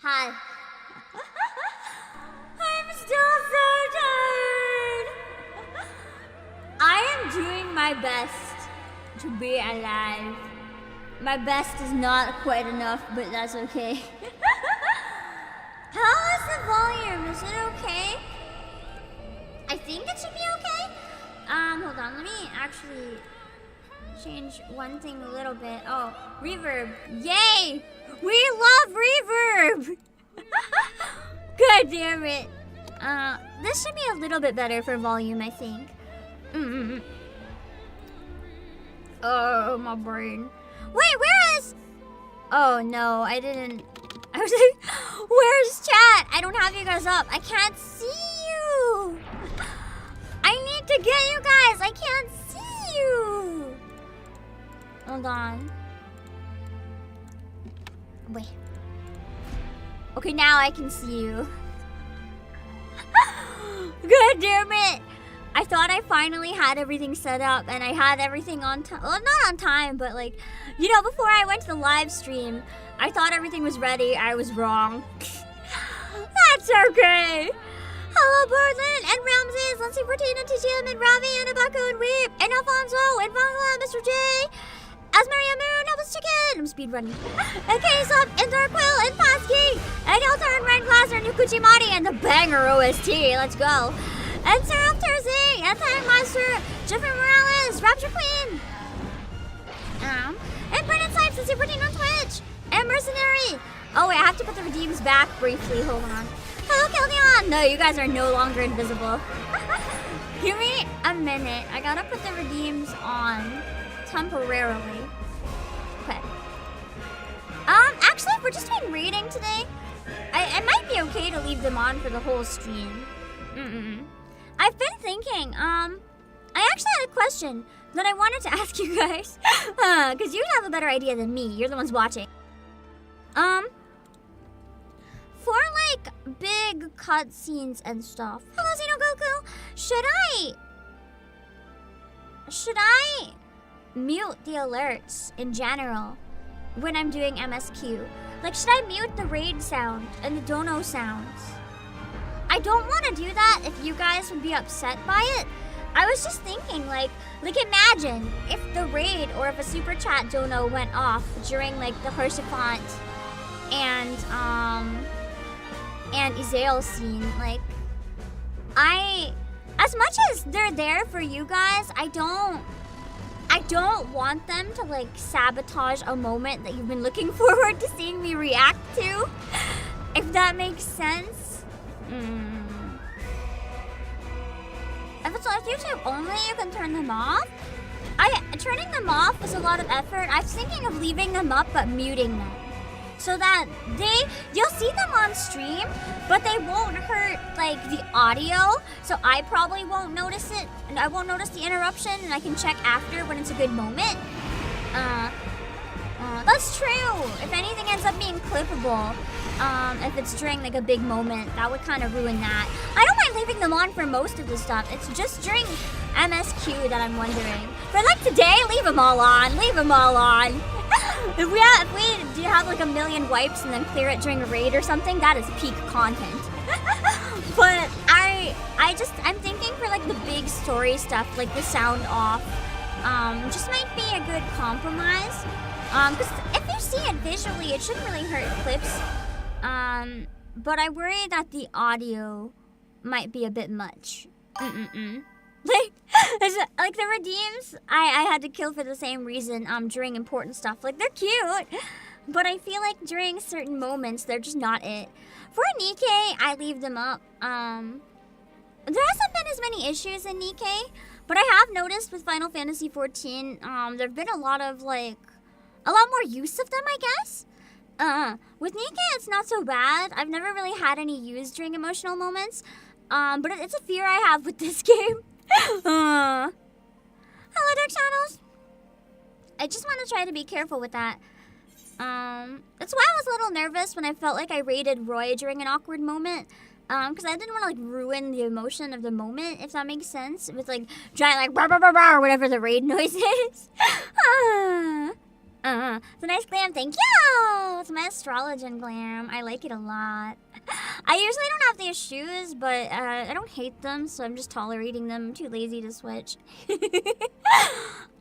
Hi. I'm still so tired. I am doing my best to be alive. My best is not quite enough, but that's okay. How is the volume? Is it okay? I think it should be okay. Hold on, let me actually change one thing a little bit. Oh, reverb. Yay! We love reverb! God damn it. This should be a little bit better for volume, I think. Oh, my brain. Wait, where is... Oh, no, I didn't... I was like, where's chat? I don't have you guys up. I can't see you. I need to get you guys. I can't see you. Hold on. Wait. Okay, now I can see you. God damn it. I thought I finally had everything set up and I had everything on time. Well, not on time, but like, you know, before I went to the live stream, I thought everything was ready. I was wrong. That's okay. Hello, Portland and Ramses, Lindsay, Bertina, TGM, and Ravi, and Abako, and Weep, and Alfonso, and Vangla, Mr. J, Asmaria Moon, Elvis Chicken, I'm speedrunning. And K-Sub, and Darkquill, and Pasky, and Eltar, and Ryan Glasser, and Yukuchi Mari, and the banger OST. Let's go. And Seraph Thursday, and Time Master, Jeffrey Morales, Rapture Queen. And Brennan Sipes, and Super Teen on Twitch, and Mercenary. Oh wait, I have to put the redeems back briefly. Hold on. Hello, Keldion. No, you guys are no longer invisible. Give me a minute. I gotta put the redeems on temporarily. Okay. Actually, if we're just doing raiding today, it might be okay to leave them on for the whole stream. I've been thinking, I actually had a question that I wanted to ask you guys. Because you have a better idea than me. You're the ones watching. For like big cutscenes and stuff. Hello, Xenogoku. Should I mute the alerts in general when I'm doing MSQ? Like, should I mute the raid sound and the dono sounds? I don't want to do that if you guys would be upset by it. I was just thinking, like imagine if the raid or if a super chat dono went off during like the Hershifant and Izael scene. Like, as much as they're there for you guys, I don't want them to like sabotage a moment that you've been looking forward to seeing me react to. If that makes sense. If it's on YouTube only, you can turn them off. Turning them off is a lot of effort. I was thinking of leaving them up but muting them. So that you'll see them on stream, but they won't hurt like the audio. So I probably won't notice it, and I won't notice the interruption, and I can check after when it's a good moment. That's true. If anything ends up being clippable, if it's during like a big moment, that would kind of ruin that. I don't mind leaving them on for most of the stuff. It's just during MSQ that I'm wondering. For like today, leave them all on. Leave them all on. If we do have like a million wipes and then clear it during a raid or something, that is peak content. But I'm thinking for like the big story stuff, like the sound off, just might be a good compromise. Because if you see it visually, it shouldn't really hurt clips. But I worry that the audio might be a bit much. Like the redeems, I had to kill for the same reason during important stuff. Like, they're cute, but I feel like during certain moments, they're just not it. For Nikkei, I leave them up. There hasn't been as many issues in Nikkei, but I have noticed with Final Fantasy XIV, there have been a lot more use of them, I guess. With Nikkei, it's not so bad. I've never really had any use during emotional moments. But it's a fear I have with this game. Hello, Dark Channels. I just want to try to be careful with that. That's why I was a little nervous when I felt like I raided Roy during an awkward moment. Because I didn't want to like ruin the emotion of the moment, if that makes sense. With like giant like brr, brr, brr, brr, or whatever the raid noise is. It's a nice glam. Thank you. It's my astrologian glam. I like it a lot. I usually don't have these shoes, but I don't hate them, so I'm just tolerating them. I'm too lazy to switch.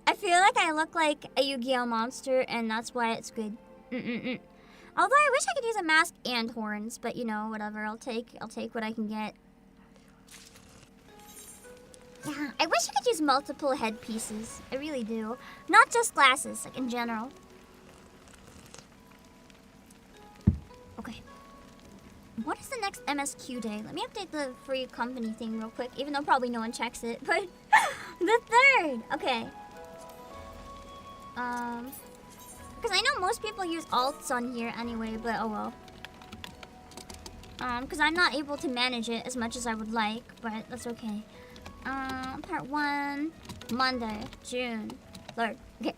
I feel like I look like a Yu-Gi-Oh monster, and that's why it's good. Although I wish I could use a mask and horns, but you know, whatever. I'll take what I can get. Yeah, I wish I could use multiple headpieces. I really do. Not just glasses, like in general. Okay. What is the next MSQ day? Let me update the free company thing real quick, even though probably no one checks it, but the 3rd. Okay. Because I know most people use alts on here anyway, but oh well. Because I'm not able to manage it as much as I would like, but that's okay. Part 1, Monday, June 3rd. Okay.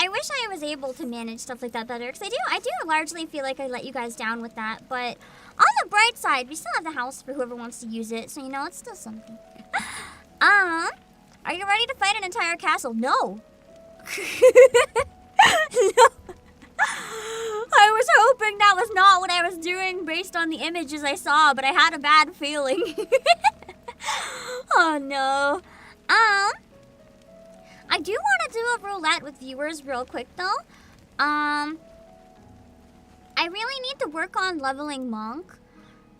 I wish I was able to manage stuff like that better, because I do largely feel like I let you guys down with that, but on the bright side, we still have the house for whoever wants to use it, so you know, it's still something. Are you ready to fight an entire castle? No. No. I was hoping that was not what I was doing based on the images I saw, but I had a bad feeling. Oh no. I do want to do a roulette with viewers real quick though. I really need to work on leveling Monk.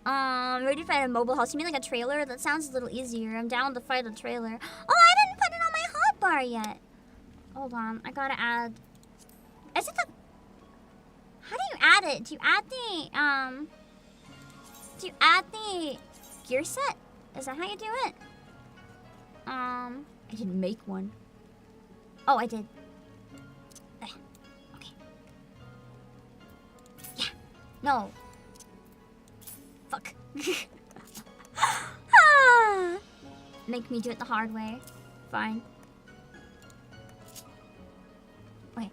Ready to fight a mobile house. You mean like a trailer? That sounds a little easier. I'm down to fight a trailer. Oh, I didn't put it on my hotbar yet. Hold on, I gotta add. Is it the? How do you add it? Do you add the gear set? Is that how you do it? I didn't make one. Oh, I did. Okay. Yeah. No. Fuck. Make me do it the hard way. Fine. Okay.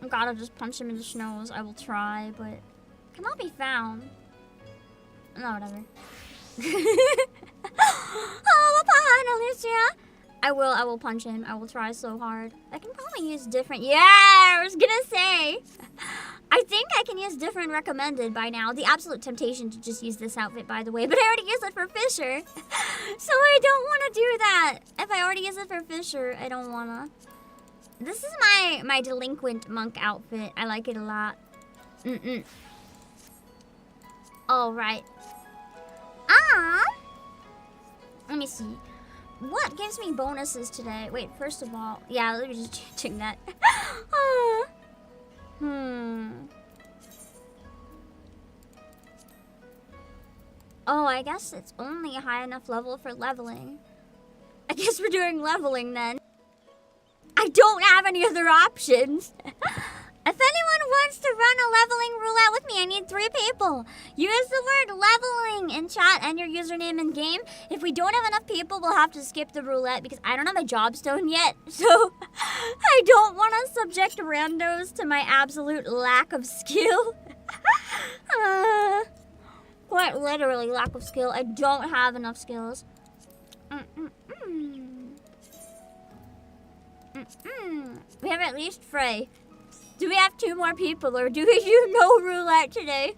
I gotta just punch him in the snows. I will try, but cannot be found. No, whatever. Oh, Alicia. I will punch him. I will try so hard. I can probably use different. Yeah, I was gonna say. I think I can use different recommended by now. The absolute temptation to just use this outfit, by the way. But I already used it for Fisher. So I don't want to do that. If I already use it for Fisher, I don't want to. This is my delinquent monk outfit. I like it a lot. All right. Let me see. What gives me bonuses today? Wait, first of all, yeah, let me just check that. Oh, I guess it's only a high enough level for leveling. I guess we're doing leveling then. I don't have any other options. If anyone wants to run a leveling roulette with me, I need 3 people. Use the word leveling in chat and your username in game. If we don't have enough people, we'll have to skip the roulette because I don't have my jobstone yet. So I don't want to subject randos to my absolute lack of skill. Quite literally lack of skill. I don't have enough skills. We have at least Frey. Do we have 2 more people, or do we do no roulette today?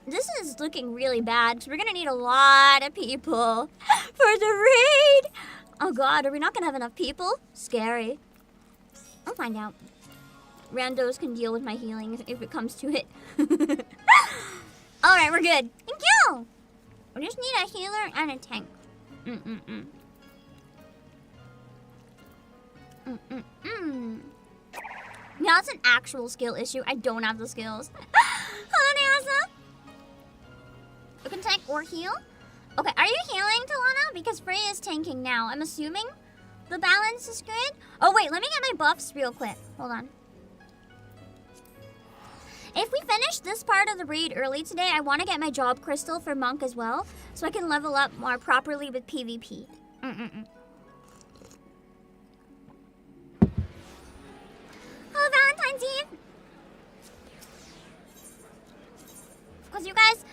This is looking really bad, because we're going to need a lot of people for the raid. Oh god, are we not going to have enough people? Scary. I'll find out. Randos can deal with my healing if it comes to it. Alright, we're good. Thank you! We just need a healer and a tank. Now it's an actual skill issue. I don't have the skills. Hello, Nasa. You can tank or heal. Okay, are you healing, Talana? Because Frey is tanking now. I'm assuming the balance is good. Oh, wait, let me get my buffs real quick. Hold on. If we finish this part of the raid early today, I want to get my job crystal for Monk as well, so I can level up more properly with PvP. Oh, Valentine's Eve! Because you guys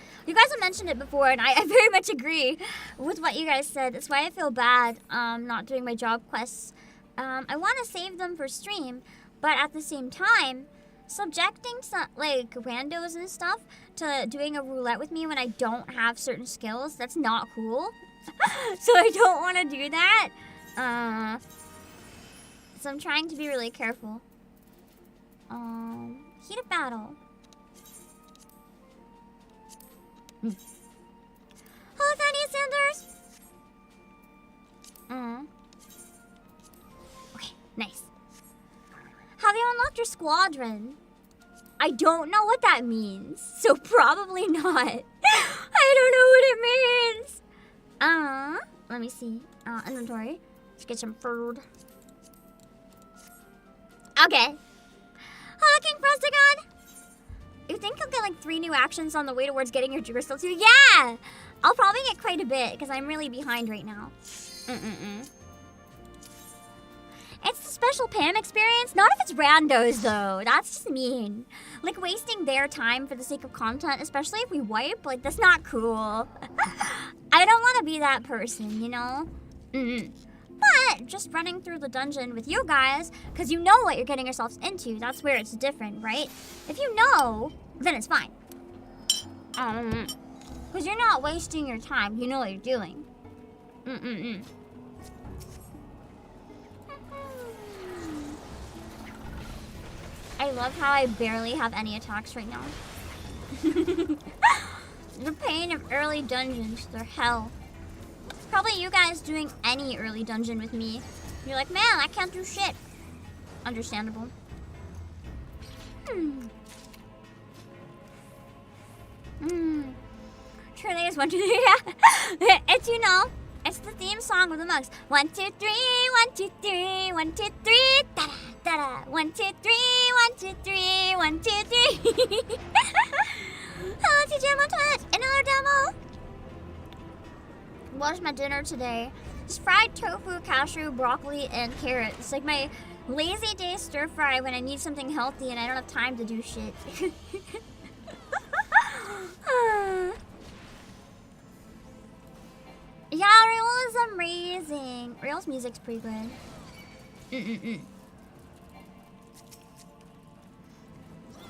have mentioned it before, and I very much agree with what you guys said. That's why I feel bad not doing my job quests. I want to save them for stream, but at the same time, subjecting some, like, randos and stuff to doing a roulette with me when I don't have certain skills, that's not cool. So I don't want to do that. So I'm trying to be really careful. Heat of battle. Hello, Thaddeus Sanders. Okay, nice. Have you unlocked your squadron? I don't know what that means, so probably not. I don't know what it means. Let me see. Inventory. Let's get some food. Okay. Hello, King Frostagon. You think you'll get like 3 new actions on the way towards getting your Crystal 2? Yeah! I'll probably get quite a bit because I'm really behind right now. It's the special Pam experience. Not if it's randos though. That's just mean. Like wasting their time for the sake of content, especially if we wipe, like that's not cool. I don't want to be that person, you know? But just running through the dungeon with you guys, because you know what you're getting yourselves into, that's where it's different, right? If you know, then it's fine. Because you're not wasting your time, you know what you're doing. I love how I barely have any attacks right now. The pain of early dungeons, they're hell. Probably you guys doing any early dungeon with me. You're like, man, I can't do shit. Understandable. Sure, there's 1, 2, 3. Yeah. It's, you know, it's the theme song of the monks. 1, 2, 3, 1, 2, 3, 1, 2, 3, da da da. 1, 2, 3, 1, 2, 3, 1, 2, 3. Hello, TJ, I'm on Twitch. Another demo. What was my dinner today? Just fried tofu, cashew, broccoli, and carrots. It's like my lazy day stir fry when I need something healthy and I don't have time to do shit. Yeah, Real is amazing. Real's music's pretty good.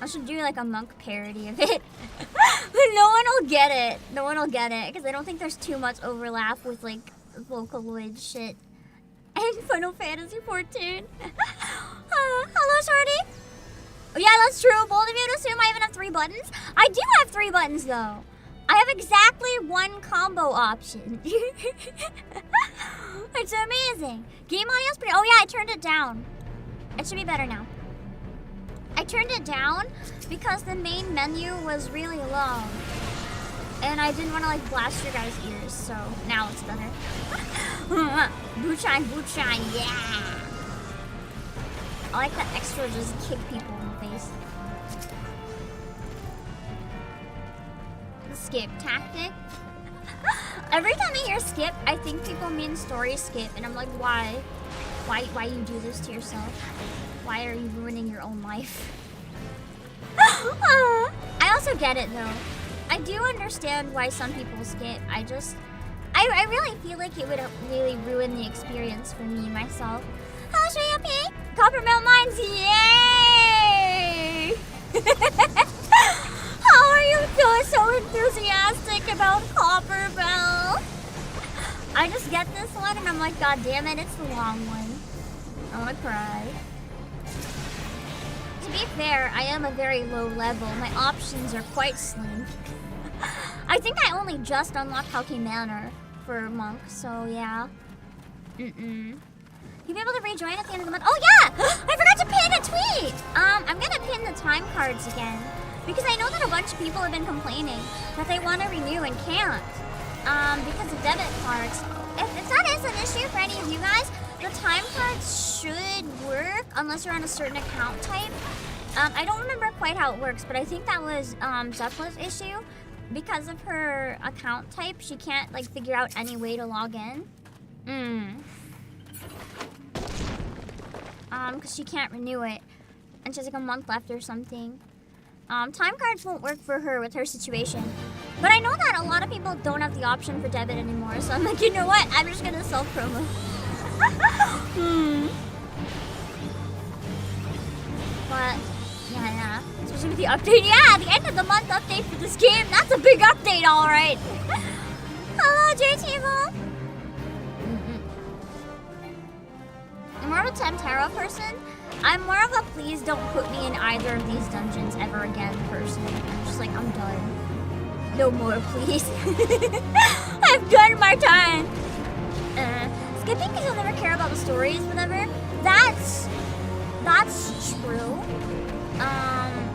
I should do like a monk parody of it. But no one will get it. No one will get it because I don't think there's too much overlap with like Vocaloid shit and Final Fantasy XIV. Hello, Shorty. Oh, yeah, that's true. Bold of you to assume I even have 3 buttons. I do have 3 buttons though. I have exactly 1 combo option. It's amazing. Game audio's pretty. Oh yeah, I turned it down. It should be better now. I turned it down because the main menu was really long. And I didn't want to like blast your guys' ears, so now it's better. Boot shine, yeah! I like that extra just kick people in the face. The skip tactic. Every time I hear skip, I think people mean story skip, and I'm like, why? Why you do this to yourself? Why are you ruining your own life? I also get it though. I do understand why some people skip. I really feel like it would really ruin the experience for me myself. Hello, Shreya. Coppermelt Mines, yay! How are you so enthusiastic about Copperbell? I just get this one and I'm like, god damn it, it's the long one. I wanna cry. To be fair, I am a very low level. My options are quite slim. I think I only just unlocked Hauke Manor for Monk, so yeah. You'll be able to rejoin at the end of the month. Oh yeah! I forgot to pin a tweet! I'm gonna pin the time cards again. Because I know that a bunch of people have been complaining that they want to renew and can't. Because of debit cards. If that is an issue for any of you guys, the time cards should work unless you're on a certain account type. I don't remember quite how it works, but I think that was Zepla's issue. Because of her account type, she can't like figure out any way to log in. Because she can't renew it. And she has like a month left or something. Time cards won't work for her with her situation. But I know that a lot of people don't have the option for debit anymore, so I'm like, you know what? I'm just gonna self-promo. But yeah. Especially with the update. Yeah, the end of the month update for this game. That's a big update, all right. Hello, JT. I'm more of a Temptaro person. I'm more of a please don't put me in either of these dungeons ever again person. I'm just like, I'm done. No more, please. I've done my time. Skipping because you'll never care about the stories, whatever. That's true.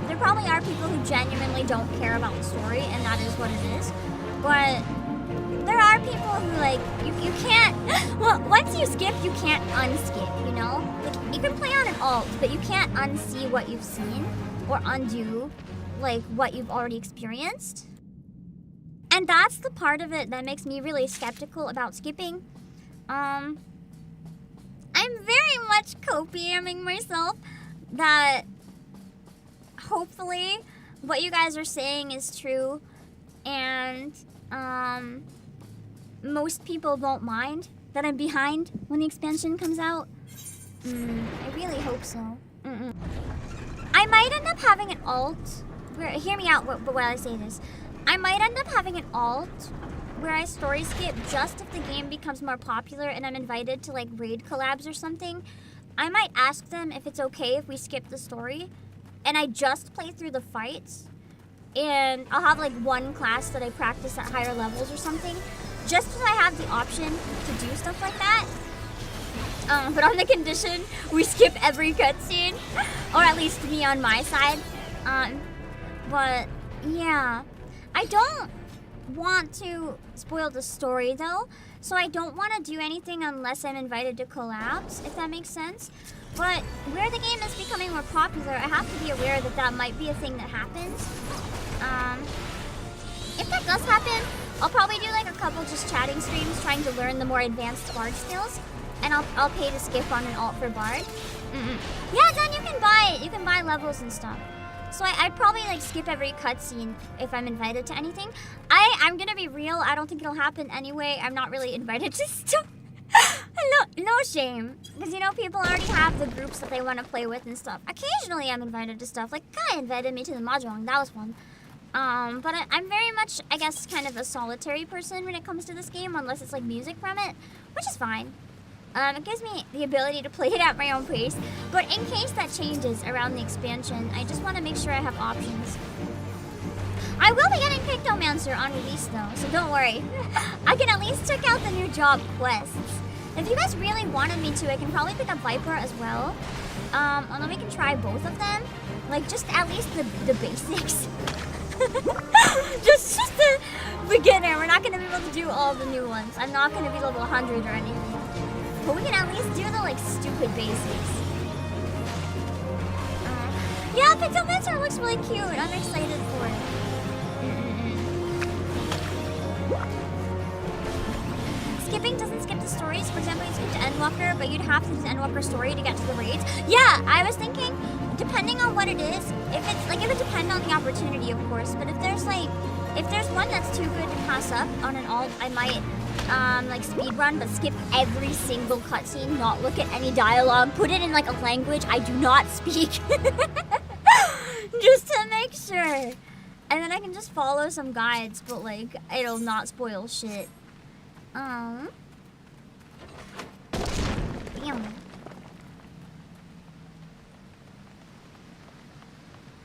There probably are people who genuinely don't care about the story, and that is what it is. But there are people who, like, you can't, well, once you skip, you can't unskip, you know? Like, you can play on an alt, but you can't unsee what you've seen, or undo, like, what you've already experienced. And that's the part of it that makes me really skeptical about skipping. I'm very much copiating myself that hopefully what you guys are saying is true, and, most people won't mind that I'm behind when the expansion comes out. I really hope so. I might end up having an alt. Hear me out while I say this. I might end up having an alt where I story skip just if the game becomes more popular and I'm invited to like raid collabs or something. I might ask them if it's okay if we skip the story and I just play through the fights, and I'll have like one class that I practice at higher levels or something, just because I have the option to do stuff like that. But on the condition we skip every cutscene, or at least me on my side. But yeah, I don't want to spoil the story though, so I don't want to do anything unless I'm invited to collabs, if that makes sense. But where the game is becoming more popular, I have to be aware that that might be a thing that happens. If that does happen, I'll probably do like a couple just chatting streams trying to learn the more advanced bard skills, and I'll pay to skip on an alt for bard. Yeah, then you can buy levels and stuff. So I'd probably like skip every cutscene if I'm invited to anything. I'm gonna be real, I don't think it'll happen anyway. I'm not really invited to stuff. No shame, because you know people already have the groups that they want to play with and stuff. Occasionally I'm invited to stuff, like Kai invited me to the Mahjong, that was fun. But I'm very much, I guess, kind of a solitary person when it comes to this game, unless it's like music from it, which is fine. It gives me the ability to play it at my own pace, but in case that changes around the expansion, I just want to make sure I have options. I will be getting Pictomancer on release though, so don't worry. I can at least check out the new job quests. If you guys really wanted me to, I can probably pick up Viper as well. And then we can try both of them. Like, just at least the basics. just the beginner. We're not going to be able to do all the new ones. I'm not going to be level 100 or anything. But we can at least do the, like, stupid basics. Yeah, Pictomancer looks really cute. I'm excited for it. Skipping doesn't skip the stories. For example, you skip to Endwalker, but you'd have to do the Endwalker story to get to the raids. Yeah, I was thinking, depending on what it is, if it's like, it would depend on the opportunity, of course. But if there's one that's too good to pass up on an alt, I might like speedrun, but skip every single cutscene, not look at any dialogue, put it in like a language I do not speak, just to make sure. And then I can just follow some guides, but like it'll not spoil shit. Damn.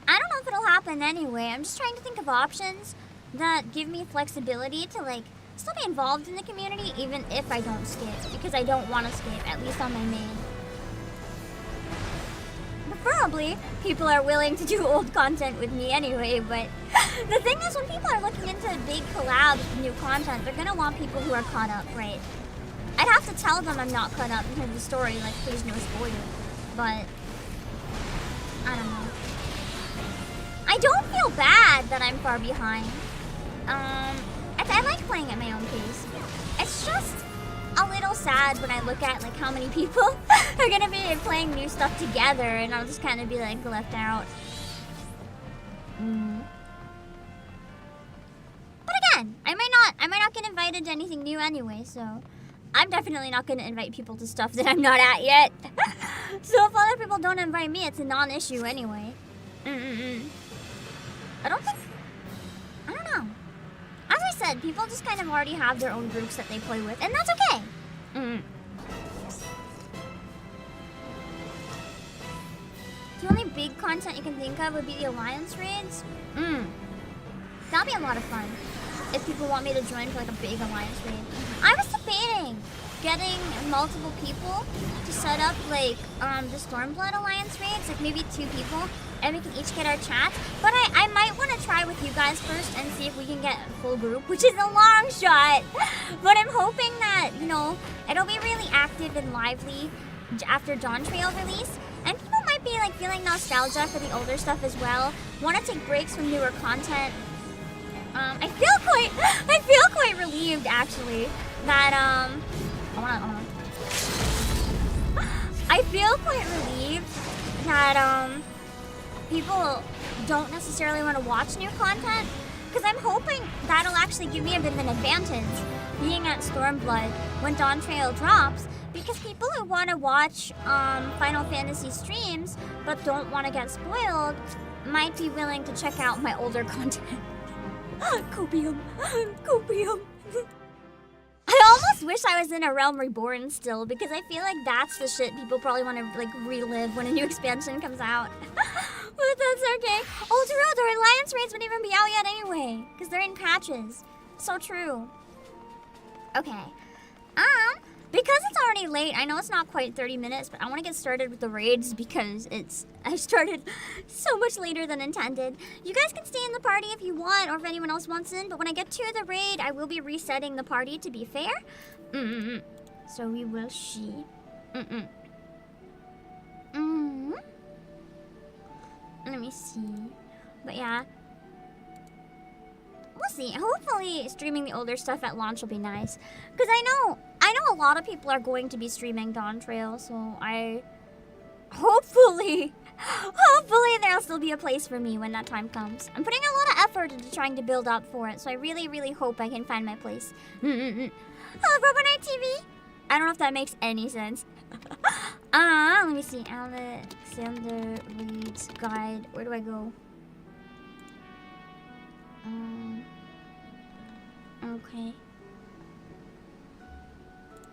I don't know if it'll happen anyway. I'm just trying to think of options that give me flexibility to like still be involved in the community even if I don't skip, because I don't want to skip, at least on my main. Preferably, people are willing to do old content with me anyway, but the thing is, when people are looking into big collabs with new content, they're gonna want people who are caught up, right? I'd have to tell them I'm not caught up in terms of the story, like, please no spoiler, but I don't know. I don't feel bad that I'm far behind. I like playing at my own pace. It's just a little sad when I look at like how many people are gonna be playing new stuff together, and I'll just kind of be like left out. But again, I might not get invited to anything new anyway, so I'm definitely not going to invite people to stuff that I'm not at yet. So if other people don't invite me, it's a non-issue anyway. I don't know. As I said, people just kind of already have their own groups that they play with, and that's okay. The only big content you can think of would be the alliance raids. That'll be a lot of fun. If people want me to join for like a big alliance raid. I was debating getting multiple people to set up like the Stormblood alliance raids, like maybe 2 people, and we can each get our chats. But I might want to try with you guys first and see if we can get a full group, which is a long shot. But I'm hoping that, you know, it'll be really active and lively after Dawn Trail release. And people might be like feeling nostalgia for the older stuff as well. Want to take breaks from newer content. I feel quite relieved actually that I feel quite relieved that people don't necessarily want to watch new content, because I'm hoping that'll actually give me a bit of an advantage being at Stormblood when Dawn Trail drops, because people who want to watch Final Fantasy streams but don't want to get spoiled might be willing to check out my older content. Copium. I almost wish I was in A Realm Reborn still, because I feel like that's the shit people probably want to like relive when a new expansion comes out. But that's okay. Oh, true, the Alliance raids wouldn't even be out yet anyway, because they're in patches. So true. Okay. Because it's already late, I know it's not quite 30 minutes, but I want to get started with the raids because I started so much later than intended. You guys can stay in the party if you want, or if anyone else wants in, but when I get to the raid, I will be resetting the party to be fair. So we will see. Let me see. But yeah. We'll see. Hopefully streaming the older stuff at launch will be nice. Because I know a lot of people are going to be streaming Dawn Trail, so hopefully there'll still be a place for me when that time comes. I'm putting a lot of effort into trying to build up for it, so I really, really hope I can find my place. Hello, Robonite TV! I don't know if that makes any sense. Let me see. Alexander Reed's guide. Where do I go? Okay.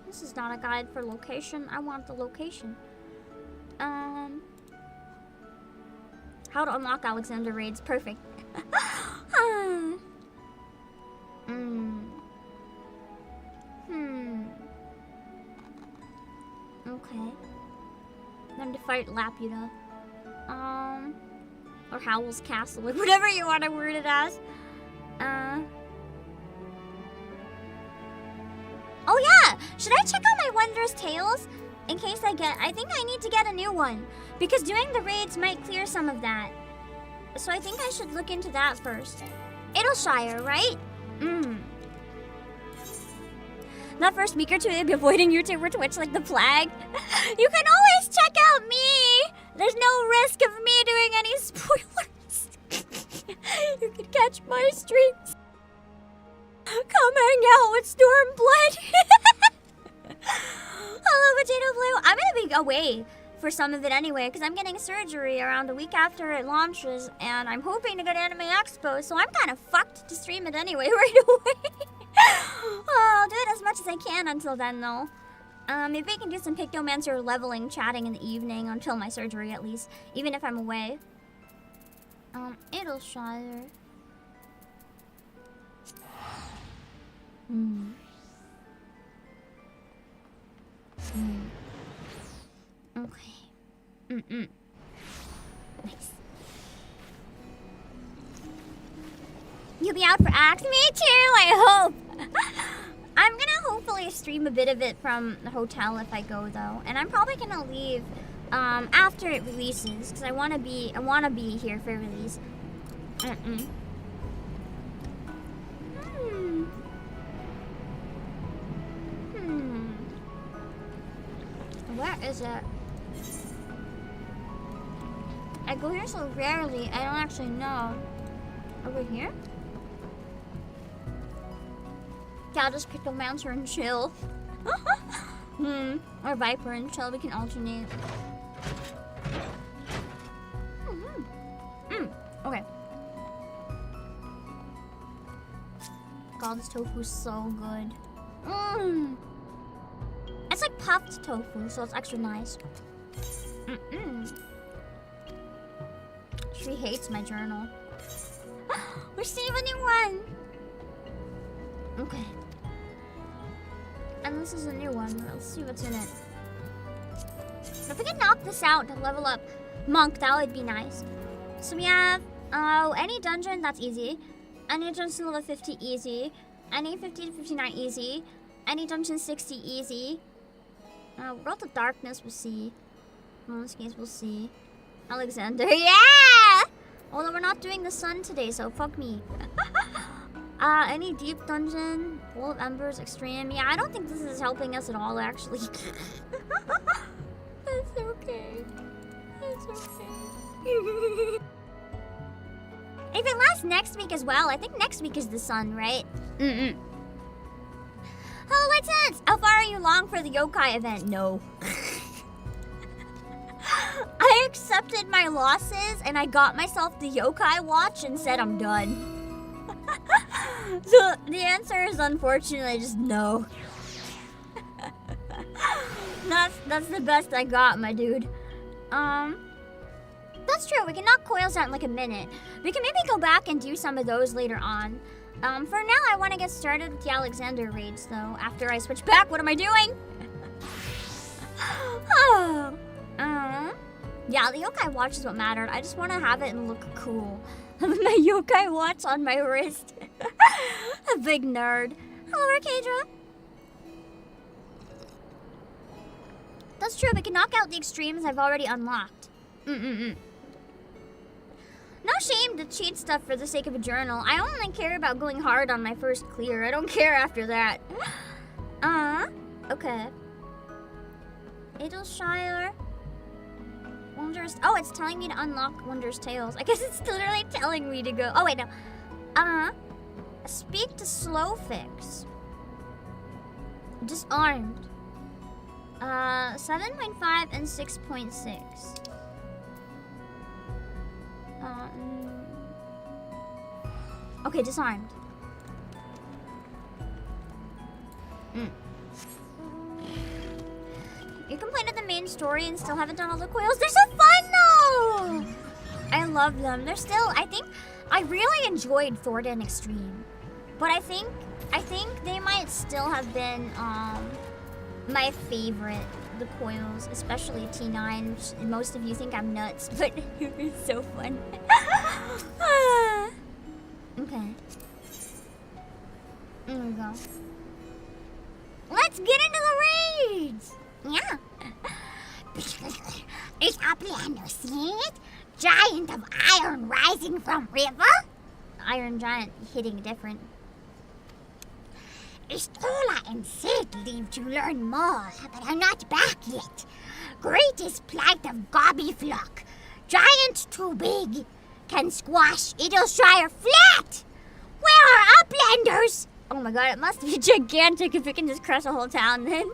This is not a guide for location. I want the location. How to unlock Alexander raids. Perfect. Okay. Then to fight Laputa. Or Howl's Castle. Like whatever you want to word it as. Oh yeah! Should I check out my Wondrous Tales? In case I think I need to get a new one. Because doing the raids might clear some of that. So I think I should look into that first. Idleshire, right? That first week or two, they'd be avoiding YouTube or Twitch like the plague. You can always check out me! There's no risk of me doing any spoilers. You can catch my streams. Come hang out with Stormblood. Hello, Potato Blue. I'm gonna be away for some of it anyway, because I'm getting surgery around a week after it launches, and I'm hoping to go to Anime Expo, so I'm kind of fucked to stream it anyway right away. I'll do it as much as I can until then, though. Maybe I can do some Pictomancer leveling, chatting in the evening until my surgery, at least, even if I'm away. Idleshire. Okay. Nice. You'll be out for Axe? Me too, I hope! I'm gonna hopefully stream a bit of it from the hotel if I go, though. And I'm probably gonna leave after it releases, because I wanna be here for release. Where is it? I go here so rarely, I don't actually know. Over here? Yeah, I'll just pick the mountain and chill. Or Viper and Shell, we can alternate. Okay. God, this tofu's so good. It's like puffed tofu, so it's extra nice. She hates my journal. Receive a new one! Okay. And this is a new one. Let's see what's in it. If we can knock this out to level up Monk, that would be nice. So we have any dungeon, that's easy. Any dungeon level 50, easy. Any 50 to 59, easy. Any dungeon 60, easy. World of Darkness, we'll see. Moonscapes, we'll see. Alexander, yeah! Although we're not doing the sun today, so fuck me. Any deep dungeon, Wall of Embers, extreme. Yeah, I don't think this is helping us at all, actually. That's okay. It's okay. If it lasts next week as well, I think next week is the sun, right? Hello, Light Sense! How far are you along for the yokai event? No. I accepted my losses and I got myself the yokai watch and said I'm done. So the answer is unfortunately just no. That's the best I got, my dude. That's true. We can knock coils out in like a minute. We can maybe go back and do some of those later on. For now, I want to get started with the Alexander raids, though. After I switch back, what am I doing? Yeah, the yokai watch is what mattered. I just want to have it and look cool. My yokai watch on my wrist. A big nerd. Hello, Arcadra. That's true. We can knock out the extremes I've already unlocked. No shame to cheat stuff for the sake of a journal. I only care about going hard on my first clear. I don't care after that. Okay. Adelshire. Wondrous. Oh, it's telling me to unlock Wondrous Tales. I guess it's literally telling me to go. Oh, wait, no. Speak to Slowfix. Disarmed. 7.5 and 6.6. Okay, disarmed. You completed the main story and still haven't done all the coils. They're so fun though! I love them. They're still, I think, I really enjoyed Thornton Extreme. But I think they might still have been my favorite, the coils, especially T9, which most of you think I'm nuts, but it's so fun. Okay. There we go. Let's get into the raids! Yeah. Is Uplander seeing it? Giant of iron rising from river? Iron giant hitting different. Istola and Sid leave to learn more, but are not back yet. Greatest plight of Gobbyflock. Giant too big. Can squash Idleshire flat. Where are Uplanders? Oh my god, it must be gigantic if it can just crush a whole town then.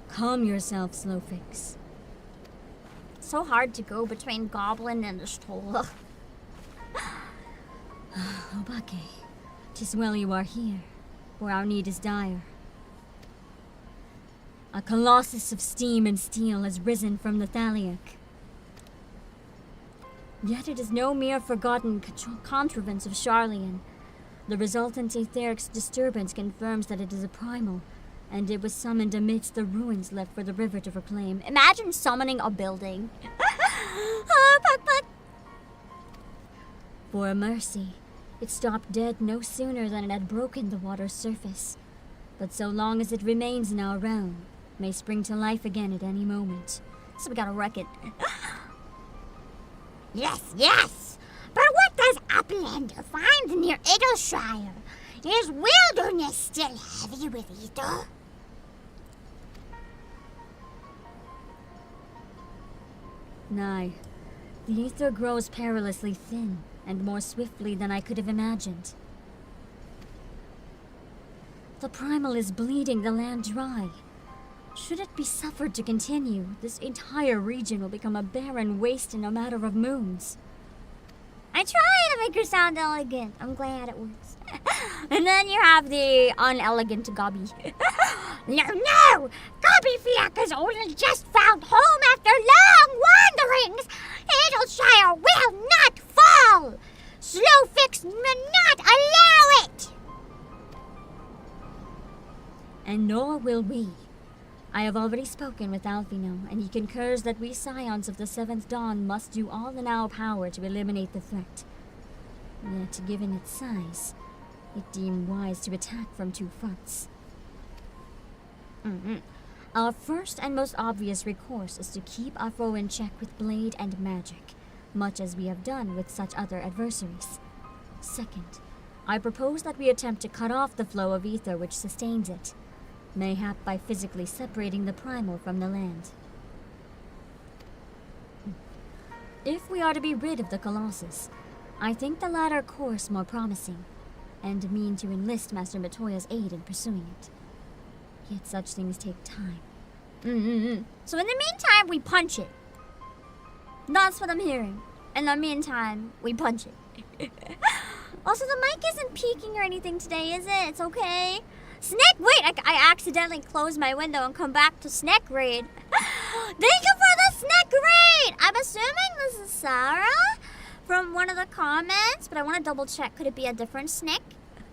Calm yourself, Slowfix. So hard to go between Goblin and Istola. Obake, 'tis well you are here, for our need is dire. A colossus of steam and steel has risen from the Thaliac. Yet it is no mere forgotten contrivance of Charlian. The resultant etheric disturbance confirms that it is a primal, and it was summoned amidst the ruins left for the river to reclaim. Imagine summoning a building. For a mercy, it stopped dead no sooner than it had broken the water's surface. But so long as it remains in our realm, may spring to life again at any moment. So we gotta wreck it. Yes. But what does Uplander find near Idleshire? Is wilderness still heavy with ether? Nay, the ether grows perilously thin, and more swiftly than I could have imagined. The Primal is bleeding the land dry. Should it be suffered to continue, this entire region will become a barren waste in a matter of moons. I try to make her sound elegant. I'm glad it works. And then you have the unelegant Gabi. No! Gobby has only just found home after long wanderings. Edelshire will not fall. Slowfix will not allow it. And nor will we. I have already spoken with Alvino, and he concurs that we scions of the Seventh Dawn must do all in our power to eliminate the threat. Yet, given its size, it deemed wise to attack from two fronts. Our first and most obvious recourse is to keep our foe in check with blade and magic, much as we have done with such other adversaries. Second, I propose that we attempt to cut off the flow of ether which sustains it, mayhap by physically separating the Primal from the land. If we are to be rid of the Colossus, I think the latter course more promising, and mean to enlist Master Matoya's aid in pursuing it. Yet such things take time. So in the meantime, we punch it. That's what I'm hearing. In the meantime, we punch it. Also, the mic isn't peaking or anything today, is it? It's okay. Snack, wait, I accidentally closed my window and come back to Snack Raid. Thank you for the Snack Raid! I'm assuming this is Sarah from one of the comments, but I want to double check. Could it be a different Snack?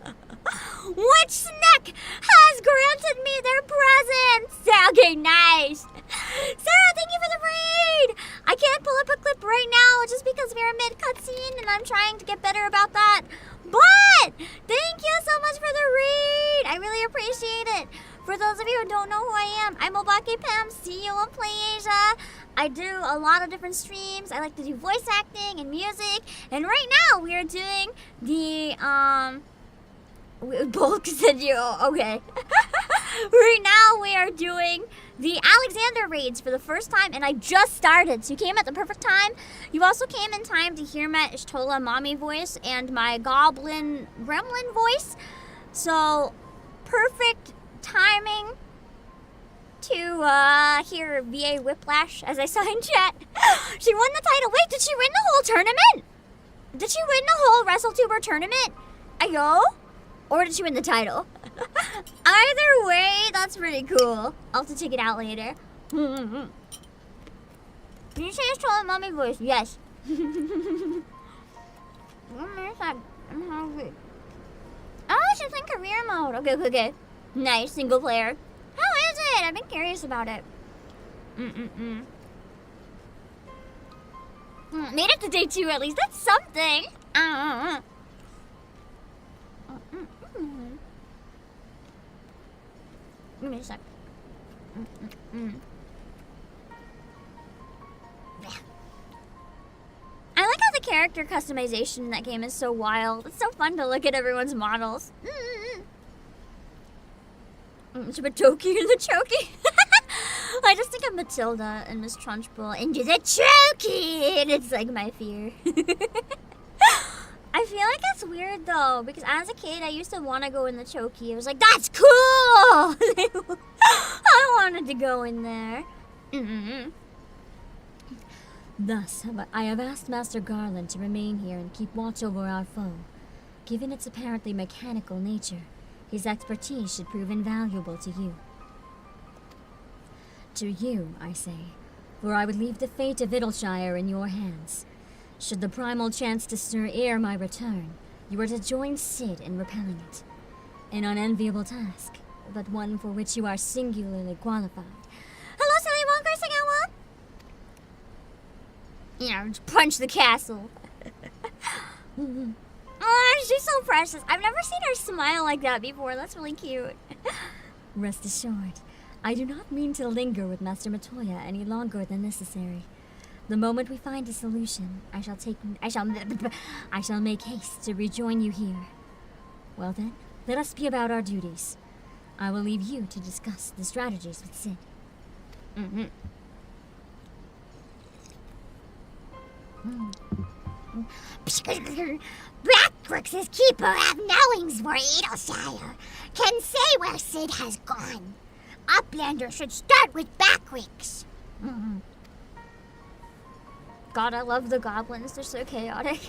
Which Snack has granted me their presence? Okay, nice. Sarah, thank you for the raid. I can't pull up a clip right now just because we're mid-cutscene and I'm trying to get better about that. But thank you so much for the raid. I really appreciate it. For those of you who don't know who I am, I'm Obake Pam, CEO of PlayAsia. I do a lot of different streams. I like to do voice acting and music. And right now we are doing the both said you okay. Right now we are doing the Alexander raids for the first time, and I just started, so you came at the perfect time. You also came in time to hear my Ishtola mommy voice and my goblin gremlin voice. So perfect timing to hear VA Whiplash as I saw in chat. She won the title. Wait, did she win the whole tournament? Did she win the whole WrestleTuber tournament? Ayo? Or did she win the title? Either way, that's pretty cool. I'll have to check it out later. Can you say it's trolling mommy voice? Yes. 1 minute, I'm hungry. Oh, she's in career mode. Okay. Nice, single player. How is it? I've been curious about it. Made it to day 2 at least. That's something. Give me a sec. I like how the character customization in that game is so wild. It's so fun to look at everyone's models. Chibatoki and the Choki. I just think of Matilda and Miss Trunchbull into the Choki, and it's like my fear. I feel like that's weird though, because as a kid I used to want to go in the Choki. I was like, that's cool! I wanted to go in there. Thus, I have asked Master Garland to remain here and keep watch over our foe. Given its apparently mechanical nature, his expertise should prove invaluable to you. To you, I say, for I would leave the fate of Idleshire in your hands. Should the Primal chance to stir ere my return, you are to join Sid in repelling it. An unenviable task, but one for which you are singularly qualified. Hello, Silly Wonker, Sagawa! Just punch the castle. Oh, she's so precious. I've never seen her smile like that before. That's really cute. Rest assured, I do not mean to linger with Master Matoya any longer than necessary. The moment we find a solution, I shall make haste to rejoin you here. Well then, let us be about our duties. I will leave you to discuss the strategies with Sid. Back Backworks' keeper of knowings for Edelshire, can say where Sid has gone. Uplander should start with Backworks. Mm-hmm. God, I love the goblins. They're so chaotic.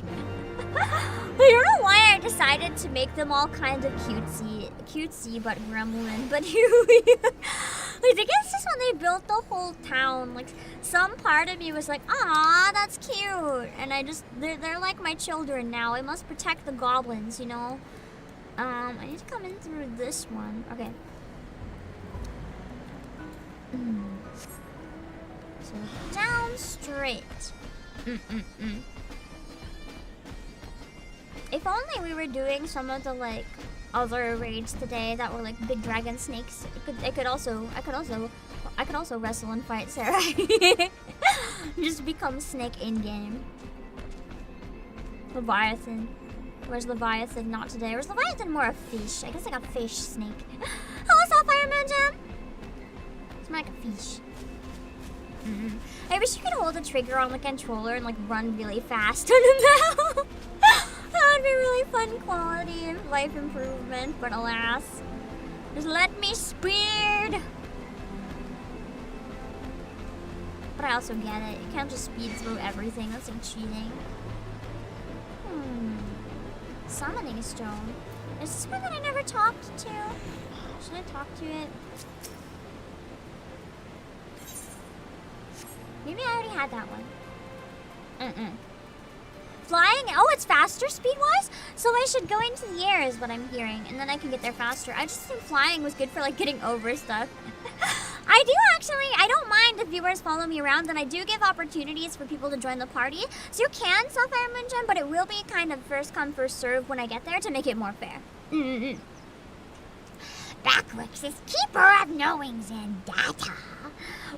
I don't know why I decided to make them all kind of cutesy but gremlin. But here we I think it's just when they built the whole town. Like, some part of me was like, "Aw, that's cute," and they're like my children now. I must protect the goblins, you know. I need to come in through this one. Okay. So down straight. If only we were doing some of the like other raids today that were like big dragon snakes. I could also wrestle and fight Sarah. Just become snake in game. Leviathan. Where's Leviathan? Not today. Where's Leviathan? More a fish. I guess like a fish snake. Hello, Sapphire Moon Gem. It's more like a fish. I wish you could hold the trigger on the controller and like run really fast on a map. That would be really fun quality of life improvement, but alas. Just let me speed! But I also get it. You can't just speed through everything. That's like cheating. Summoning stone. Is this one that I never talked to? Should I talk to it? Maybe I already had that one. Flying? Oh, it's faster speed-wise? So I should go into the air is what I'm hearing, and then I can get there faster. I just think flying was good for, like, getting over stuff. I don't mind if viewers follow me around, and I do give opportunities for people to join the party. So you can Sapphire Moon Gem, but it will be kind of first come, first serve when I get there to make it more fair. Backworks is keeper of knowings and data.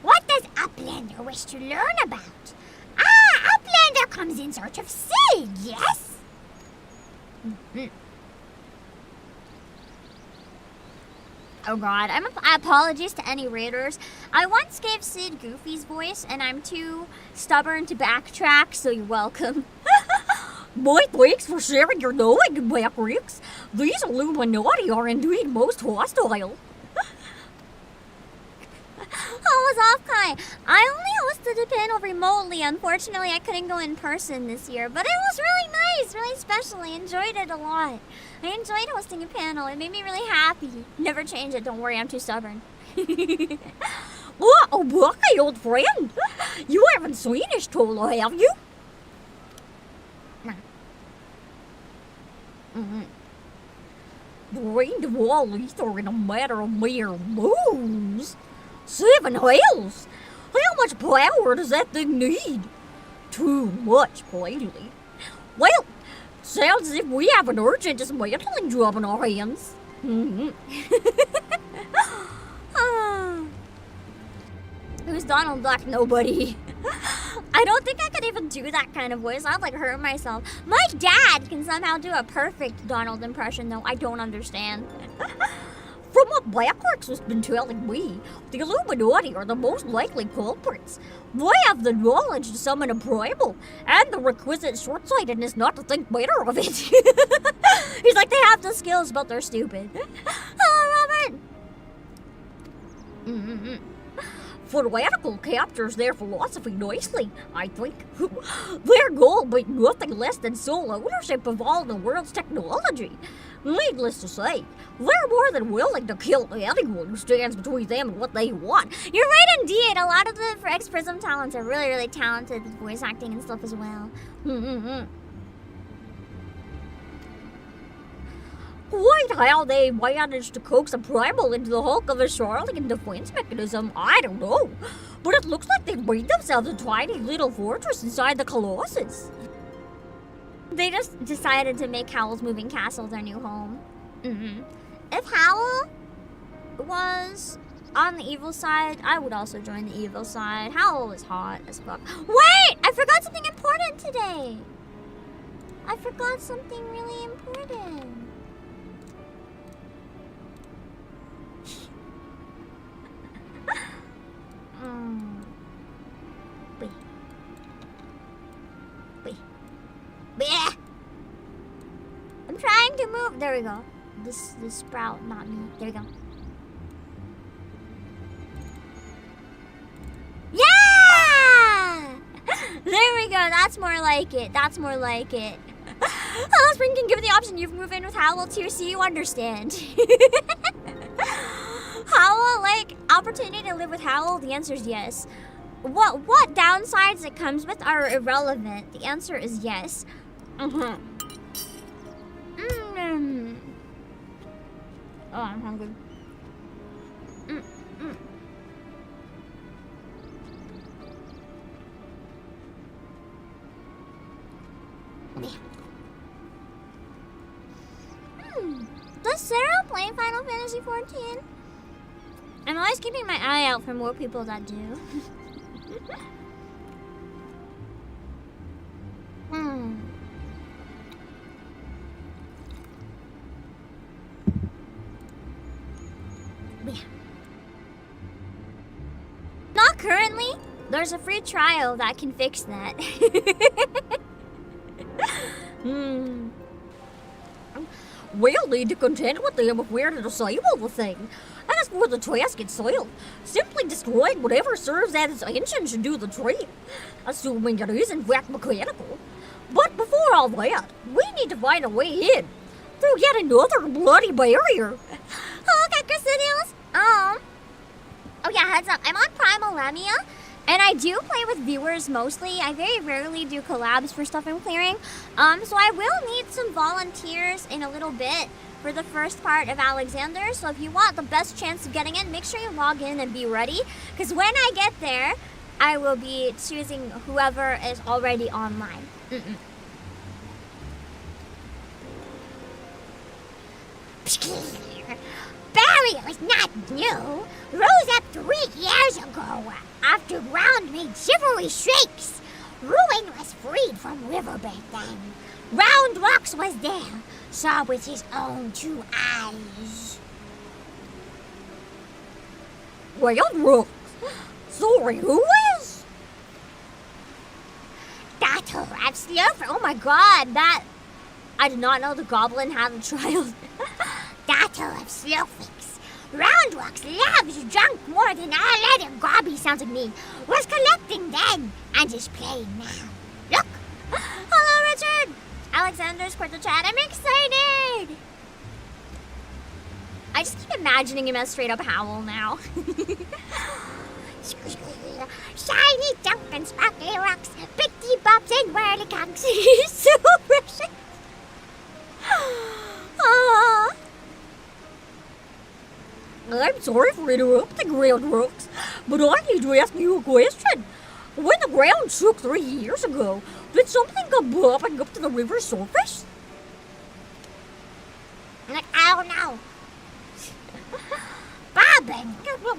What does Uplander wish to learn about? Uplander comes in search of Sid, yes? Oh god, apologies to any raiders. I once gave Sid Goofy's voice, and I'm too stubborn to backtrack, so you're welcome. My thanks for sharing your knowing, Backworks. These Illuminati are indeed most hostile. How was Offkai? I only hosted a panel remotely. Unfortunately, I couldn't go in person this year, but it was really nice, really special. I enjoyed it a lot. I enjoyed hosting a panel. It made me really happy. Never change it. Don't worry, I'm too stubborn. What, Obake, old friend? You haven't seen his Tolo, have you? Drained of all ether in a matter of mere moons. 7 hells! How much power does that thing need? Too much, plainly. Well, sounds as if we have an urgent dismantling job on our hands. Who's Donald Duck? Nobody. I don't think I could even do that kind of voice. I'd like hurt myself. My dad can somehow do a perfect Donald impression, though. I don't understand. From what Backworks has been telling me, the Illuminati are the most likely culprits. They have the knowledge to summon a Primal, and the requisite short-sightedness not to think better of it. He's like, they have the skills, but they're stupid. Hello, Robert! Fanatical captures their philosophy nicely, I think. Their goal being nothing less than sole ownership of all the world's technology. Needless to say, they're more than willing to kill anyone who stands between them and what they want. You're right indeed. A lot of the X Prism talents are really, really talented with voice acting and stuff as well. Quite how they managed to coax a Primal into the hulk of a Charlian defense mechanism, I don't know. But it looks like they've made themselves a tiny little fortress inside the Colossus. They just decided to make Howl's Moving Castle their new home. If Howl was on the evil side, I would also join the evil side. Howl is hot as fuck. Wait! I forgot something important today! I forgot something really important. to move. There we go. This sprout, not me. There we go. Yeah! There we go. That's more like it. That's more like it. Hello Spring can give the option. You can move in with Howl too, so you understand. Howl, like, opportunity to live with Howl? The answer is yes. What downsides it comes with are irrelevant. The answer is yes. Oh, I'm hungry. Does Sarah play Final Fantasy XIV? I'm always keeping my eye out for more people that do. Not currently. There's a free trial that can fix that. We'll need to contend with them if we're to disable the thing. As for the task itself, simply destroying whatever serves as its engine should do the trick, assuming it is in fact mechanical. But before all that, we need to find a way in through yet another bloody barrier. Hello, Cacrosidios. Oh yeah, heads up. I'm on Primal Lamia, and I do play with viewers mostly. I very rarely do collabs for stuff I'm clearing. So I will need some volunteers in a little bit for the first part of Alexander. So if you want the best chance of getting in, make sure you log in and be ready. Because when I get there, I will be choosing whoever is already online. Barrier is not new. Rose up 3 years ago after Ground made chivalry shakes. Ruin was freed from riverbed then. Round Rocks was there, saw with his own 2 eyes. Round Rocks? Sorry, who is? That'll have Slurp. Oh my god, that... I did not know the goblin had a child. That'll have Slowfix. Round Rocks loves junk more than all other gobby sounds like me. Was collecting then and is playing now. Look! Hello, Richard! Alexander's quit the chat. I'm excited! I just keep imagining him as straight up Howl now. Shiny junk and sparkly rocks, bitty bobs and whirlicongs. So precious. Aww. I'm sorry for interrupting, Round Rocks, but I need to ask you a question. When the ground shook 3 years ago, did something come bobbing up to the river's surface? I don't know. Bobbing? No,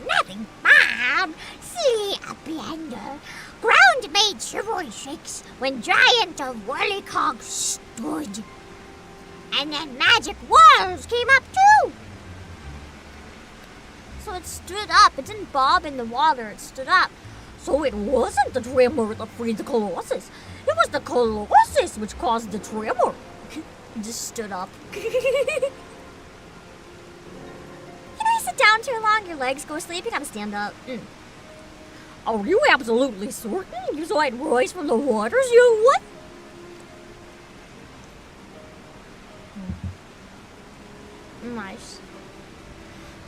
nothing, Bob. Silly uplander. Ground made chivalry shakes when giant of whirlicog stood. And then magic walls came up too. So it stood up. It didn't bob in the water. It stood up. So it wasn't the tremor that freed the Colossus. It was the Colossus which caused the tremor. It just stood up. You know, you sit down too long, your legs go asleep, you gotta stand up. Are you absolutely certain you saw it rise from the waters, you what? Nice.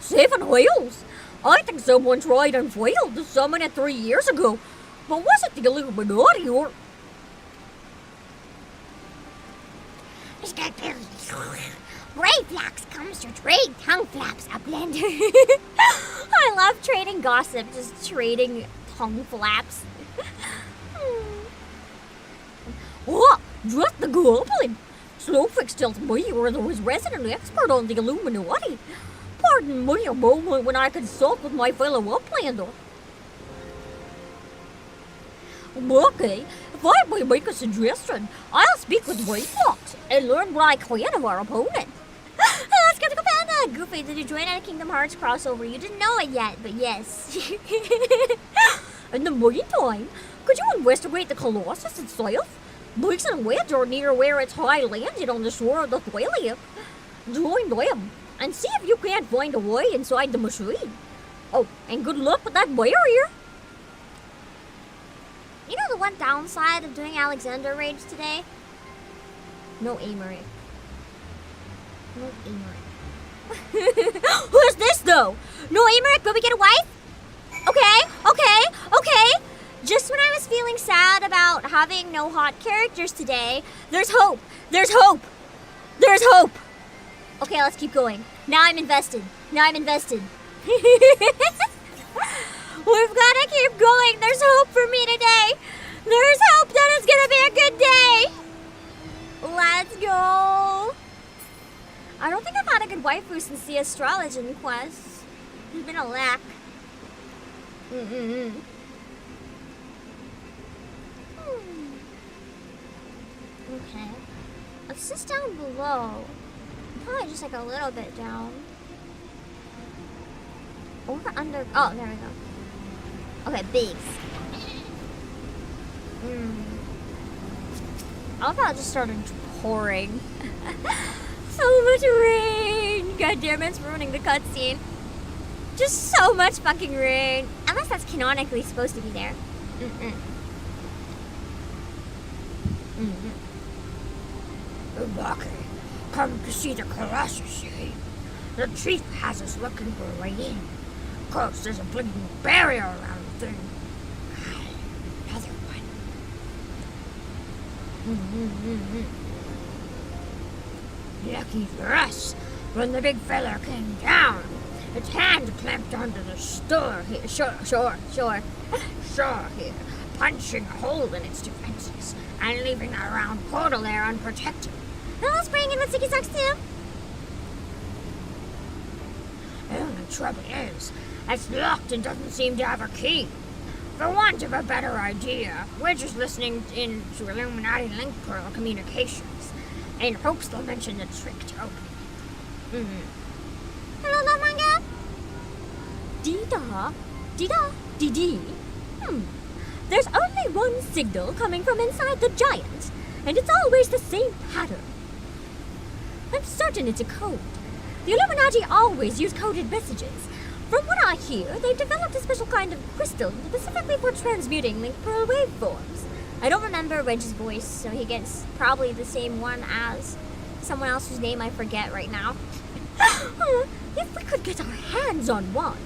7 whales? I think someone tried and failed to summon it 3 years ago. But was it the Illuminati or... Brayflax comes to trade tongue flaps, uplander. I love trading gossip, just trading tongue flaps. Oh, just the goblin! Slowfix tells me you're the resident expert on the Illuminati. Pardon me a moment when I consult with my fellow uplander. Okay, if I may make a suggestion, I'll speak with Wayfox and learn what I can of our opponent. Let's go to Panda! Goofy, did you join at a Kingdom Hearts crossover? You didn't know it yet, but yes. In the meantime, could you investigate the Colossus itself? Makes it wet or near where it's high landed on the shore of the Thalia. Join them and see if you can't find a way inside the machine. Oh, and good luck with that barrier. You know the one downside of doing Alexander raids today? No aimery. No aimery. Who's this though? No aimery, but we get a wife? Okay. Just when I was feeling sad about having no hot characters today, there's hope. There's hope. Okay, let's keep going. Now I'm invested. We've got to keep going. There's hope for me today. There's hope that it's going to be a good day. Let's go. I don't think I've had a good waifu since the astrology quest. There's been a lack. Okay. It's just down below. Probably just like a little bit down. Over, under. Oh, there we go. Okay, base. I love how it just started pouring. So much rain! God damn it, it's ruining the cutscene. Just so much fucking rain. Unless that's canonically supposed to be there. Obake, come to see the Colossus, eh? The chief has us looking for a way in. Of course, there's a blinking barrier around the thing. Another one. Lucky for us, when the big fella came down, its hand clamped onto the store here. Sure here, punching a hole in its defenses and leaving that round portal there unprotected. Now let's bring in the sticky socks too. The only trouble is, it's locked and doesn't seem to have a key. For want of a better idea, we're just listening in to Illuminati Link Pearl communications in hopes they'll mention the trick to open it. Hello, love manga. Dee-dee. There's only one signal coming from inside the giant, and it's always the same pattern. I'm certain it's a code. The Illuminati always use coded messages. From what I hear, they've developed a special kind of crystal specifically for transmuting Link Pearl waveforms. I don't remember Reg's voice, so he gets probably the same one as someone else whose name I forget right now. If we could get our hands on one,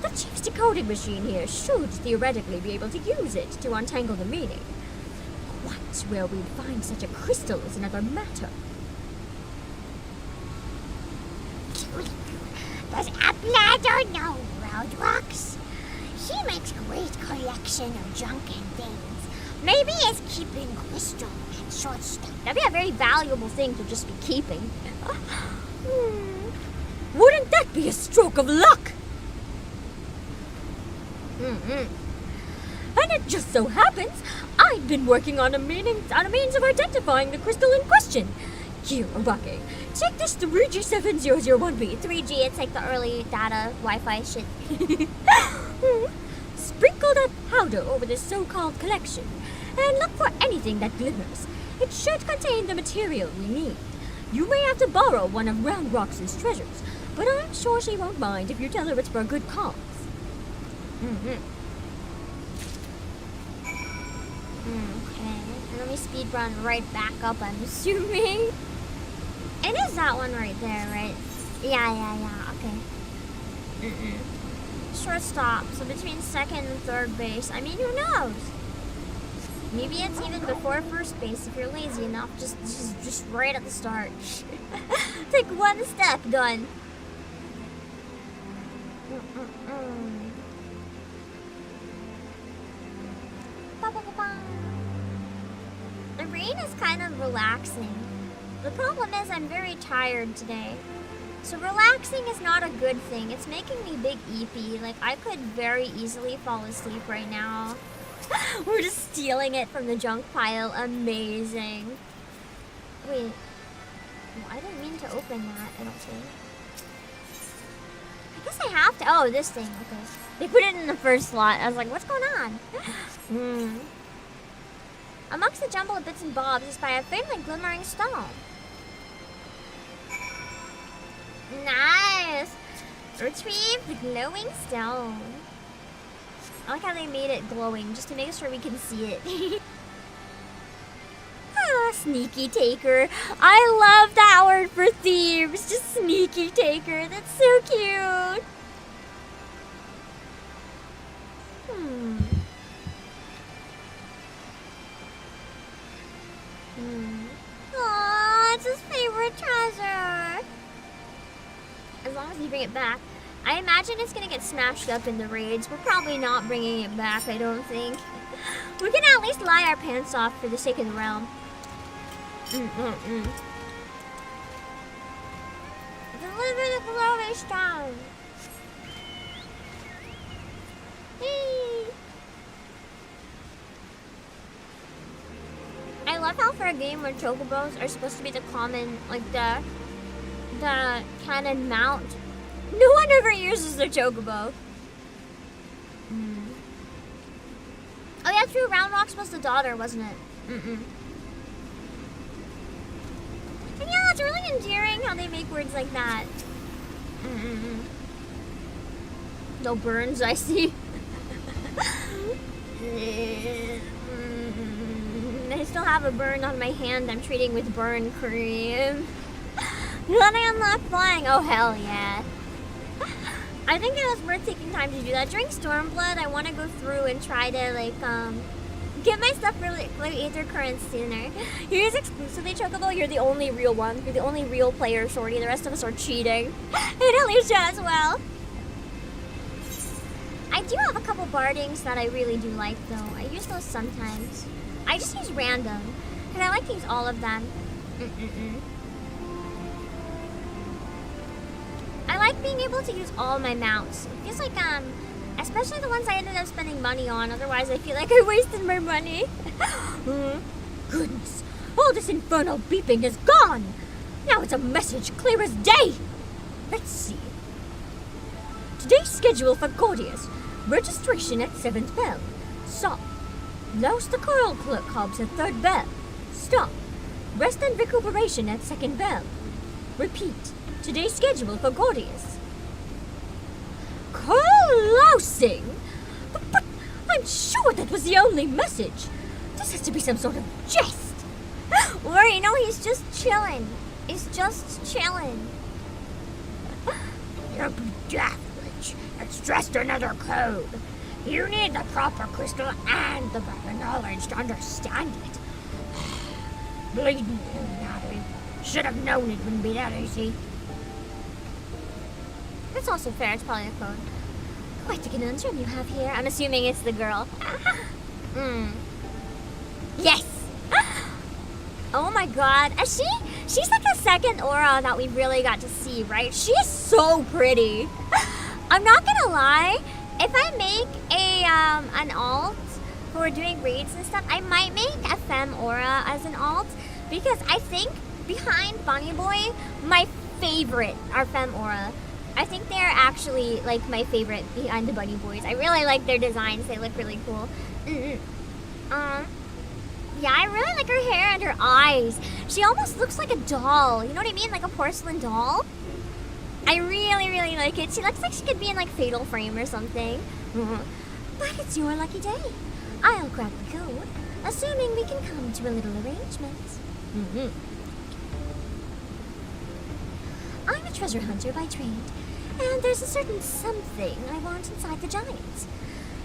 the chief's decoding machine here should theoretically be able to use it to untangle the meaning. Quite where we'd find such a crystal is another matter. Does Upladder know Roadrocks? She makes a great collection of junk and things. Maybe it's keeping crystal and short stuff. That'd be a very valuable thing to just be keeping. Wouldn't that be a stroke of luck? And it just so happens I've been working on a means of identifying the crystal in question. Here, Obake, check this 3G7001B. 3G, it's like the early data Wi-Fi shit. Sprinkle that powder over this so-called collection and look for anything that glimmers. It should contain the material we need. You may have to borrow one of Round Rox's treasures, but I'm sure she won't mind if you tell her it's for a good cause. Okay, let me speed run right back up, I'm assuming. It is that one right there, right? Yeah, okay. Shortstop, so between second and third base. I mean, who knows? Maybe it's even before first base if you're lazy enough. Just right at the start. Take one step, done. The rain is kind of relaxing. The problem is I'm very tired today. So relaxing is not a good thing. It's making me big eepy. Like, I could very easily fall asleep right now. We're just stealing it from the junk pile. Amazing. Wait. Oh, I didn't mean to open that, I don't think. I guess I have to. Oh, this thing. Okay. They put it in the first slot. I was like, what's going on? Amongst the jumble of bits and bobs is by a faintly glimmering stone. Nice! Retrieve the glowing stone. I like how they made it glowing, just to make sure we can see it. Ah, sneaky taker. I love that word for thieves. Just sneaky taker. That's so cute. Aw, it's his favorite treasure. As long as you bring it back. I imagine it's gonna get smashed up in the raids. We're probably not bringing it back, I don't think. We're gonna at least lie our pants off for the sake of the realm. Deliver the glowing stone. I love how for a game where chocobos are supposed to be the common, like the canon mount, no one ever uses their chocobo. Oh yeah, true. Round Rock's was the daughter, wasn't it? And yeah, it's really endearing how they make words like that. No burns, I see. I still have a burn on my hand I'm treating with burn cream. Then I unlock flying. Oh, hell yeah. I think it was worth taking time to do that. During Stormblood, I want to go through and try to, like, get my stuff really, like, Aether Current sooner. Here's exclusively Chocobo. You're the only real one. You're the only real player, Shorty. The rest of us are cheating. And Alicia as well. I do have a couple bardings that I really do like, though. I use those sometimes. I just use random. And I like to use all of them. I like being able to use all my mounts. It feels like, especially the ones I ended up spending money on. Otherwise, I feel like I wasted my money. Goodness, all this infernal beeping is gone. Now it's a message clear as day. Let's see. Today's schedule for Gordias. Registration at 7th bell. Stop. Louse the coral cobs at 3rd bell. Stop. Rest and recuperation at 2nd bell. Repeat. Today's schedule for Gordias. Lousing? But I'm sure that was the only message. This has to be some sort of jest. Or, you know, he's just chilling. He's just chilling. You're bedazzled. It's just another code. You need the proper crystal and the proper knowledge to understand it. Bleeding Illuminati. Should have known it wouldn't be that easy. That's also fair. It's probably a code. Quite the conundrum you have here. I'm assuming it's the girl. Yes! Oh my god. She's like a second aura that we really got to see, right? She's so pretty. I'm not gonna lie. If I make an alt for doing raids and stuff, I might make a femme aura as an alt. Because I think behind Bunny Boy, my favorite are femme aura. I think they're actually, like, my favorite behind the Bunny Boys. I really like their designs. They look really cool. Yeah, I really like her hair and her eyes. She almost looks like a doll. You know what I mean? Like a porcelain doll. I really, really like it. She looks like she could be in, like, Fatal Frame or something. But it's your lucky day. I'll crack the code, assuming we can come to a little arrangement. I'm a treasure hunter by trade, and there's a certain something I want inside the giants.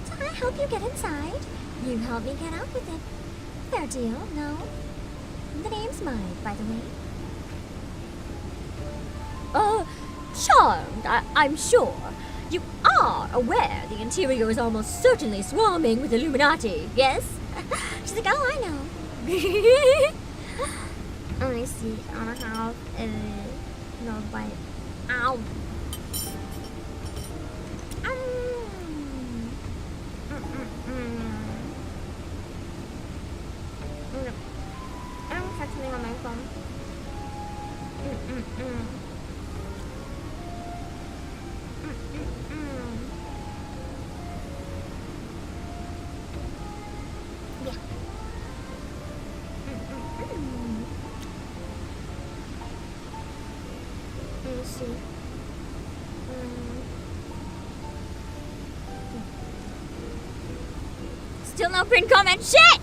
So I help you get inside. You help me get out with it. Fair deal, no? The name's mine, by the way. Charmed, I'm sure. You are aware the interior is almost certainly swarming with Illuminati, yes? She's like, oh, I know. Let me see. I don't have no bite. Ow. I'm texting on my phone. Yeah. see. Still no print comment. Shit!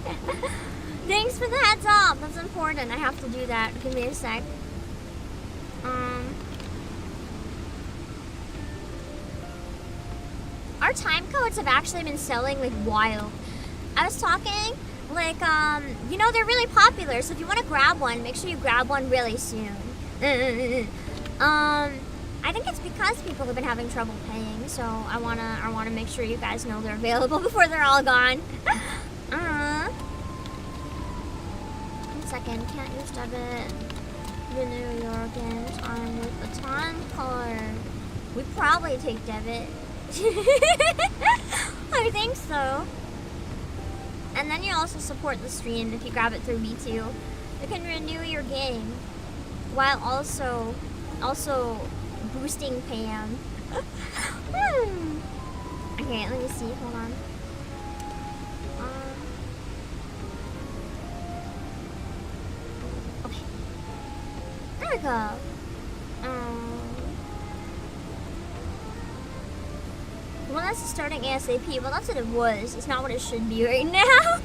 Thanks for the heads up. That's important. I have to do that. Give me a sec. Our time codes have actually been selling like wild. I was talking, like, you know, they're really popular, so if you want to grab one, make sure you grab one really soon. I think it's because people have been having trouble paying, so I wanna make sure you guys know they're available before they're all gone. 1 second, can't use debit. Renew your game time with a time card. We probably take debit. I think so. And then you also support the stream if you grab it through Me2. You can renew your game while also boosting Pam. Okay, let me see. Hold on. Okay. There we go. Well, that's starting ASAP. Well, that's what it was. It's not what it should be right now.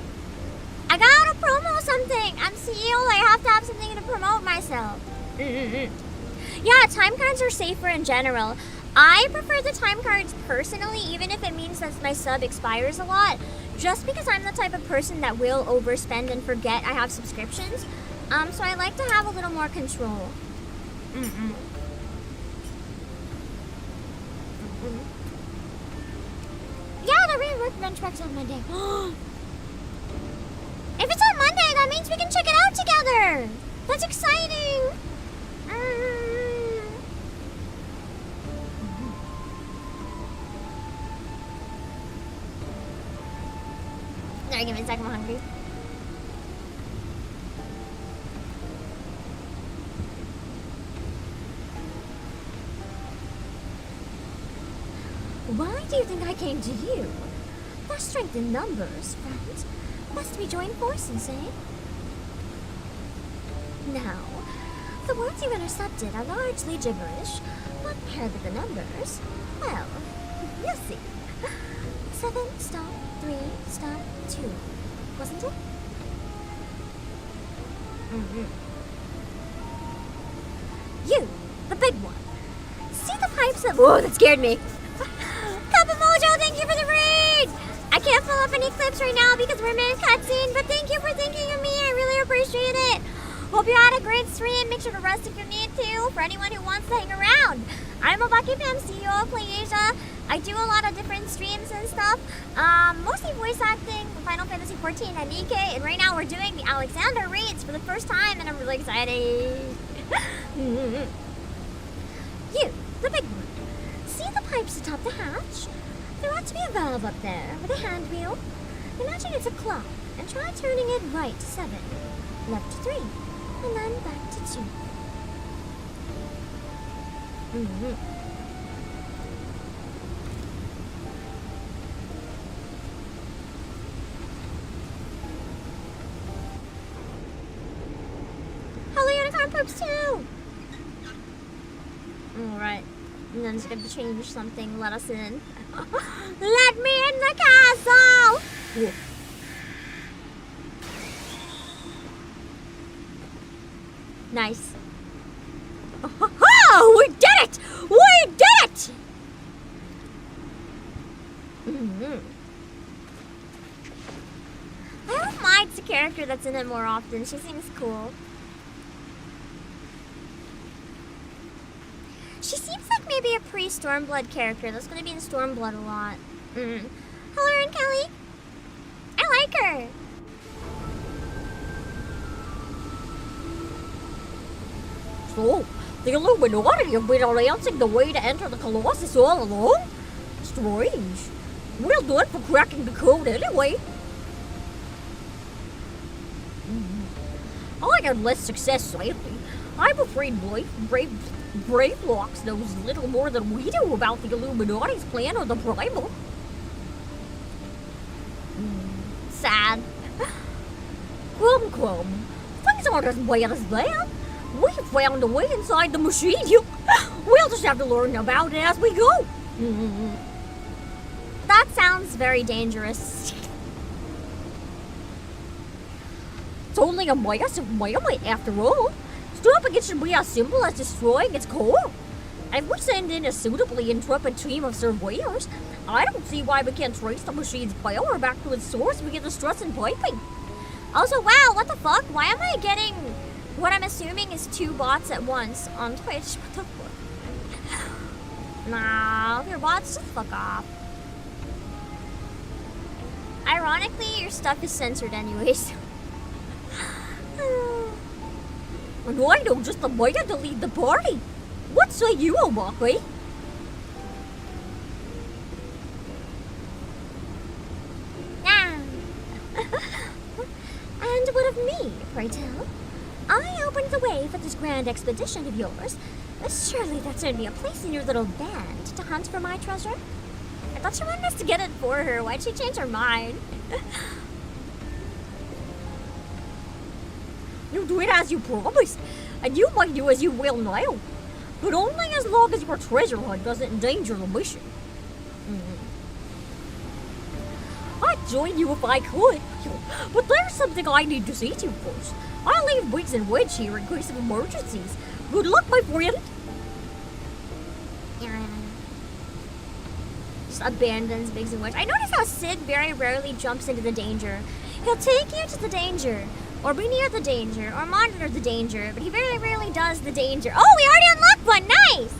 I gotta promo something. I'm CEO. I have to have something to promote myself. Yeah, time cards are safer in general. I prefer the time cards personally, even if it means that my sub expires a lot. Just because I'm the type of person that will overspend and forget I have subscriptions. So I like to have a little more control. Yeah, the rework benchmark's on Monday. If it's on Monday, that means we can check it out together. That's exciting. Sorry, give me a second, I'm hungry. Why do you think I came to you? There's strength in numbers, friend. Must we join forces, eh? Now, the words you intercepted are largely gibberish, but paired with the numbers, well, you'll see. 7 stop 3 stop 2, wasn't it? You, the big one. See the pipes of— whoa, that scared me. Kappa Mojo, thank you for the raid! I can't pull up any clips right now because we're mid cutscene, but thank you for thinking of me. I really appreciate it. Hope you had a great stream. Make sure to rest if you need to. For anyone who wants to hang around, I'm Obake Pam, CEO of PlayAsia. I do a lot of different streams and stuff. Mostly voice acting, Final Fantasy XIV and Nikkei, and right now we're doing the Alexander raids for the first time, and I'm really excited. You, the big one. See the pipes atop the hatch? There ought to be a valve up there with a hand wheel. Imagine it's a clock and try turning it right to 7, left to 3, and then back to 2. Hello, Unicorn Poops too! Alright. And then it's going to change something. Let us in. Let me in the castle! Whoa. Nice. Oh, we did it! We did it! I hope Mike's a character that's in it more often. She seems cool. She seems like maybe a pre-Stormblood character that's going to be in Stormblood a lot. Hello, Erin Kelly. I like her. So, the Illuminati have been announcing the way to enter the Colossus all along? Strange. Well done for cracking the code anyway. I had less success, sadly. I'm afraid Bravelox knows little more than we do about the Illuminati's plan or the Primal. Sad. Crumb. Things aren't as bad as that. We found a way inside the machine. We'll just have to learn about it as we go. That sounds very dangerous. It's only a massive melee after all. Stopping it should be as simple as destroying its core. If we send in a suitably intrepid team of surveyors, I don't see why we can't trace the machine's power back to its source via the struts and piping. Also, wow, what the fuck? Why am I getting what I'm assuming is 2 bots at once on Twitch? What the fuck? Nah, if your bots, just fuck off. Ironically, your stuff is censored anyways. And I know just the way to lead the party. What say you, Obake? And what of me, pray tell? I opened the way for this grand expedition of yours. Surely that's only a place in your little band to hunt for my treasure? I thought she wanted us to get it for her. Why'd she change her mind? You do it as you promised, and you might do as you will now. But only as long as your treasure hunt doesn't endanger the mission. I'd join you if I could, but there's something I need to see to first. I'll leave Wiggs and Wedge here in case of emergencies. Good luck, my friend. Just abandons Biggs and Wedge. I notice how Sid very rarely jumps into the danger. He'll take you to the danger, or be near the danger, or monitor the danger, but he very rarely does the danger. Oh, we already unlocked one! Nice!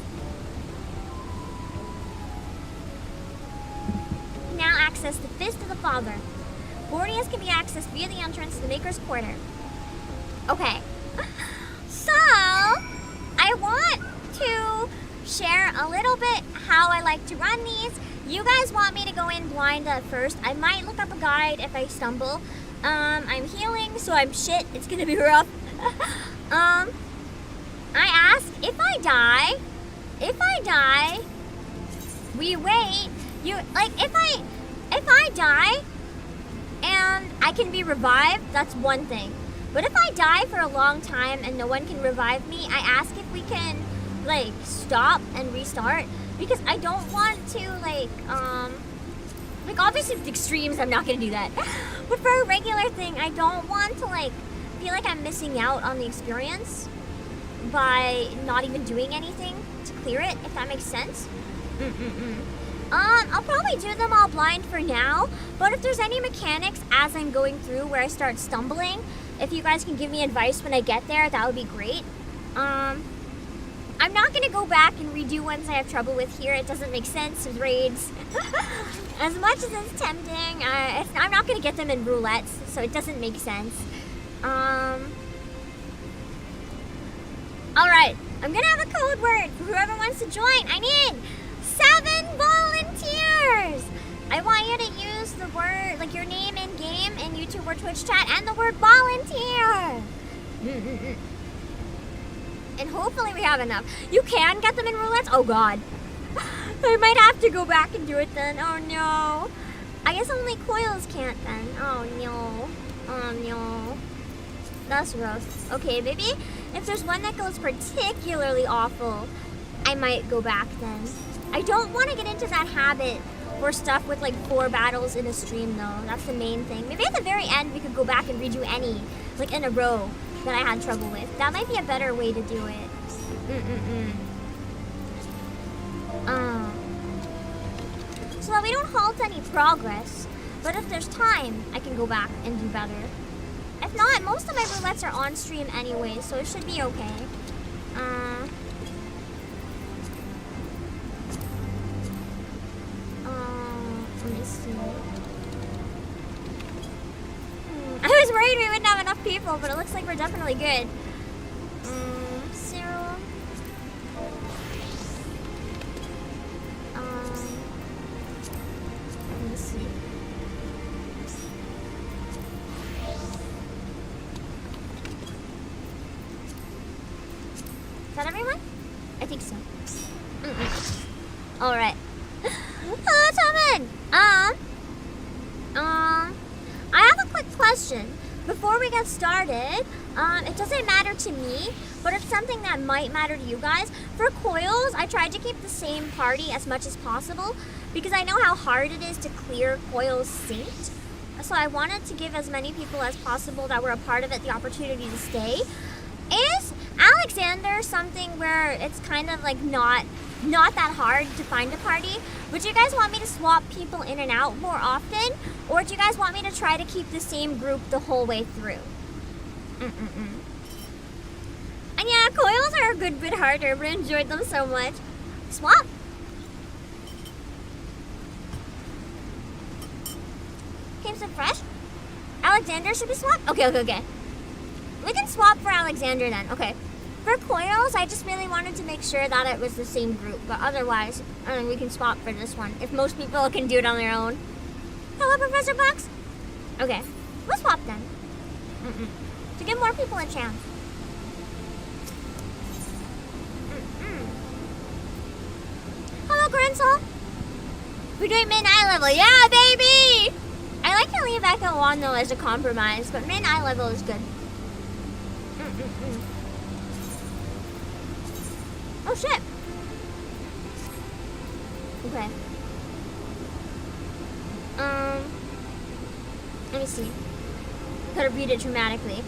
Now access the Fist of the Father. Gordias can be accessed via the entrance to the Maker's Quarter. Okay. So, I want to share a little bit how I like to run these. You guys want me to go in blind at first. I might look up a guide if I stumble. I'm healing, so I'm shit. It's gonna be rough. I ask if I die, we wait. If I die and I can be revived, that's one thing. But if I die for a long time and no one can revive me, I ask if we can stop and restart, because I don't want to obviously with extremes I'm not gonna do that. But for a regular thing, I don't want to feel like I'm missing out on the experience by not even doing anything to clear it, if that makes sense. I'll probably do them all blind for now, but if there's any mechanics as I'm going through where I start stumbling, if you guys can give me advice when I get there, that would be great. I'm not gonna go back and redo ones I have trouble with here. It doesn't make sense with raids. As much as it's tempting, I'm not gonna get them in roulettes, so it doesn't make sense. Alright, I'm gonna have a code word for whoever wants to join. I need 7 volunteers! I want you to use the word, your name in game, in YouTube or Twitch chat, and the word volunteer! And hopefully we have enough. You can get them in roulettes? Oh god. I might have to go back and do it then. Oh no. I guess only coils can't then. Oh no. Oh no. That's rough. Okay, maybe if there's one that goes particularly awful, I might go back then. I don't want to get into that habit or stuff with 4 battles in a stream though. That's the main thing. Maybe at the very end we could go back and redo any, in a row that I had trouble with. That might be a better way to do it. So that we don't halt any progress, but if there's time, I can go back and do better. If not, most of my roulettes are on stream anyway, so it should be okay. Let me see. I was worried we wouldn't have enough people, but it looks like we're definitely good. Zero. Let me see. Is that everyone? I think so. Alright. Hello, Tommen! I have a quick question. before we get started, it doesn't matter to me, but it's something that might matter to you guys. For coils, I tried to keep the same party as much as possible because I know how hard it is to clear coils synced. So I wanted to give as many people as possible that were a part of it the opportunity to stay. Is Alexander something where it's kind of like not that hard to find a party? Would you guys want me to swap people in and out more often? Or do you guys want me to try to keep the same group the whole way through? And yeah, coils are a good bit harder, but I enjoyed them so much. Swap. Came some fresh. Alexander should be swapped? Okay. We can swap for Alexander then. Okay. For coils, I just really wanted to make sure that it was the same group. But otherwise, we can swap for this one. If most people can do it on their own. Hello, Professor Bucks. Okay. We'll swap then. To give more people a chance. Hello, Grinsel. We're doing mid-eye level. Yeah, baby! I like to leave Echo on, though, as a compromise. But mid-eye level is good. Oh shit! Okay. Let me see. Gotta read it dramatically.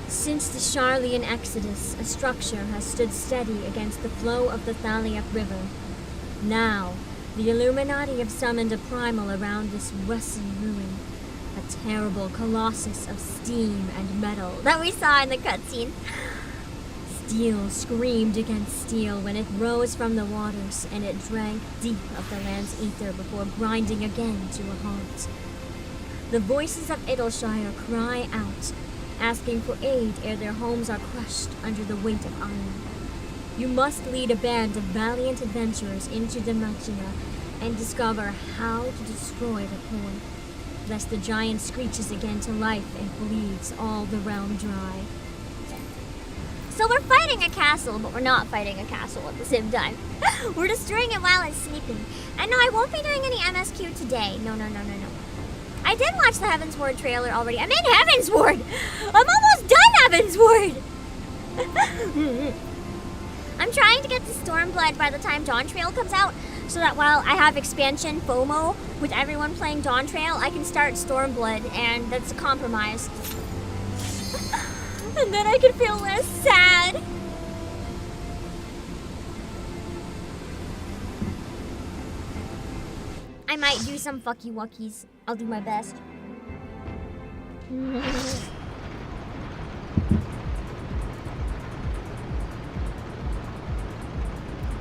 Since the Charlian Exodus, a structure has stood steady against the flow of the Thalia River. Now, the Illuminati have summoned a primal around this rusty ruin. A terrible colossus of steam and metal That we saw in the cutscene. Steel screamed against steel when it rose from the waters, and it drank deep of the land's ether before grinding again to a halt. The voices of Idleshire cry out, asking for aid ere their homes are crushed under the weight of iron. You must lead a band of valiant adventurers into the Machina and discover how to destroy the core, lest the giant screeches again to life and bleeds all the realm dry. So we're fighting a castle, but we're not fighting a castle at the same time. We're destroying it while it's sleeping. And no, I won't be doing any MSQ today. No. I did watch the Heavensward trailer already. I'm in Heavensward! I'm almost done Heavensward! I'm trying to get to Stormblood by the time Dawn Trail comes out, so that while I have expansion FOMO with everyone playing Dawn Trail, I can start Stormblood, and that's a compromise. And then I can feel less sad. I might do some fucky wuckies. I'll do my best.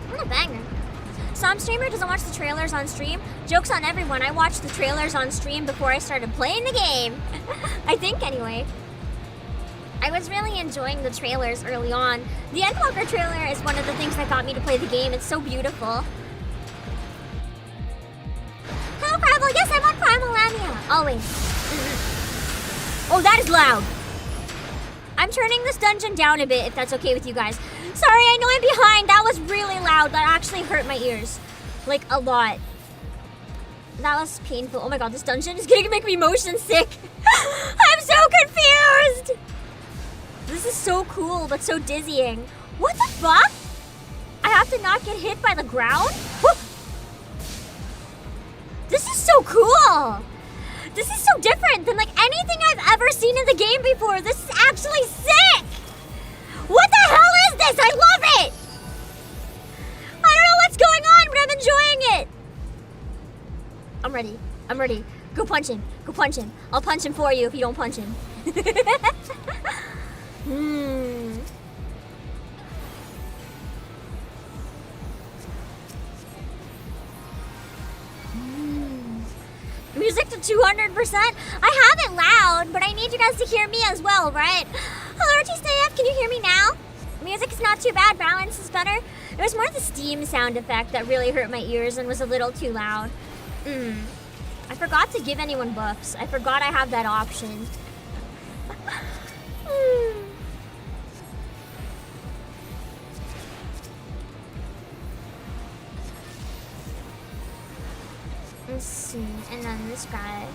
What a banger. Some streamer doesn't watch the trailers on stream. Joke's on everyone. I watched the trailers on stream before I started playing the game. I think anyway. I was really enjoying the trailers early on. The Endwalker trailer is one of the things that got me to play the game. It's so beautiful. Hello, Primal. Yes, I want Primal Lamia. Always. Oh, that is loud. I'm turning this dungeon down a bit, if that's okay with you guys. Sorry, I know I'm behind. That was really loud. That actually hurt my ears. Like, a lot. That was painful. Oh my god, this dungeon is gonna make me motion sick. I'm so confused. This is so cool, but so dizzying. What the fuck? I have to not get hit by the ground? This is so cool. This is so different than like anything I've ever seen in the game before. This is actually sick. What the hell is this? I love it. I don't know what's going on, but I'm enjoying it. I'm ready. Go punch him. I'll punch him for you if you don't punch him. Music to 200%? I have it loud, but I need you guys to hear me as well, right? Hello, RTSTF, can you hear me now? Music is not too bad, balance is better. It was more the steam sound effect that really hurt my ears and was a little too loud. I forgot to give anyone buffs. I forgot I have that option. Let's see, and then this guy.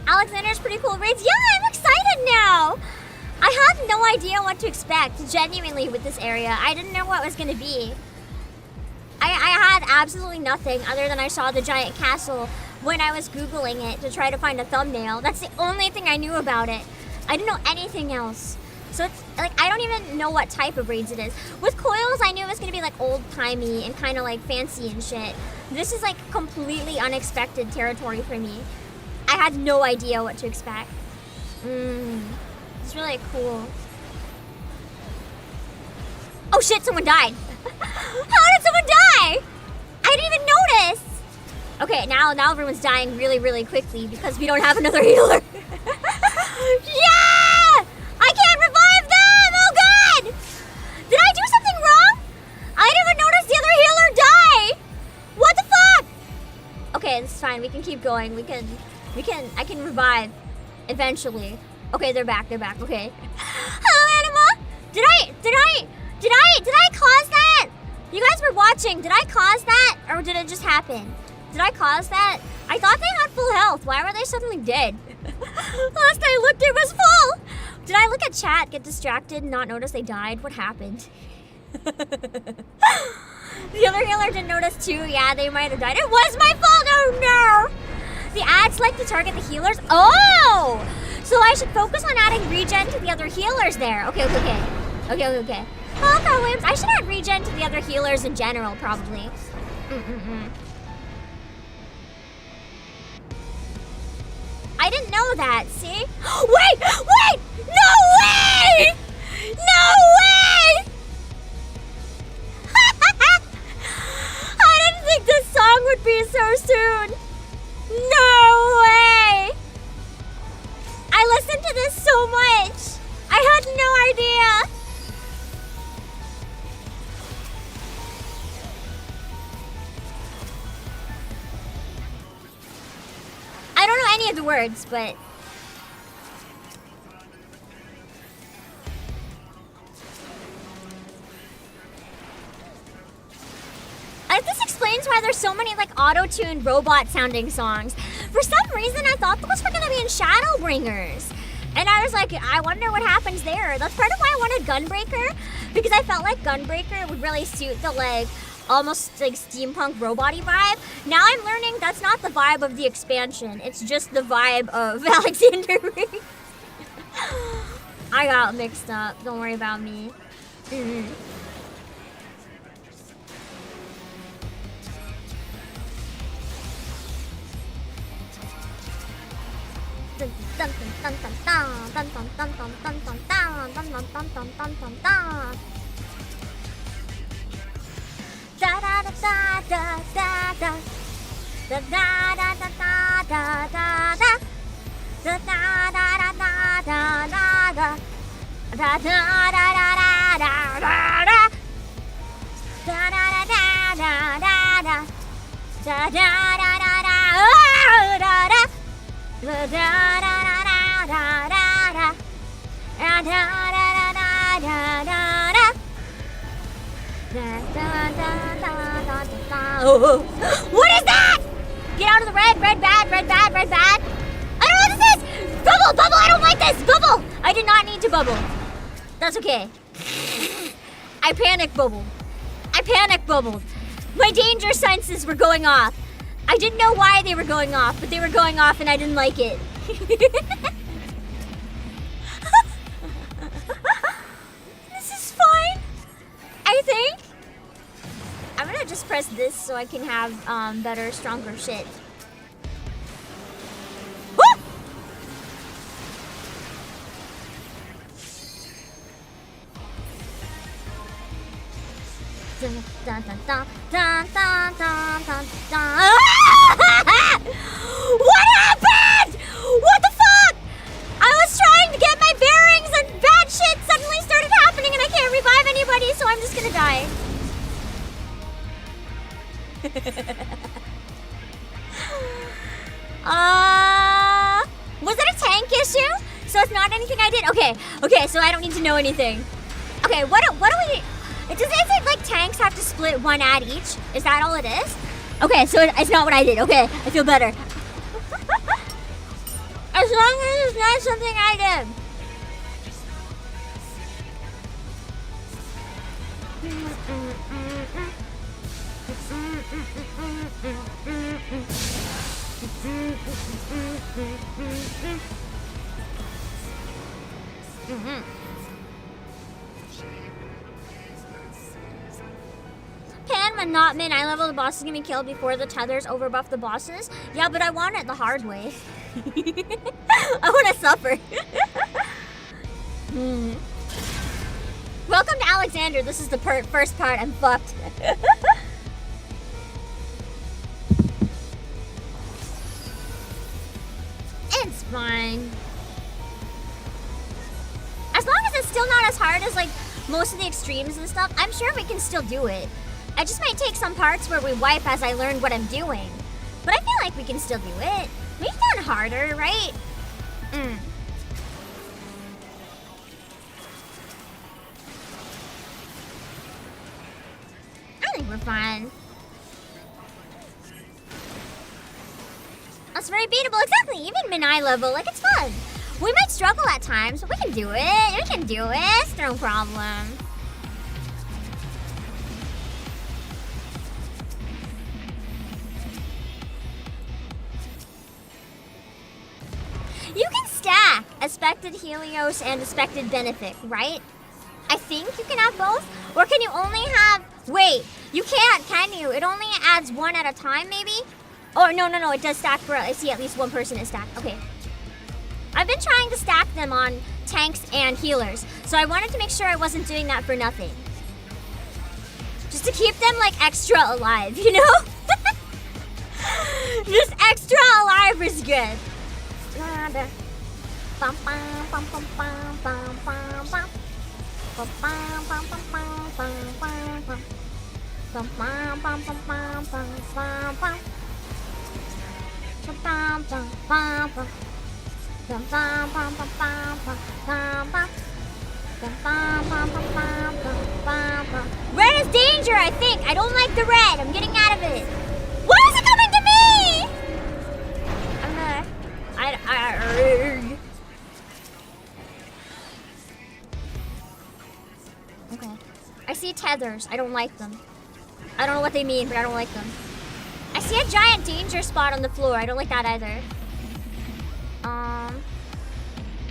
Alexander's pretty cool raids. Yeah, I'm excited now. I had no idea what to expect, genuinely, with this area. I didn't know what it was going to be. I had absolutely nothing other than I saw the giant castle when I was Googling it to try to find a thumbnail. That's the only thing I knew about it. I didn't know anything else. So it's like, I don't even know what type of raids it is. With coils, I knew it was going to be like old-timey and kind of like fancy and shit. This is like completely unexpected territory for me. I had no idea what to expect. It's really cool. Oh shit, someone died. How did someone die? I didn't even notice. Okay, now everyone's dying really, really quickly because we don't have another healer. Yeah! I can't revive them! Oh god! Did I do something wrong? I didn't even notice the other healer die! What the fuck? Okay, this is fine. We can keep going. I can revive eventually. Okay, they're back, okay. Hello, Anima! Did I cause that? You guys were watching. Did I cause that? Or did it just happen? Did I cause that? I thought they had full health. Why were they suddenly dead? Last I looked, it was full. Did I look at chat, get distracted, and not notice they died? What happened? The other healer didn't notice too. Yeah, they might have died. It was my fault. Oh no! The ads like to target the healers. Oh! So I should focus on adding regen to the other healers there. Okay. Oh, Carl Williams, I should add regen to the other healers in general, probably. I didn't know that, see? Wait! No way! No way! I didn't think this song would be so soon. No way! I listened to this so much. I had no idea. I don't know any of the words, but this explains why there's so many like auto-tuned robot sounding songs. For some reason I thought those were gonna be in Shadowbringers. And I was like, I wonder what happens there. That's part of why I wanted Gunbreaker, because I felt like Gunbreaker would really suit the like almost like steampunk robot-y vibe. Now I'm learning that's not the vibe of the expansion. It's just the vibe of Alexander Ring. I got mixed up. Don't worry about me. Oh, what is that? Get out of the red bad. I don't know what this is. Bubble, I don't like this. Bubble. I did not need to bubble. That's okay. I panic bubbled. My danger senses were going off. I didn't know why they were going off, but they were going off and I didn't like it. This is fine, I think. I'm gonna just press this so I can have better, stronger shit. Woo! Dun, dun, dun, dun, dun, dun, dun, dun. What happened? What the fuck? I was trying to get my bearings and bad shit suddenly started happening and I can't revive anybody, so I'm just gonna die. Was it a tank issue? So it's not anything I did? Okay, so I don't need to know anything. Okay, what do we... Is it like tanks have to split one ad each? Is that all it is? Okay, so it's not what I did. Okay, I feel better. As long as it's not something I did. Pan, when not min eye level, the boss is gonna be killed before the tethers overbuff the bosses. Yeah, but I want it the hard way. I wanna suffer. Welcome to Alexander. This is the first part. I'm fucked. It's fine. As long as it's still not as hard as like most of the extremes and stuff, I'm sure we can still do it. I just might take some parts where we wipe as I learn what I'm doing. But I feel like we can still do it. We've done harder, right? I think we're fine. That's very beatable. Exactly. Even min-eye level, like it's fun. We might struggle at times, but we can do it. We can do it. It's no problem. You can stack Expected Helios and Expected Benefic, right? I think you can have both. Or can you only have... Wait, you can't, can you? It only adds one at a time, maybe? Oh, no, it does stack for... I see at least one person is stacked. Okay. I've been trying to stack them on tanks and healers, so I wanted to make sure I wasn't doing that for nothing. Just to keep them, like, extra alive, you know? Just extra alive is good. Red is danger, I think. I don't like the red. I'm getting out of it. Why is it coming to me? Okay. I see tethers. I don't like them. I don't know what they mean, but I don't like them. I see a giant danger spot on the floor. I don't like that either.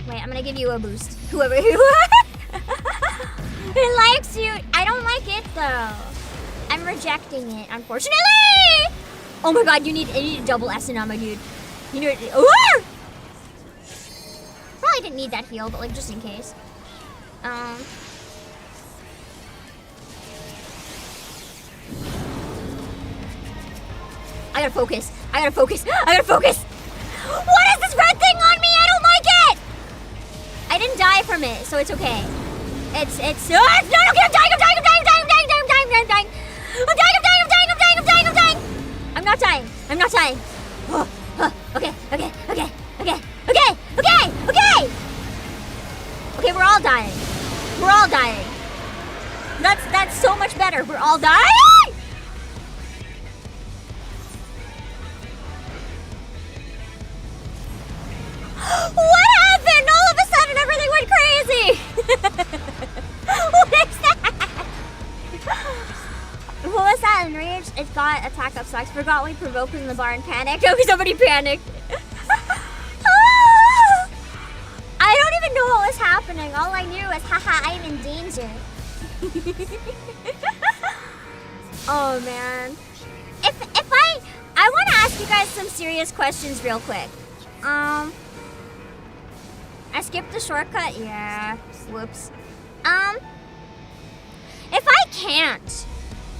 Wait, I'm gonna give you a boost. Whoever you are. It likes you. I don't like it though. I'm rejecting it, unfortunately. Oh my god, you need a double S in my dude. You need probably didn't need that heal, but like just in case. I gotta focus. I gotta focus. What is this red thing on me? I don't like it. I didn't die from it, so it's okay. It's no, okay, I'm dying. I'm not dying. Okay, we're all dying. That's so much better. We're all dying. What happened? All of a sudden, everything went crazy. What is that? What was that? Enraged? It got attack up sucks. Forgot we provoked in the bar and panicked. Okay, somebody panicked. I don't even know what was happening. All I knew was, haha, I'm in danger. Oh man. If I want to ask you guys some serious questions real quick. I skipped the shortcut. Yeah. Whoops. If I can't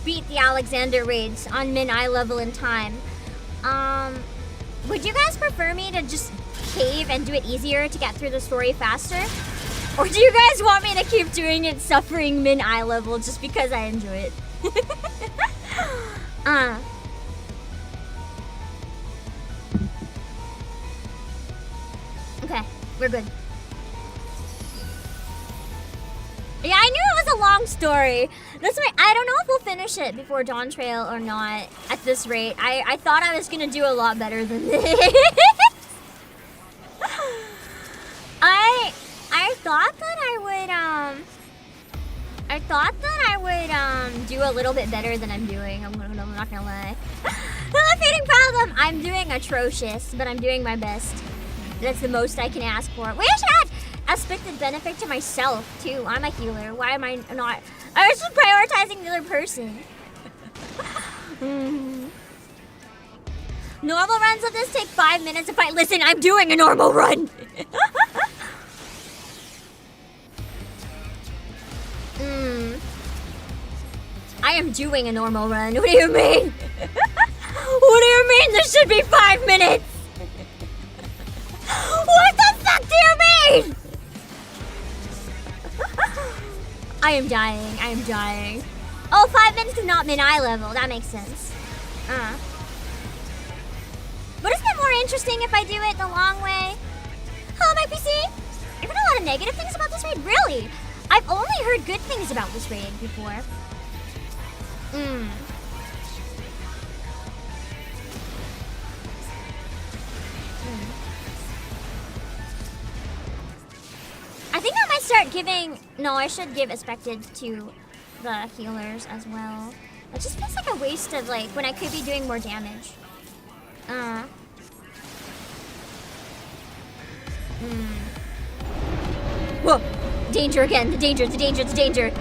beat the Alexander raids on min-eye level in time, would you guys prefer me to just cave and do it easier to get through the story faster? Or do you guys want me to keep doing it suffering min-eye level just because I enjoy it? Okay, we're good. Yeah, I knew it was a long story. That's why I don't know if we'll finish it before Dawn Trail or not at this rate. I thought I was gonna do a lot better than this. I thought that I would do a little bit better than I'm doing. I'm not gonna lie. The feeding problem. I'm doing atrocious, but I'm doing my best. That's the most I can ask for. We should add expected benefit to myself too. I'm a healer. Why am I not? I was just prioritizing the other person. Normal runs of this take 5 minutes if I listen. I'm doing a normal run. I am doing a normal run. What do you mean? What do you mean this should be 5 minutes? What the fuck do you mean? I am dying. I am dying. Oh, 5 minutes is not mid-eye level. That makes sense. But isn't it more interesting if I do it the long way? Hello, my PC. I've heard a lot of negative things about this raid. Really? I've only heard good things about this raid before. I think I might start giving... No, I should give expected to the healers as well. It just feels like a waste of, like, when I could be doing more damage. Whoa! Danger again. The danger, the danger, the danger.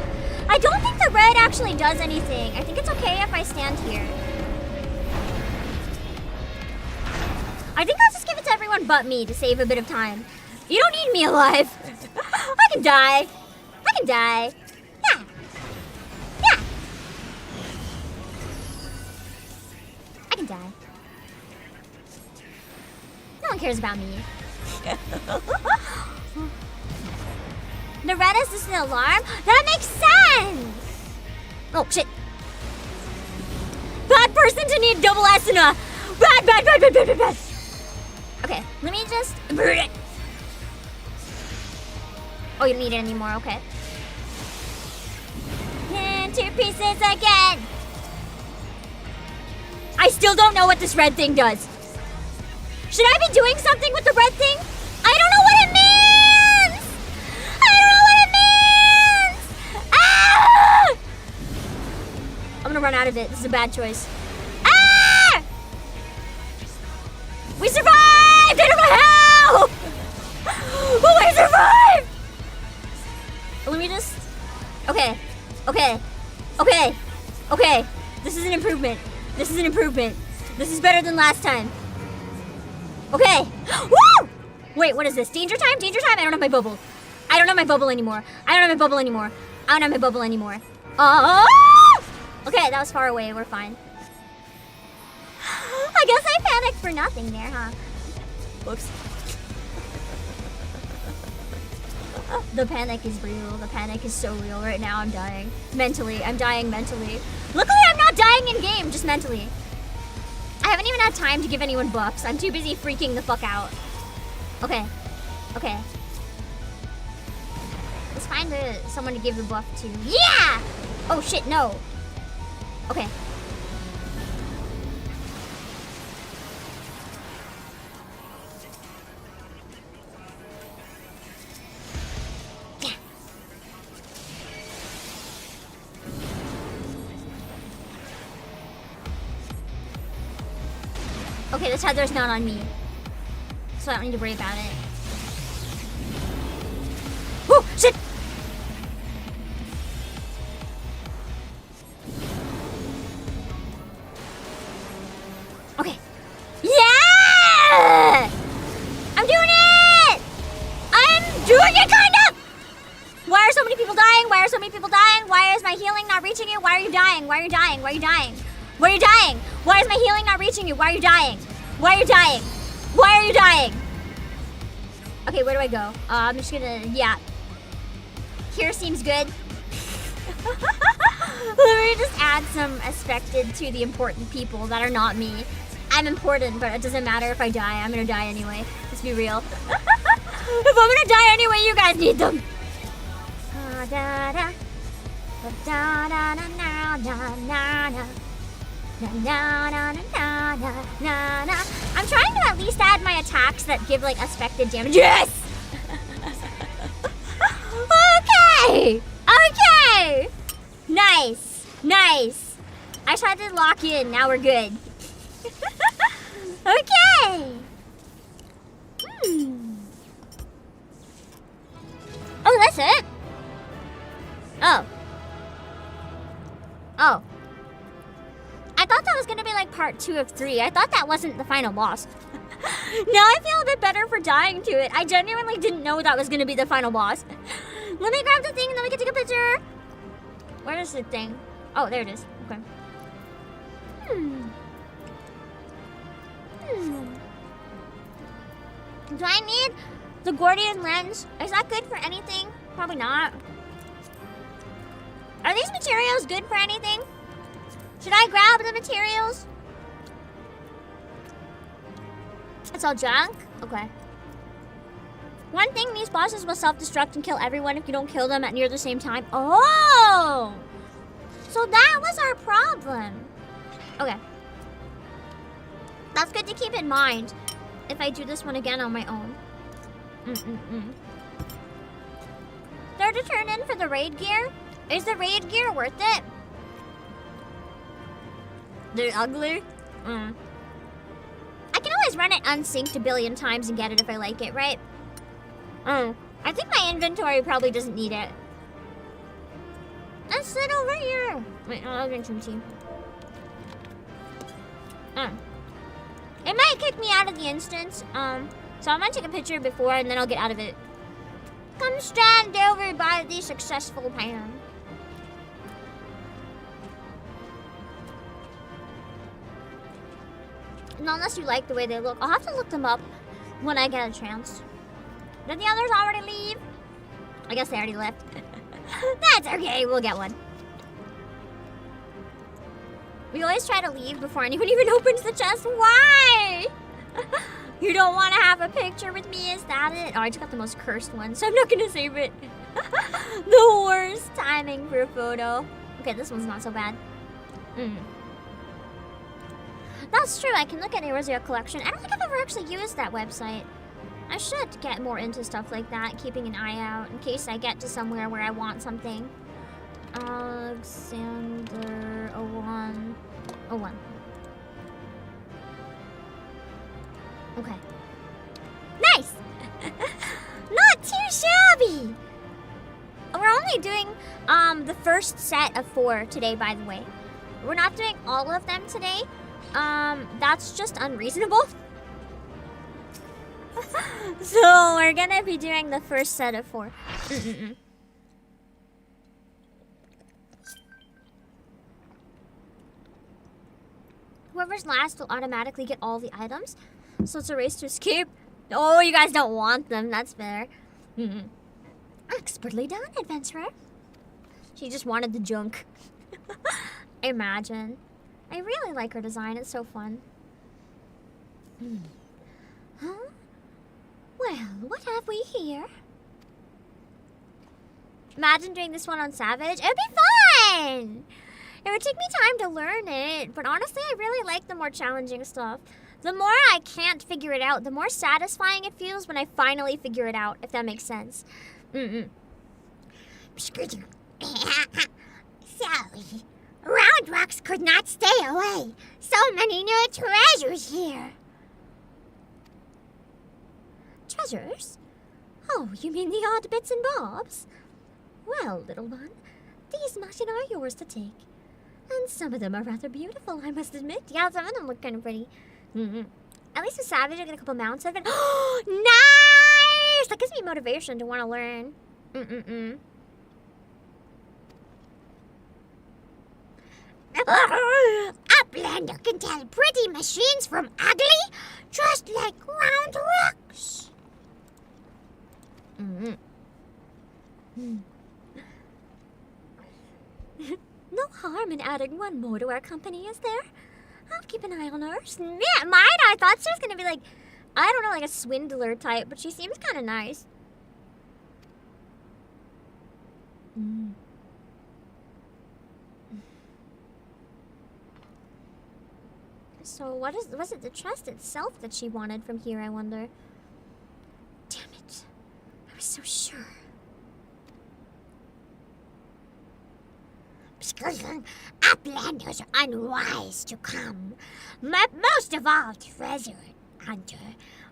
I don't think the red actually does anything. I think it's okay if I stand here. I think I'll just give it to everyone but me to save a bit of time. You don't need me alive. I can die. I can die. Yeah. Yeah. I can die. No one cares about me. The red is just an alarm? That makes sense! Oh, shit. Bad person to need double S and a... Bad. Okay, let me just... Oh, you don't need it anymore, okay. And 2 pieces again! I still don't know what this red thing does. Should I be doing something with the red thing? I don't know what it means! I don't know what it means! Ah! I'm gonna run out of it. This is a bad choice. Ah! We survived! I don't know how! But we survived! Let me just... Okay. This is an improvement. This is better than last time. Okay. Woo! Wait, what is this? Danger time? Danger time? I don't have my bubble. I don't have my bubble anymore. Oh! Okay, that was far away. We're fine. I guess I panicked for nothing there, huh? Whoops. The panic is real. The panic is so real right now. I'm dying. Mentally. I'm dying mentally. Luckily, I'm not dying in game, just mentally. I haven't even had time to give anyone buffs. I'm too busy freaking the fuck out. Okay. Let's find someone to give the buff to. Yeah! Oh shit, no. Okay. Yeah. Okay, the tether's not on me, so I don't need to worry about it. Oh, shit! Okay. Yeah! I'm doing it! I'm doing it, kind of! Why are so many people dying? Why is my healing not reaching you? Why are you dying? Why is my healing not reaching you? Why are you dying? Okay, where do I go? I'm just gonna, yeah. Here seems good. Let me just add some expected to the important people that are not me. I'm important, but it doesn't matter if I die. I'm gonna die anyway. Let's be real. If I'm gonna die anyway, you guys need them. I'm trying to at least add my attacks that give like expected damage. Yes! Okay! Okay! Nice. Nice. I tried to lock in. Now we're good. Okay. Oh, that's it? Oh. Oh. I thought that was gonna be like part 2 of 3. I thought that wasn't the final boss. Now I feel a bit better for dying to it. I genuinely didn't know that was gonna be the final boss. Let me grab the thing and then we can take a picture. Where is the thing? Oh, there it is. Okay. Do I need the Gordian lens? Is that good for anything? Probably not. Are these materials good for anything? Should I grab the materials? It's all junk? Okay. One thing, these bosses will self-destruct and kill everyone if you don't kill them at near the same time. Oh! So that was our problem. Okay. That's good to keep in mind if I do this one again on my own. They're to turn in for the raid gear? Is the raid gear worth it? They're ugly? I can always run it unsynced a billion times and get it if I like it, right? I think my inventory probably doesn't need it. Let's sit over here. Wait, I'll drink some tea. It might kick me out of the instance. So I'm gonna take a picture before and then I'll get out of it. Come stand over by the successful pan. And unless you like the way they look, I'll have to look them up when I get a chance. Did the others already leave? I guess they already left. That's okay, we'll get one. We always try to leave before anyone even opens the chest. Why? You don't want to have a picture with me, is that it? Oh, I just got the most cursed one, so I'm not gonna save it. The worst timing for a photo. Okay, this one's not so bad. That's true, I can look at Erosier Collection. I don't think I've ever actually used that website. I should get more into stuff like that, keeping an eye out in case I get to somewhere where I want something. Alexander 01. Okay. Nice! Not too shabby! We're only doing the first set of 4 today, by the way. We're not doing all of them today. That's just unreasonable. So we're gonna be doing the first set of 4. Whoever's last will automatically get all the items. So it's a race to escape. Oh, you guys don't want them. That's fair. Expertly done, adventurer. She just wanted the junk. Imagine. I really like her design. It's so fun. Huh? Well, what have we here? Imagine doing this one on Savage. It would be fun! It would take me time to learn it, but honestly, I really like the more challenging stuff. The more I can't figure it out, the more satisfying it feels when I finally figure it out, if that makes sense. Sorry. Roundrocks could not stay away. So many new treasures here. Treasures? Oh, you mean the odd bits and bobs? Well, little one, these much are yours to take. And some of them are rather beautiful, I must admit. Yeah, some of them look kind of pretty. At least with Savage, I get a couple mounts out of it. Nice! That gives me motivation to want to learn. Uplander can tell pretty machines from ugly, just like round rocks. No harm in adding one more to our company, is there? I'll keep an eye on hers. Yeah, mine, I thought she was going to be like, I don't know, like a swindler type, but she seems kind of nice. So was it the chest itself that she wanted from here, I wonder? Damn it. I was so sure. Uplanders are unwise to come. Most of all, treasure hunter.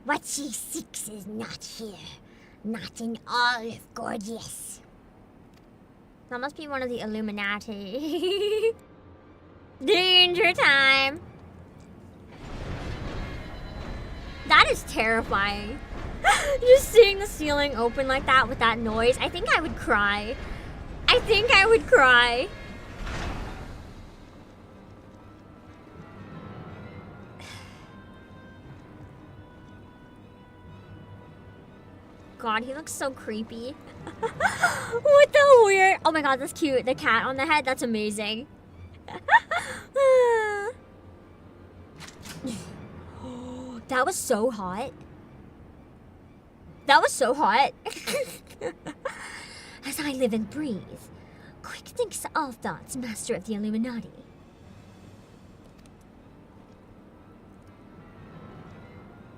What she seeks is not here. Not in all of Gordias. That must be one of the Illuminati. Danger time. That is terrifying. Just seeing the ceiling open like that with that noise, I think I would cry. I think I would cry. God, he looks so creepy. What the weird... Oh my god, that's cute. The cat on the head, that's amazing. That was so hot. That was so hot. As I live and breathe, quick thinks all thoughts, master of the Illuminati.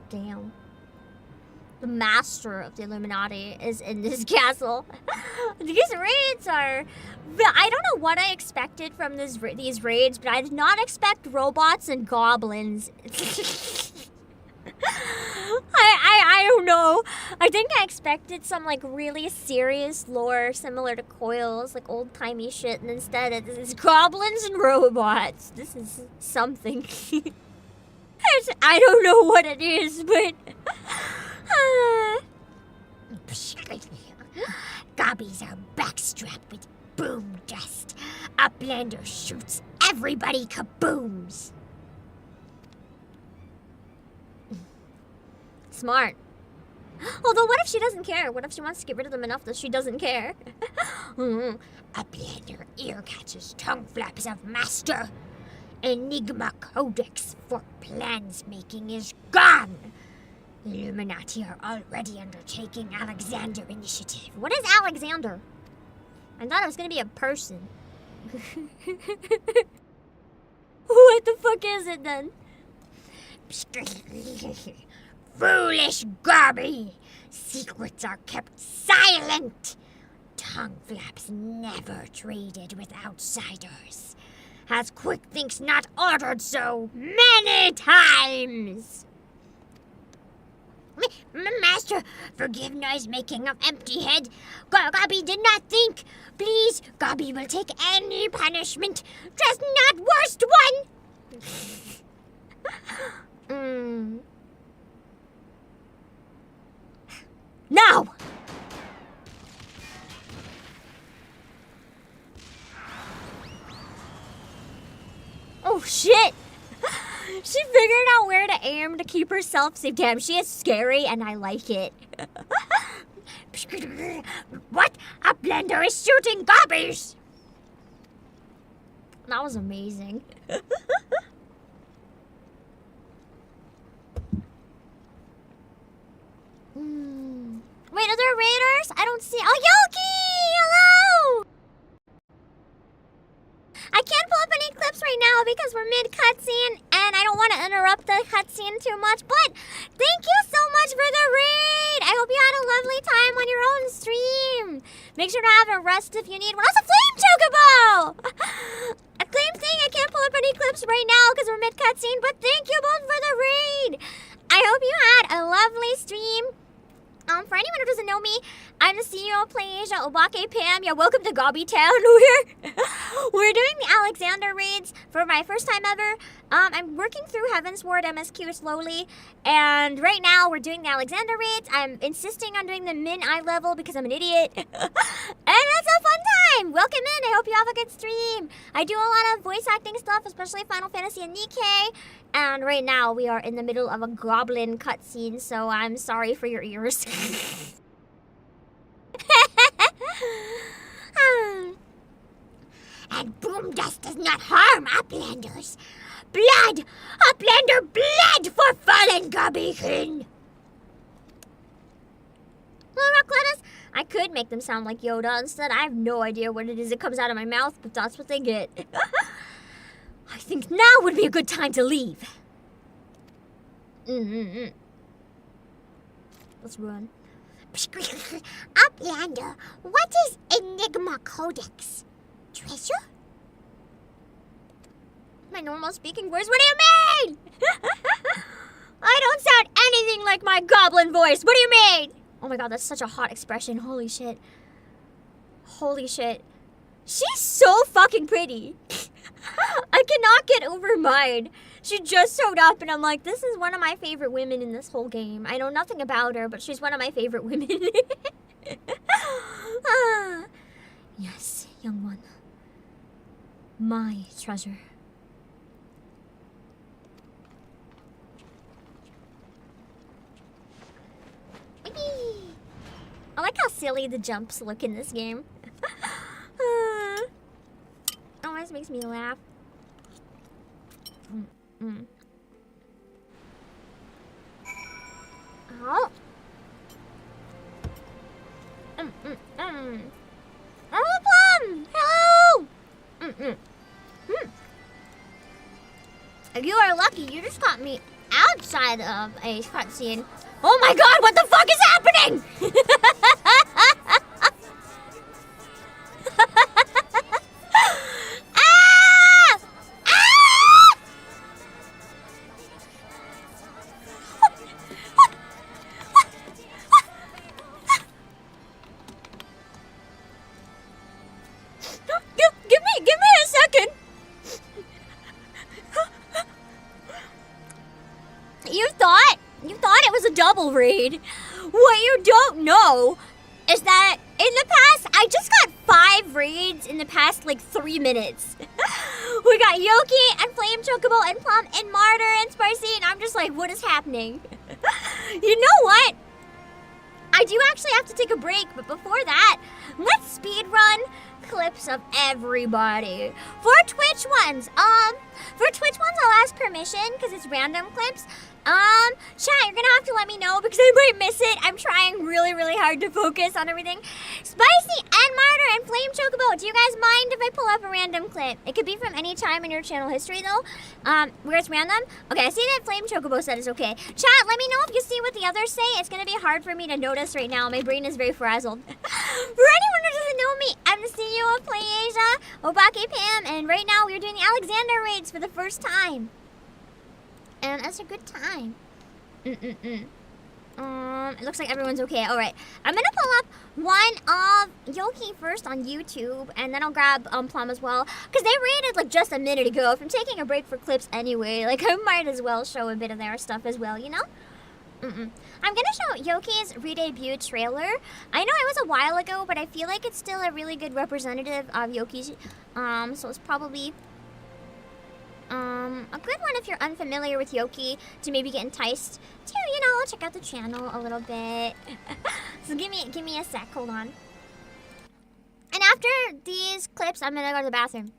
Damn. The master of the Illuminati is in this castle. These raids are... I don't know what I expected from these raids, but I did not expect robots and goblins. I don't know. I think I expected some like really serious lore similar to Coils, like old-timey shit, and instead it's goblins and robots. This is something. I don't know what it is, but... Gobbies are backstrapped with boom dust. Uplander shoots, everybody kabooms. Smart. Although, what if she doesn't care? What if she wants to get rid of them enough that she doesn't care? Uplander ear catches tongue flaps of master. Enigma Codex for plans making is gone. Illuminati are already undertaking Alexander Initiative. What is Alexander? I thought it was gonna be a person. What the fuck is it then? Foolish Gobby! Secrets are kept silent. Tongue flaps never traded with outsiders. Has Quick Thinks not ordered so many times? Master, forgive noise making of empty head. Gobby did not think. Please, Gobby will take any punishment, just not worst one. Now! Oh shit! She figured out where to aim to keep herself safe. Damn, she is scary and I like it. What? Uplander is shooting gobbies! That was amazing. Wait, are there raiders? I don't see... Oh, Yoki! Hello! I can't pull up any clips right now because we're mid-cutscene and I don't want to interrupt the cutscene too much, but thank you so much for the raid! I hope you had a lovely time on your own stream. Make sure to have a rest if you need one. Also, Flame Chocobo! A claim thing, I can't pull up any clips right now because we're mid-cutscene, but thank you both for the raid! I hope you had a lovely stream. For anyone who doesn't know me, I'm the CEO of PlayAsia, Obake Pam. Yeah, welcome to Gobby Town. We're doing the Alexander raids for my first time ever. I'm working through Heavensward MSQ slowly, and right now we're doing the Alexander raids. I'm insisting on doing the min-eye level because I'm an idiot. And that's a fun time! Welcome in, I hope you have a good stream. I do a lot of voice acting stuff, especially Final Fantasy and Nikkei. And right now we are in the middle of a goblin cutscene, so I'm sorry for your ears. And boom dust does not harm Uplanders. Blood! Uplander bled for fallen Gobby-kin! Hello, Rock Lettuce. I could make them sound like Yoda. Instead, I have no idea what it is that comes out of my mouth, but that's what they get. I think now would be a good time to leave. Let's run. Uplander, what is Enigma Codex? Treasure? My normal speaking voice? What do you mean? I don't sound anything like my goblin voice. What do you mean? Oh my god, that's such a hot expression. Holy shit. Holy shit. She's so fucking pretty. I cannot get over mine. She just showed up and I'm like, this is one of my favorite women in this whole game. I know nothing about her, but she's one of my favorite women. Yes, young one. My treasure. I like how silly the jumps look in this game. Always makes me laugh. Oh. Oh, Plum! Hello! You are lucky. You just got me outside of a cutscene. Oh my god, what the fuck is happening? Ah! Ah! Give me a second. You thought it was a double raid. What you don't know is that in the past, I just got 5 raids in the past like 3 minutes. We got Yoki and Flame Chocobo and Plum and Martyr and Sparcy, and I'm just like, what is happening? You know what? I do actually have to take a break, but before that, let's speed run clips of everybody. For Twitch ones, I'll ask permission because it's random clips. Chat, you're gonna have to let me know because I might miss it. I'm trying really, really hard to focus on everything. Spicy and Martyr and Flame Chocobo, do you guys mind if I pull up a random clip? It could be from any time in your channel history though, where it's random. Okay, I see that Flame Chocobo said it's okay. Chat, let me know if you see what the others say. It's gonna be hard for me to notice right now. My brain is very frazzled. For anyone who doesn't know me, I'm the CEO of PlayAsia, Obake Pam, and right now we're doing the Alexander raids for the first time. And that's a good time. It looks like everyone's okay. All right, I'm gonna pull up one of Yoki first on YouTube, and then I'll grab Plum as well, because they raided like just a minute ago. If I'm taking a break for clips anyway, like I might as well show a bit of their stuff as well, you know? I'm gonna show Yoki's re-debut trailer. I know it was a while ago, but I feel like it's still a really good representative of Yoki's. So it's probably a good one if you're unfamiliar with Yoki to maybe get enticed to, you know, check out the channel a little bit. So give me a sec, hold on. And after these clips, I'm gonna go to the bathroom.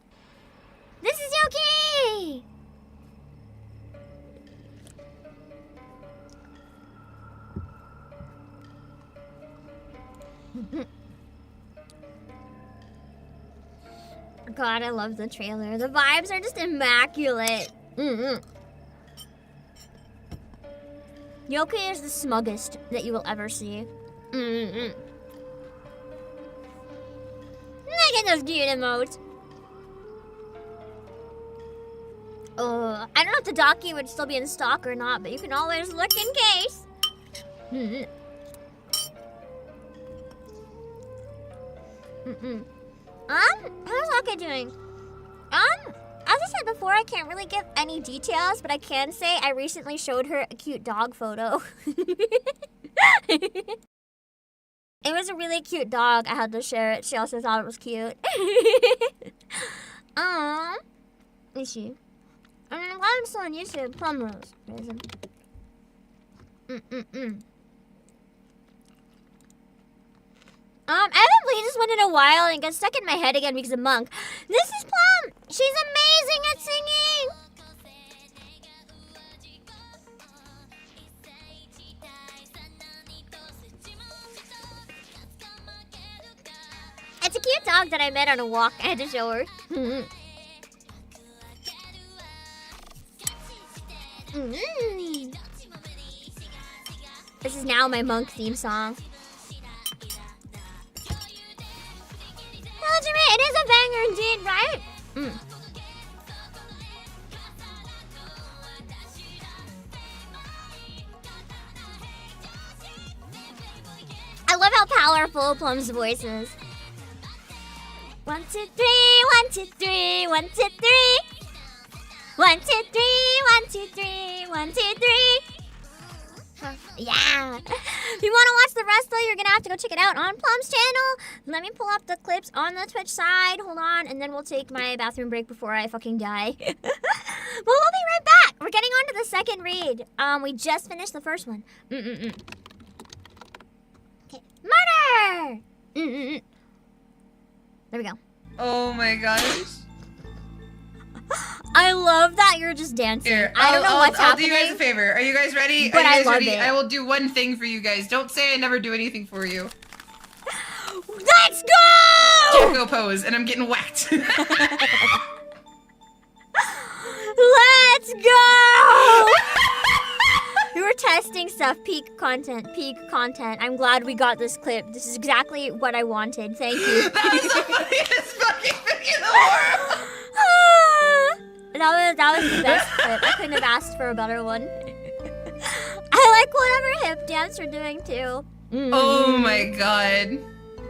This is Yoki! God, I love the trailer. The vibes are just immaculate. Yoki is the smuggest that you will ever see. Look at those cute emotes. I don't know if the Daki would still be in stock or not, but you can always look in case. How's Aka doing? As I said before, I can't really give any details, but I can say I recently showed her a cute dog photo. It was a really cute dog. I had to share it. She also thought it was cute. Is she? I'm glad I'm still on YouTube. Plum Rose. I haven't played this one in a while and it got stuck in my head again because of Monk. This is Plum! She's amazing at singing! It's a cute dog that I met on a walk. I had to show her. This is now my Monk theme song. It is a banger indeed, right? love how powerful Plum's voice is. 1, 2, 3, 1, 2, 3, 1, 2, 3. 1, 2, 3, 1, 2, 3, 1, 2, 3. Yeah. If you want to watch the rest, though, you're going to have to go check it out on Plum's channel. Let me pull up the clips on the Twitch side. Hold on, and then we'll take my bathroom break before I fucking die. But we'll be right back. We're getting on to the second raid. We just finished the first one. Okay. Murder! There we go. Oh my gosh. I love that you're just dancing. Here, I don't know what's happening. I'll do you guys a favor. Are you guys ready? But Are you guys I love ready? it. I will do one thing for you guys. Don't say I never do anything for you. Let's go! Go pose, and I'm getting whacked. Let's go! We were testing stuff. Peak content. Peak content. I'm glad we got this clip. This is exactly what I wanted. Thank you. That was the funniest fucking thing in the world. That was the best clip. I couldn't have asked for a better one. I like whatever hip dance we're doing too. Oh my god.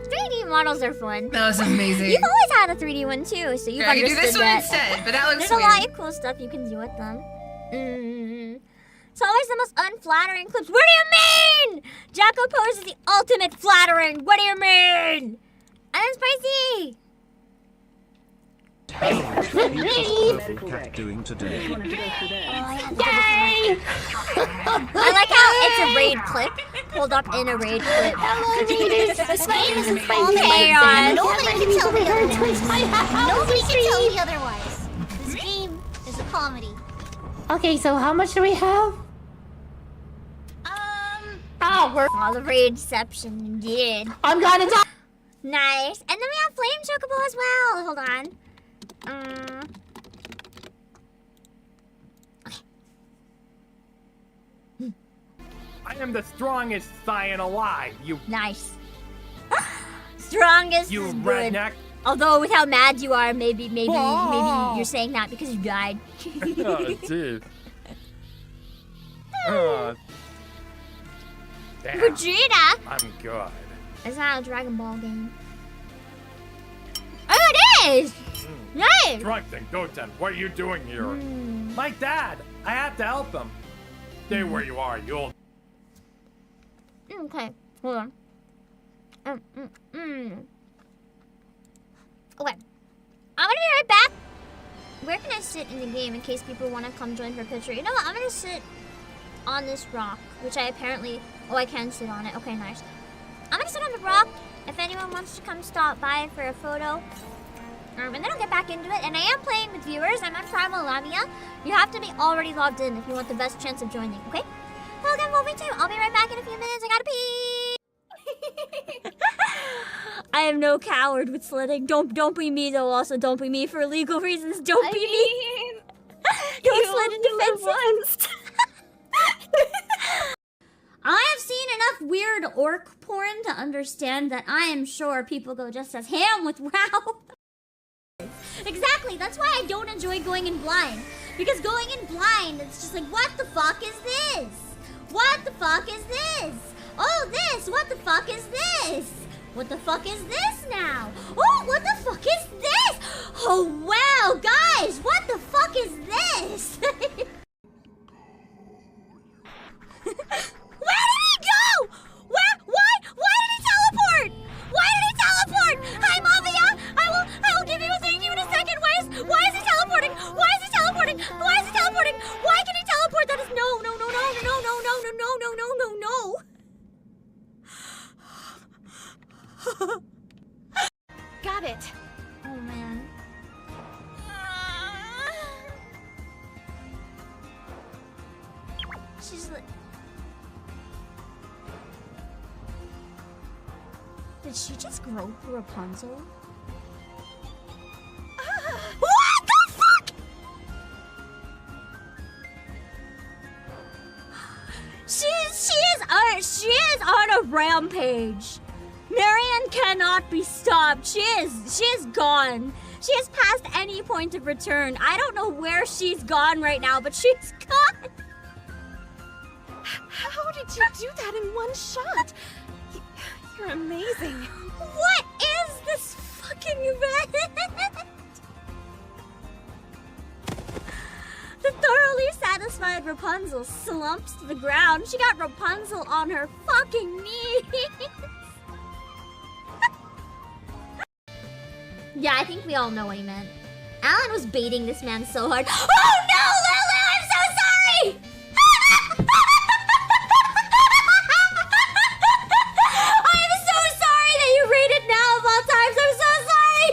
3D models are fun. That was amazing. You've always had a 3D one too, so you've Here, I can do understood this one that. instead, but that looks There's weird. a lot of cool stuff you can do with them. It's always the most unflattering clips. What do you mean? Jacko Pose is the ultimate flattering. What do you mean? I'm spicy. Purple cat doing today? Yay! I like how it's a raid clip pulled up in a raid clip. This game is Chaos. Nobody can tell me otherwise. This game is a comedy. Okay, so how much do we have? All the raidception indeed. I'm gonna die. Nice. And then we have Flame Chocobo as well. Hold on. I am the strongest scion alive, you Nice. Strongest you is good. redneck. Although with how mad you are, maybe you're saying that because you died. Oh, dude. Damn, Vegeta. I'm good. It's not a Dragon Ball game. Oh, it is. Nice. Drunk then, Goten, what are you doing here? My dad. I have to help him. Stay where you are, you'll. Okay, hold on. Okay. I'm gonna be right back. Where can I sit in the game in case people want to come join for a picture? You know what? I'm gonna sit on this rock, which I apparently... Oh, I can sit on it. Okay, nice. I'm gonna sit on the rock if anyone wants to come stop by for a photo. And then I'll get back into it. And I am playing with viewers. I'm on Primal Lamia. You have to be already logged in if you want the best chance of joining, okay? Welcome, will be too. I'll be right back in a few minutes. I gotta pee. I am no coward with sledding. Don't be me though. Also, don't be me for legal reasons. Don't be me. Don't sled into fences. I have seen enough weird orc porn to understand that I am sure people go just as ham with WoW. Exactly. That's why I don't enjoy going in blind. Because going in blind, it's just like, what the fuck is this? What the fuck is this? Oh, this! What the fuck is this? What the fuck is this now? Oh, what the fuck is this? Oh, wow, guys! What the fuck is this? Where did he go? Where? Why did he teleport? Why did he teleport? Hi, Mavia! I will give you a thank you in a second. Why is he teleporting? Why is he teleporting? Why is he teleporting? Why can he teleport? That is no. Got it. Oh man. She's like... Did she just grow through Rapunzel? What the fuck? She is on a rampage. Marianne cannot be stopped. She is gone. She has passed any point of return. I don't know where she's gone right now, but she's gone. How did you do that in one shot? You're amazing. What is this fucking event? The thoroughly satisfied Rapunzel slumps to the ground. She got Rapunzel on her fucking knees. Yeah, I think we all know what he meant. Alan was baiting this man so hard. Oh no, Lulu, I'm so sorry! I'm so sorry that you rated now of all times. I'm so sorry!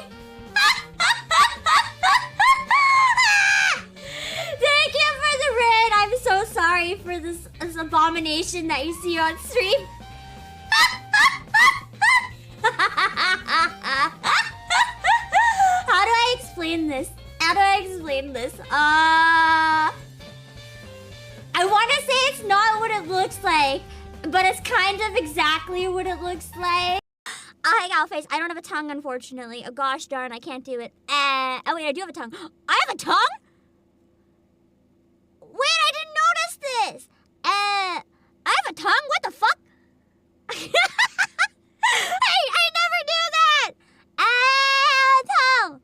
Thank you for the raid. I'm so sorry for this abomination that you see on stream. How do I explain this? How do I explain this? I want to say it's not what it looks like, but it's kind of exactly what it looks like. Hi, Galface. I don't have a tongue, unfortunately. Oh, gosh darn, I can't do it. Oh, wait, I do have a tongue. I have a tongue? Wait, I didn't notice this. I have a tongue? What the fuck? I never knew that. Tongue.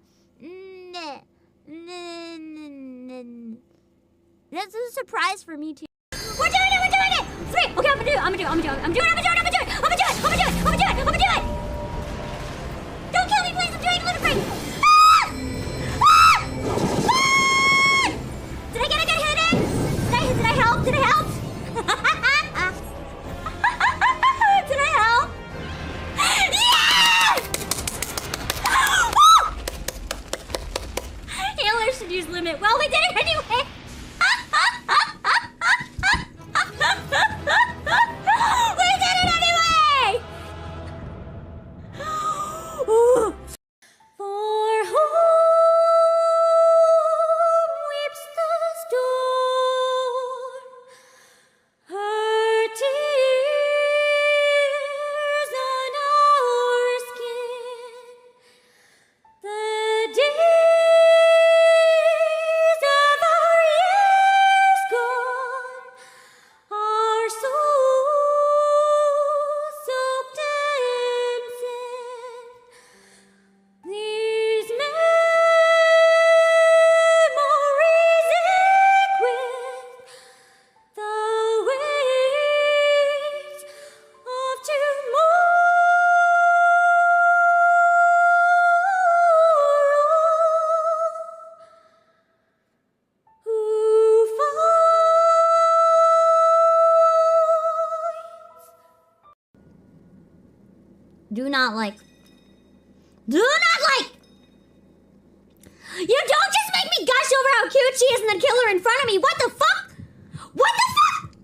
This is a surprise for me too. We're doing it! We're doing it! Sweet! Okay, I'm gonna do it! Don't kill me, please! I'm doing Elden Ring! Ah! Ah! Ah! Did I get a good hit in? Did I help? Did I help? Did I help? Yeah! Healer should use limit. Well, we did it anyway! We did it anyway! For whom weeps the storm, her tears on our skin, the days of our years gone, our souls soaked in sin. These memories ache with the waves of tomorrow. Who fights? Do not like. Do not like! You don't just make me gush over how cute she is and then kill her in front of me. What the fuck? What the fuck?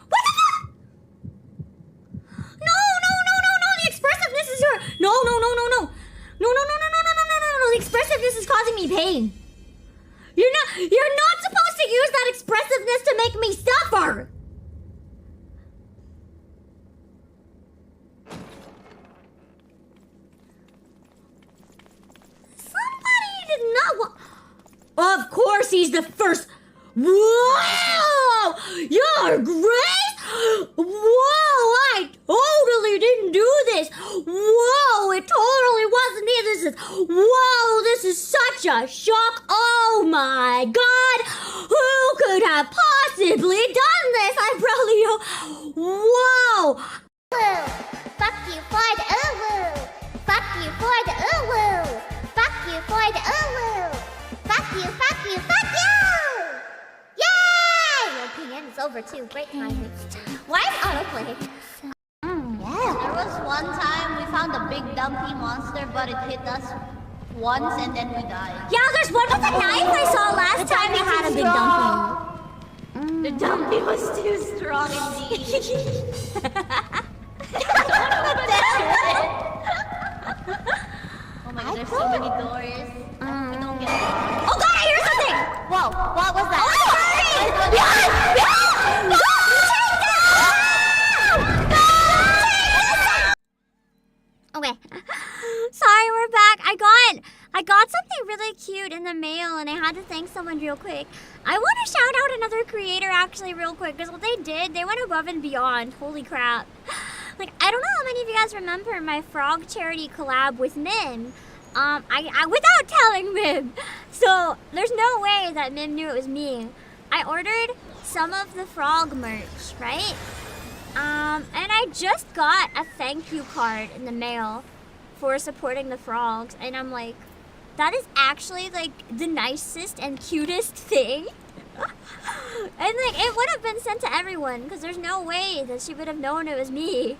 What the fuck? No. The expressiveness is your. No. The expressiveness is causing me pain. You're not supposed to use that expressiveness to make me suffer. Somebody did not want. Of course, he's the first. Whoa! Your Grace! Whoa! I totally didn't do this. Whoa! It totally wasn't me. Whoa! This is such a shock. Oh my God! Who could have possibly done this? I probably. Whoa! Fuck you for the uwu. Fuck you for the uwu. Fuck you for the uwu. Fuck you. Yay! Your opinion is over too. Great timing. Why is autoplay? There was one time we found a big dumpy monster, but it hit us once and then we died. Yeah, there's one with a knife I saw last time we had a big dumpling. The dumpy was too strong indeed. Oh my God, there's so many doors. We don't get it. Oh God, I hear something! Whoa, what was that? Okay. Sorry, we're back. I got something really cute in the mail and I had to thank someone real quick. I want to shout out another creator actually real quick because what they did, they went above and beyond. Holy crap. Like, I don't know how many of you guys remember my frog charity collab with Mim. I without telling Mim. So there's no way that Mim knew it was me. I ordered some of the frog merch, right? And I just got a thank you card in the mail for supporting the frogs, and I'm like, that is actually like the nicest and cutest thing. And like, it would have been sent to everyone because there's no way that she would have known it was me.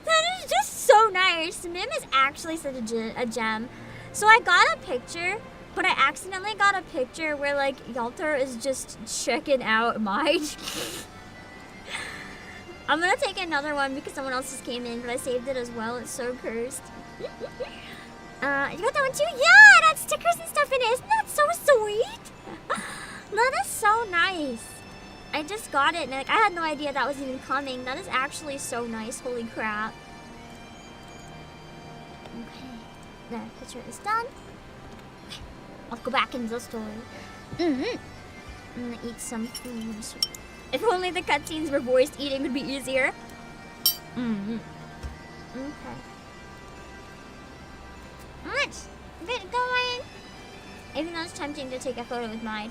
That is just so nice. Mim is actually such a gem. So I got a picture, but I accidentally got a picture where like Yalter is just checking out mine. I'm gonna take another one because someone else just came in, but I saved it as well. It's so cursed. You got that one too? Yeah, it had stickers and stuff in it. Isn't that so sweet? That is so nice. I just got it and like, I had no idea that was even coming. That is actually so nice. Holy crap. Okay, the picture is done. Okay. I'll go back into the story. I'm gonna eat some food. If only the cutscenes were voiced, eating would be easier. Okay. Let's get going. Even though it's tempting to take a photo with mine.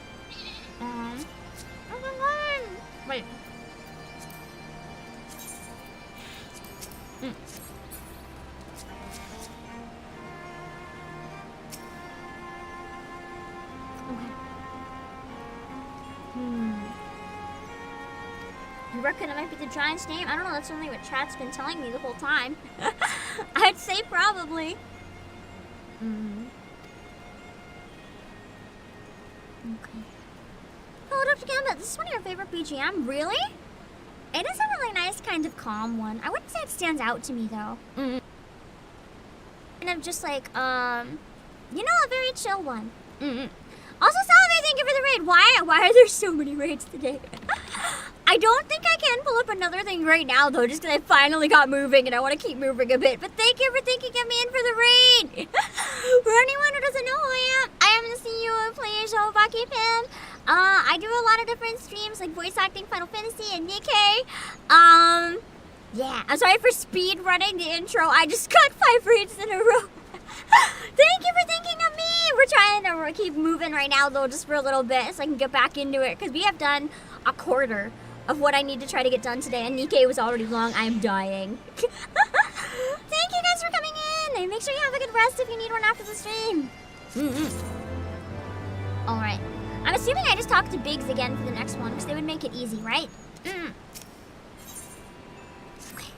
Wait. Okay. You reckon it might be the giant's name? I don't know, that's only what chat's been telling me the whole time. I'd say probably. Okay. Hold up to Gambit. This is one of your favorite BGM? Really? It is a really nice kind of calm one. I wouldn't say it stands out to me though. And I'm just like, you know, a very chill one. Also, Salve, thank you for the raid. Why are there so many raids today? I don't think I can pull up another thing right now though, just because I finally got moving and I want to keep moving a bit. But thank you for thinking of me in for the raid. For anyone who doesn't know who I am the CEO of Players Obake Pam. I do a lot of different streams like voice acting, Final Fantasy, and Nikkei. Yeah, I'm sorry for speed running the intro. I just got 5 raids in a row. Thank you for thinking of me. We're trying to keep moving right now though, just for a little bit so I can get back into it. Because we have done a quarter of what I need to try to get done today. And Nikkei was already long. I'm dying. Thank you guys for coming in. And make sure you have a good rest if you need one after the stream. Alright. I'm assuming I just talked to Biggs again for the next one. Because they would make it easy, right? Okay.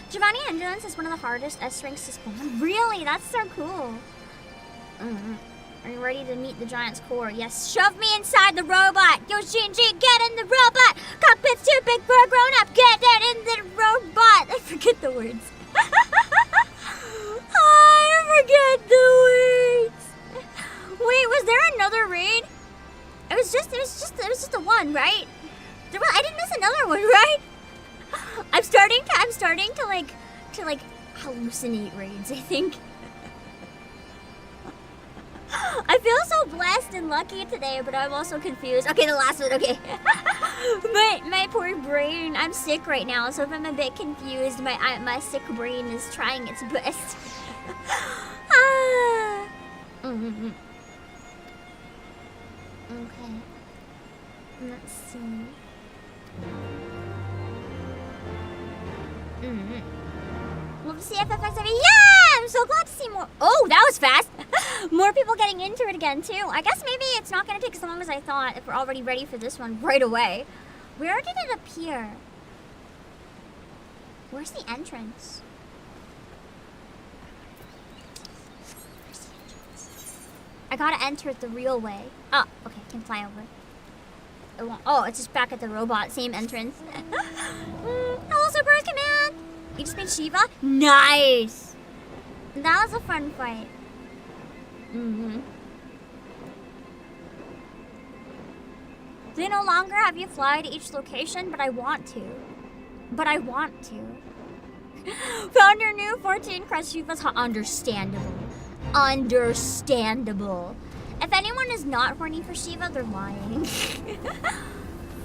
Giovanni Endurance is one of the hardest S ranks to spawn. Really? That's so cool. Are you ready to meet the giant's core? Yes. Shove me inside the robot. Yo, Shinji, get in the robot. Cockpit's too big for a grown-up. Get in the robot. I forget the words. I forget the words. Wait, was there another raid? It was just the one, right? I didn't miss another one, right? I'm starting to like hallucinate raids, I think. I feel so blessed and lucky today, but I'm also confused. Okay, the last one, okay. my poor brain, I'm sick right now, so if I'm a bit confused, my sick brain is trying its best. Okay. Let's see. Love to see FFXIV. Yeah! I'm so glad to see more. Oh, that was fast. More people getting into it again, too. I guess maybe it's not going to take as long as I thought if we're already ready for this one right away. Where did it appear? Where's the entrance? I gotta enter it the real way. Oh, okay, I can fly over. It won't. Oh, it's just back at the robot. Same entrance. Hello, Super Command! You just made Shiva? Nice! That was a fun fight. They no longer have you fly to each location, but I want to. Found your new 14 crest Shivas. Understandable. If anyone is not horny for Shiva, they're lying.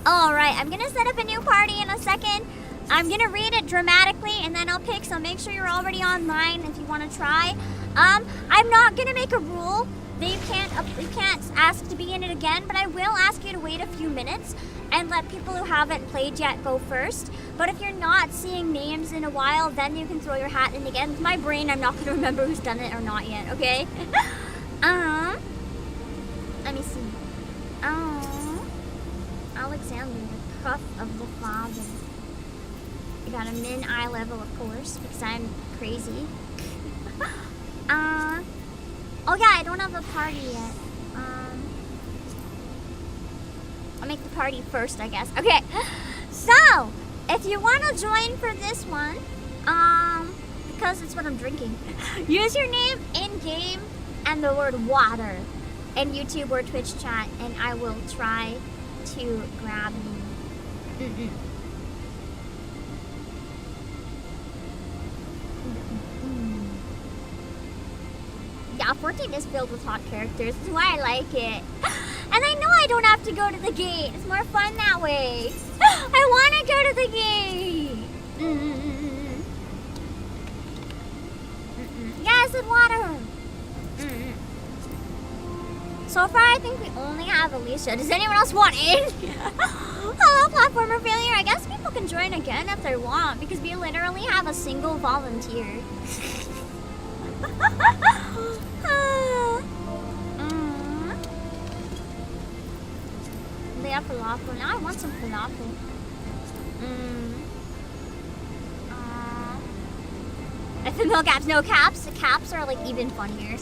Alright, I'm gonna set up a new party in a second. I'm gonna read it dramatically and then I'll pick, so make sure you're already online if you wanna try. I'm not gonna make a rule that you can't ask to be in it again, but I will ask you to wait a few minutes and let people who haven't played yet go first. But if you're not seeing names in a while, then you can throw your hat in again. With my brain, I'm not gonna remember who's done it or not yet, okay? Let me see. Alexander, the cuff of the father. I got a min eye level, of course, because I'm crazy. Oh yeah, I don't have a party yet. I'll make the party first, I guess. Okay, so if you want to join for this one, because it's what I'm drinking, use your name in game and the word water in YouTube or Twitch chat, and I will try to grab you. Yeah, 14 is filled with hot characters. That's why I like it. And I know I don't have to go to the gate. It's more fun that way. I want to go to the gate. Yes, and water. So far, I think we only have Alicia. Does anyone else want in? Hello, platformer failure. I guess people can join again if they want, because we literally have a single volunteer. They have falafel. Now I want some falafel. If the milk caps, no caps. The caps are like even funnier.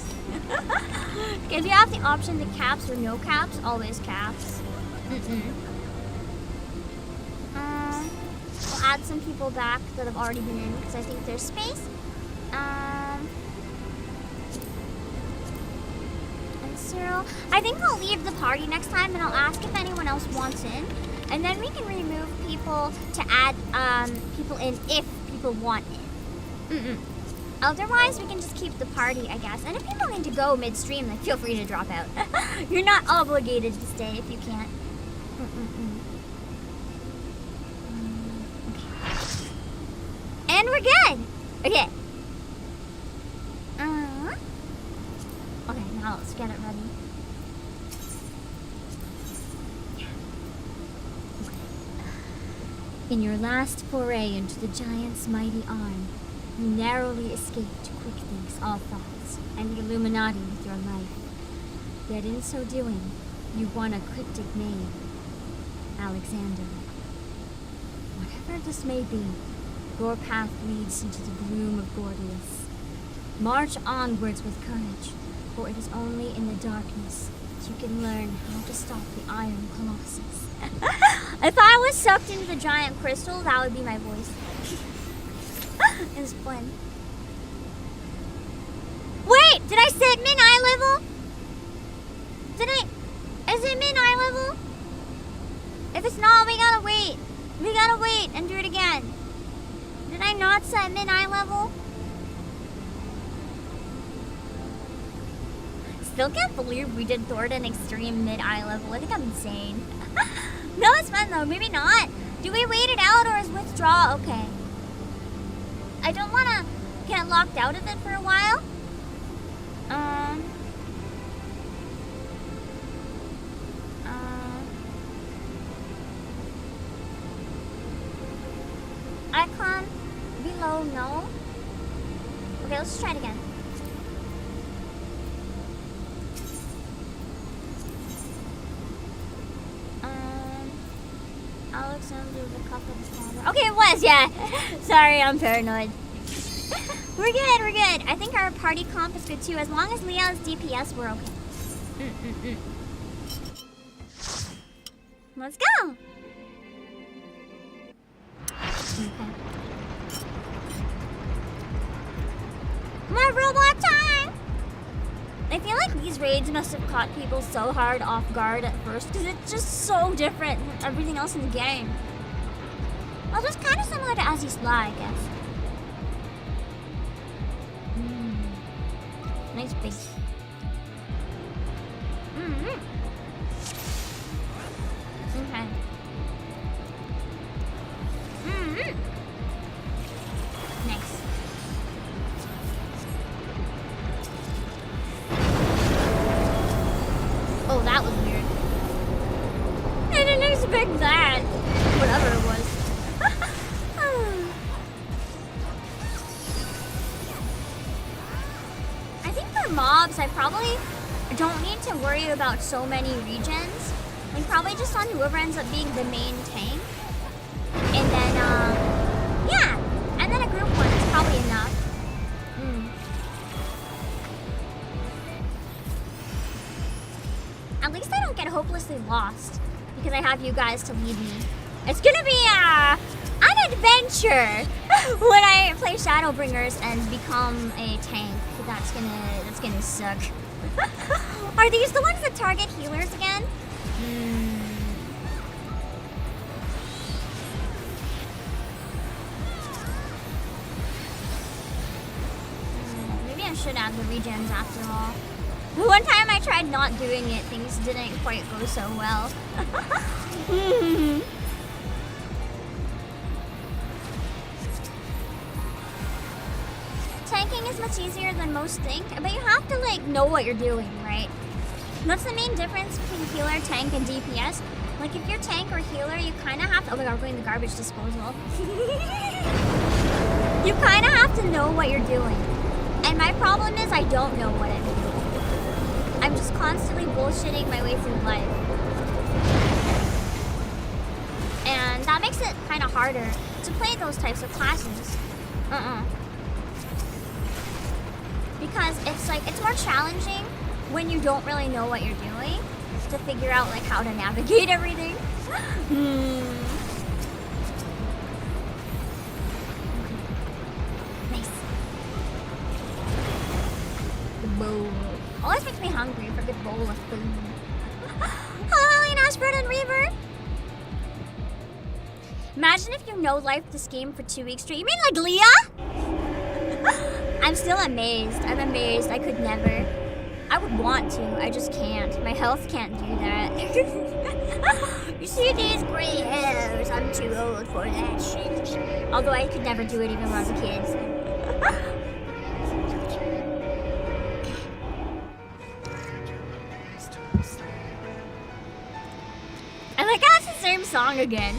If you have the option to caps or no caps, always caps. We'll add some people back that have already been in because I think there's space. And Cyril, I think I'll leave the party next time and I'll ask if anyone else wants in, and then we can remove people to add people in if people want in. Otherwise, we can just keep the party, I guess. And if people need to go midstream, like, feel free to drop out. You're not obligated to stay if you can't. Okay. And we're good. Okay. Okay, now let's get it ready. In your last foray into the giant's mighty arm, you narrowly escaped Quickthink's all thoughts and the Illuminati with your life. Yet in so doing, you won a cryptic name, Alexander. Whatever this may be, your path leads into the gloom of Gordias. March onwards with courage, for it is only in the darkness that you can learn how to stop the Iron Colossus. If I was sucked into the giant crystal, that would be my voice. It's fun. Wait, did I set min eye level? Is it min eye level? If it's not, we gotta wait. We gotta wait and do it again. Did I not set min eye level? Still can't believe we did Thornton Extreme mid eye level. I think I'm insane. No, it's fun though. Maybe not. Do we wait it out or is withdraw okay? I don't want to get locked out of it for a while. Icon below, no. Okay, let's try it again. Alexander the cup of his father. Okay, it was, yeah. Sorry, I'm paranoid. We're good, we're good. I think our party comp is good too. As long as Leo's DPS, we're okay. Let's go. Okay. More Roblox time! I feel like these raids must have caught people so hard off guard at first because it's just so different from everything else in the game. Well, just kind of similar to As You Sly, I guess. Nice base. Okay. like that. Whatever it was. I think for mobs, I probably don't need to worry about so many regions. Like probably just on whoever ends up being the main tank. And then, yeah. And then a group one is probably enough. At least I don't get hopelessly lost because I have you guys to lead me. It's gonna be an adventure when I play Shadowbringers and become a tank. That's gonna suck. Are these the ones that target healers again? Maybe I should add the regens after all. One time I tried not doing it, things didn't quite go so well. Tanking is much easier than most think, but you have to like know what you're doing, right? What's the main difference between healer, tank, and DPS? Like if you're tank or healer, you kind of have to, oh my god, we're going to garbage disposal. You kind of have to know what you're doing. And my problem is I don't know what I'm doing. I'm just constantly bullshitting my way through life. And that makes it kind of harder to play those types of classes. Because it's like, it's more challenging when you don't really know what you're doing to figure out like how to navigate everything. Nice. The bowl. Always makes me hungry for a good bowl of food. Hello, Alien Ashford and Reaver. Imagine if you know life this game for 2 weeks straight. You mean like Leah? I'm still amazed. I'm amazed. I could never. I would want to. I just can't. My health can't do that. You see these gray hairs? I'm too old for that shit. Although I could never do it even when I was a kid. I like how it's the same song again.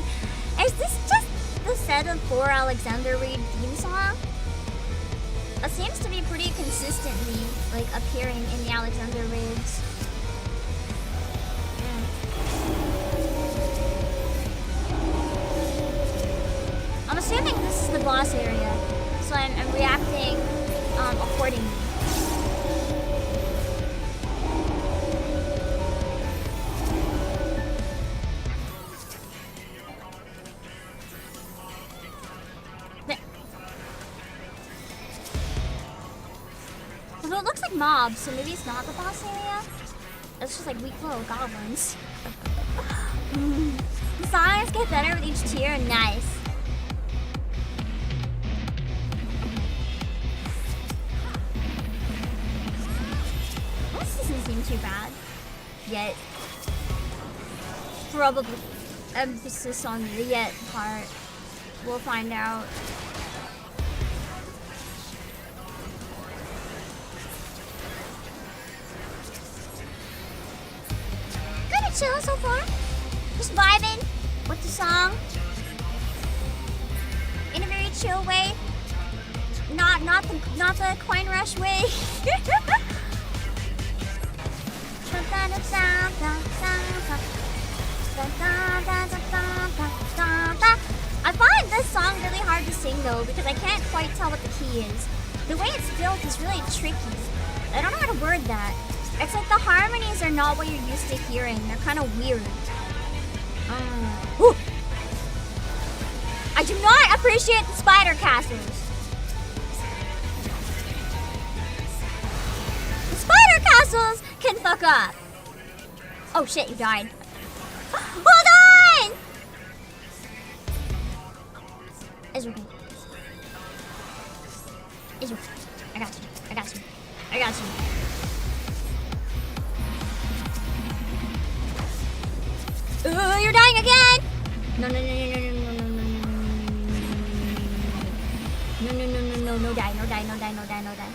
Is this just the set of 4 Alexander Reid theme song? It seems to be pretty consistently like appearing in the Alexander Raids. I'm assuming this is the boss area, so I'm reacting accordingly. Although it looks like mobs, so maybe it's not the boss area. It's just like weak little goblins. The songs get better with each tier. Nice. This doesn't seem too bad yet. Probably emphasis on the yet part. We'll find out. Kinda chill so far. Just vibing with the song. In a very chill way. Not the coin rush way. I find this song really hard to sing though because I can't quite tell what the key is. The way it's built is really tricky. I don't know how to word that. It's like the harmonies are not what you're used to hearing. They're kind of weird. I do not appreciate the spider castles. The spider castles can fuck up. Oh shit, you died. Hold on! It's okay. It's okay. I got you. I got you. I got you. You're dying again! No, no, no, no, no, no, no, no, no, no, no, no, no, no, no, die, no die, no die, no die, no die.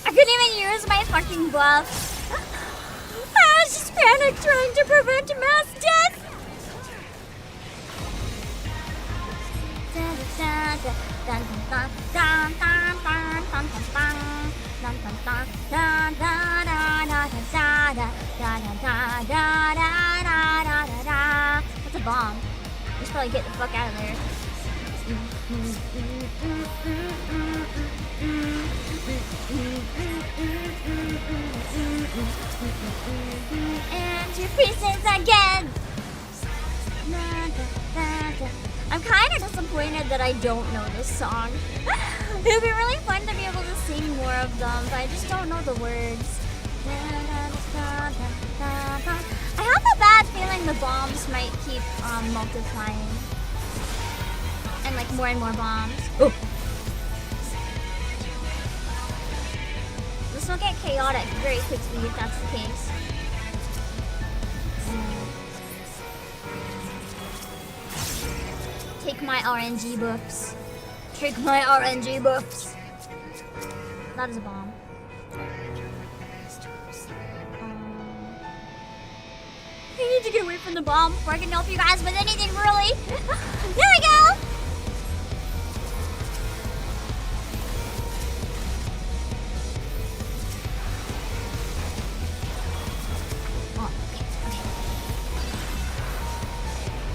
I couldn't even gonna use my fucking buff. I was just panicked trying to prevent mass death. That's a bomb. We should probably get the fuck out of there. And 2 pieces again. I'm kind of disappointed that I don't know this song. It would be really fun to be able to sing more of them, but I just don't know the words. I have a bad feeling the bombs might keep multiplying. And like more and more bombs. Oh. This will get chaotic very quickly if that's the case. Take my RNG buffs. Take my RNG buffs. That is a bomb. I need to get away from the bomb before I can help you guys with anything really. There we go. Oh, okay.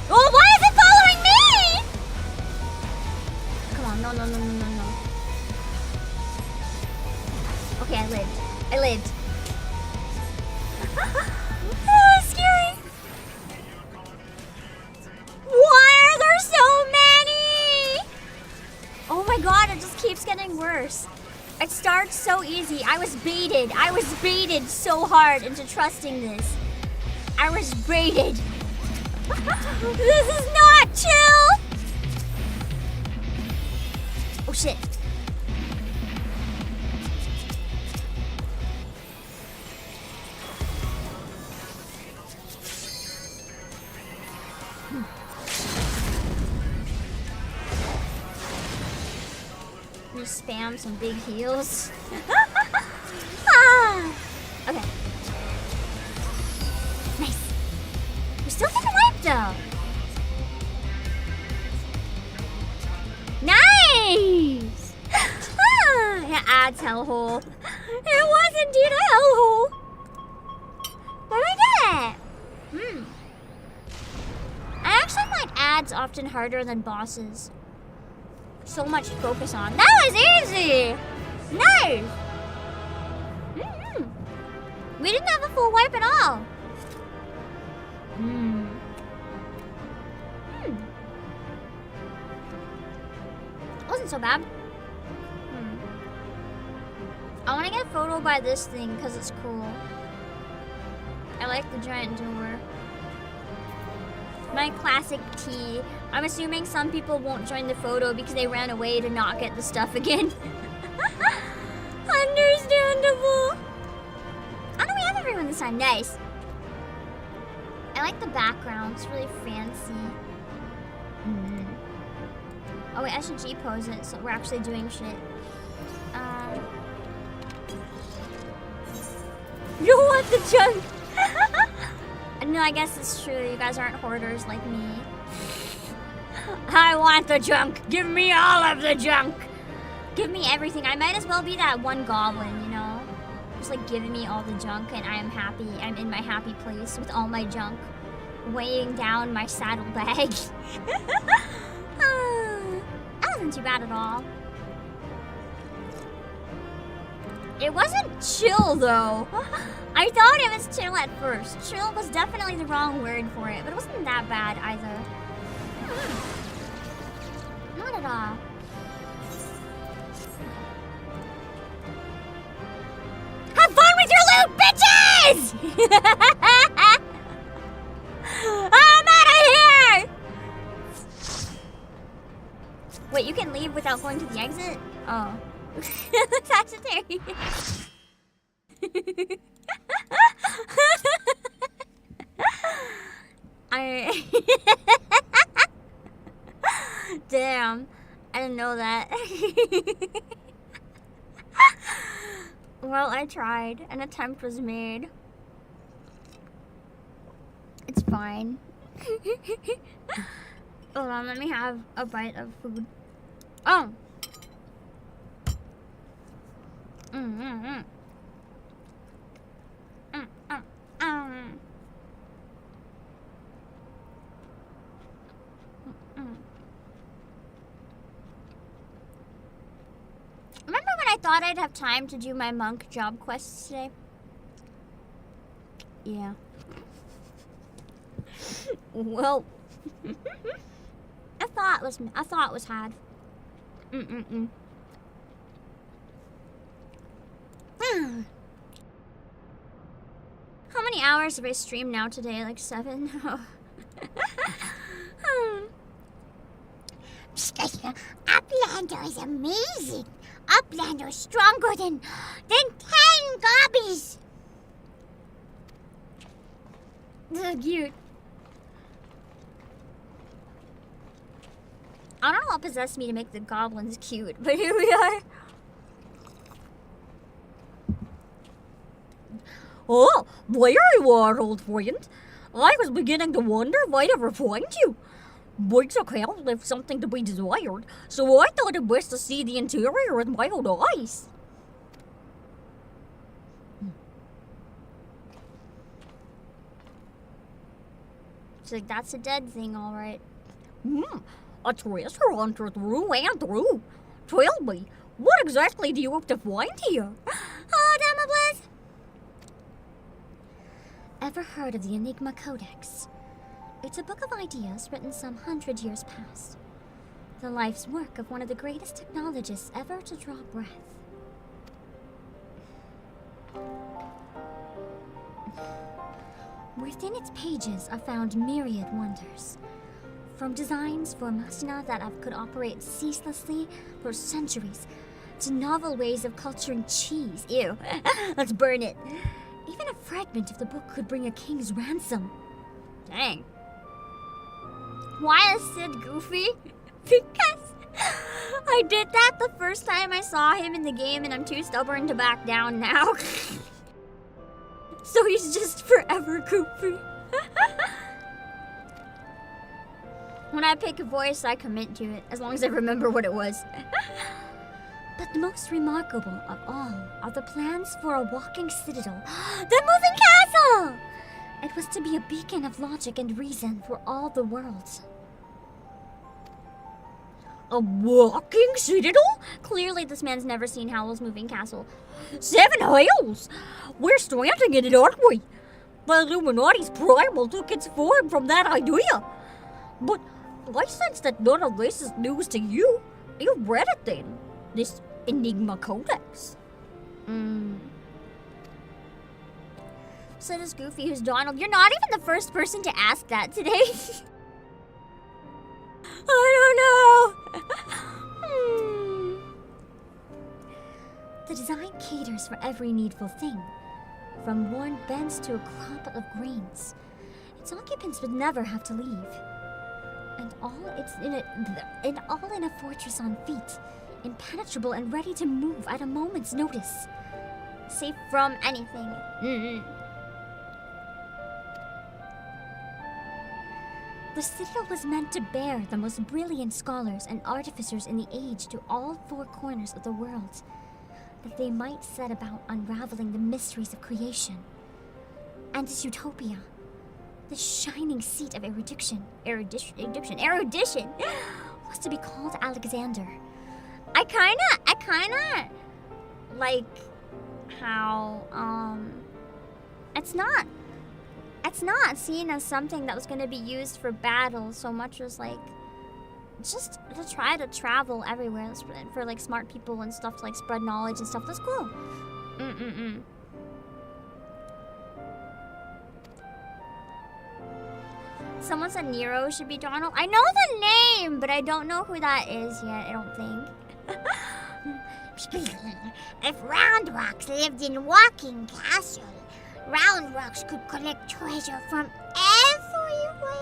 Oh, why is it following me? Come on, no. Okay, I lived. Oh, scary. Why are there so many? Oh my god, it just keeps getting worse. It starts so easy. I was baited so hard into trusting this. I was baited. This is not chill. Oh shit. You spam some big heals. Okay. Nice. We're still getting wiped though. Nice! Yeah, adds hellhole. It was indeed a hellhole. But we did it. I actually find ads often harder than bosses. So much to focus on. That was easy! Nice! We didn't have a full wipe at all. Wasn't so bad. I want to get a photo by this thing because it's cool. I like the giant door. My classic tea. I'm assuming some people won't join the photo because they ran away to not get the stuff again. Understandable. Oh no, we have everyone this time. Nice. I like the background. It's really fancy. Oh wait, I should G-pose it so we're actually doing shit. You want the junk? No, I guess it's true. You guys aren't hoarders like me. I want the junk. Give me all of the junk. Give me everything. I might as well be that one goblin, you know? Just like giving me all the junk and I am happy. I'm in my happy place with all my junk. Weighing down my saddlebag. That wasn't too bad at all. It wasn't chill though. I thought it was chill at first. Chill was definitely the wrong word for it, but it wasn't that bad either. Not at all. Have fun with your loot, bitches! I'm out of here! Wait, you can leave without going to the exit? Oh. Sagittarius. Damn, I didn't know that. Well, I tried. An attempt was made. It's fine. Hold on, let me have a bite of food. Oh! Remember when I thought I'd have time to do my monk job quests today? Yeah. Well, I thought it was hard. How many hours have I streamed now today? Like 7? Uplander is amazing. Uplander is stronger than 10 gobbies. So cute. I don't know what possessed me to make the goblins cute, but here we are. Oh, there you are, old friend. I was beginning to wonder if I'd ever find you. Books account left something to be desired, so I thought it best to see the interior with my own eyes. She's like, that's a dead thing, alright. A treasure hunter through and through. Tell me, what exactly do you hope to find here? Oh, Damablas! Ever heard of the Enigma Codex? It's a book of ideas written some 100 years past. The life's work of one of the greatest technologists ever to draw breath. Within its pages are found myriad wonders. From designs for machina that could operate ceaselessly for centuries, to novel ways of culturing cheese. Ew, let's burn it. Even a fragment of the book could bring a king's ransom. Dang. Why is Sid goofy? Because I did that the first time I saw him in the game and I'm too stubborn to back down now. So he's just forever goofy. When I pick a voice, I commit to it, as long as I remember what it was. But the most remarkable of all are the plans for a walking citadel. The moving castle! It was to be a beacon of logic and reason for all the worlds. A walking citadel? Clearly this man's never seen Howl's Moving Castle. 7 hells! We're stranding in it, aren't we? The Illuminati's Primal took its form from that idea. But I sense that none of this is news to you. You read it then. This Enigma Codex. So does Goofy, who's Donald. You're not even the first person to ask that today. I don't know. The design caters for every needful thing, from worn bents to a crop of greens. Its occupants would never have to leave. And all in a fortress on feet, impenetrable and ready to move at a moment's notice. Safe from anything. The citadel was meant to bear the most brilliant scholars and artificers in the age to all 4 corners of the world, that they might set about unraveling the mysteries of creation. And this utopia, the shining seat of erudition, was to be called Alexander. I kinda like how it's not seen as something that was going to be used for battle so much as like just to try to travel everywhere for like smart people and stuff, to like spread knowledge and stuff. That's cool. Someone said Nero should be Donald. I know the name, but I don't know who that is yet, I don't think. If Round Rocks lived in Walking Castle, Round Rocks could collect treasure from everywhere.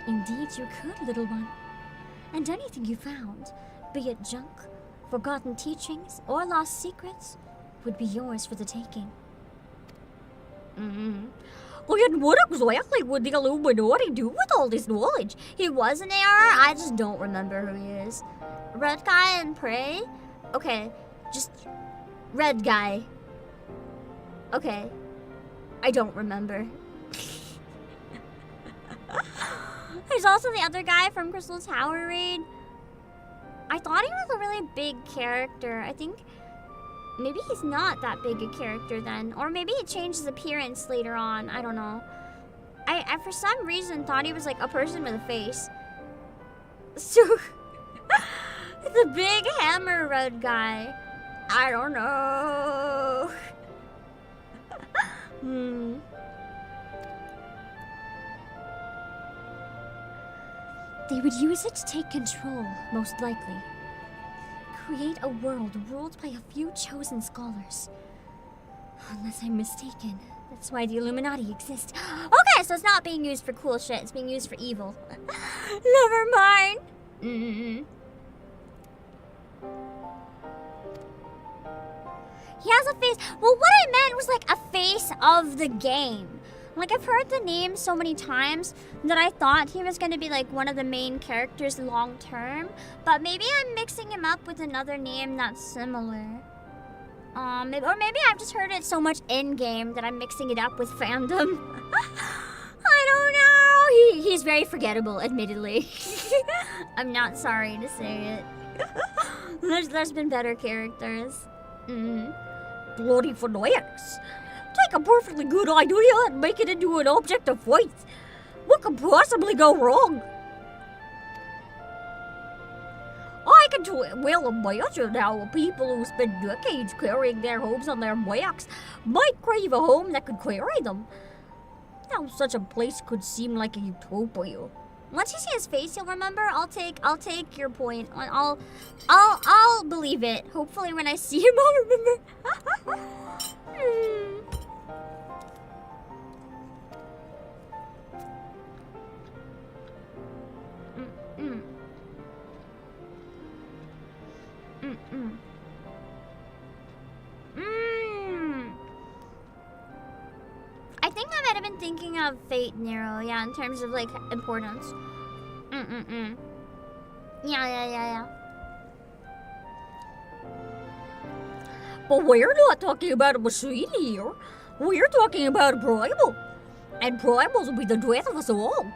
Indeed you could, little one. And anything you found, be it junk, forgotten teachings or lost secrets would be yours for the taking. Well, what exactly would the Illuminati do with all this knowledge? He was an AR? I just don't remember who he is. Red guy and Prey? Okay, just red guy. Okay, I don't remember. There's also the other guy from Crystal Tower Raid. I thought he was a really big character. I think maybe he's not that big a character then. Or maybe he changed his appearance later on. I don't know. I for some reason thought he was like a person with a face. So, the big hammer red guy. I don't know. They would use it to take control, most likely. Create a world ruled by a few chosen scholars. Unless I'm mistaken, that's why the Illuminati exist. Okay, so it's not being used for cool shit. It's being used for evil. Never mind. He has a face. Well, what I meant was like a face of the game. Like, I've heard the name so many times that I thought he was going to be like one of the main characters long term. But maybe I'm mixing him up with another name that's similar. Or maybe I've just heard it so much in-game that I'm mixing it up with fandom. I don't know. He's very forgettable, admittedly. I'm not sorry to say it. There's been better characters. Bloody fanatics. Take a perfectly good idea and make it into an object of faith. What could possibly go wrong? I can well imagine how people who spend decades carrying their homes on their backs might crave a home that could carry them. Now such a place could seem like a utopia. Once you see his face, you'll remember. I'll take your point. I'll believe it. Hopefully, when I see him, I'll remember. I think I might have been thinking of Fate Nero, yeah, in terms of like importance. Yeah. But we're not talking about a machine here. We're talking about a Primal. And Primals will be the death of us all.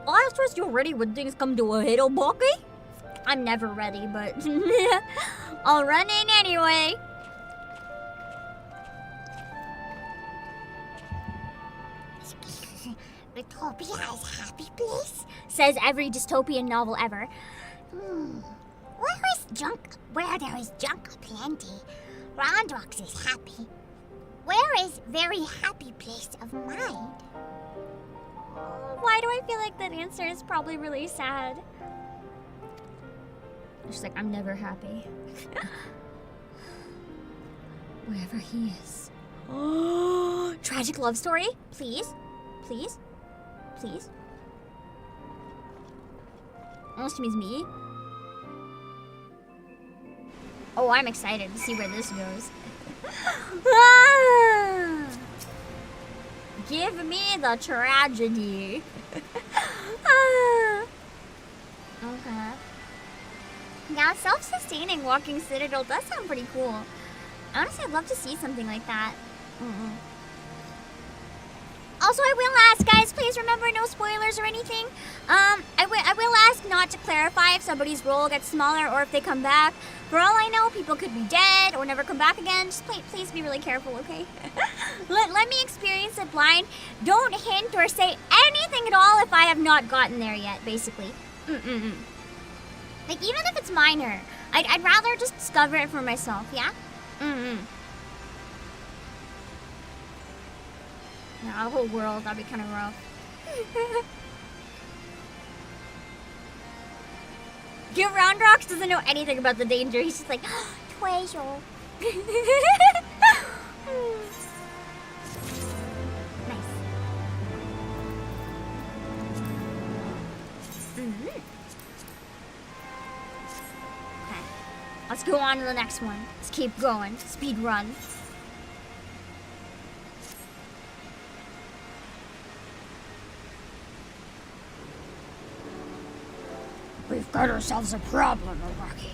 I trust you're ready when things come to a head, Obake. I'm never ready, but I'll run in anyway. Utopia is a happy place. Says every dystopian novel ever. Where there is junk aplenty, Rondrox is happy. Where is very happy place of mind? Why do I feel like that answer is probably really sad? She's like, I'm never happy. Wherever he is. Tragic love story? Please? Please? Please? Unless she means me. Oh, I'm excited to see where this goes. Give me the tragedy. Okay. Yeah, self-sustaining walking citadel does sound pretty cool. Honestly, I'd love to see something like that. Also, I will ask, guys, please remember no spoilers or anything. I will ask not to clarify if somebody's role gets smaller or if they come back. For all I know, people could be dead or never come back again. Just please be really careful, okay? let me experience it blind. Don't hint or say anything at all if I have not gotten there yet, basically. Like, even if it's minor, I'd rather just discover it for myself, yeah? Yeah, the whole world, that'd be kind of rough. Give Roundrox doesn't know anything about the danger. He's just like, treasure. Nice. Okay. Let's go on to the next one. Let's keep going. Speed run. We've got ourselves a problem, Obake.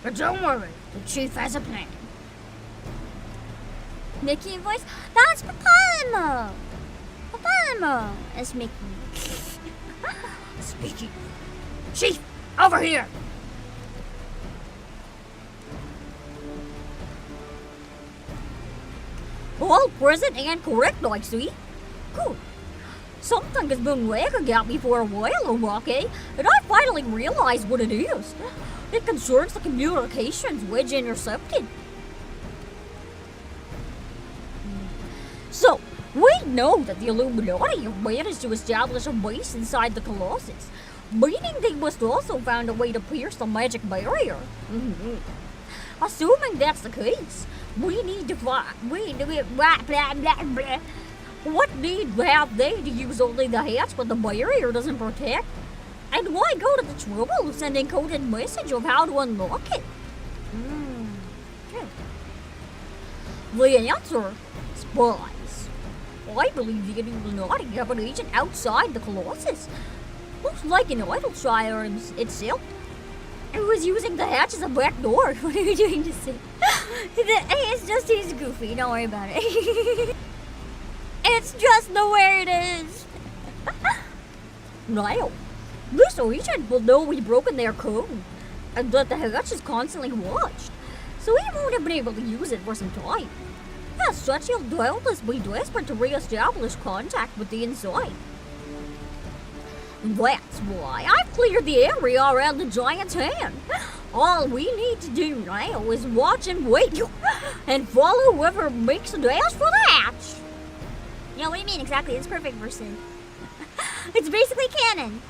But don't worry, the chief has a plan. Mickey voice? That's Primal! Primal is Mickey. Speaking. Chief, over here! All present and correct, I see. Good. Something has been nagging at me for a while, Obake, and I finally realized what it is. It concerns the communications wedge intercepted. So, we know that the Illuminati have managed to establish a base inside the Colossus, meaning they must also find a way to pierce the magic barrier. Assuming that's the case, we need to what need have they to use only the hatch when the barrier doesn't protect? And why go to the trouble of sending coded message of how to unlock it? The answer? Spies. I believe the Illuminati have an agent outside the Colossus. Looks like an Idleshire itself. Who was using the hatch as a back door. What are you doing to say? It's just he's goofy, don't worry about it. It's just the way it is. Now, this agent will know we've broken their code, and that the hatch is constantly watched, so he won't have been able to use it for some time. As such, he'll doubtless be desperate to re-establish contact with the inside. That's why I've cleared the area around the giant's hand. All we need to do now is watch and wait, and follow whoever makes a dash for the hatch. Yeah, what do you mean exactly? It's perfect versus. It's basically canon.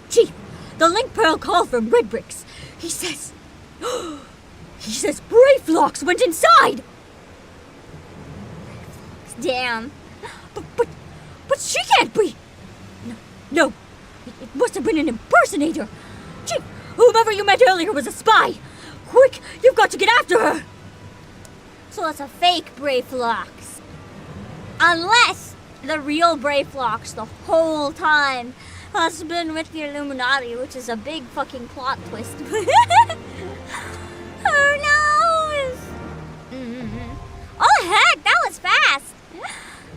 Chief, the link pearl call from Red Bricks. He says Brayflocks went inside. Damn. But she can't be. No, it must have been an impersonator. Chief, whomever you met earlier was a spy. Quick, you've got to get after her. So it's a fake Brayflocks. Unless the real Brayflocks the whole time has been with the Illuminati, which is a big fucking plot twist. Who knows? Oh heck, that was fast.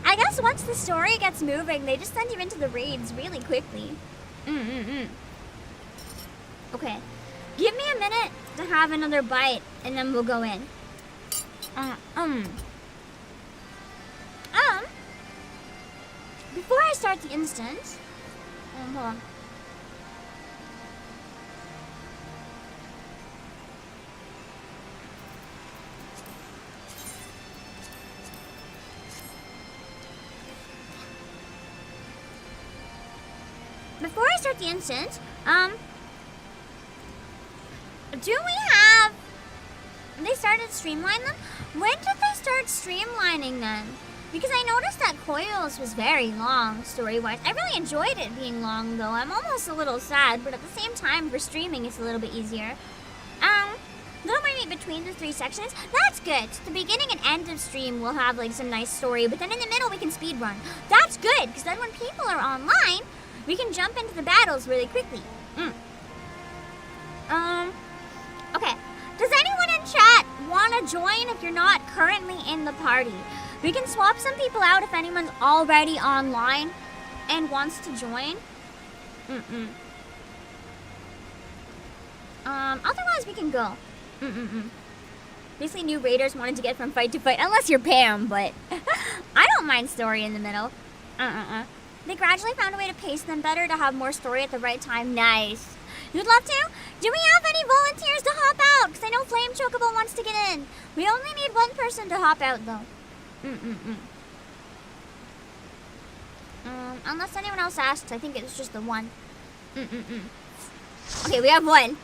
I guess once the story gets moving, they just send you into the raids really quickly. Okay, give me a minute to have another bite, and then we'll go in. Before I start the instance, hold on. Before I start the instance, do we have... They started streamlining them? When did they start streamlining them? Because I noticed that Coils was very long, story-wise. I really enjoyed it being long, though. I'm almost a little sad, but at the same time, for streaming, it's a little bit easier. Little Mermaid between the 3 sections, that's good. The beginning and end of stream will have, like, some nice story, but then in the middle, we can speedrun. That's good, because then when people are online, we can jump into the battles really quickly. Okay. Does anyone in chat want to join if you're not currently in the party? We can swap some people out if anyone's already online and wants to join. Otherwise we can go. Basically new raiders wanted to get from fight to fight, unless you're Pam, but I don't mind story in the middle. They gradually found a way to pace them better to have more story at the right time. Nice. You'd love to? Do we have any volunteers to hop out? Because I know Flame Chocobo wants to get in. We only need one person to hop out, though. Unless anyone else asks, I think it's just the one. Okay, we have one.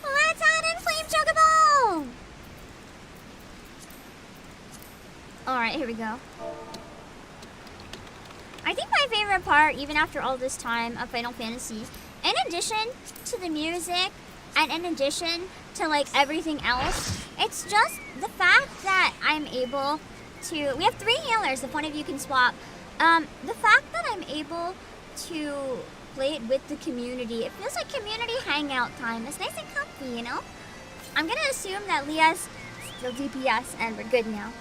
Let's add in Flame Chocobo! Alright, here we go. I think my favorite part, even after all this time, of Final Fantasy, in addition to the music And in addition to like everything else, it's just the fact that I'm able to, we have 3 healers if one of you can swap. The fact that I'm able to play it with the community, it feels like community hangout time. It's nice and comfy, you know? I'm gonna assume that Leah's still DPS and we're good now.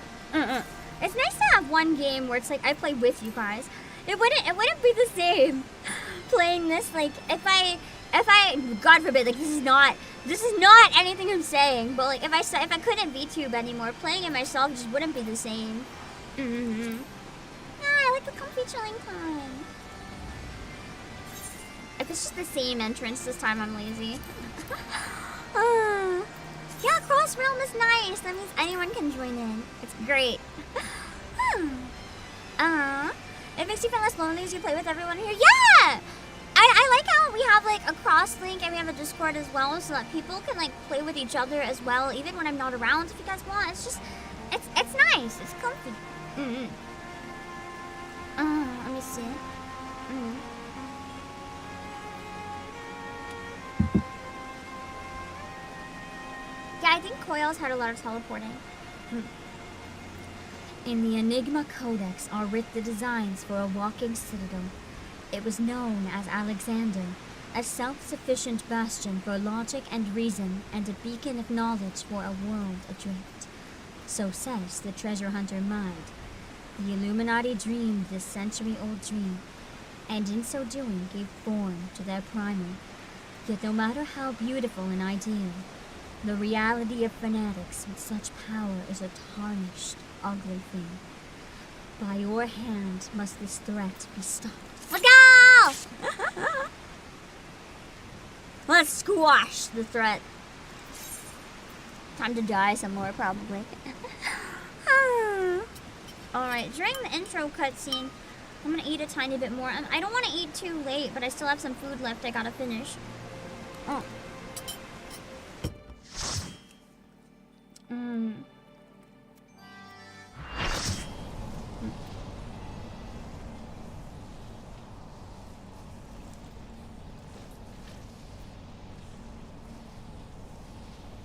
It's nice to have one game where it's like I play with you guys. It wouldn't be the same playing this, like if I God forbid, like this is not anything I'm saying, but like if I couldn't VTube anymore, playing it myself just wouldn't be the same. Yeah, I like the comfy chilling time. If it's just the same entrance this time, I'm lazy. Yeah, Cross Realm is nice. That means anyone can join in. It's great. It makes you feel less lonely as you play with everyone here. Yeah! I like how we have like a cross link and we have a Discord as well, so that people can like play with each other as well, even when I'm not around. If you guys want, it's just, it's nice. It's comfy. Let me see. Yeah, I think Coils had a lot of teleporting. In the Enigma Codex are writ the designs for a walking citadel. It was known as Alexander, a self-sufficient bastion for logic and reason and a beacon of knowledge for a world adrift. So says the treasure hunter mind. The Illuminati dreamed this century-old dream, and in so doing gave form to their primal. Yet no matter how beautiful an ideal, the reality of fanatics with such power is a tarnished, ugly thing. By your hand must this threat be stopped. Let's go! Let's squash the threat. Time to die some more, probably. Alright, during the intro cutscene, I'm gonna eat a tiny bit more. I don't want to eat too late, but I still have some food left I gotta finish. Oh.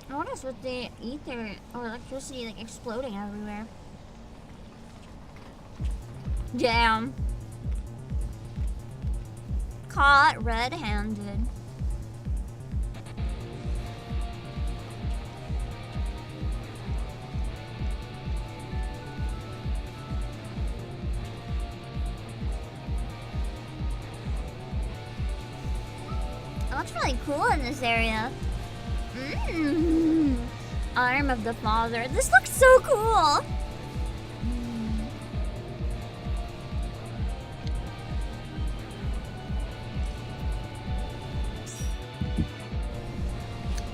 What is with the ether or electricity like exploding everywhere? Damn. Caught red-handed. It looks really cool in this area. Arm of the Father. This looks so cool.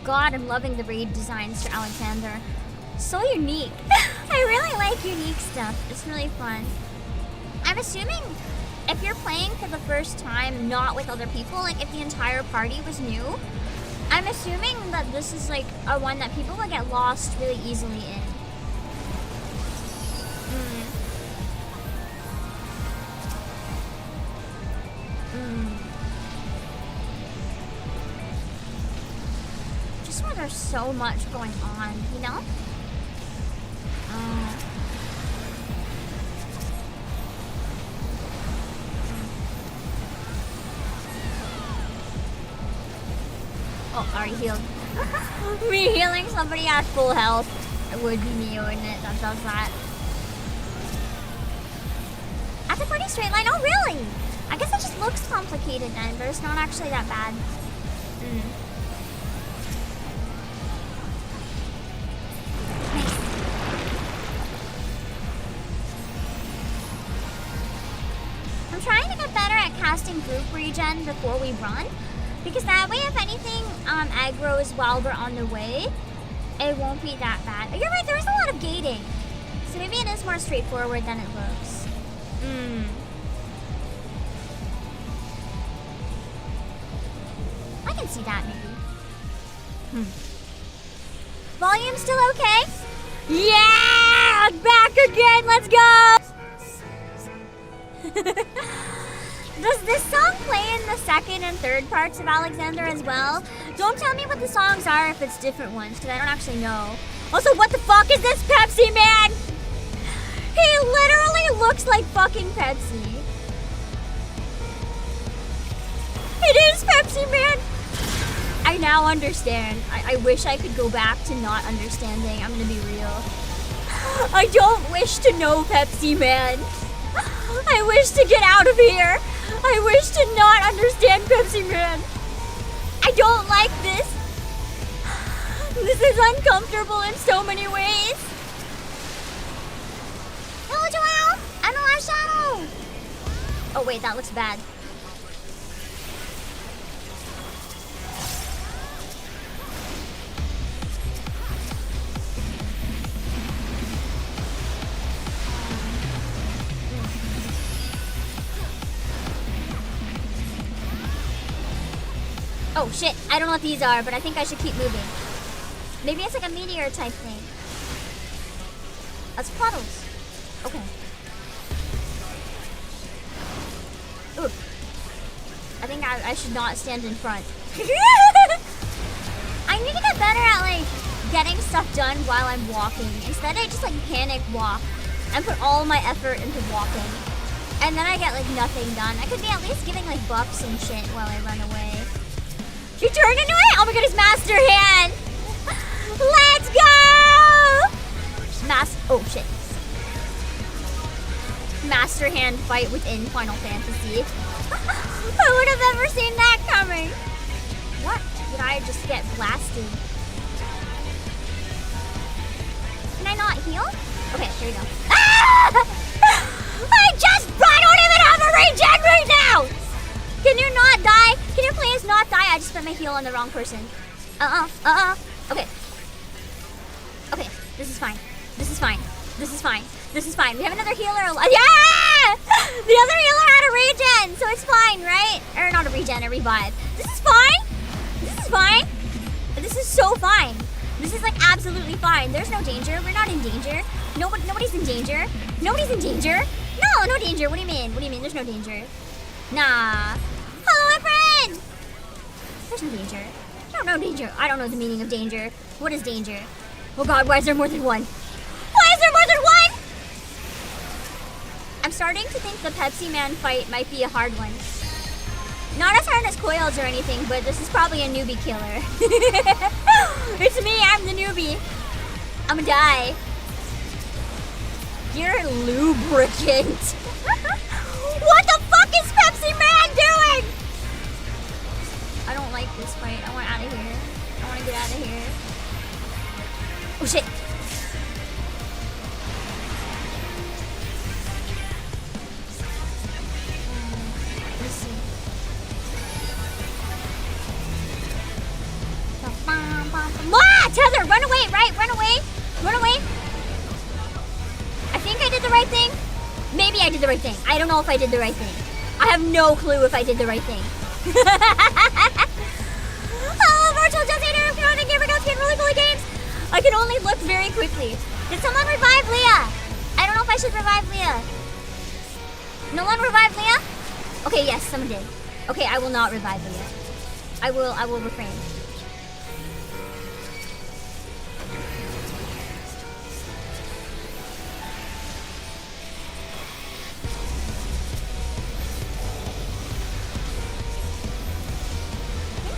God, I'm loving the raid designs for Alexander. So unique. I really like unique stuff. It's really fun. I'm assuming if you're playing for the first time, not with other people, like if the entire party was new, I'm assuming that this is like a one that people will get lost really easily in. Just where there's so much going on, you know? Oh, already healed. Me healing somebody at full health. It would be me, wouldn't it? That does that. That's a pretty straight line. Oh, really? I guess it just looks complicated then, but it's not actually that bad. Nice. I'm trying to get better at casting group regen before we run. Because that way, if anything aggroes while we're on the way, it won't be that bad. You're right, there is a lot of gating. So maybe it is more straightforward than it looks. I can see that, maybe. Volume still okay? Yeah! Back again! Let's go! Does this song play in the second and third parts of Alexander as well? Don't tell me what the songs are if it's different ones, because I don't actually know. Also, what the fuck is this Pepsi Man? He literally looks like fucking Pepsi. It is Pepsi Man! I now understand. I wish I could go back to not understanding. I'm gonna be real. I don't wish to know Pepsi Man. I wish to get out of here. I wish to not understand Pepsi Man. I don't like this. This is uncomfortable in so many ways. Hello, Joelle. I'm the last shadow. Oh wait, that looks bad. Oh shit, I don't know what these are, but I think I should keep moving. Maybe it's like a meteor type thing. That's puddles. Okay. Ooh. I think I should not stand in front. I need to get better at like getting stuff done while I'm walking. Instead I just like panic walk and put all my effort into walking. And then I get like nothing done. I could be at least giving like buffs and shit while I run away. You turned into it? Oh my god, it's Master Hand! Let's go! Oh shit. Master Hand fight within Final Fantasy. Who would have ever seen that coming? What? Did I just get blasted? Can I not heal? Okay, here we go. Ah! I don't even have a regen right now! Can you not die? Can you please not die? I just spent my heal on the wrong person. Okay. Okay, this is fine. This is fine. This is fine. This is fine. We have another healer alive. Yeah! The other healer had a regen, so it's fine, right? Or not a regen, a revive. This is fine. This is fine. This is so fine. This is like absolutely fine. There's no danger. We're not in danger. Nobody's in danger. Nobody's in danger. No, no danger. What do you mean? What do you mean? There's no danger. Nah. Hello, my friend. There's no danger. No danger. I don't know the meaning of danger. What is danger? Oh god, why is there more than one? Why is there more than one? I'm starting to think the Pepsi Man fight might be a hard one. Not as hard as Coils or anything, but this is probably a newbie killer. It's me, I'm the newbie. I'm gonna die. You're lubricant. What the fuck is Pepsi Man doing? I don't like this fight. I want out of here. I want to get out of here. Oh shit. Let's see. Tether, run away, right? Run away. Run away. I think I did the right thing. Maybe I did the right thing. I don't know if I did the right thing. I have no clue if I did the right thing. Oh, virtual Jessica, thank you for getting really cool games. I can only look very quickly. Did someone revive Leah? I don't know if I should revive Leah. No one revived Leah? Okay, yes, someone did. Okay, I will not revive Leah. I will refrain.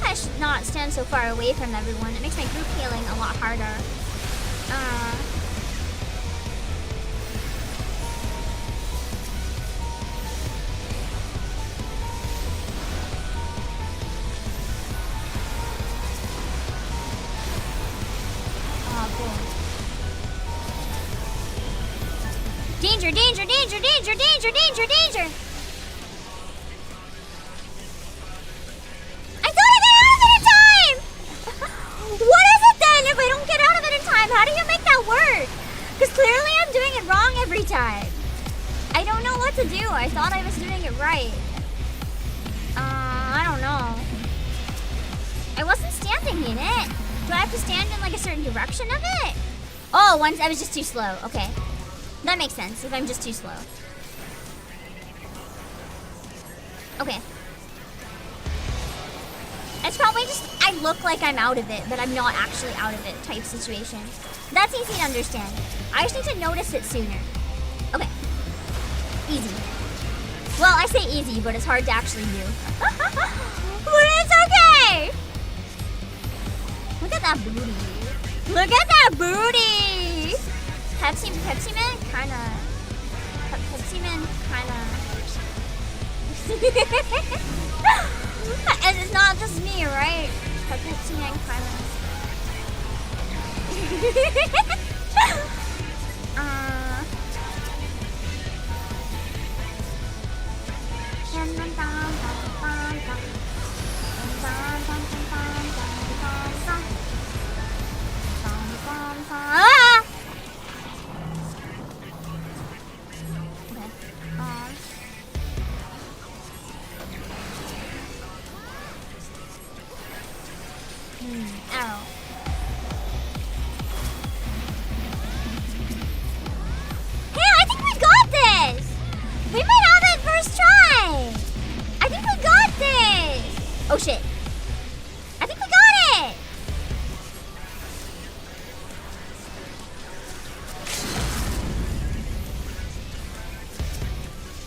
I should not stand so far away from everyone. It makes my group healing a lot harder. Oh, cool. Danger, danger, danger, danger, danger, danger, danger! What is it then if I don't get out of it in time? How do you make that work? Because clearly I'm doing it wrong every time. I don't know what to do. I thought I was doing it right. I don't know. I wasn't standing in it. Do I have to stand in like a certain direction of it? Oh, once I was just too slow. Okay. That makes sense if I'm just too slow. Okay. It's probably just I look like I'm out of it, but I'm not actually out of it type situation. That's easy to understand. I just need to notice it sooner. Okay. Easy. Well, I say easy, but it's hard to actually do. But it's okay! Look at that booty. Look at that booty! Pepsi Man kinda... Pepsi Man kinda... And it's not just me, right? Pepsi Man kinda... Arrow. Hey, I think we got this! We might have it first try! I think we got this! Oh shit. I think we got it!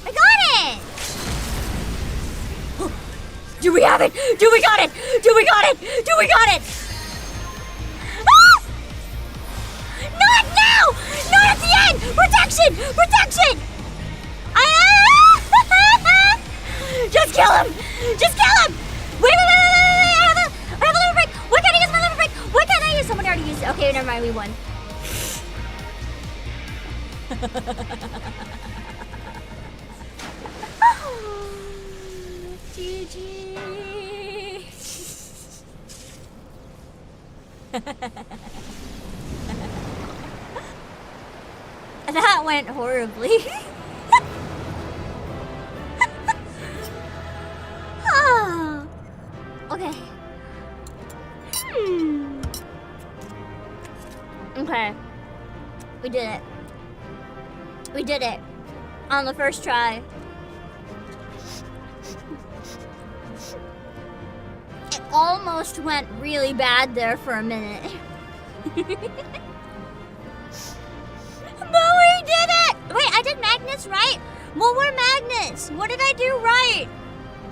I got it! Do we have it? Do we got it? Do we got it? Do we got it? Ah! Not now! Not at the end! Protection! Protection! Just kill him! Just kill him! Wait! I have a liver break! Why can't I use my liver break? Why can't I use? Someone already used it. Okay, never mind. We won. GG. That went horribly. Okay. Okay. We did it. We did it. On the first try. It almost went really bad there for a minute. But we did it! Wait, I did magnets right? What were magnets? What did I do right?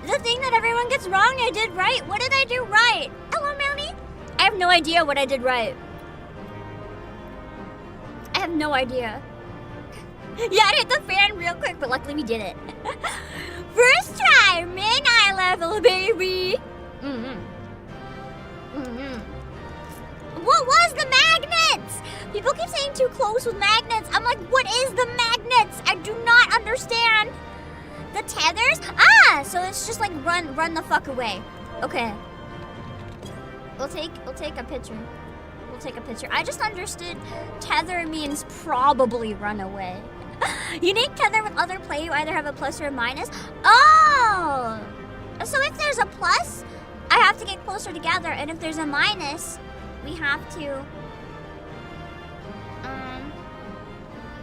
The thing that everyone gets wrong, I did right. What did I do right? Hello, Melanie. I have no idea what I did right. I have no idea. Yeah, I hit the fan real quick, but luckily we did it. First try, min eye level, baby. What was the magnets? People keep saying too close with magnets. I'm like, what is the magnets? I do not understand. The tethers? Ah, so it's just like run the fuck away. Okay. We'll take a picture. We'll take a picture. I just understood tether means probably run away. Unique tether with other play, you either have a plus or a minus. Oh! So if there's a plus, I have to get closer together, and if there's a minus, we have to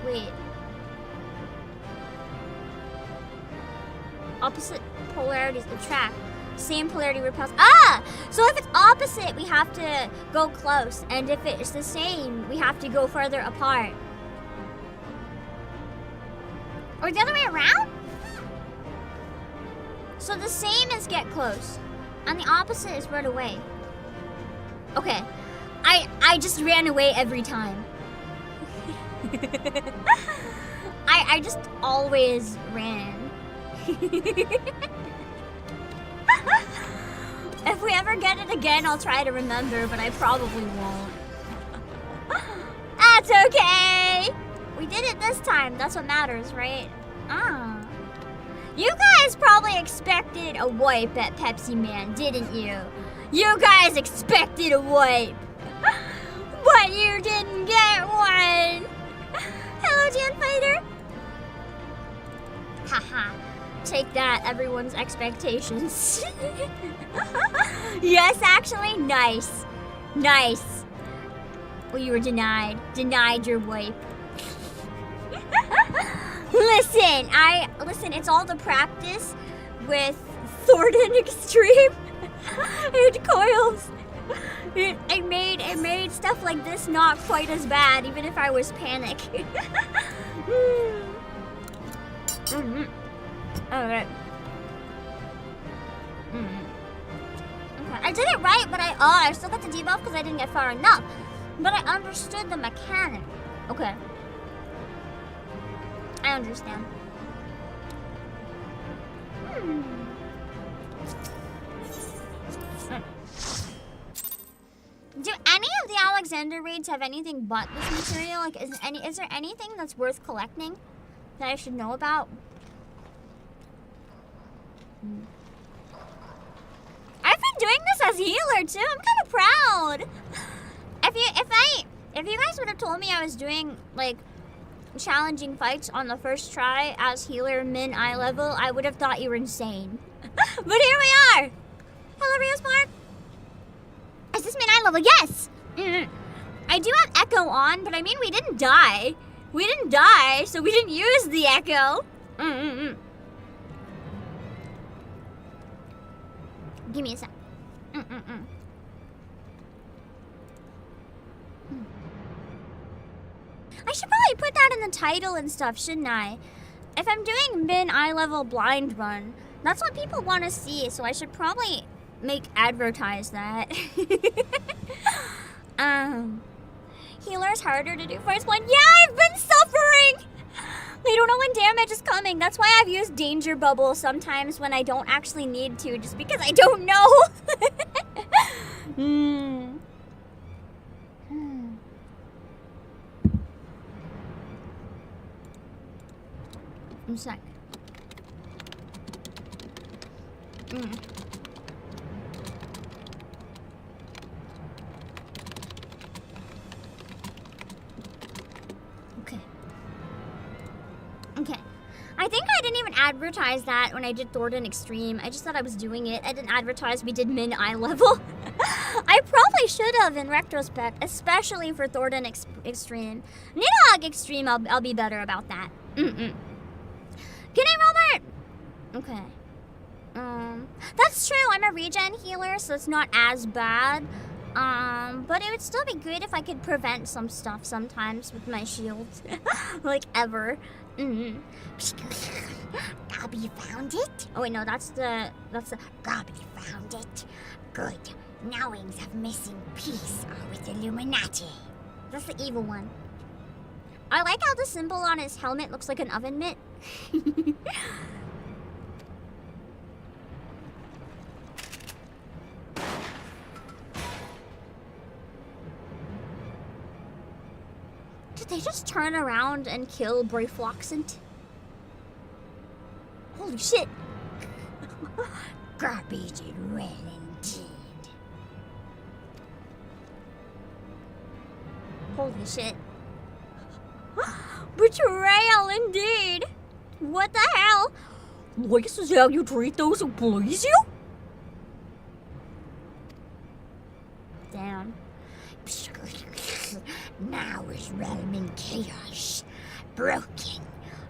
wait. Opposite polarities attract. Same polarity repels. Ah! So if it's opposite, we have to go close. And if it's the same, we have to go further apart. Or the other way around? So the same is get close. And the opposite is run away. Okay. I just ran away every time. I just always ran. If we ever get it again, I'll try to remember, but I probably won't. That's okay! We did it this time. That's what matters, right? Ah. You guys probably expected a wipe at Pepsi Man, didn't you? You guys expected a wipe. But you didn't get one. Hello, Jan Fighter. Haha. Take that, everyone's expectations. Yes, actually, nice. Nice. Well, you were denied. Denied your wipe. Listen, it's all the practice. with Thornton Extreme and Coils. It made stuff like this not quite as bad, even if I was panic. Alright. Okay. I did it right, but I still got the debuff because I didn't get far enough. But I understood the mechanic. Okay. I understand. Do any of the Alexander raids have anything but this material? Like, is there anything that's worth collecting that I should know about? I've been doing this as healer too. I'm kind of proud. If you guys would have told me I was doing like challenging fights on the first try as healer min eye level, I would have thought you were insane. But here we are. Hello, Rios Park. Is this min eye level? Yes. I do have echo on, but I mean we didn't die. We didn't die, so we didn't use the echo. Give me a sec. I should probably put that in the title and stuff, shouldn't I? If I'm doing min eye level blind run, that's what people want to see, so I should probably advertise that. Healer's harder to do first one. Yeah, I've been suffering! They don't know when damage is coming. That's why I've used danger bubble sometimes when I don't actually need to, just because I don't know. One sec. Okay. I think I didn't even advertise that when I did Thornton Extreme. I just thought I was doing it. I didn't advertise we did min eye level. I probably should have in retrospect, especially for Thornton Extreme. Nidhogg Extreme, I'll be better about that. Good night, Robert! Okay. That's true. I'm a regen healer, so it's not as bad. But it would still be good if I could prevent some stuff sometimes with my shield. Like, ever. Gobby found it? Oh wait, no, that's the Gobby found it. Good. Knowings of missing piece are with Illuminati. That's the evil one. I like how the symbol on his helmet looks like an oven mitt. Did they just turn around and kill Brayfloxant? Holy shit! Gobby did well indeed. Holy shit. Betrayal indeed! What the hell? This is how you treat those who please you? Damn. Now is realm in chaos. Broken.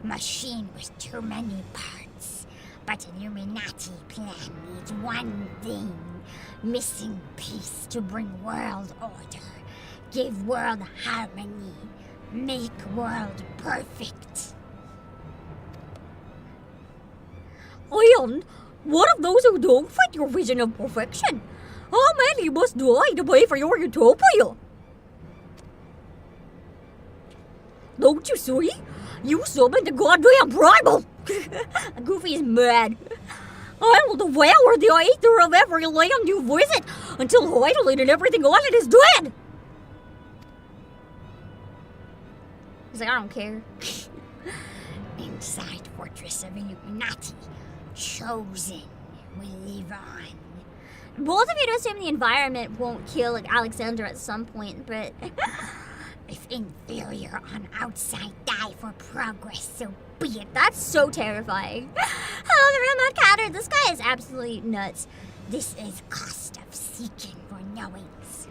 Machine with too many parts. But Illuminati plan needs one thing. Missing piece to bring world order. Give world harmony. Make world perfect. Ian, what of those who don't fit your vision of perfection? How many must die to pay for your utopia? Don't you see? You summoned the goddamn Primal! Goofy is mad. I will devour the aether of every land you visit until Hydaelyn and everything on it is dead! He's like, I don't care. Inside Fortress of Illuminati, chosen will live on. Both of you do assume the environment won't kill like Alexander at some point, but... If inferior on outside die for progress, so be it. That's so terrifying. Hello, the real Mad Catter. This guy is absolutely nuts. This is cost of seeking for knowings.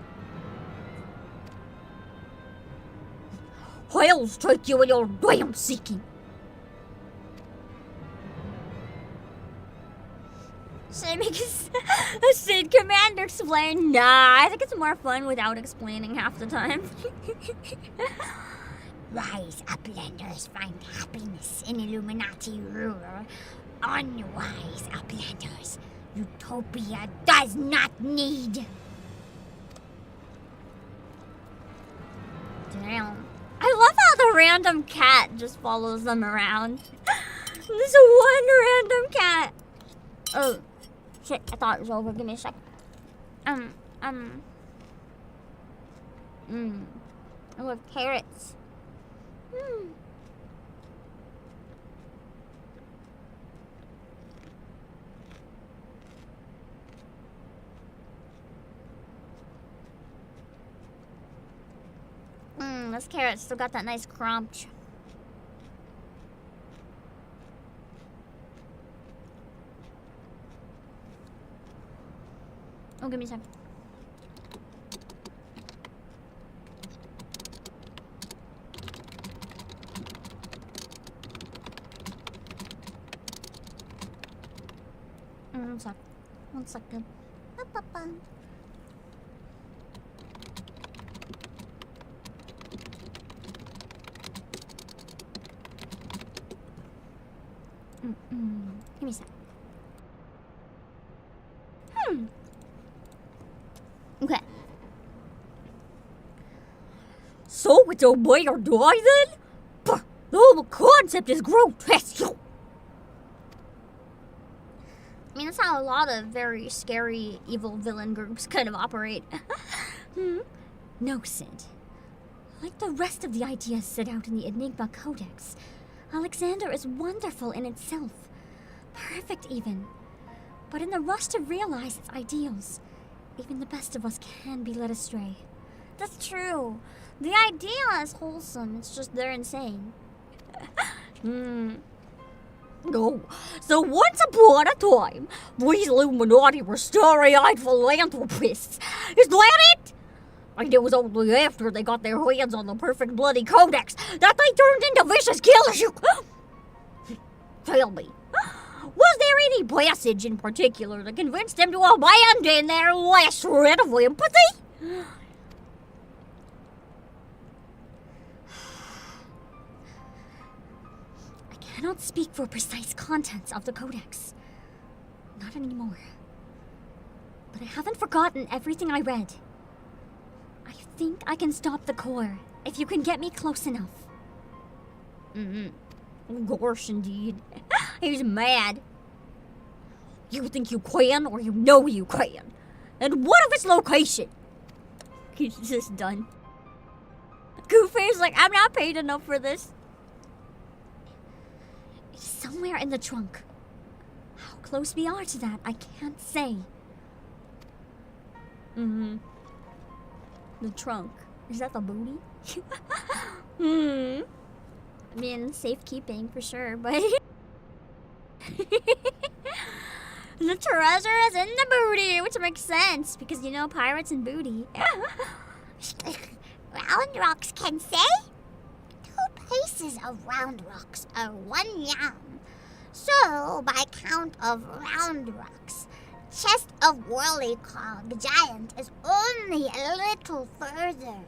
I'll strike you in your damn seeking. Should I make a Sid Commander explain? Nah, I think it's more fun without explaining half the time. Wise uplanders find happiness in Illuminati rule. Unwise uplanders, Utopia does not need. Damn. I love how the random cat just follows them around. This one random cat. Oh, shit, I thought it was over. Give me a sec. I love carrots. This carrot still got that nice crunch. Oh, give me a sec. One second. Give me a sec. Okay. So it's obey or die then? Puh, the whole concept is grotesque. I mean, that's how a lot of very scary, evil villain groups kind of operate. No, Sid. Like the rest of the ideas set out in the Enigma Codex, Alexander is wonderful in itself. Perfect, even. But in the rush to realize its ideals, even the best of us can be led astray. That's true. The idea is wholesome, it's just they're insane. No. So once upon a time, these Illuminati were starry-eyed philanthropists. Is that it? And it was only after they got their hands on the perfect bloody codex that they turned into vicious killers. Tell me, was there any passage in particular that convinced them to abandon their last shred of empathy? I cannot speak for precise contents of the codex. Not anymore. But I haven't forgotten everything I read. I think I can stop the core if you can get me close enough. Gosh, indeed. He's mad. You think you can, or you know you can. And what of its location? He's just done. Goofy's like, I'm not paid enough for this. It's somewhere in the trunk. How close we are to that, I can't say. The trunk. Is that the booty? I mean, safekeeping for sure, but... The treasure is in the booty, which makes sense, because you know pirates and booty. Round rocks can say? 2 pieces of round rocks are 1 yam. So, by count of round rocks, chest of whirlycog giant is only a little further.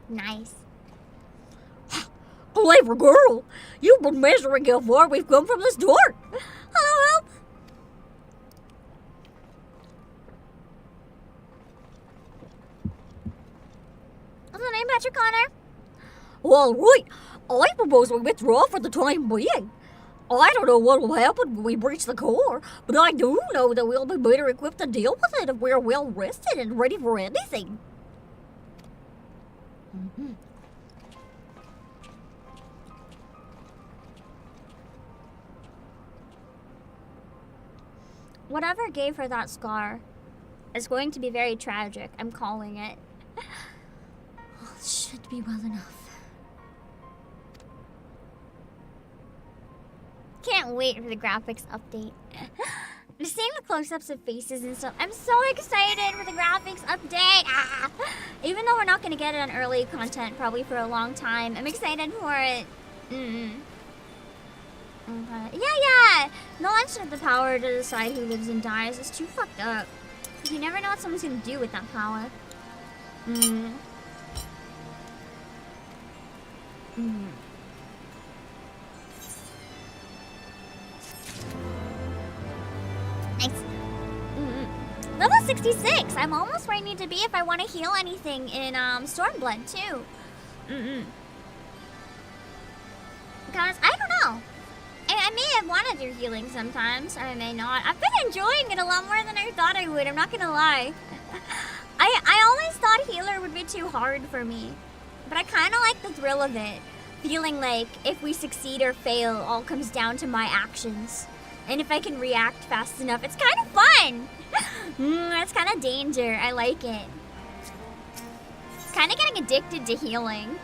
Nice. Clever girl! You've been measuring how far we've come from the start! Hello, help! What's the name, Patrick Connor? All right, I propose we withdraw for the time being. I don't know what will happen when we breach the core, but I do know that we'll be better equipped to deal with it if we're well rested and ready for anything. Whatever gave her that scar is going to be very tragic. I'm calling it. All should be well enough. Can't wait for the graphics update. Just seeing the close-ups of faces and stuff. I'm so excited for the graphics update. Even though we're not going to get it on early content probably for a long time, I'm excited for it. Okay. Yeah. No one should have the power to decide who lives and dies. It's too fucked up. You never know what someone's gonna do with that power. Thanks. Level 66. I'm almost where I need to be if I want to heal anything in Stormblood too. Because I don't know. I may have wanted your healing sometimes. I may not. I've been enjoying it a lot more than I thought I would. I'm not gonna lie. I always thought healer would be too hard for me, but I kind of like the thrill of it. Feeling like if we succeed or fail, all comes down to my actions. And if I can react fast enough, it's kind of fun. That's kind of danger. I like it. Kind of getting addicted to healing.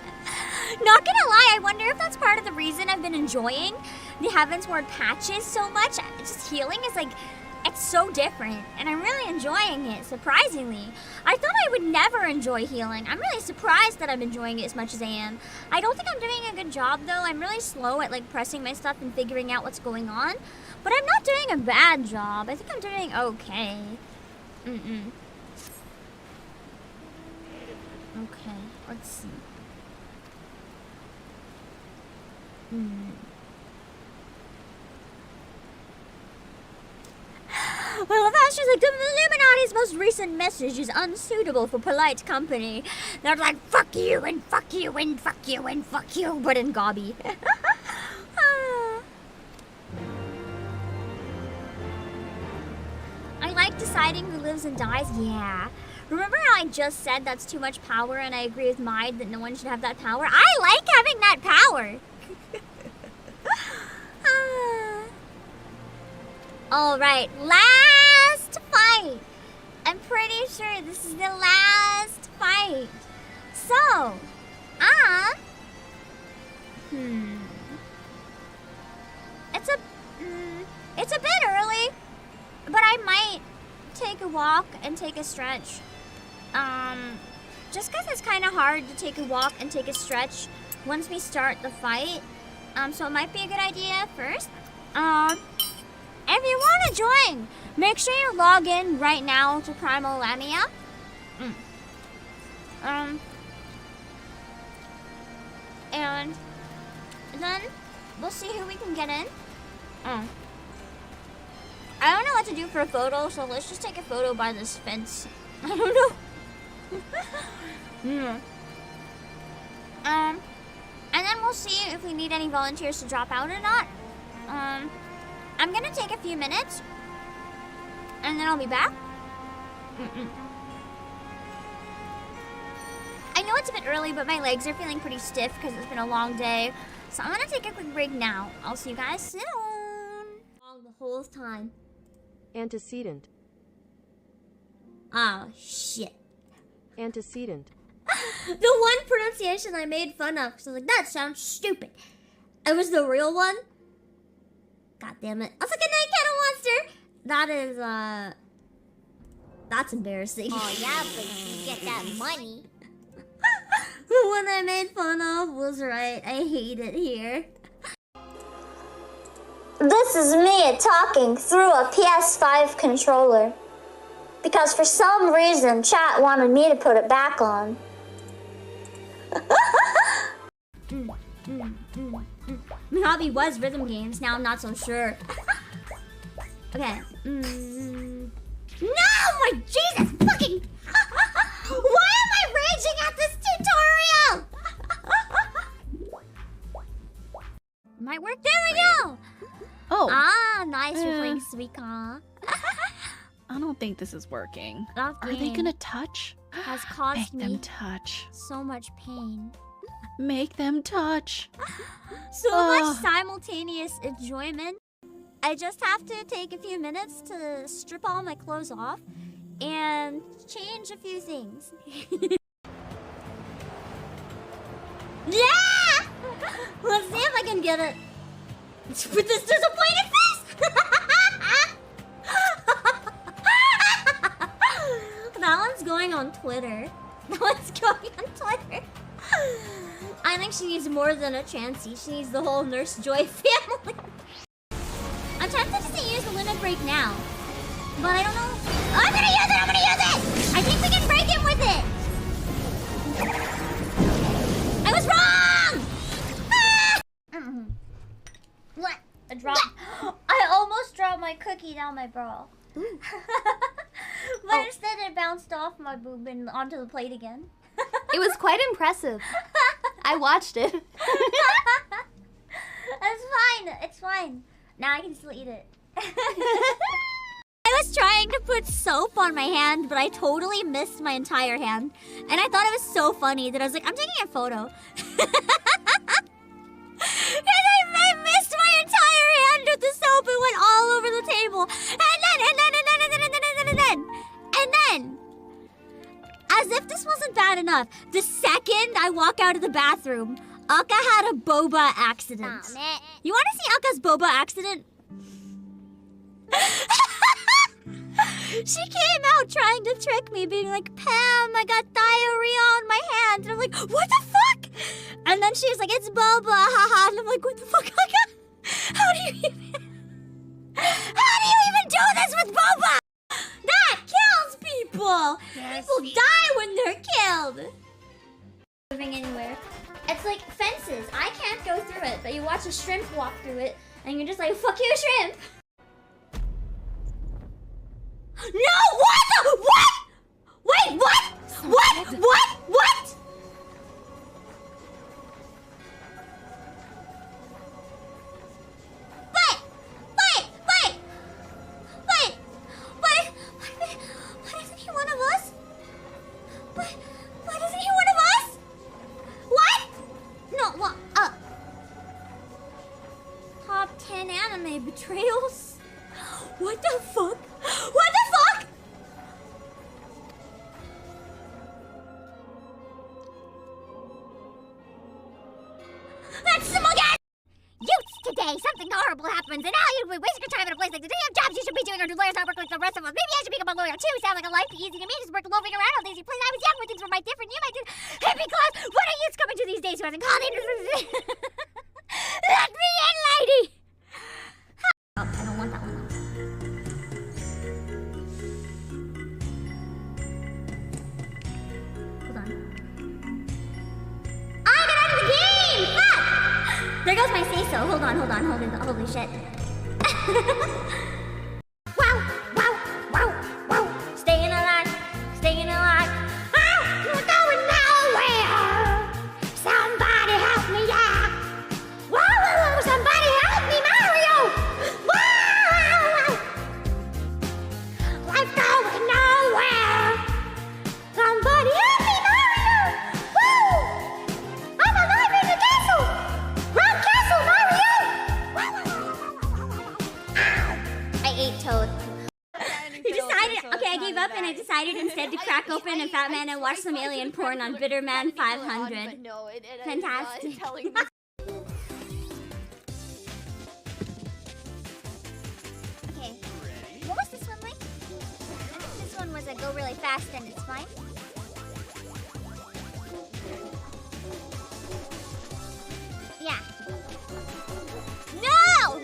Not gonna lie, I wonder if that's part of the reason I've been enjoying the Heavensward patches so much. Just healing is like, it's so different, and I'm really enjoying it, surprisingly. I thought I would never enjoy healing. I'm really surprised that I'm enjoying it as much as I am. I don't think I'm doing a good job, though. I'm really slow at, like, pressing my stuff and figuring out what's going on. But I'm not doing a bad job. I think I'm doing okay. Okay, let's see. I love how she's like, the Illuminati's most recent message is unsuitable for polite company. They're like, fuck you and fuck you and fuck you and fuck you, but in Gobby. I like deciding who lives and dies, yeah. Remember how I just said that's too much power and I agree with Maid that no one should have that power? I like having that power. Alright, last fight. I'm pretty sure this is the last fight. So, it's a bit early, but I might take a walk and take a stretch. Just because it's kind of hard to take a walk and take a stretch once we start the fight. So it might be a good idea first. If you want to join, make sure you log in right now to Primal Lamia. And then we'll see who we can get in. I don't know what to do for a photo, so let's just take a photo by this fence. I don't know. And then we'll see if we need any volunteers to drop out or not. I'm gonna take a few minutes, and then I'll be back. I know it's a bit early, but my legs are feeling pretty stiff because it's been a long day. So I'm gonna take a quick break now. I'll see you guys soon. The whole time. Antecedent. Oh, shit. Antecedent. The one pronunciation I made fun of, because I was like, that sounds stupid. It was the real one. God damn it. I was like, a night kettle monster. That is, that's embarrassing. Oh, yeah, but you get that money. The one I made fun of was right. I hate it here. This is me talking through a PS5 controller. Because for some reason, chat wanted me to put it back on. My hobby was rhythm games, now I'm not so sure. Okay. No, my Jesus fucking... Why am I raging at this tutorial? Might work, there we go! Oh. Ah, nice, you're playing Suika. I don't think this is working. That Are they gonna touch? has caused Make them me touch. so much pain. Make them touch. So much simultaneous enjoyment. I just have to take a few minutes to strip all my clothes off and change a few things. Yeah! Let's see if I can get it. With this disappointed face! That one's going on Twitter. That one's going on Twitter. I think she needs more than a Chansey. She needs the whole Nurse Joy family. on my bra. But instead it bounced off my boob and onto the plate again. It was quite impressive. I watched it. It's fine. It's fine. Now I can still eat it. I was trying to put soap on my hand, but I totally missed my entire hand. And I thought it was so funny that I was like, I'm taking a photo. And I missed my entire hand with the soap. It went all over the table. And then, as if this wasn't bad enough, the second I walk out of the bathroom, Akka had a boba accident. You want to see Akka's boba accident? She came out trying to trick me, being like, Pam, I got diarrhea on my hand. And I'm like, what the fuck? And then she's like, it's boba, haha. And I'm like, what the fuck, Akka? How do you even do this with boba? That kills people! Yes. People die when they're killed! Living anywhere. It's like fences. I can't go through it, but you watch a shrimp walk through it, and you're just like, fuck you, shrimp! No! What the? What? Wait, what? What? What? Why isn't he one of us? Why isn't he one of us? What? No, what? Top 10 anime betrayals? What the fuck? What the fuck? That's some again! Youths today, something horrible happens, and now you waste your time in a place like this. Do you have jobs you should be doing, or do lawyers not work like the rest of us? Maybe I should become a lawyer too. Sound like a life easy to me. Just work loafing around all these places. I was young when things were my different. You might do hippie class. What are youths coming to these days who hasn't called in? Let me in, lady! Oh, I don't want that one. Hold on. I got out of the game! Fuck! There goes my say-so. Hold on. Holy shit. Wow. Staying alive. Ah, you're going nowhere! Somebody help me out! Whoa, somebody help me, Mario! Whoa! I'm going nowhere! Somebody help me, Mario! Woo! I'm alive in the castle! Rock castle, Mario! I ate Toad. You decided. Okay, I gave up and I decided instead to crack open a Fat Man and watch some alien porn on Bitterman 500. No, Fantastic. telling me. Okay. What was this one like? I think this one was a go really fast and it's fine. Yeah. No!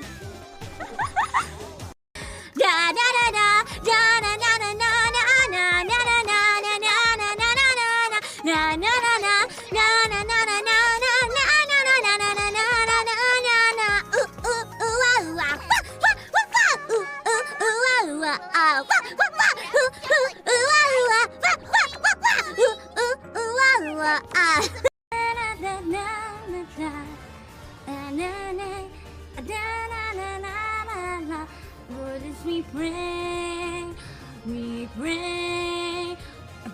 Da da da da da da da da da na na na na na na na na na na na na na na na na For this we pray, we pray,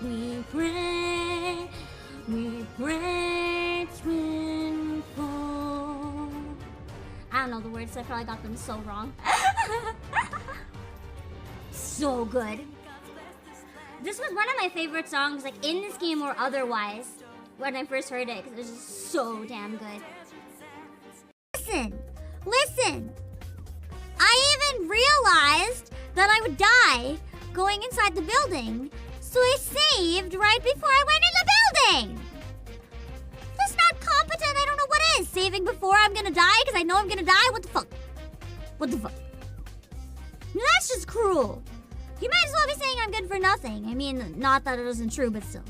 we pray, we pray, twinkle. I don't know the words, I probably got them so wrong. So good. This was one of my favorite songs, like in this game or otherwise, when I first heard it, because it was just so damn good. Listen! I even realized that I would die going inside the building, so I saved right before I went in the building! That's not competent, I don't know what is. Saving before I'm gonna die because I know I'm gonna die? What the fuck? What the fuck? That's just cruel. You might as well be saying I'm good for nothing. I mean, not that it isn't true, but still.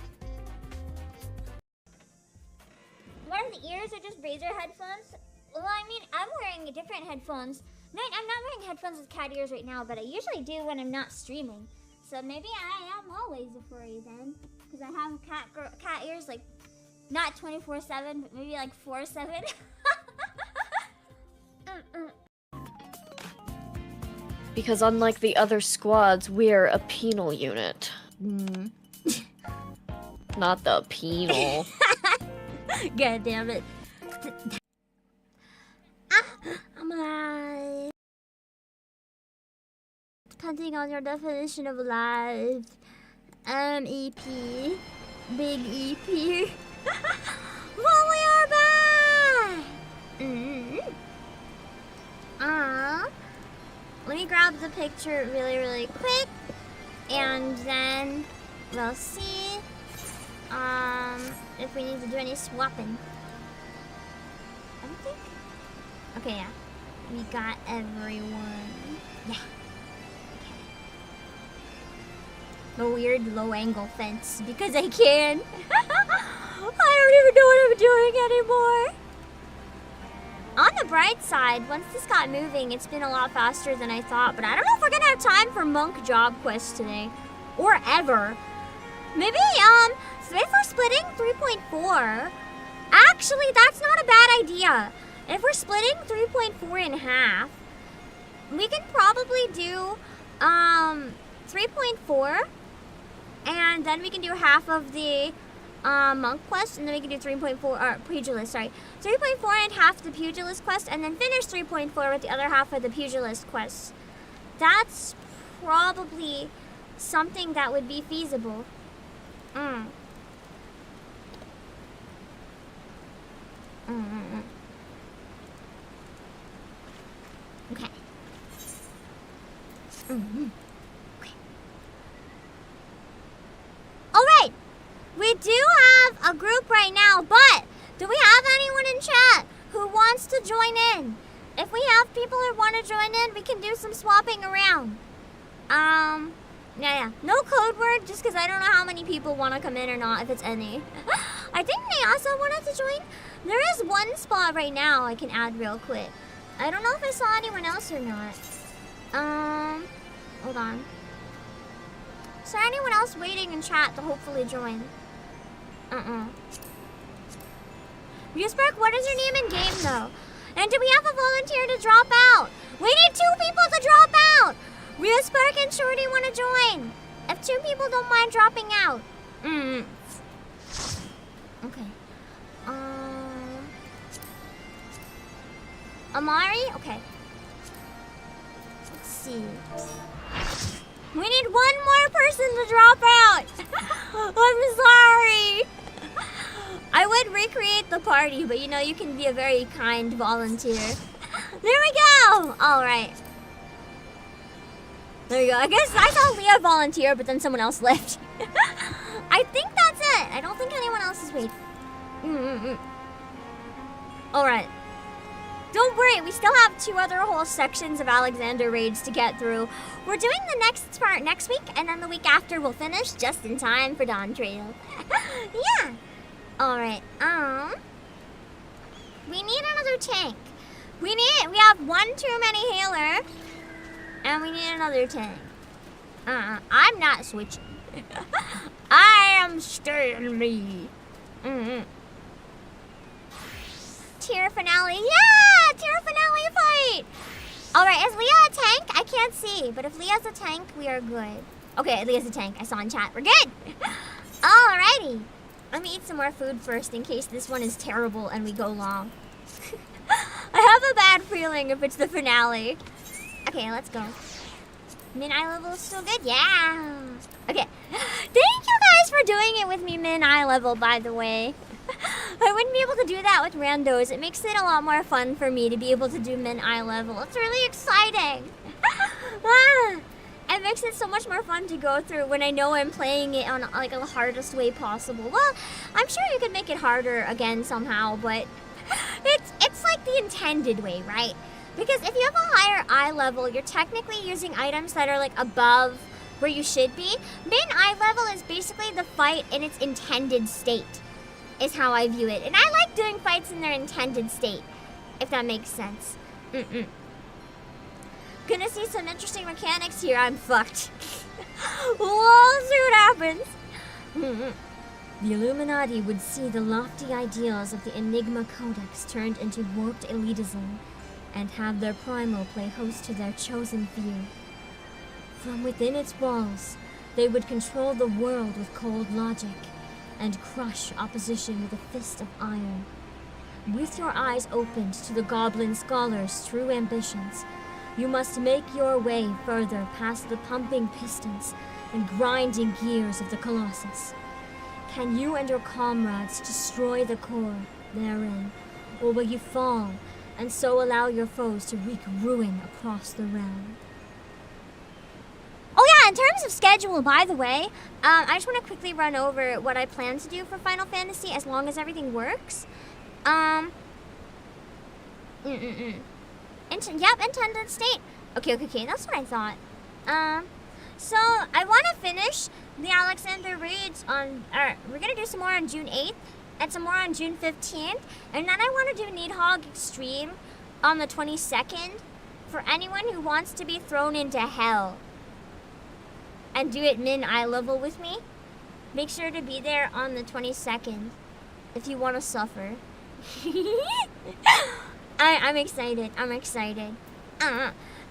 What are the ears or just Razer headphones? Well, I mean, I'm wearing different headphones I'm not wearing headphones with cat ears right now, but I usually do when I'm not streaming. So maybe I am always a furry then, because I have cat ears like not 24/7, but maybe like 4/7. Because unlike the other squads, we're a penal unit. Not the penal. God damn it. I'm alive. Depending on your definition of alive. EP. Big EP. Well, we are back! Let me grab the picture really quick. And then we'll see if we need to do any swapping. I don't think. Okay, yeah. We got everyone. Yeah. Okay. The weird low angle fence because I can. I don't even know what I'm doing anymore. On the bright side, once this got moving, it's been a lot faster than I thought, but I don't know if we're gonna have time for monk job quests today. Or ever. Maybe, if we're splitting 3.4, actually, that's not a bad idea. If we're splitting 3.4 in half, we can probably do, 3.4, and then we can do half of the, monk quest, and then we can do 3.4, pugilist, sorry. 3.4 and half the pugilist quest, and then finish 3.4 with the other half of the pugilist quest. That's probably something that would be feasible. Okay. Okay. Alright! We do have a group right now, but do we have anyone in chat who wants to join in? If we have people who want to join in, we can do some swapping around. Yeah. No code word, just because I don't know how many people want to come in or not, if it's any. I think Nyasa wanted to join. There is one spot right now I can add real quick. I don't know if I saw anyone else or not. Hold on. Is there anyone else waiting in chat to hopefully join? Museberg, what is your name in game though? And do we have a volunteer to drop out? We need 2 people to drop out! Museberg and Shorty want to join. If 2 people don't mind dropping out. Okay. Amari? Okay. Let's see. We need 1 more person to drop out. I'm sorry. I would recreate the party, but you know, you can be a very kind volunteer. There we go. All right. There we go. I guess I saw Leah volunteer, but then someone else left. I think that's it. I don't think anyone else is waiting. All right. Don't worry, we still have 2 other whole sections of Alexander raids to get through. We're doing the next part next week, and then the week after we'll finish just in time for Dawn Trail. Yeah. All right. We need another tank. We have 1 too many healer, and we need another tank. I'm not switching. I am staying me. Tier finale. Yeah! Tier finale fight! Alright, is Leah a tank? I can't see, but if Leah's a tank, we are good. Okay, Leah's a tank. I saw in chat. We're good! Alrighty. Let me eat some more food first in case this one is terrible and we go long. I have a bad feeling if it's the finale. Okay, let's go. Min eye level is still good? Yeah! Okay. Thank you guys for doing it with me, min eye level, by the way. I wouldn't be able to do that with randos. It makes it a lot more fun for me to be able to do min eye level. It's really exciting. It makes it so much more fun to go through when I know I'm playing it on like the hardest way possible. Well, I'm sure you could make it harder again somehow, but it's like the intended way, right? Because if you have a higher eye level, you're technically using items that are like above where you should be. Min eye level is basically the fight in its intended state, is how I view it. And I like doing fights in their intended state, if that makes sense. Gonna see some interesting mechanics here. I'm fucked. We'll see what happens. The Illuminati would see the lofty ideals of the Enigma Codex turned into warped elitism, and have their Primal play host to their chosen few. From within its walls, they would control the world with cold logic, and crush opposition with a fist of iron. With your eyes opened to the Goblin Scholar's true ambitions, you must make your way further past the pumping pistons and grinding gears of the Colossus. Can you and your comrades destroy the core therein, or will you fall and so allow your foes to wreak ruin across the realm? Oh yeah, in terms of schedule, by the way, I just want to quickly run over what I plan to do for Final Fantasy as long as everything works. Intended state. Okay, that's what I thought. So I want to finish the Alexander raids on, we're gonna do some more on June 8th and some more on June 15th, and then I want to do Needhog Extreme on the 22nd for anyone who wants to be thrown into hell and do it min eye level with me. Make sure to be there on the 22nd if you want to suffer. I'm excited.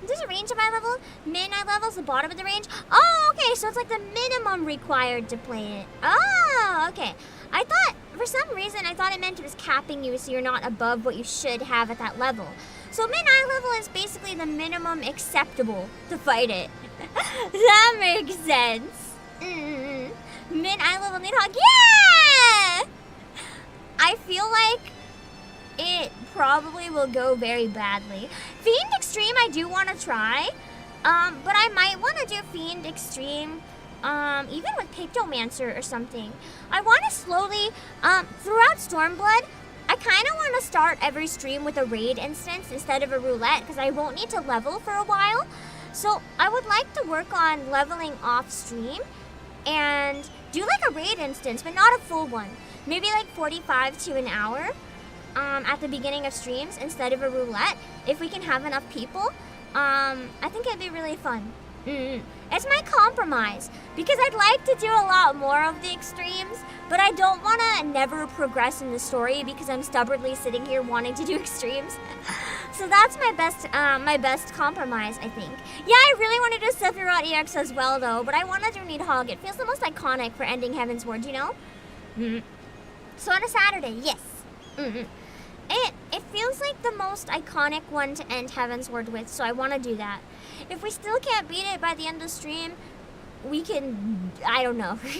There's a range of eye level. Min eye level is the bottom of the range. Oh, okay, so it's like the minimum required to play it. Oh, okay. I thought, for some reason, it meant it was capping you so you're not above what you should have at that level. So min eye level is basically the minimum acceptable to fight it. That makes sense. Min eye level Needhog. Yeah! I feel like it probably will go very badly. Fiend Extreme I do want to try, but I might want to do Fiend Extreme even with Pictomancer or something. I want to slowly, throughout Stormblood, I kind of want to start every stream with a raid instance instead of a roulette because I won't need to level for a while. So I would like to work on leveling off stream and do like a raid instance, but not a full one. Maybe like 45 to an hour at the beginning of streams instead of a roulette. If we can have enough people, I think it'd be really fun. It's my compromise because I'd like to do a lot more of the extremes, but I don't want to never progress in the story because I'm stubbornly sitting here wanting to do extremes. So that's my best compromise, I think. Yeah, I really want to do Sephiroth EX as well, though, but I want to do Needhog. It feels the most iconic for ending Heavensward, you know? So on a Saturday, yes. It feels like the most iconic one to end Heavensward with, so I want to do that. If we still can't beat it by the end of the stream, we can, I don't know. We'll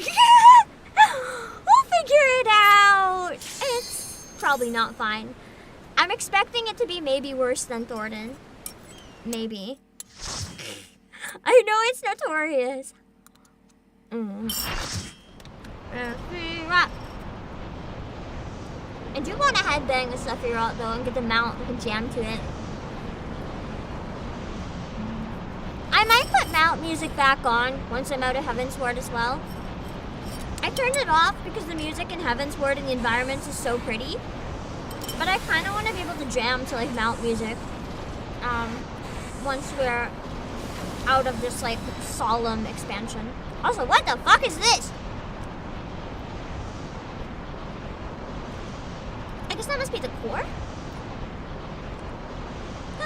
figure it out. It's probably not fine. I'm expecting it to be maybe worse than Thornton. Maybe. I know it's notorious. I do want to headbang the Sephiroth though and get the mount and jam to it. I might put mount music back on once I'm out of Heavensward as well. I turned it off because the music in Heavensward and the environments is so pretty. But I kind of want to be able to jam to like mount music once we're out of this like solemn expansion. Also, what the fuck is this? I guess that must be the core?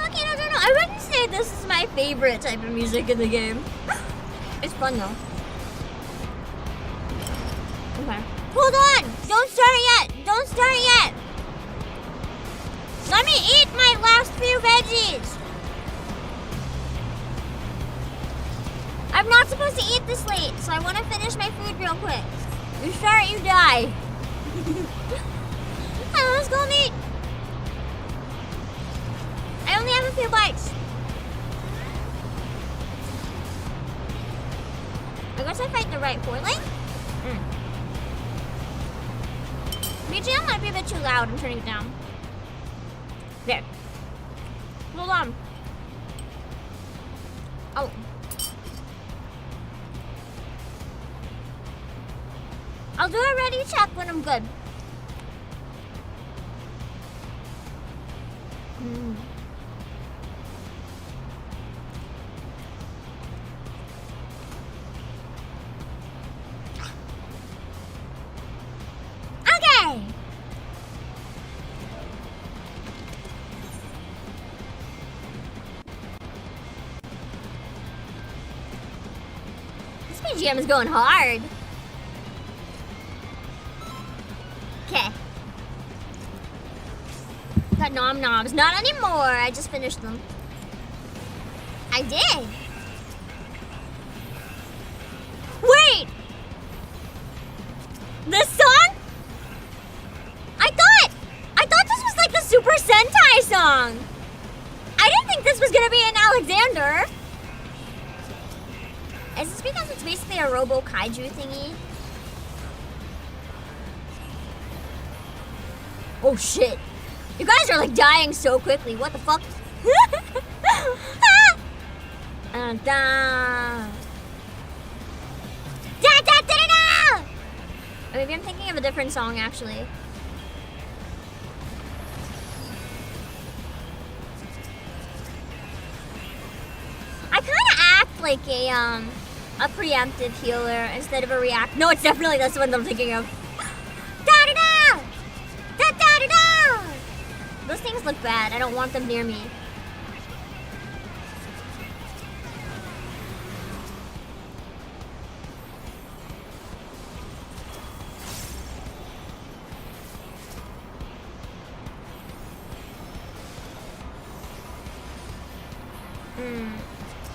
Okay, no. I wouldn't say this is my favorite type of music in the game. It's fun though. Okay. Hold on! Don't start yet! Let me eat my last few veggies! I'm not supposed to eat this late, so I want to finish my food real quick. You start, you die. Let's go meet. I only have a few bites. I guess I fight the right foreling. BGM might be a bit too loud. I'm turning it down. There. Hold on. Oh. I'll do a ready check when I'm good. BGM is going hard. Okay. Got nom noms. Not anymore. I just finished them. I did. Wait! This song? I thought this was like the Super Sentai song. I didn't think this was gonna be an Alexander. Is this because it's basically a Robo Kaiju thingy? Oh shit. You guys are like dying so quickly. What the fuck? Da. Da, da, da, da, da. Maybe I'm thinking of a different song actually. I kind of act like a preemptive healer instead of a react. No, it's definitely this one that I'm thinking of. Da da da, da da da da. Those things look bad. I don't want them near me.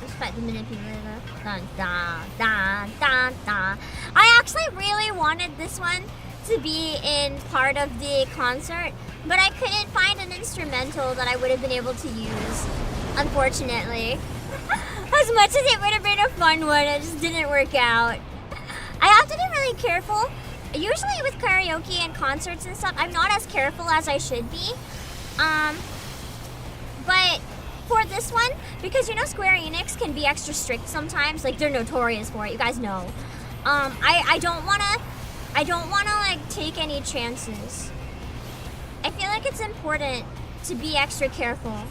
Let's fight the manipulator. Dun, dun, dun, dun, dun. I actually really wanted this one to be in part of the concert, but I couldn't find an instrumental that I would have been able to use, unfortunately. As much as it would have been a fun one, it just didn't work out. I have to be really careful. Usually with karaoke and concerts and stuff, I'm not as careful as I should be. But for this one, because you know Square Enix can be extra strict sometimes, like they're notorious for it, you guys know. I don't wanna like take any chances. I feel like it's important to be extra careful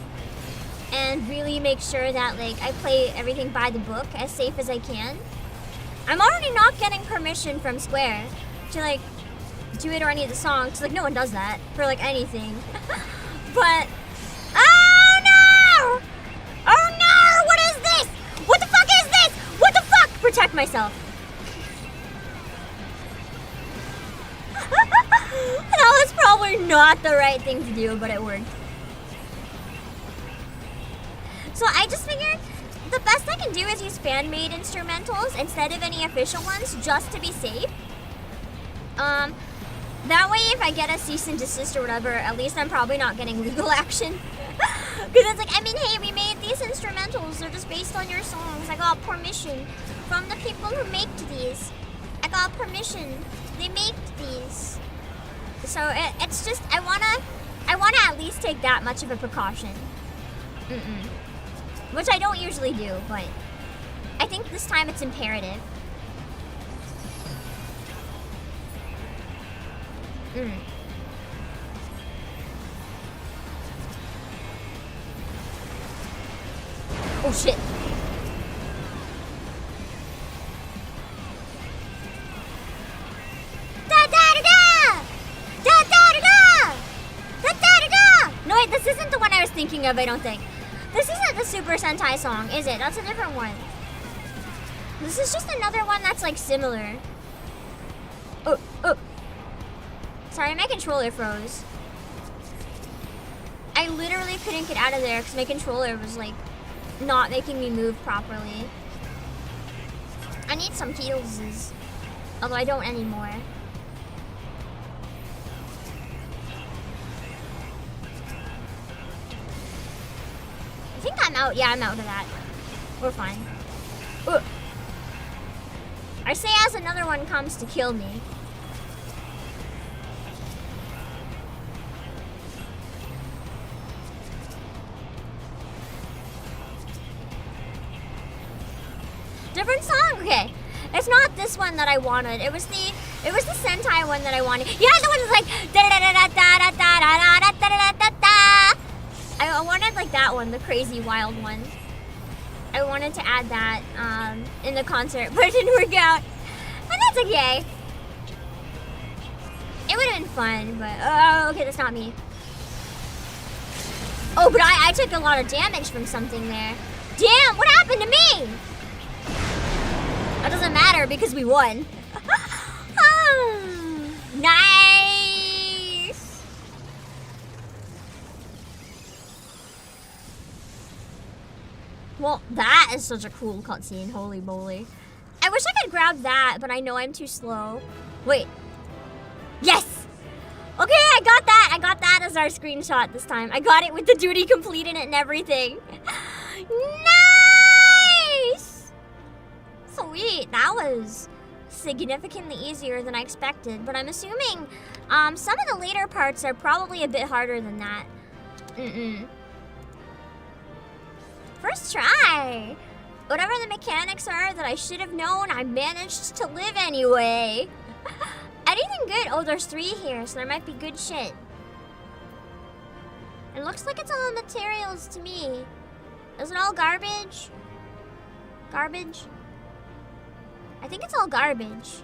and really make sure that like I play everything by the book as safe as I can. I'm already not getting permission from Square to like do it or any of the songs. Like no one does that for like anything. But oh no! Oh no! What is this? What the fuck is this? What the fuck? Protect myself. That was probably not the right thing to do, but it worked. So I just figured the best I can do is use fan-made instrumentals instead of any official ones, just to be safe. That way if I get a cease and desist or whatever, at least I'm probably not getting legal action. Because it's like, I mean, hey, we made these instrumentals. They're just based on your songs. I got permission from the people who made these. I got permission. They made these. So it's just, I wanna at least take that much of a precaution. Which I don't usually do, but I think this time it's imperative. Oh shit. Da da da da! Da da da da! Da da da da! No wait, this isn't the one I was thinking of, I don't think. This isn't the Super Sentai song, is it? That's a different one. This is just another one that's like similar. Oh. Sorry, my controller froze. I literally couldn't get out of there because my controller was like not making me move properly. I need some heals, although I don't anymore. I think I'm out. Yeah, I'm out of that. We're fine. Ugh. I say as another one comes to kill me. Different song? Okay. It's not this one that I wanted. It was the Sentai one that I wanted. Yeah, the one that's like da da da da da da da da da da da da. I wanted like that one, the crazy wild one. I wanted to add that in the concert, but it didn't work out. And that's okay. It would have been fun, but oh, okay, that's not me. Oh, but I took a lot of damage from something there. Damn, what happened to me? That doesn't matter because we won. Nice! Well, that is such a cool cutscene, holy moly. I wish I could grab that, but I know I'm too slow. Wait. Yes! Okay, I got that. I got that as our screenshot this time. I got it with the duty complete in it and everything. Nice! Sweet. That was significantly easier than I expected, but I'm assuming some of the later parts are probably a bit harder than that. First try. Whatever the mechanics are that I should have known, I managed to live anyway. Anything good? Oh, there's 3 here, so there might be good shit. It looks like it's all materials to me. Is it all garbage? Garbage? I think it's all garbage.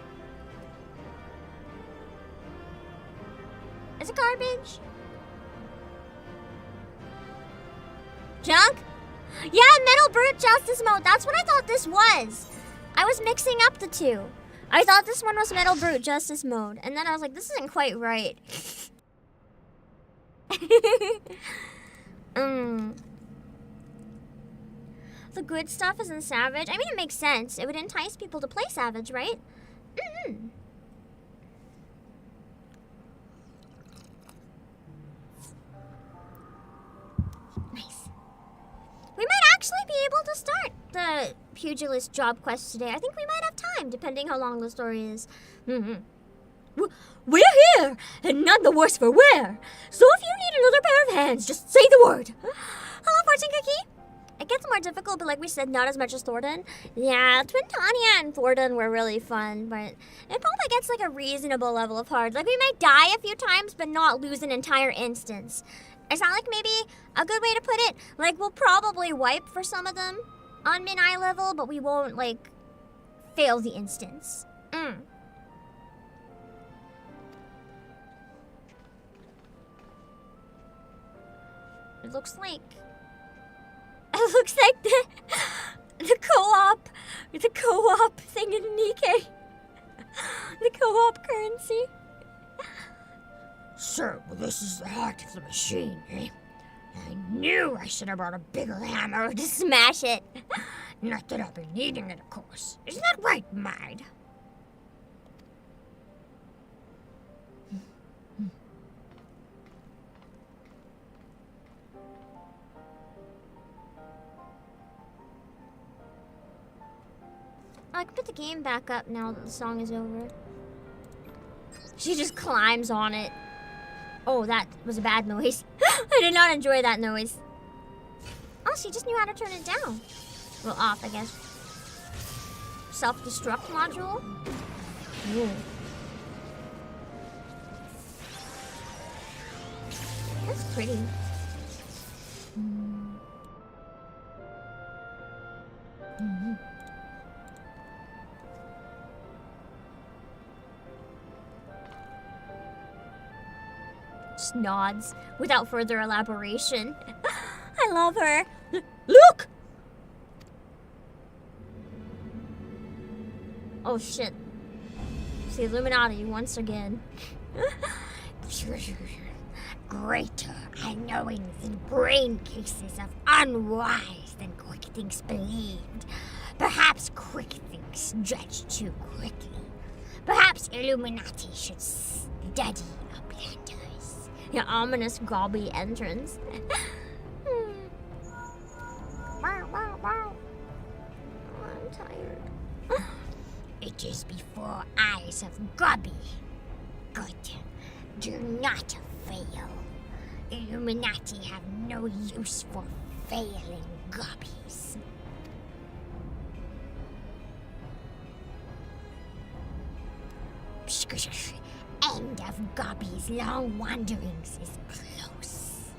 Is it garbage? Junk? Yeah, Metal Brute Justice Mode. That's what I thought this was. I was mixing up the two. I thought this one was Metal Brute Justice Mode. And then I was like, this isn't quite right. The good stuff is in Savage. I mean, it makes sense. It would entice people to play Savage, right? Nice. We might actually be able to start the Pugilist job quest today. I think we might have time, depending how long the story is. We're here, and none the worse for wear. So if you need another pair of hands, just say the word. Hello, Fortune Cookie. It gets more difficult, but like we said, not as much as Thornton. Yeah, Twintania and Thornton were really fun, but it probably gets like a reasonable level of hard. Like we might die a few times, but not lose an entire instance. Is that like maybe a good way to put it? Like we'll probably wipe for some of them on mid-eye level, but we won't like fail the instance. It looks like the co-op thing in Nikkei. The co-op currency. So, this is the heart of the machine, eh? I knew I should have brought a bigger hammer To smash it. Not that I'll be needing it, of course. Isn't that right, Maid? I can put the game back up now that the song is over. She just climbs on it. Oh, that was a bad noise. I did not enjoy that noise. Oh, she just knew how to turn it down. Well, off, I guess. Self-destruct module? Ooh. That's pretty. Just nods without further elaboration. I love her. Look! Oh shit. It's the Illuminati once again. Greater unknowings and brain cases of unwise than quick things believed. Perhaps quick things judged too quickly. Perhaps Illuminati should study our blunders. Your ominous gobby entrance. I'm tired. It is before eyes of Gobby. Good. Do not fail. Illuminati have no use for failing Gobbies. End of Gobby's long wanderings is close.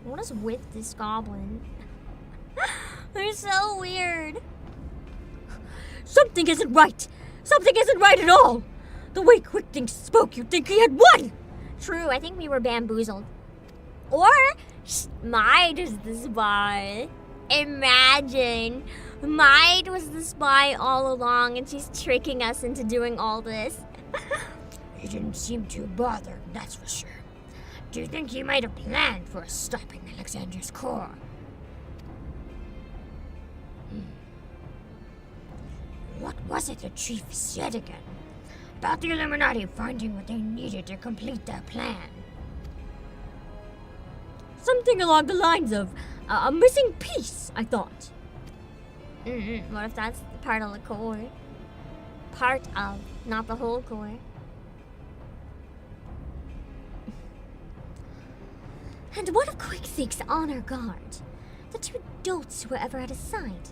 What is with this goblin? They're so weird. Something isn't right. Something isn't right at all. The way Quick Things spoke, you'd think he had won. True, I think we were bamboozled. Or Maid is the spy. Imagine. Maid was the spy all along and she's tricking us into doing all this. He didn't seem too bothered, that's for sure. Do you think he might have planned for us stopping Alexander's core? What was it the chief said again? About the Illuminati finding what they needed to complete their plan. Something along the lines of a missing piece, I thought. What if that's part of the core? Part of, not the whole core. And what if Quick thinks on our guard? The two dolts who were ever at his side.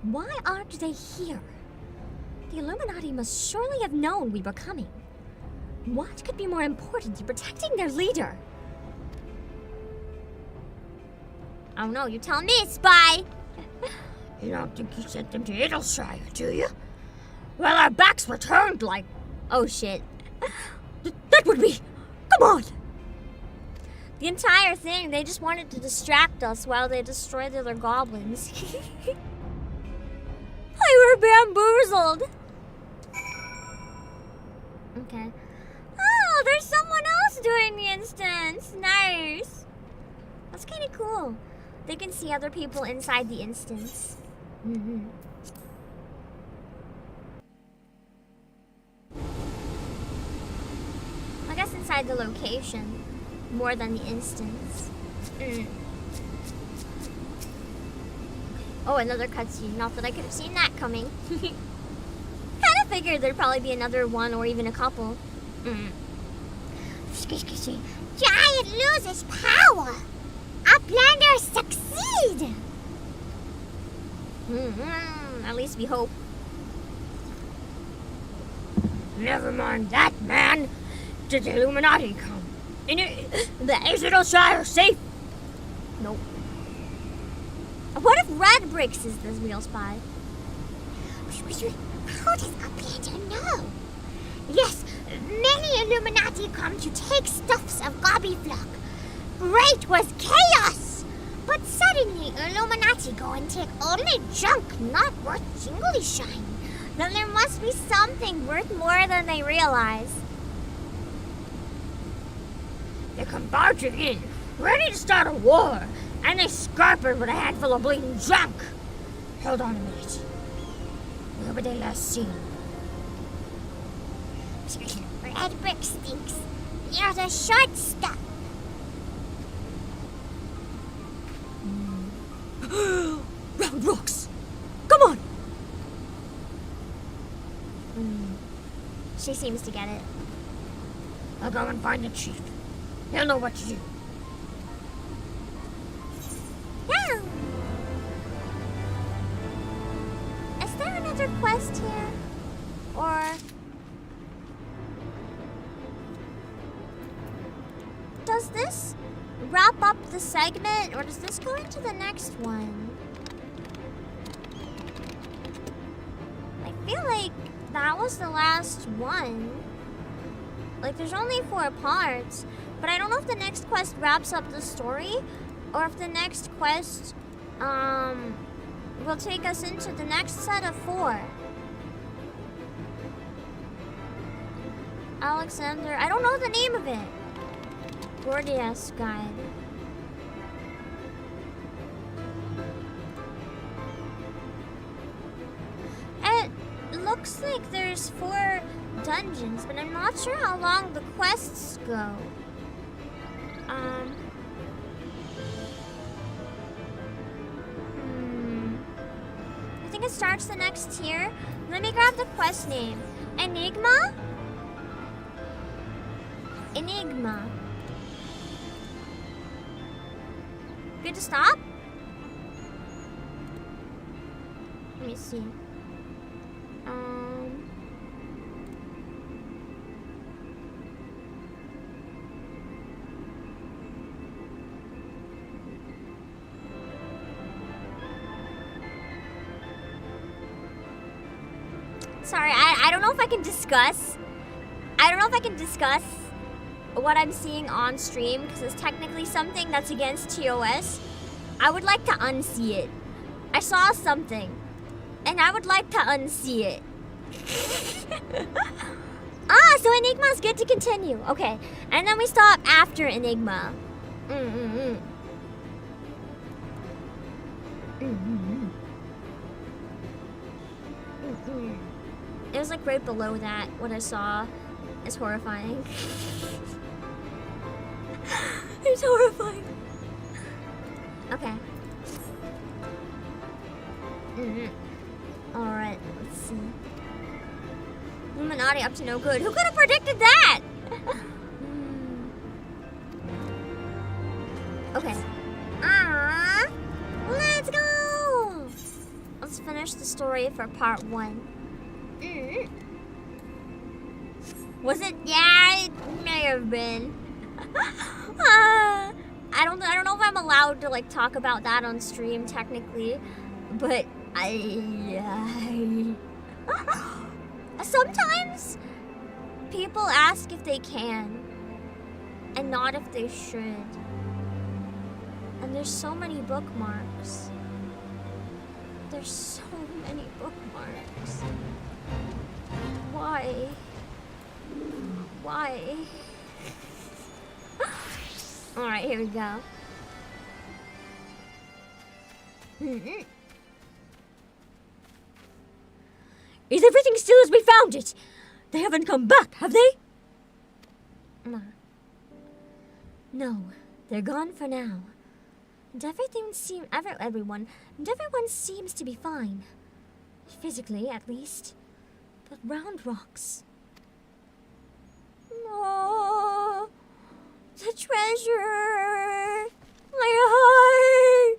Why aren't they here? The Illuminati must surely have known we were coming. What could be more important than protecting their leader? Oh no, you tell me, spy! You don't think he sent them to Idleshire, do you? Well, our backs were turned like... Oh shit. That would be... Come on! The entire thing, they just wanted to distract us while they destroyed the other goblins. I were bamboozled! Okay. Oh, there's someone else doing the instance! Nice! That's kinda cool. They can see other people inside the instance. I guess inside the location, more than the instance. Oh, another cutscene. Not that I could have seen that coming. Kinda figured there'd probably be another one or even a couple. Giant loses power! Uplanders succeed! At least we hope. Never mind that, man! Did the Illuminati come? Is Idleshire safe? Nope. What if Red Bricks is this real spy? How does Uplander know? Yes, many Illuminati come to take stuffs of Gobbyflock. Great was chaos! But suddenly Illuminati go and take only junk not worth jingly shine. Then there must be something worth more than they realize. They come barging in, ready to start a war, and they scarpered with a handful of bleeding junk. Hold on a minute. Where were they last seen? Red Brick stinks. You're the short stop. Round rocks! Come on! She seems to get it. I'll go and find the chief. He'll know what to do. Yeah. Is there another quest here? Or... does this wrap up the segment, or does this go into the next one? I feel like that was the last one. Like, there's only 4 parts, but I don't know if the next quest wraps up the story, or if the next quest, will take us into the next set of 4. Alexander, I don't know the name of it. Gordias guide. It looks like there's 4 dungeons, but I'm not sure how long the quests go. I think it starts the next tier. Let me grab the quest name. Enigma? Enigma. Good to stop? Let me see. Sorry, I don't know if I can discuss. I don't know if I can discuss what I'm seeing on stream, because it's technically something that's against TOS, I would like to unsee it. I saw something, and I would like to unsee it. So Enigma's good to continue. Okay, and then we stop after Enigma. It was like right below that. What I saw is horrifying. It's horrifying. Okay. Alright, let's see. Illuminati up to no good. Who could have predicted that? Okay. Let's go! Let's finish the story for part 1. Was it? Yeah, it may have been. I don't know if I'm allowed to like talk about that on stream technically, but sometimes people ask if they can and not if they should. And there's so many bookmarks. There's so many bookmarks. Why? Why? Alright, here we go. Is everything still as we found it? They haven't come back, have they? No, they're gone for now. And everyone seems to be fine. Physically, at least. But Round Rocks. Oh, the treasure! My heart!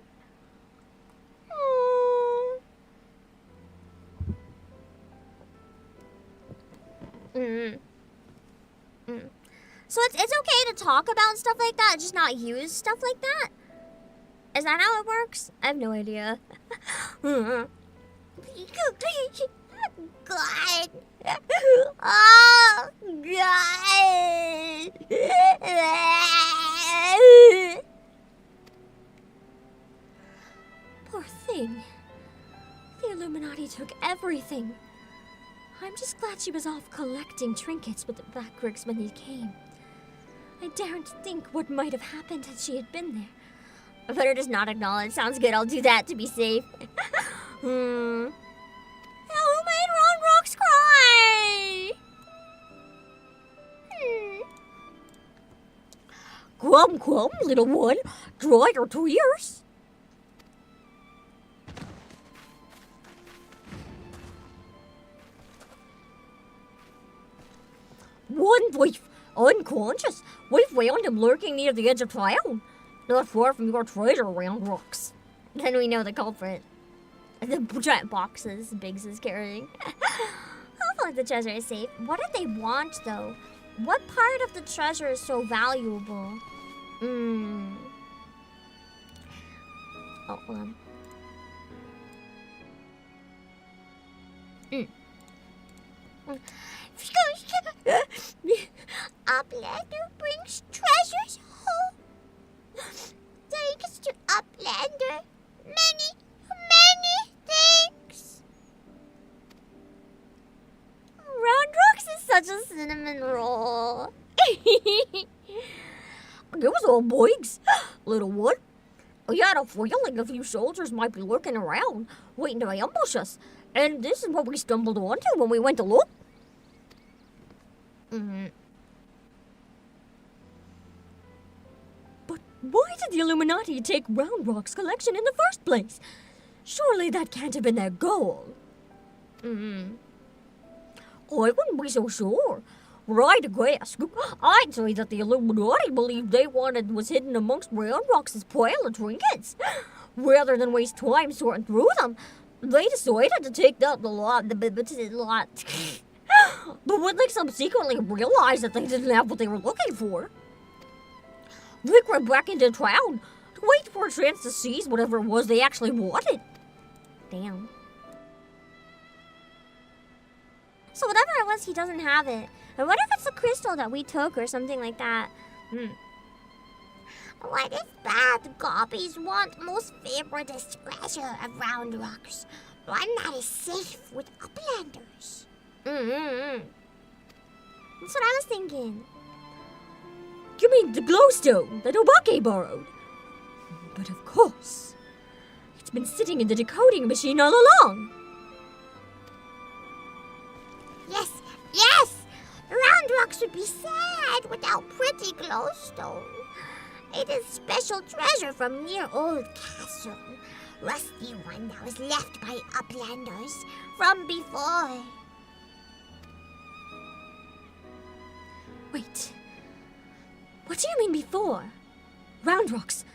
Oh. So it's okay to talk about stuff like that, just not use stuff like that? Is that how it works? I have no idea. God. Oh, God. Poor thing. The Illuminati took everything. I'm just glad she was off collecting trinkets with the Backricks when they came. I daren't think what might have happened had she had been there. I better just not acknowledge. Sounds good. I'll do that to be safe. Who made Round Rocks cry? Come, little one. Dry your tears. One wife, unconscious. We found him lurking near the edge of town. Not far from your treasure, Round Rocks. Then we know the culprit. The giant boxes Biggs is carrying. Hopefully the treasure is safe. What do they want, though? What part of the treasure is so valuable? Oh, hold on. Uplander brings treasures home. Thanks to Uplander, many things. Round Rocks is such a cinnamon roll. Give us all Biggs, little one. We had a feeling a few soldiers might be lurking around, waiting to ambush us. And this is what we stumbled onto when we went to look. But why did the Illuminati take Round Rock's collection in the first place? Surely that can't have been their goal. I wouldn't be so sure. Right, I guess. I'd say that the Illuminati believed they wanted was hidden amongst Round Rock's pile of trinkets. Rather than waste time sorting through them, they decided to take out the lot. But when they subsequently realized that they didn't have what they were looking for, they went back into town to wait for a chance to seize whatever it was they actually wanted. Damn. So whatever it was, he doesn't have it. And what if it's a crystal that we took or something like that. What if bad gobbies want most favoriteest treasure of Round Rocks? One that is safe with uplanders. That's what I was thinking. You mean the glowstone that Obake borrowed? But of course. It's been sitting in the decoding machine all along. Yes, yes! Round Rocks would be sad without pretty glowstone. It is special treasure from near old castle. Rusty one that was left by uplanders from before. Wait. What do you mean before? Round Rocks,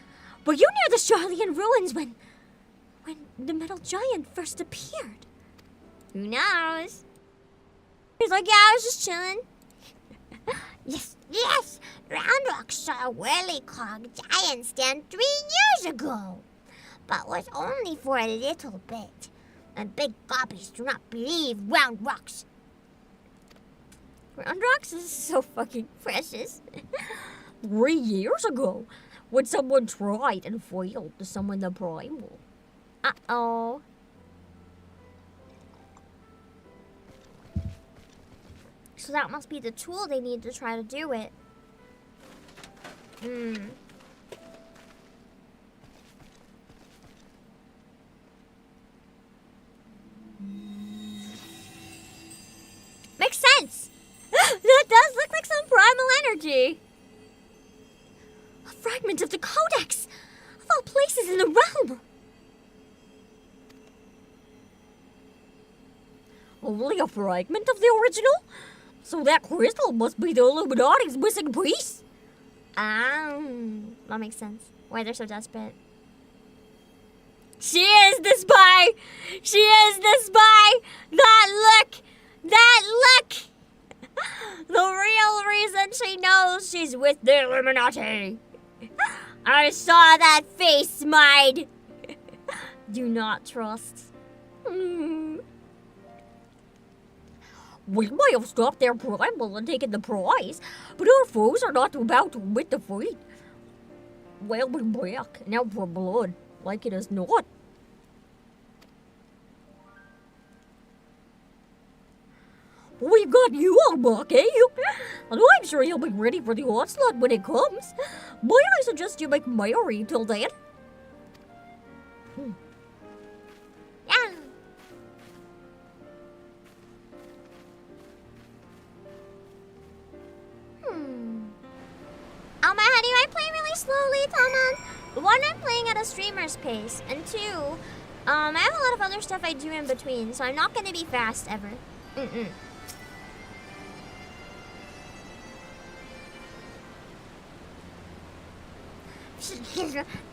were you near the Charlian ruins when the metal giant first appeared? Who knows? He's like, yeah, I was just chilling. Yes, yes! Round Rocks saw a whirly-cog giant stand 3 years ago. But was only for a little bit. And big gobbies do not believe Round Rocks. Round Rocks is so fucking precious. 3 years ago, when someone tried and failed to summon the Primal. Uh-oh. So that must be the tool they need to try to do it. Makes sense! That does look like some primal energy! A fragment of the Codex! Of all places in the realm! Only a fragment of the original? So that crystal must be the Illuminati's missing piece? That makes sense. Why they're so desperate. She is the spy! She is the spy! That look! That look! The real reason she knows she's with the Illuminati. I saw that face, Mide. Do not trust. We might have stopped their Primal and taken the prize, but our foes are not about to admit defeat. We'll be back and out for blood, like it is not. We've got you, Obake, and I'm sure you'll be ready for the onslaught when it comes. Might I suggest you make merry till then? Yeah. How do I play really slowly, Tama? One, I'm playing at a streamer's pace, and two, I have a lot of other stuff I do in between, so I'm not gonna be fast ever.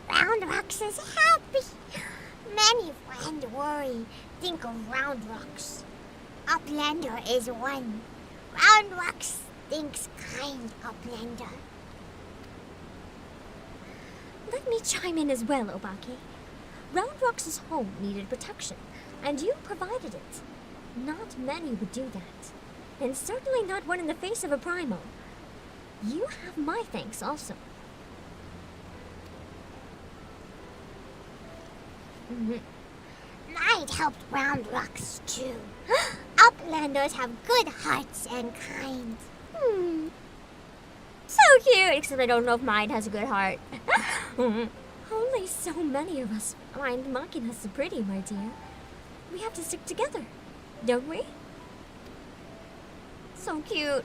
Round Rocks is happy. Many friend worry. Think of Round Rocks. Uplander is one. Round Rocks thinks kind Uplander. Let me chime in as well, Obake. Round Rock's home needed protection, and you provided it. Not many would do that, and certainly not one in the face of a Primal. You have my thanks also. Might helped Round Rocks too. Uplanders have good hearts and kind. So cute! Except I don't know if mine has a good heart. Only so many of us find Machina so pretty, my dear. We have to stick together, don't we? So cute.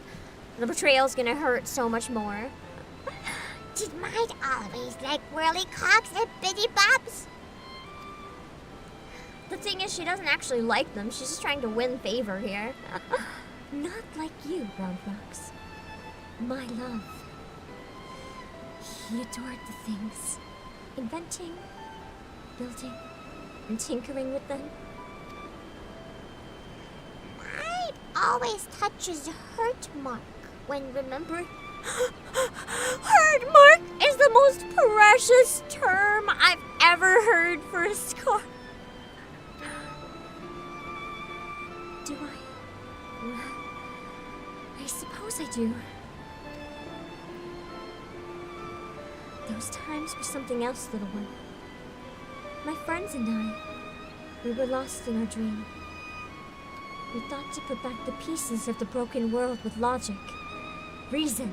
The betrayal's gonna hurt so much more. Did Might always like whirly cogs and bitty bobs? The thing is, she doesn't actually like them. She's just trying to win favor here. Not like you, Round Rocks. My love. He adored the things. Inventing, building, and tinkering with them. Might always touches hurt mark when remembering. Hurt mark is the most precious term I've ever heard for a scar. Do I? Well, I I suppose I do. Those times were something else, little one. My friends and I, we were lost in our dream. We thought to put back the pieces of the broken world with logic, reason,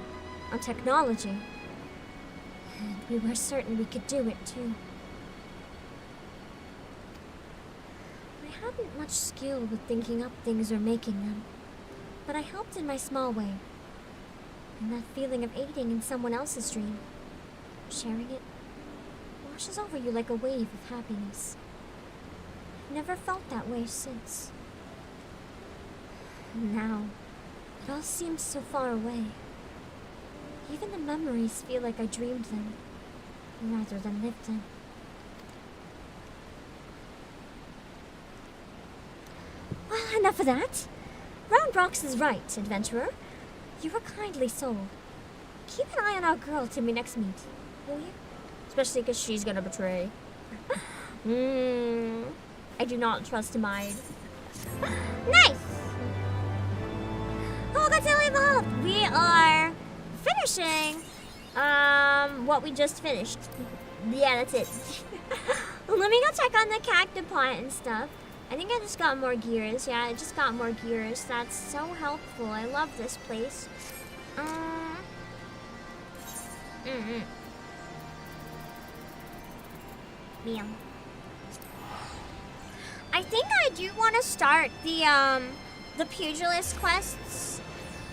and technology. And we were certain we could do it too. I hadn't much skill with thinking up things or making them, but I helped in my small way. And that feeling of aiding in someone else's dream, sharing it, washes over you like a wave of happiness. I've never felt that way since. And now, it all seems so far away. Even the memories feel like I dreamed them, rather than lived them. Well, enough of that. Roundrox is right, adventurer. You are kindly soul. Keep an eye on our girl till we next meet, will you? Especially because she's gonna betray. I do not trust Maid. Nice! Oh, that's how evolved! We are finishing what we just finished. Yeah, that's it. Let me go check on the cactopod and stuff. I think I just got more gears. Yeah, I just got more gears. That's so helpful. I love this place. Man. I think I do want to start the pugilist quests.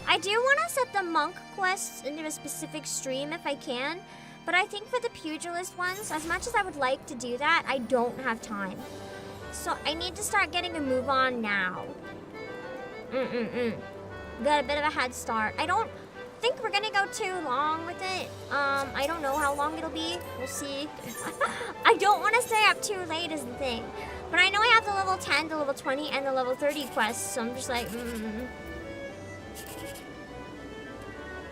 I do want to set the monk quests into a specific stream if I can, but I think for the pugilist ones, as much as I would like to do that, I don't have time. So I need to start getting a move on now. Got a bit of a head start. I don't think we're gonna go too long with it. I don't know how long it'll be. We'll see. I don't want to stay up too late is the thing. But I know I have the level 10, the level 20, and the level 30 quests, so I'm just like,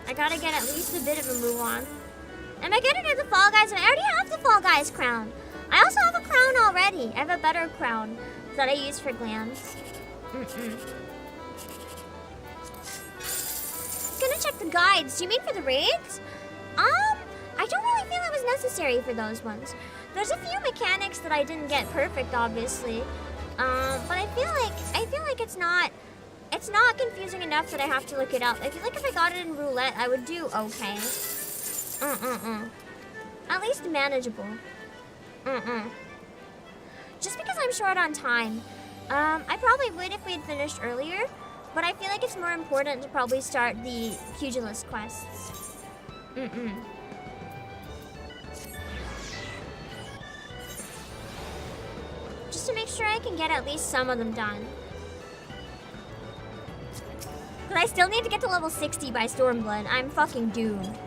I gotta get at least a bit of a move on. Am I gonna do the Fall Guys? I already have the Fall Guys crown. I also have a crown already. I have a better crown that I use for glams. Gonna check the guides. Do you mean for the raids? I don't really feel it was necessary for those ones. There's a few mechanics that I didn't get perfect, obviously. But I feel like it's not confusing enough that I have to look it up. I feel like if I got it in roulette, I would do okay. At least manageable. Just because I'm short on time. I probably would if we had finished earlier, but I feel like it's more important to probably start the pugilist quests. Just to make sure I can get at least some of them done. But I still need to get to level 60 by Stormblood. I'm fucking doomed.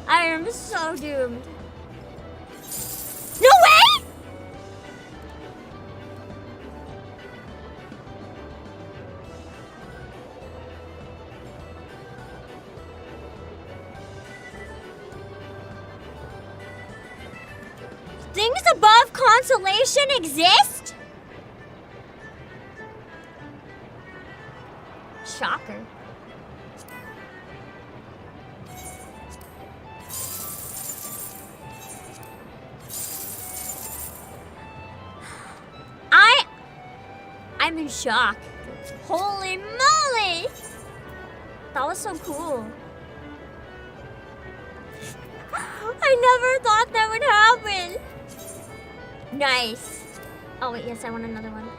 I am so doomed. No way! Things above consolation exist? Shocker. I'm in shock. Holy moly! That was so cool. I never thought that would happen. Nice. Oh wait, yes, I want another one.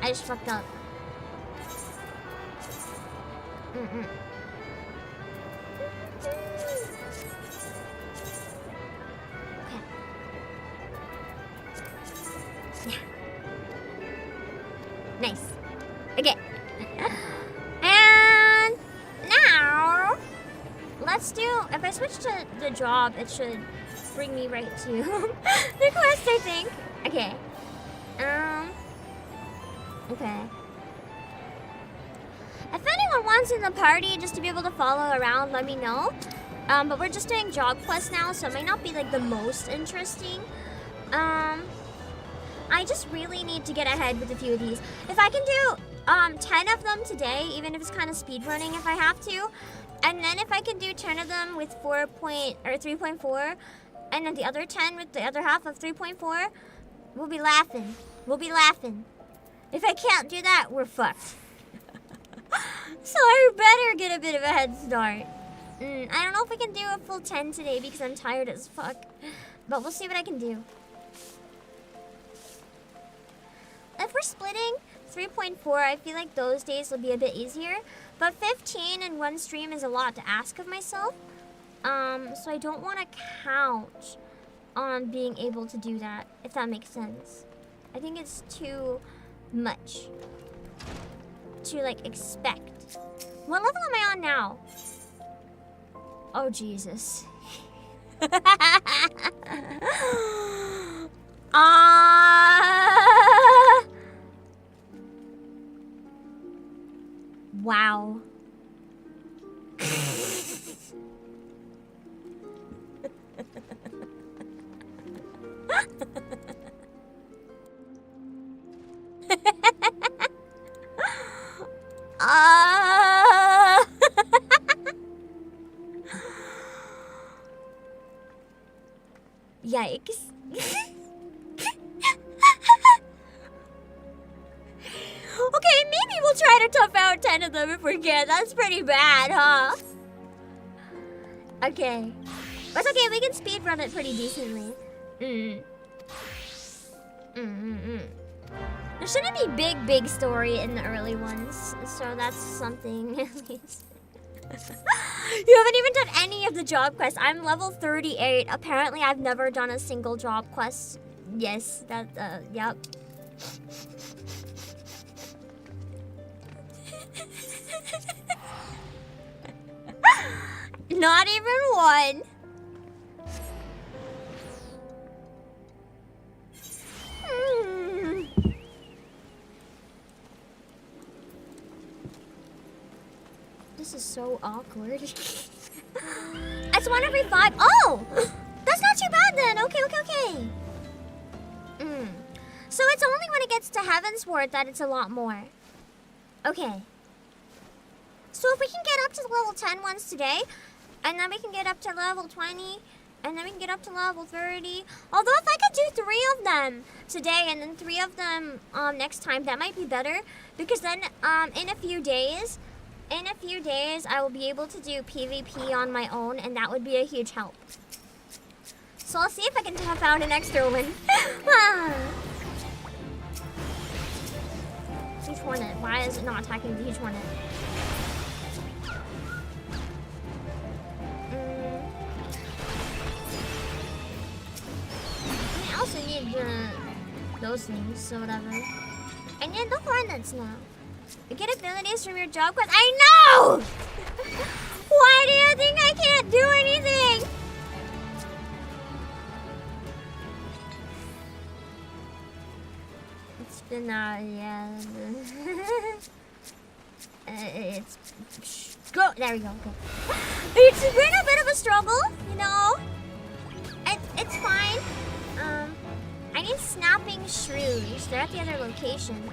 I just fucked up. Nice. Okay. And now, let's do, if I switch to the job, it should bring me right to the quest, I think. Okay. Okay. If anyone wants in the party just to be able to follow around, let me know. But we're just doing job quests now, so it might not be like the most interesting. I just really need to get ahead with a few of these. If I can do 10 of them today, even if it's kind of speedrunning if I have to. And then if I can do 10 of them with 3.4, and then the other 10 with the other half of 3.4, we'll be laughing. We'll be laughing. If I can't do that, we're fucked. So I better get a bit of a head start. I don't know if I can do a full 10 today because I'm tired as fuck. But we'll see what I can do. If we're splitting 3.4, I feel like those days will be a bit easier. But 15 in one stream is a lot to ask of myself. So I don't want to count on being able to do that, if that makes sense. I think it's too much to, like, expect. What level am I on now? Oh, Jesus. Wow. Yikes. Okay, maybe we'll try to tough out 10 of them if we can. That's pretty bad, huh? Okay. That's okay, we can speedrun it pretty decently. There shouldn't be big story in the early ones, so that's something at least. You haven't even done any of the job quests. I'm level 38. Apparently, I've never done a single job quest. Yes, that, yep. Not even one. This is so awkward. It's 1 every 5. Oh! That's not too bad then. Okay. So it's only when it gets to Heavensward that it's a lot more. Okay. So if we can get up to the level 10 ones today, and then we can get up to level 20, and then we can get up to level 30. Although if I could do 3 of them today and then 3 of them next time, that might be better. Because then in a few days, I will be able to do PvP on my own, and that would be a huge help. So I'll see if I can tough out an extra one. Huge Hornet. Why is it not attacking the Huge Hornet? I also need those things, so whatever. I need the Hornets now. You get abilities from your job quest. I know! Why do you think I can't do anything? It's been, yeah. Go. There we go. Okay. It's been a bit of a struggle, you know? It's fine. I need snapping shrews. They're at the other location.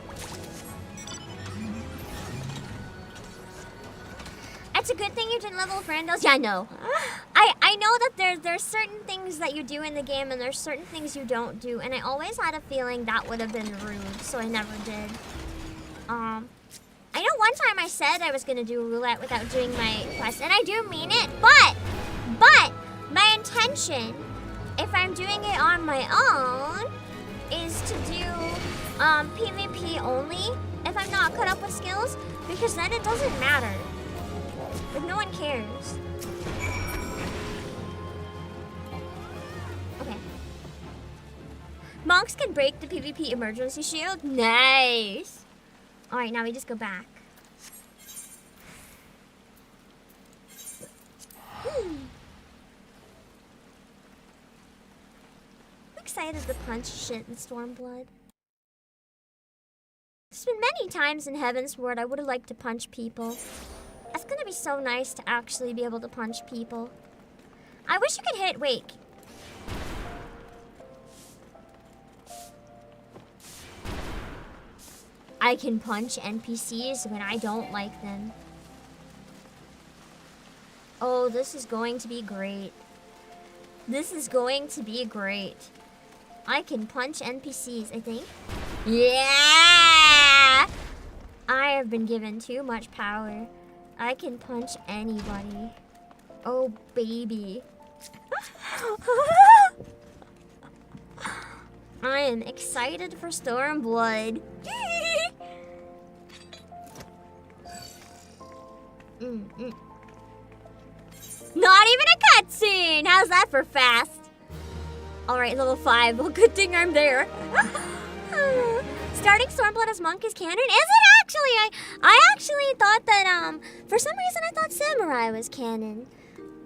It's a good thing you didn't level Brandos. Yeah, I know. I know that there's certain things that you do in the game and there's certain things you don't do, and I always had a feeling that would have been rude, so I never did. I know one time I said I was gonna do roulette without doing my quest, and I do mean it, but my intention, if I'm doing it on my own, is to do PvP only if I'm not caught up with skills, because then it doesn't matter. Like, no one cares. Okay. Monks can break the PvP emergency shield. Nice. Alright, now we just go back. I'm excited to punch shit in Stormblood. There's been many times in Heavensward I would have liked to punch people. It's gonna be so nice to actually be able to punch people. I wish you could hit, wait. I can punch NPCs when I don't like them. Oh, this is going to be great. This is going to be great. I can punch NPCs, I think. Yeah! I have been given too much power. I can punch anybody. Oh, baby. I am excited for Stormblood. Not even a cutscene! How's that for fast? Alright, level 5. Well, good thing I'm there. Starting Stormblood as monk is canon? Is it actually? I actually thought that, for some reason I thought Samurai was canon.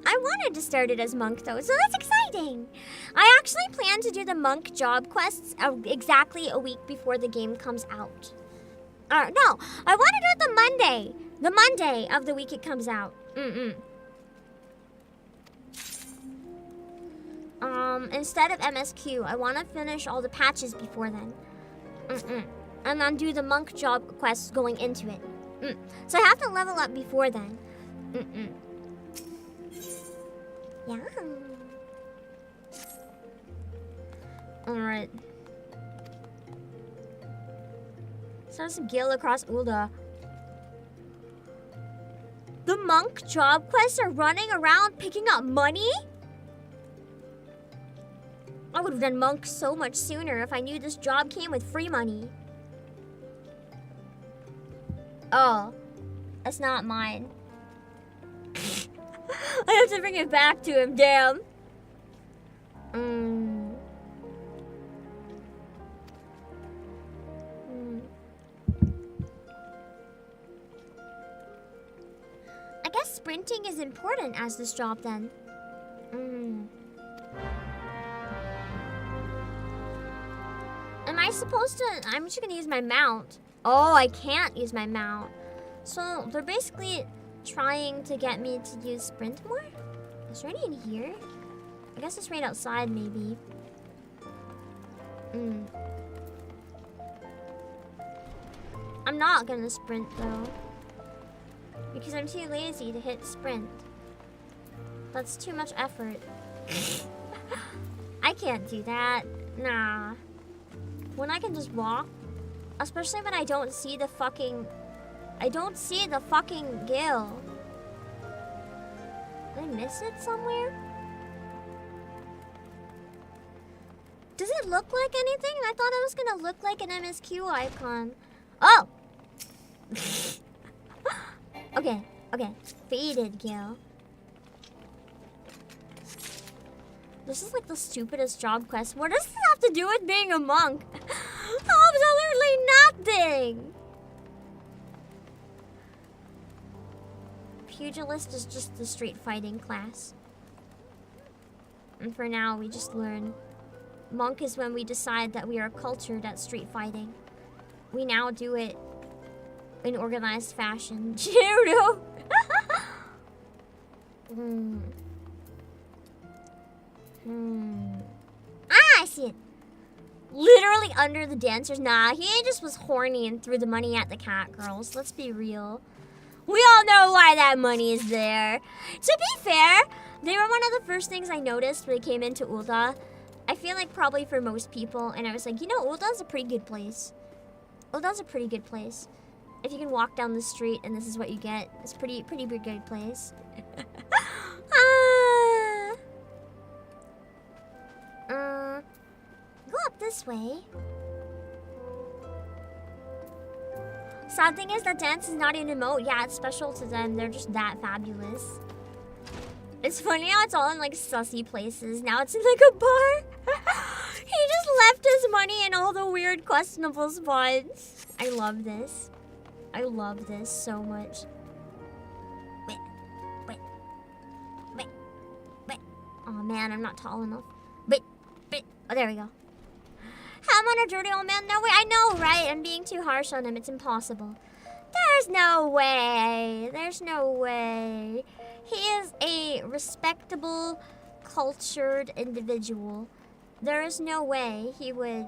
I wanted to start it as monk though, so that's exciting. I actually plan to do the monk job quests exactly a week before the game comes out. No, I want to do it the Monday. The Monday of the week it comes out. Instead of MSQ, I want to finish all the patches before then. And then do the monk job quests going into it. So I have to level up before then. Yeah. Alright. So there's a guild across Ulda. The monk job quests are running around picking up money? I would have done monk so much sooner if I knew this job came with free money. Oh, that's not mine. I have to bring it back to him, damn. I guess sprinting is important as this job then. Am I supposed to? I'm just gonna use my mount. Oh, I can't use my mount. So they're basically trying to get me to use sprint more? Is there any in here? I guess it's right outside, maybe. I'm not gonna sprint though, because I'm too lazy to hit sprint. That's too much effort. I can't do that. Nah. When I can just walk, especially when I don't see the fucking gill. Did I miss it somewhere? Does it look like anything? I thought it was gonna look like an MSQ icon. Oh! Okay. Faded gill. This is like the stupidest job quest. What does this have to do with being a monk? Absolutely nothing! Pugilist is just the street fighting class. And for now, we just learn. Monk is when we decide that we are cultured at street fighting. We now do it in organized fashion. Judo! Ah, I see it. Literally under the dancers. Nah, he just was horny and threw the money at the cat girls. Let's be real. We all know why that money is there. To be fair, they were one of the first things I noticed when I came into Ulda. I feel like probably for most people, and I was like, you know, Ulda's a pretty good place. Ulda's a pretty good place. If you can walk down the street and this is what you get, it's pretty good place. Go up this way. Sad thing is that dance is not an emote. Yeah, it's special to them. They're just that fabulous. It's funny how it's all in like sussy places. Now it's in like a bar. He just left his money in all the weird questionable spots. I love this. I love this so much. Wait. Oh man, I'm not tall enough. Wait. Oh, there we go. I'm on a dirty old man. No way. I know, right? I'm being too harsh on him. It's impossible. There's no way. There's no way. He is a respectable, cultured individual. There is no way he would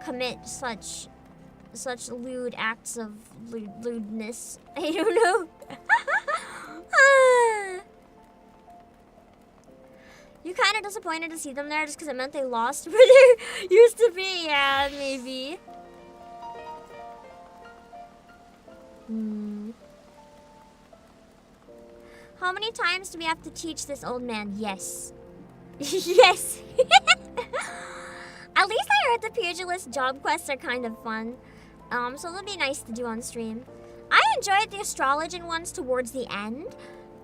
commit such such lewd acts of lewdness. I don't know. You kind of disappointed to see them there just because it meant they lost where they used to be. Yeah, maybe. How many times do we have to teach this old man? Yes. Yes. At least I heard the pugilist job quests are kind of fun. So it'll be nice to do on stream. I enjoyed the astrologian ones towards the end.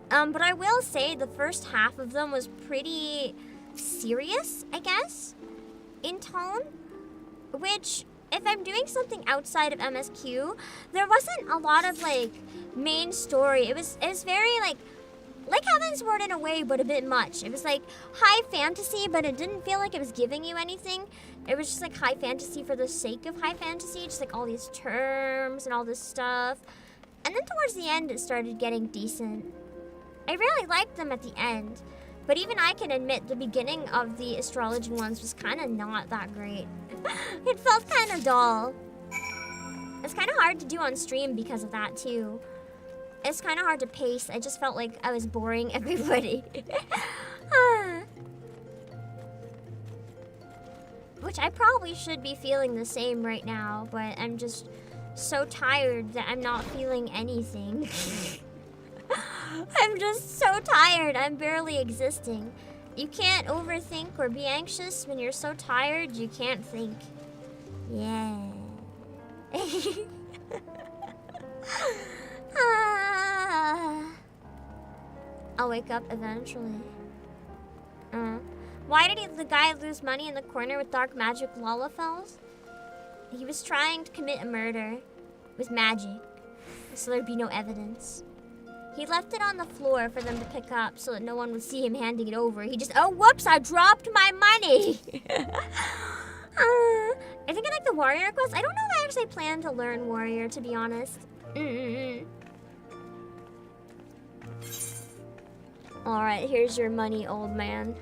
But I will say the first half of them was pretty serious, I guess, in tone. Which, if I'm doing something outside of MSQ, there wasn't a lot of, like, main story. It was very, like Heavensward in a way, but a bit much. It was, like, high fantasy, but it didn't feel like it was giving you anything. It was just, like, high fantasy for the sake of high fantasy. Just, like, all these terms and all this stuff. And then towards the end, it started getting decent. I really liked them at the end, but even I can admit the beginning of the astrology ones was kind of not that great. It felt kind of dull. It's kind of hard to do on stream because of that too. It's kind of hard to pace. I just felt like I was boring everybody. Which I probably should be feeling the same right now, but I'm just so tired that I'm not feeling anything. I'm just so tired. I'm barely existing. You can't overthink or be anxious when you're so tired you can't think. Yeah. I'll wake up eventually. Why did the guy lose money in the corner with dark magic Lalafels? He was trying to commit a murder with magic, so there'd be no evidence. He left it on the floor for them to pick up so that no one would see him handing it over. He just, oh, whoops, I dropped my money. I think I like the warrior quest. I don't know if I actually plan to learn warrior, to be honest. All right, here's your money, old man.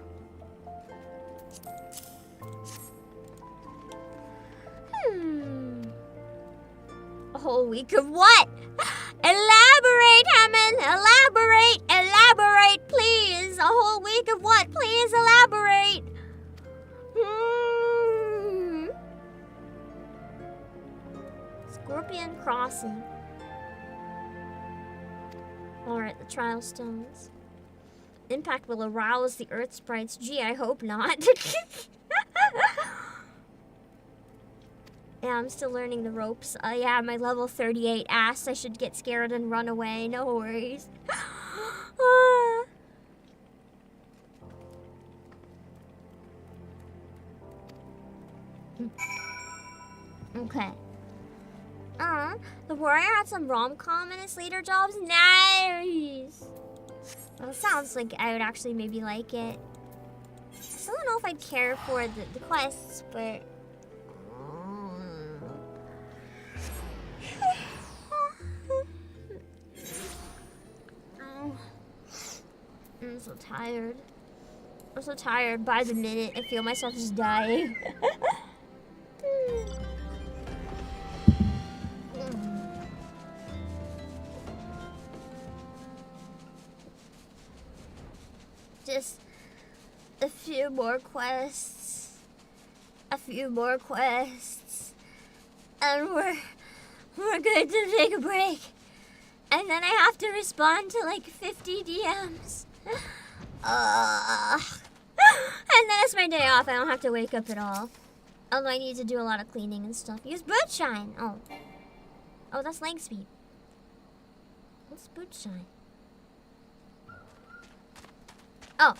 A whole week of what? Elaborate, Hammond! Elaborate, please! A whole week of what? Please elaborate! Scorpion Crossing. Alright, the trial stones. Impact will arouse the earth sprites. Gee, I hope not. Yeah, I'm still learning the ropes. Yeah, my level 38 ass. I should get scared and run away. No worries. Okay. The warrior had some rom-com in his later jobs. Nice! Well, it sounds like I would actually maybe like it. I still don't know if I'd care for the quests, but... I'm so tired. I'm so tired. By the minute, I feel myself just dying. Just a few more quests. A few more quests. And we're good to take a break. And then I have to respond to like 50 DMs. And then it's my day off. I don't have to wake up at all. Although I need to do a lot of cleaning and stuff. Use boot shine. Oh, that's leg speed. What's boot shine? Oh,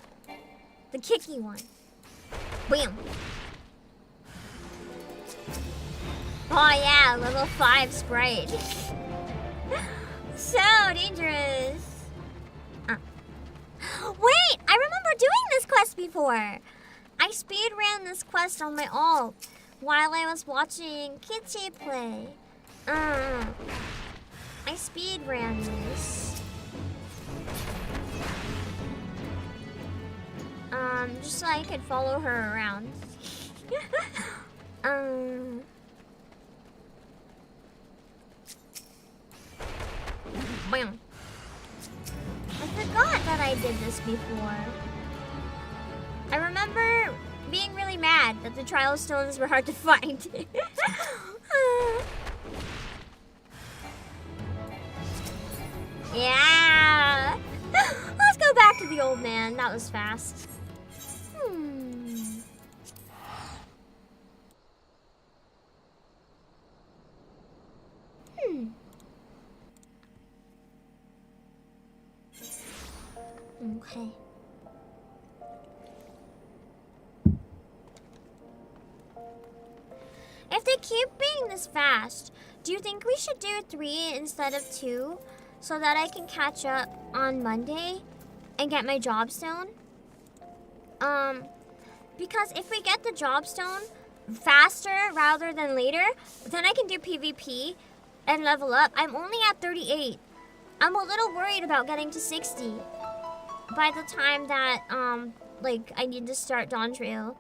the kicky one. Bam. Oh yeah, level 5 sprite. So dangerous. Wait, I remember doing this quest before. I speed ran this quest on my alt while I was watching Kitty play. I speed ran this. Just so I could follow her around. I did this before. I remember being really mad that the trial stones were hard to find. Yeah! Let's go back to the old man. That was fast. Okay. If they keep being this fast, do you think we should do 3 instead of 2 so that I can catch up on Monday and get my job stone? Because if we get the job stone faster rather than later, then I can do PvP and level up. I'm only at 38. I'm a little worried about getting to 60 by the time that, like, I need to start Dawn Trail.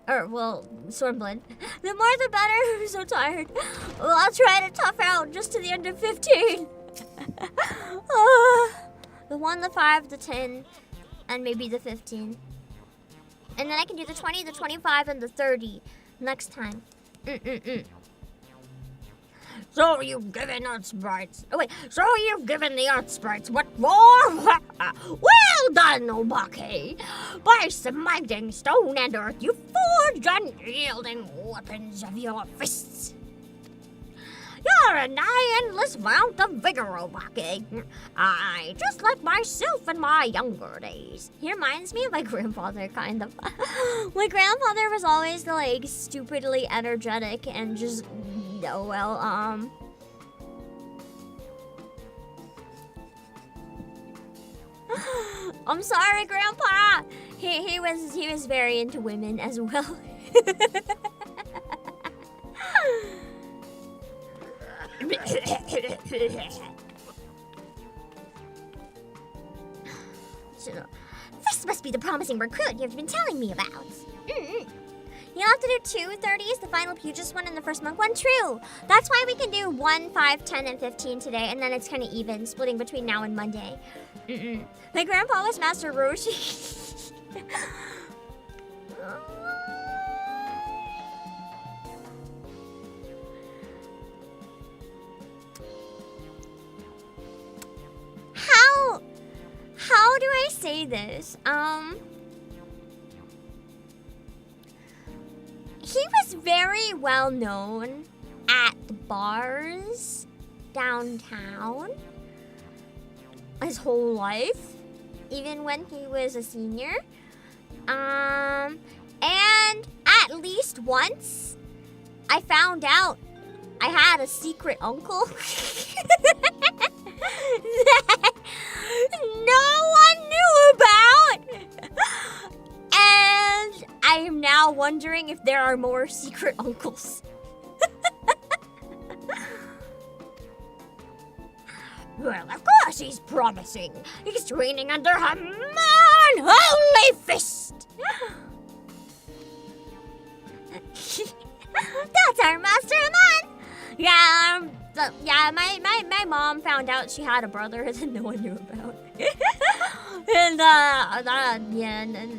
Or, well, Stormblood. The more the better. I'm so tired. Well, I'll try to tough out just to the end of 15. The 1, the 5, the 10, and maybe the 15. And then I can do the 20, the 25, and the 30 next time. So you've given Earth Sprites. Oh wait, so you've given the Earth Sprites what for? Well done, Obake. By smiting stone and earth, you forged unyielding weapons of your fists. You're a nigh endless fount of vigor, Obake. Aye, just like myself in my younger days. He reminds me of my grandfather, kind of. My grandfather was always the, like, stupidly energetic and just, oh well, I'm sorry, Grandpa. He was very into women as well. So, this must be the promising recruit you've been telling me about. You'll have to do 2 30s, the final Pugist one and the first monk one. True. That's why we can do 1, 5, 10, and 15 today, and then it's kind of even, splitting between now and Monday. My grandpa was Master Roshi. How do I say this? He was very well known at the bars downtown his whole life, even when he was a senior. And at least once, I found out I had a secret uncle that no one knew about. And I am now wondering if there are more secret uncles. Well, of course he's promising. He's training under a unholy fist. That's our Master Haman. Yeah, my mom found out she had a brother that no one knew about. And,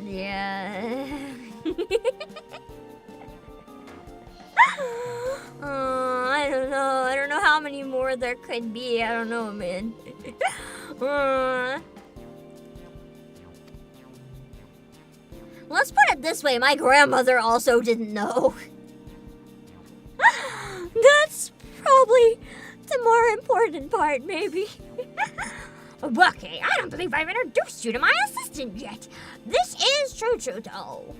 yeah. I don't know. I don't know how many more there could be. I don't know, man. Let's put it this way. My grandmother also didn't know. That's probably the more important part, maybe. Obake, I don't believe I've introduced you to my assistant yet. This is Chuchuto.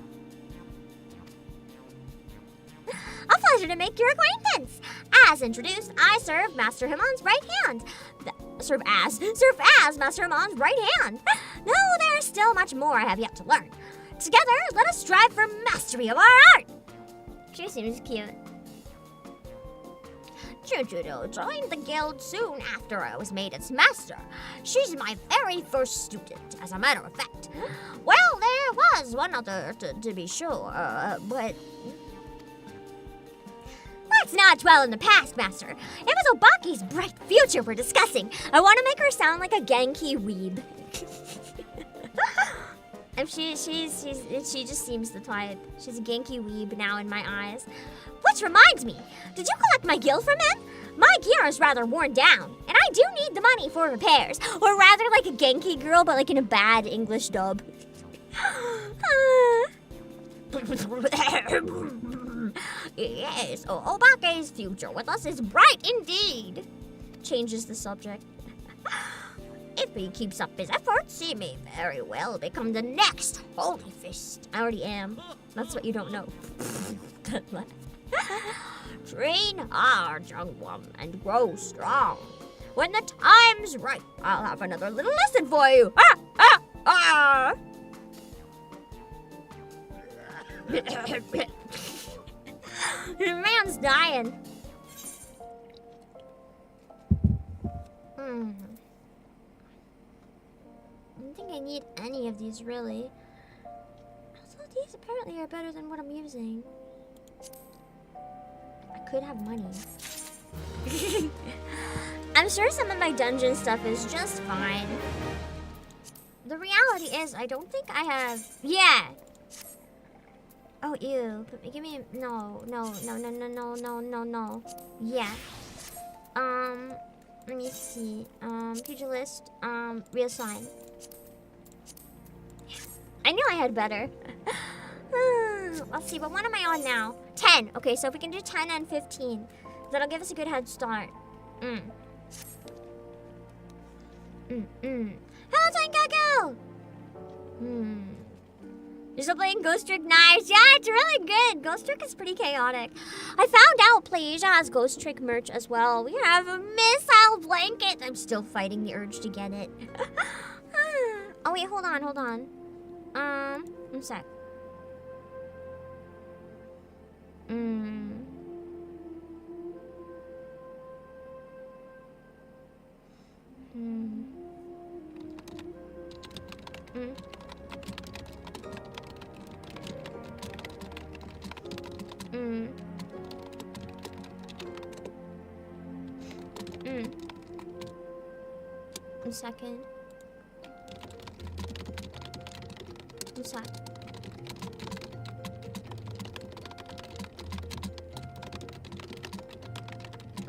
A pleasure to make your acquaintance. As introduced, I serve Master Hamon's right hand. Serve as Master Hamon's right hand. No, there is still much more I have yet to learn. Together, let us strive for mastery of our art. She seems cute. Chuchudo joined the guild soon after I was made its master. She's my very first student, as a matter of fact. Well, there was one other to be sure, but... Let's not dwell in the past, Master. It was Obake's bright future we're discussing. I want to make her sound like a Genki weeb. If she just seems the type. She's a Genki weeb now in my eyes. Which reminds me, did you collect my gil from him? My gear is rather worn down, and I do need the money for repairs. Or rather like a Genki girl, but like in a bad English dub. Yes, Obake's future with us is bright indeed. Changes the subject. If he keeps up his efforts, he may very well become the next Holy Fist. I already am. That's what you don't know. Train hard, young one, and grow strong. When the time's right, I'll have another little lesson for you. Ah! Ah! Ah! The man's dying. I don't think I need any of these, really. Also, these apparently are better than what I'm using. I could have money. I'm sure some of my dungeon stuff is just fine. The reality is, I don't think I have... Yeah! Oh, ew. Give me... No. Yeah. Let me see. Pugilist. Reassign. I knew I had better. Let's see, but what am I on now? 10. Okay, so if we can do 10 and 15, that'll give us a good head start. Hello, Tankako! You're still playing Ghost Trick? Nice. Yeah, it's really good. Ghost Trick is pretty chaotic. I found out PlayAsia has Ghost Trick merch as well. We have a missile blanket. I'm still fighting the urge to get it. Oh, wait, hold on. One sec. One second. One sec.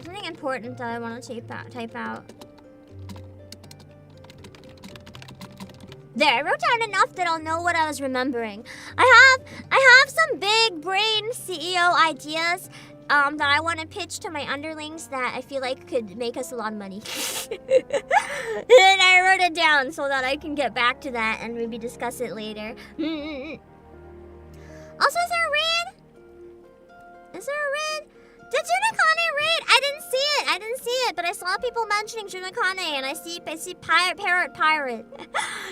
Something important that I want to type out. There, I wrote down enough that I'll know what I was remembering. I have some big brain CEO ideas that I want to pitch to my underlings that I feel like could make us a lot of money. And I wrote it down so that I can get back to that and maybe discuss it later. Also, is there a raid? Is there a raid? Did Junakane raid? I didn't see it, but I saw people mentioning Junakane and I see pirate.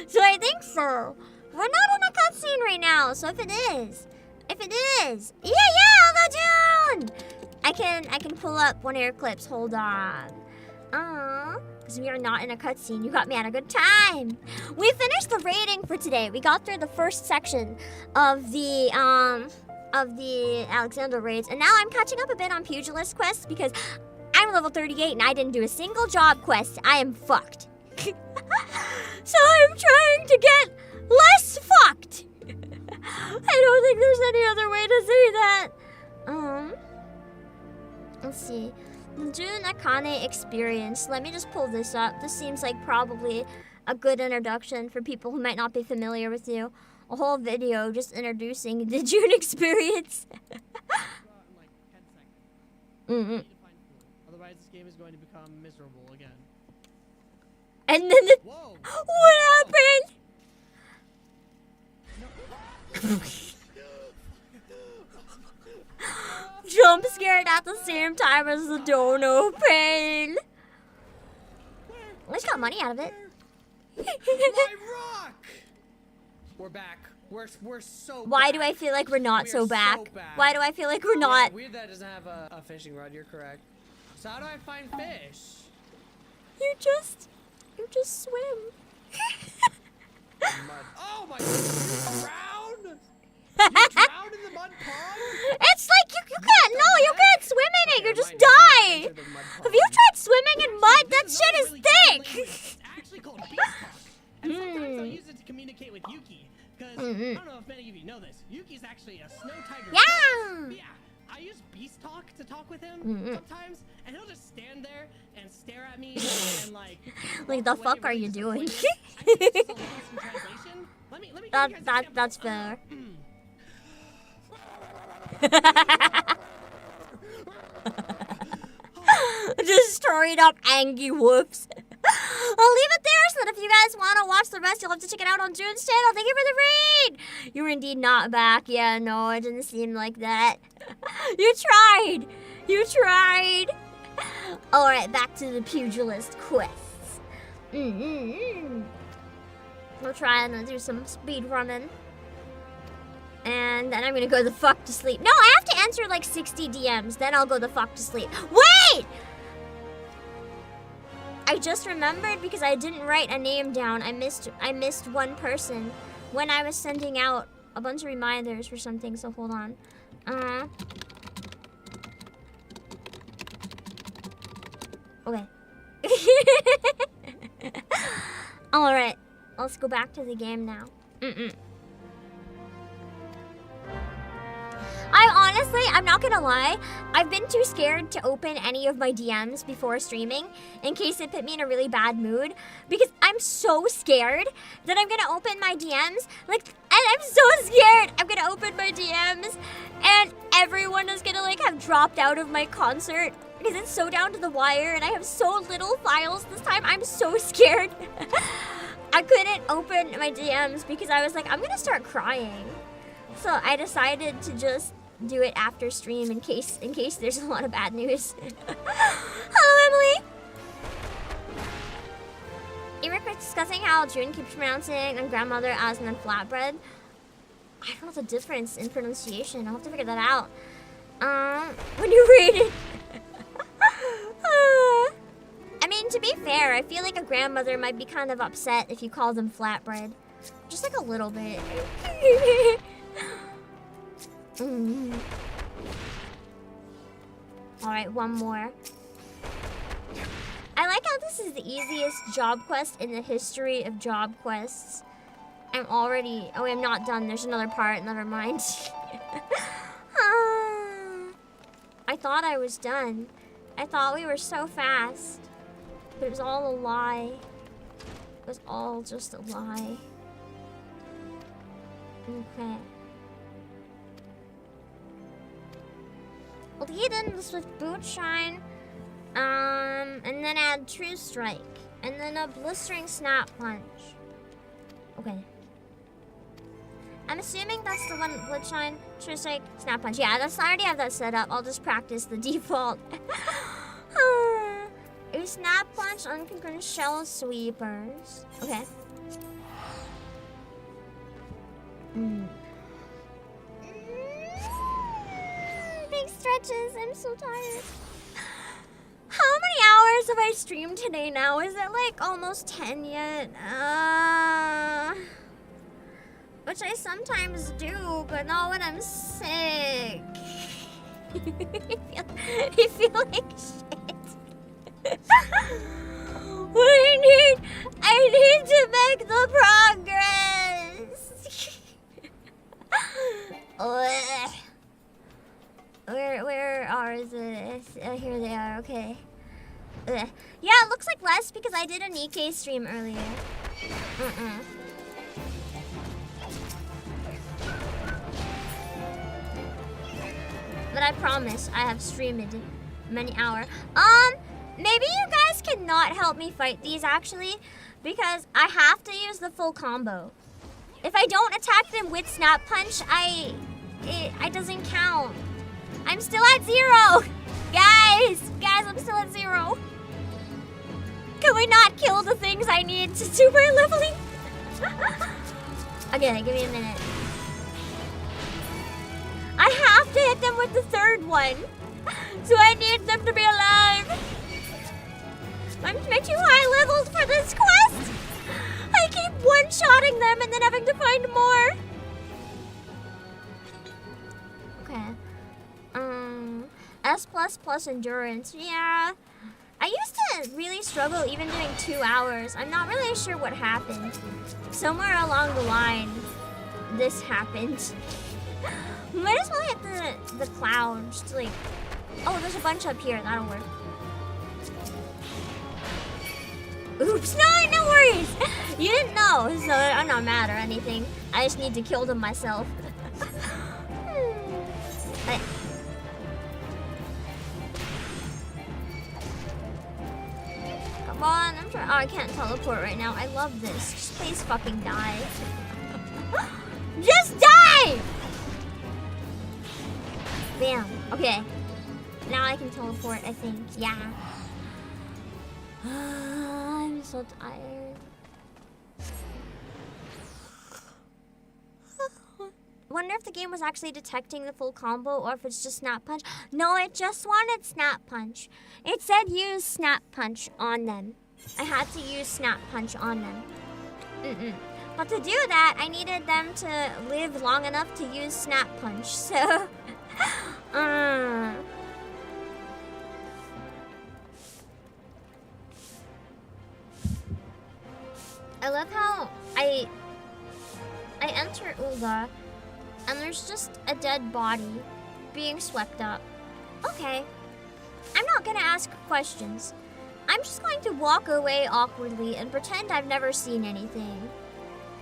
So I think so. We're not in a cutscene right now, so if it is, yeah, the June! I can pull up one of your clips. Hold on. Because we are not in a cutscene. You got me at a good time. We finished the raiding for today. We got through the first section of the Alexander raids, and now I'm catching up a bit on Pugilist quests because I'm level 38 and I didn't do a single job quest. I am fucked. So I'm trying to get less fucked. I don't think there's any other way to say that. Let's see. The June Akane experience. Let me just pull this up. This seems like probably a good introduction for people who might not be familiar with you. A whole video just introducing the June experience. Otherwise, this game is going to become miserable again. And then what happened? Jump scared at the same time as the dono pain. At least got money out of it. My rock! We're back. We're so Why back. do I feel like we're not so back? So back? Why do I feel like we're not? Yeah, weird that it doesn't have a fishing rod. You're correct. So how do I find fish? You just swim. Mud. Oh my God! You drowned? You drowned in the mud pond? It's like you can't swim in it. You just die. Have you tried swimming in mud? That shit is thick. It's actually called beast talk. And sometimes I'll use it to communicate with Yuki. Because I don't know if many of you know this, Yuki's actually a snow tiger. Yeah! Yeah, I use beast talk to talk with him sometimes, and he'll just stand there and stare at me and like. Like, the fuck are you doing? That's fair. Just straight up angry whoops. I'll leave it there so that if you guys want to watch the rest, you'll have to check it out on June's channel. Thank you for the read! You were indeed not back. Yeah, no, it didn't seem like that. You tried! You tried! Alright, back to the pugilist quests. We'll try and do some speed running. And then I'm gonna go the fuck to sleep. No, I have to answer like 60 DMs, then I'll go the fuck to sleep. Wait! I just remembered because I didn't write a name down. I missed one person when I was sending out a bunch of reminders for something, so hold on. Okay. Alright, let's go back to the game now. I'm not gonna lie, I've been too scared to open any of my DMs before streaming in case it put me in a really bad mood, because I'm so scared that I'm gonna open my DMs, and I'm so scared I'm gonna open my DMs and everyone is gonna have dropped out of my concert because it's so down to the wire and I have so little files this time. I'm so scared. I couldn't open my DMs because I was like, I'm gonna start crying. So I decided to just do it after stream in case there's a lot of bad news. Hello, Emily. You were discussing how June keeps pronouncing and grandmother as and then flatbread. I don't know the difference in pronunciation. I'll have to figure that out. When you read it. I mean, to be fair, I feel like a grandmother might be kind of upset if you call them flatbread. Just like a little bit. Alright, one more. I like how this is the easiest job quest in the history of job quests. I'm already... Oh, I'm not done. There's another part. Never mind. I thought I was done. I thought we were so fast. But it was all a lie. It was all just a lie. Okay. Well, he did this with Boot Shine, and then add True Strike, and then a Blistering Snap Punch. Okay. I'm assuming that's the one, Boot Shine, True Strike, Snap Punch. Yeah, I already have that set up. I'll just practice the default. A Snap Punch, Unconcurrent Shell Sweepers. Okay. Big stretches. I'm so tired. How many hours have I streamed today now? Is it almost 10 yet? Which I sometimes do, but not when I'm sick. I feel like shit. I need to make the progress. Where are the... here they are, okay. Yeah, it looks like less because I did a Nikkei stream earlier. But I promise I have streamed many hours. Maybe you guys cannot help me fight these actually, because I have to use the full combo. If I don't attack them with Snap Punch, it doesn't count. I'm still at 0! Guys, I'm still at 0. Can we not kill the things I need to do my leveling? Okay, give me a minute. I have to hit them with the third one. So I need them to be alive. I'm too high leveled for this quest. I keep one-shotting them and then having to find more. Okay. S++ endurance. Yeah. I used to really struggle even doing 2 hours. I'm not really sure what happened. Somewhere along the line, this happened. Might as well hit the cloud just to like... Oh, there's a bunch up here. That'll work. Oops, no worries. You didn't know, so I'm not mad or anything. I just need to kill them myself. Come on, I'm trying. Oh, I can't teleport right now. I love this. Just please fucking die. Just die! Bam. Okay. Now I can teleport, I think. Yeah. I'm so tired. Wonder if the game was actually detecting the full combo or if it's just Snap Punch. No, it just wanted Snap Punch. It said use Snap Punch on them. I had to use Snap Punch on them. But to do that, I needed them to live long enough to use Snap Punch, so... I love how I enter Ulga, and there's just a dead body being swept up. Okay. I'm not gonna ask questions. I'm just going to walk away awkwardly and pretend I've never seen anything.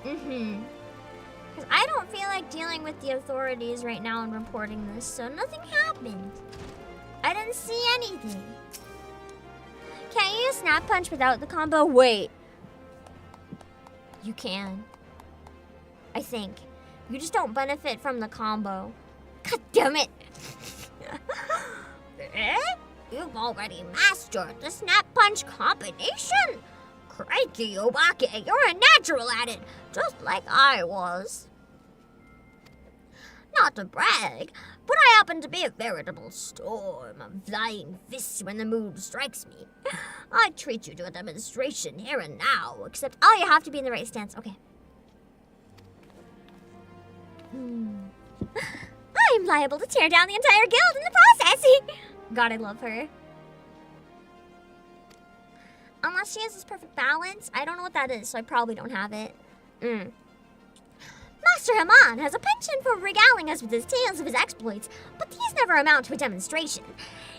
Because I don't feel like dealing with the authorities right now and reporting this, so nothing happened. I didn't see anything. Can't you use Snap Punch without the combo? Wait. You can. I think. You just don't benefit from the combo. God damn it! You've already mastered the Snap Punch combination? Crikey, Obake, you're a natural at it, just like I was. Not to brag, but I happen to be a veritable storm of flying fists when the mood strikes me. I treat you to a demonstration here and now, except you have to be in the right stance. Okay. I'm liable to tear down the entire guild in the process. God, I love her. Unless she has this perfect balance. I don't know what that is, so I probably don't have it. Master Haman has a penchant for regaling us with his tales of his exploits, but these never amount to a demonstration.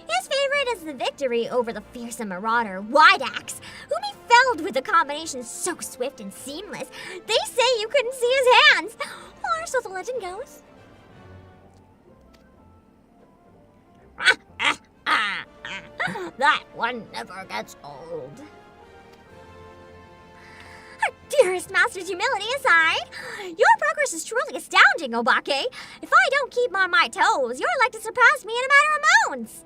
His favorite is the victory over the fearsome marauder, Wideaxe, whom he felled with a combination so swift and seamless, they say you couldn't see his hands. Or so the legend goes. That one never gets old. Dearest Master's humility aside, your progress is truly astounding, Obake. If I don't keep on my toes, you're like to surpass me in a matter of moments.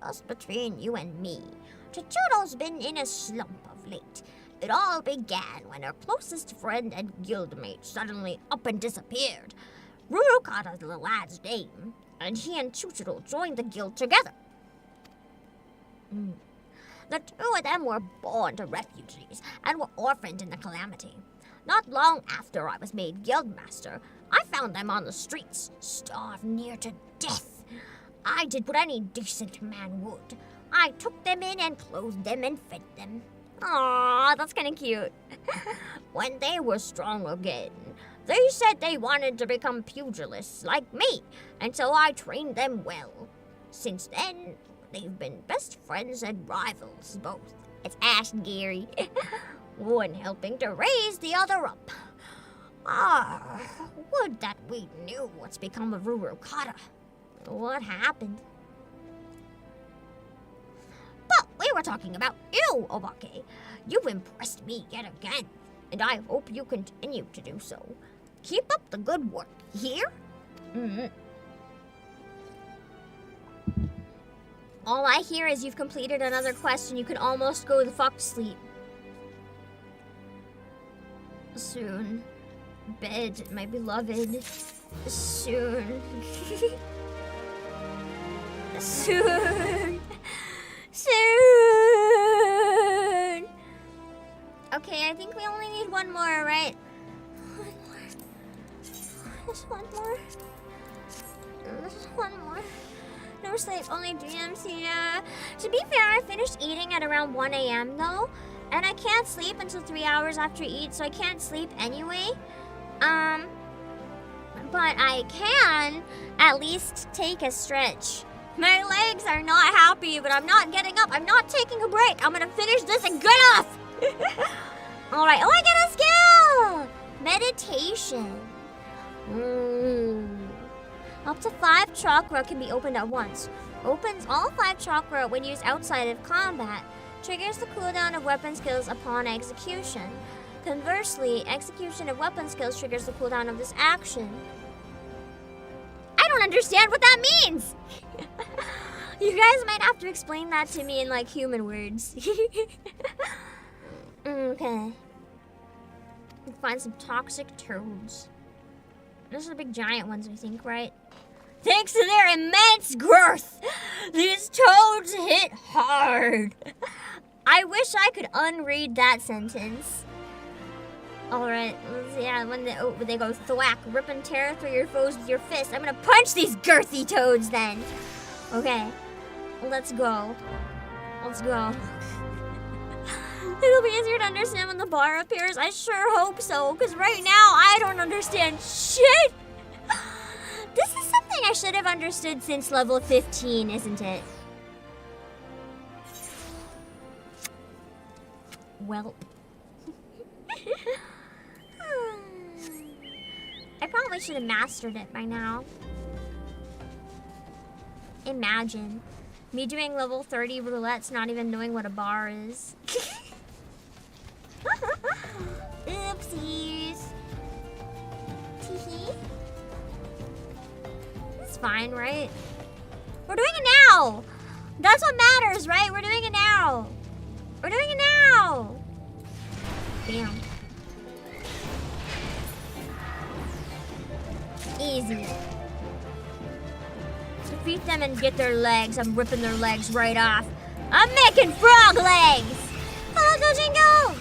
Just between you and me, Chichudo's been in a slump of late. It all began when her closest friend and guildmate suddenly up and disappeared. Rurukata's the lad's name, and he and Chichiro joined the guild together. The two of them were born to refugees and were orphaned in the calamity. Not long after I was made guildmaster, I found them on the streets, starved near to death. I did what any decent man would. I took them in and clothed them and fed them. Aww, that's kind of cute. When they were strong again, they said they wanted to become pugilists like me, and so I trained them well. Since then, they've been best friends and rivals, both. It's Ash and Gary. One helping to raise the other up. Would that we knew what's become of Rurukata. What happened? But we were talking about you, Obake. You've impressed me yet again, and I hope you continue to do so. Keep up the good work, here? All I hear is you've completed another quest and you can almost go the fuck to sleep. Soon. Bed, my beloved. Soon. Soon. Soon. Okay, I think we only need one more, right? One more. Just one more. Just one more. No sleep, only dreams here. To be fair, I finished eating at around 1 a.m. though, and I can't sleep until 3 hours after I eat, so I can't sleep anyway. But I can at least take a stretch. My legs are not happy, but I'm not getting up. I'm not taking a break. I'm gonna finish this and get off. Alright, oh, I get a skill! Meditation. Up to 5 chakra can be opened at once. Opens all 5 chakra when used outside of combat. Triggers the cooldown of weapon skills upon execution. Conversely, execution of weapon skills triggers the cooldown of this action. I don't understand what that means! You guys might have to explain that to me in like human words. Okay. Find some toxic toads. Those are the big giant ones, I think, right? Thanks to their immense girth, these toads hit hard. I wish I could unread that sentence. Alright, yeah, when they go thwack, rip and tear through your foes with your fist. I'm gonna punch these girthy toads then. Okay, let's go. Let's go. It'll be easier to understand when the bar appears. I sure hope so, because right now I don't understand shit. This is something I should have understood since level 15, isn't it? Well. I probably should have mastered it by now. Imagine me doing level 30 roulettes, not even knowing what a bar is. Oopsies. Teehee. It's fine, right? We're doing it now! That's what matters, right? We're doing it now! We're doing it now! Bam. Easy. Defeat them and get their legs. I'm ripping their legs right off. I'm making frog legs! Hello, Dojingo!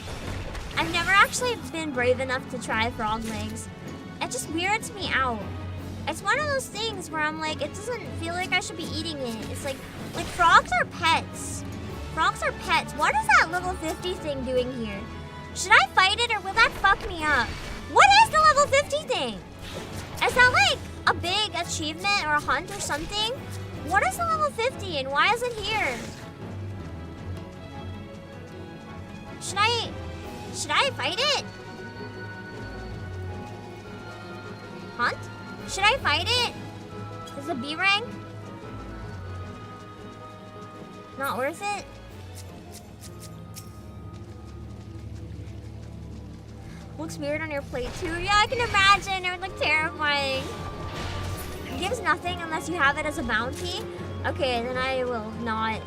I've never actually been brave enough to try frog legs. It just weirds me out. It's one of those things where I'm like, it doesn't feel like I should be eating it. It's like frogs are pets. Frogs are pets. What is that level 50 thing doing here? Should I fight it or will that fuck me up? What is the level 50 thing? Is that like a big achievement or a hunt or something? What is the level 50 and why is it here? Should I fight it? Hunt? Should I fight it? Is it B rank? Not worth it? Looks weird on your plate too. Yeah, I can imagine. It would look terrifying. It gives nothing unless you have it as a bounty. Okay, then I will not.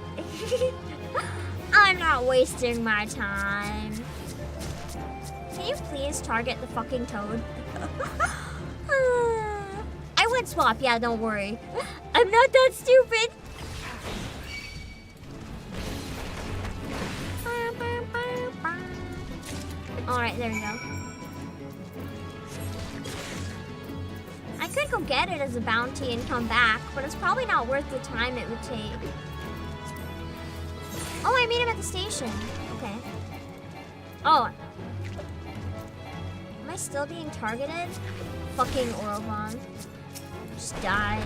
I'm not wasting my time. Can you please target the fucking toad? I would swap, yeah, don't worry. I'm not that stupid. Alright, there we go. I could go get it as a bounty and come back, but it's probably not worth the time it would take. Oh, I meet him at the station. Okay. Oh. Am I still being targeted? Fucking Orobon. Just die.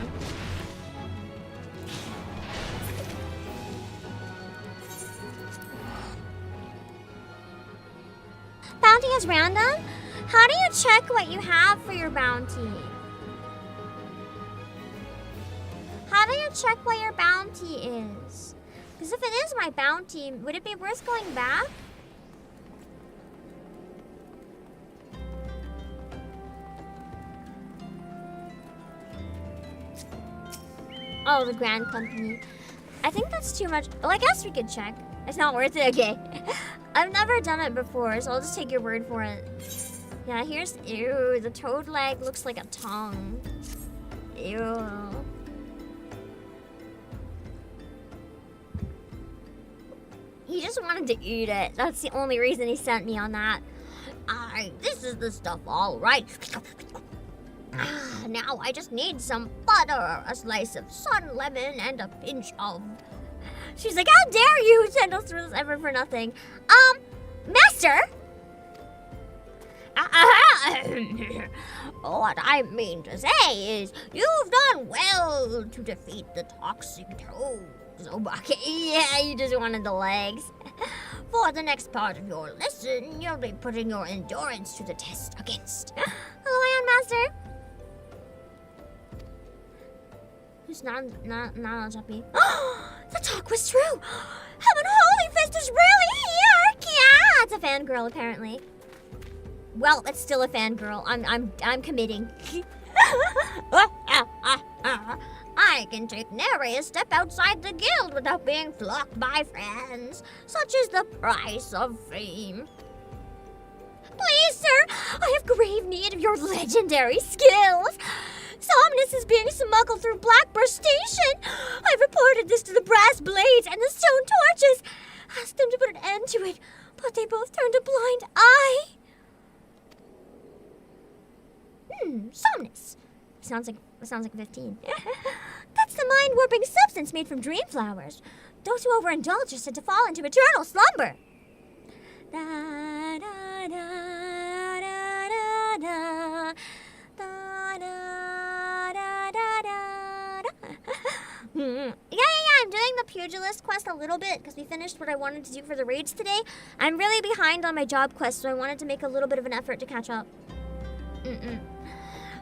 Bounty is random? How do you check what you have for your bounty? How do you check what your bounty is? Because if it is my bounty, would it be worth going back? Oh, the Grand Company. I think that's too much. Well, I guess we could check. It's not worth it. Okay. I've never done it before, so I'll just take your word for it. Yeah, here's... Ew, the toad leg looks like a tongue. Ew. He just wanted to eat it. That's the only reason he sent me on that. This is the stuff, all right. Now I just need some butter, a slice of sun lemon, and a pinch of She's like, how dare you send us through this ever for nothing? Master? What I mean to say is, you've done well to defeat the toxic toads, Obake. Yeah, you just wanted the legs. For the next part of your lesson, you'll be putting your endurance to the test against. Hello, Ion Master. Who's not on Jumpy? The talk was true. Heaven Holy Fist is really here. Yeah, it's a fangirl apparently. Well, it's still a fangirl. I'm committing. I can take nary a step outside the guild without being flocked by friends. Such is the price of fame. Please, sir, I have grave need of your legendary skills. Somnus is being smuggled through Blackbrush Station. I've reported this to the brass blades and the stone torches. Asked them to put an end to it, but they both turned a blind eye. Somnus. Sounds like 15. That's the mind-warping substance made from dream flowers. Those who overindulge are said to fall into eternal slumber. Da, da, da, da, da, da. Da, da, da, da, da. Yeah, I'm doing the pugilist quest a little bit because we finished what I wanted to do for the raids today. I'm really behind on my job quest, so I wanted to make a little bit of an effort to catch up.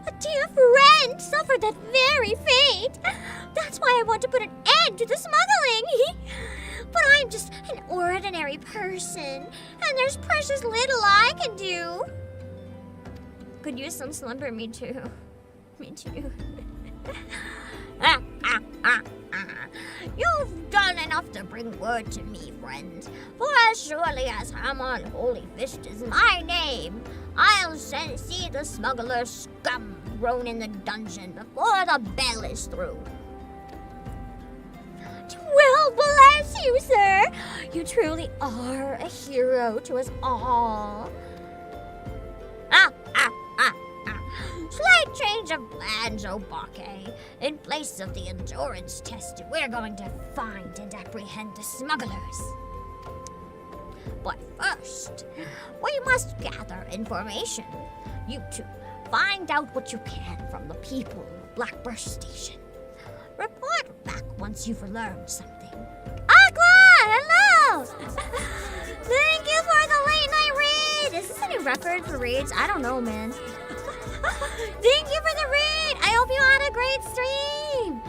A dear friend suffered that very fate. That's why I want to put an end to the smuggling. But I'm just an ordinary person, and there's precious little I can do. Could use some slumber, me too. Me too. You've done enough to bring word to me, friend. For as surely as Hamon Holy Fist is my name, I'll see the smuggler scum thrown in the dungeon before the bell is through. Well, bless you, sir. You truly are a hero to us all. Slight change of plans, Obake. In place of the endurance test, we're going to find and apprehend the smugglers. But first, we must gather information. You two, find out what you can from the people of Blackbrush Station. Report back once you've learned something. Aqua! Hello! Thank you for the late night raid! Is this a new record for raids? I don't know, man. Thank you for the raid! I hope you had a great stream!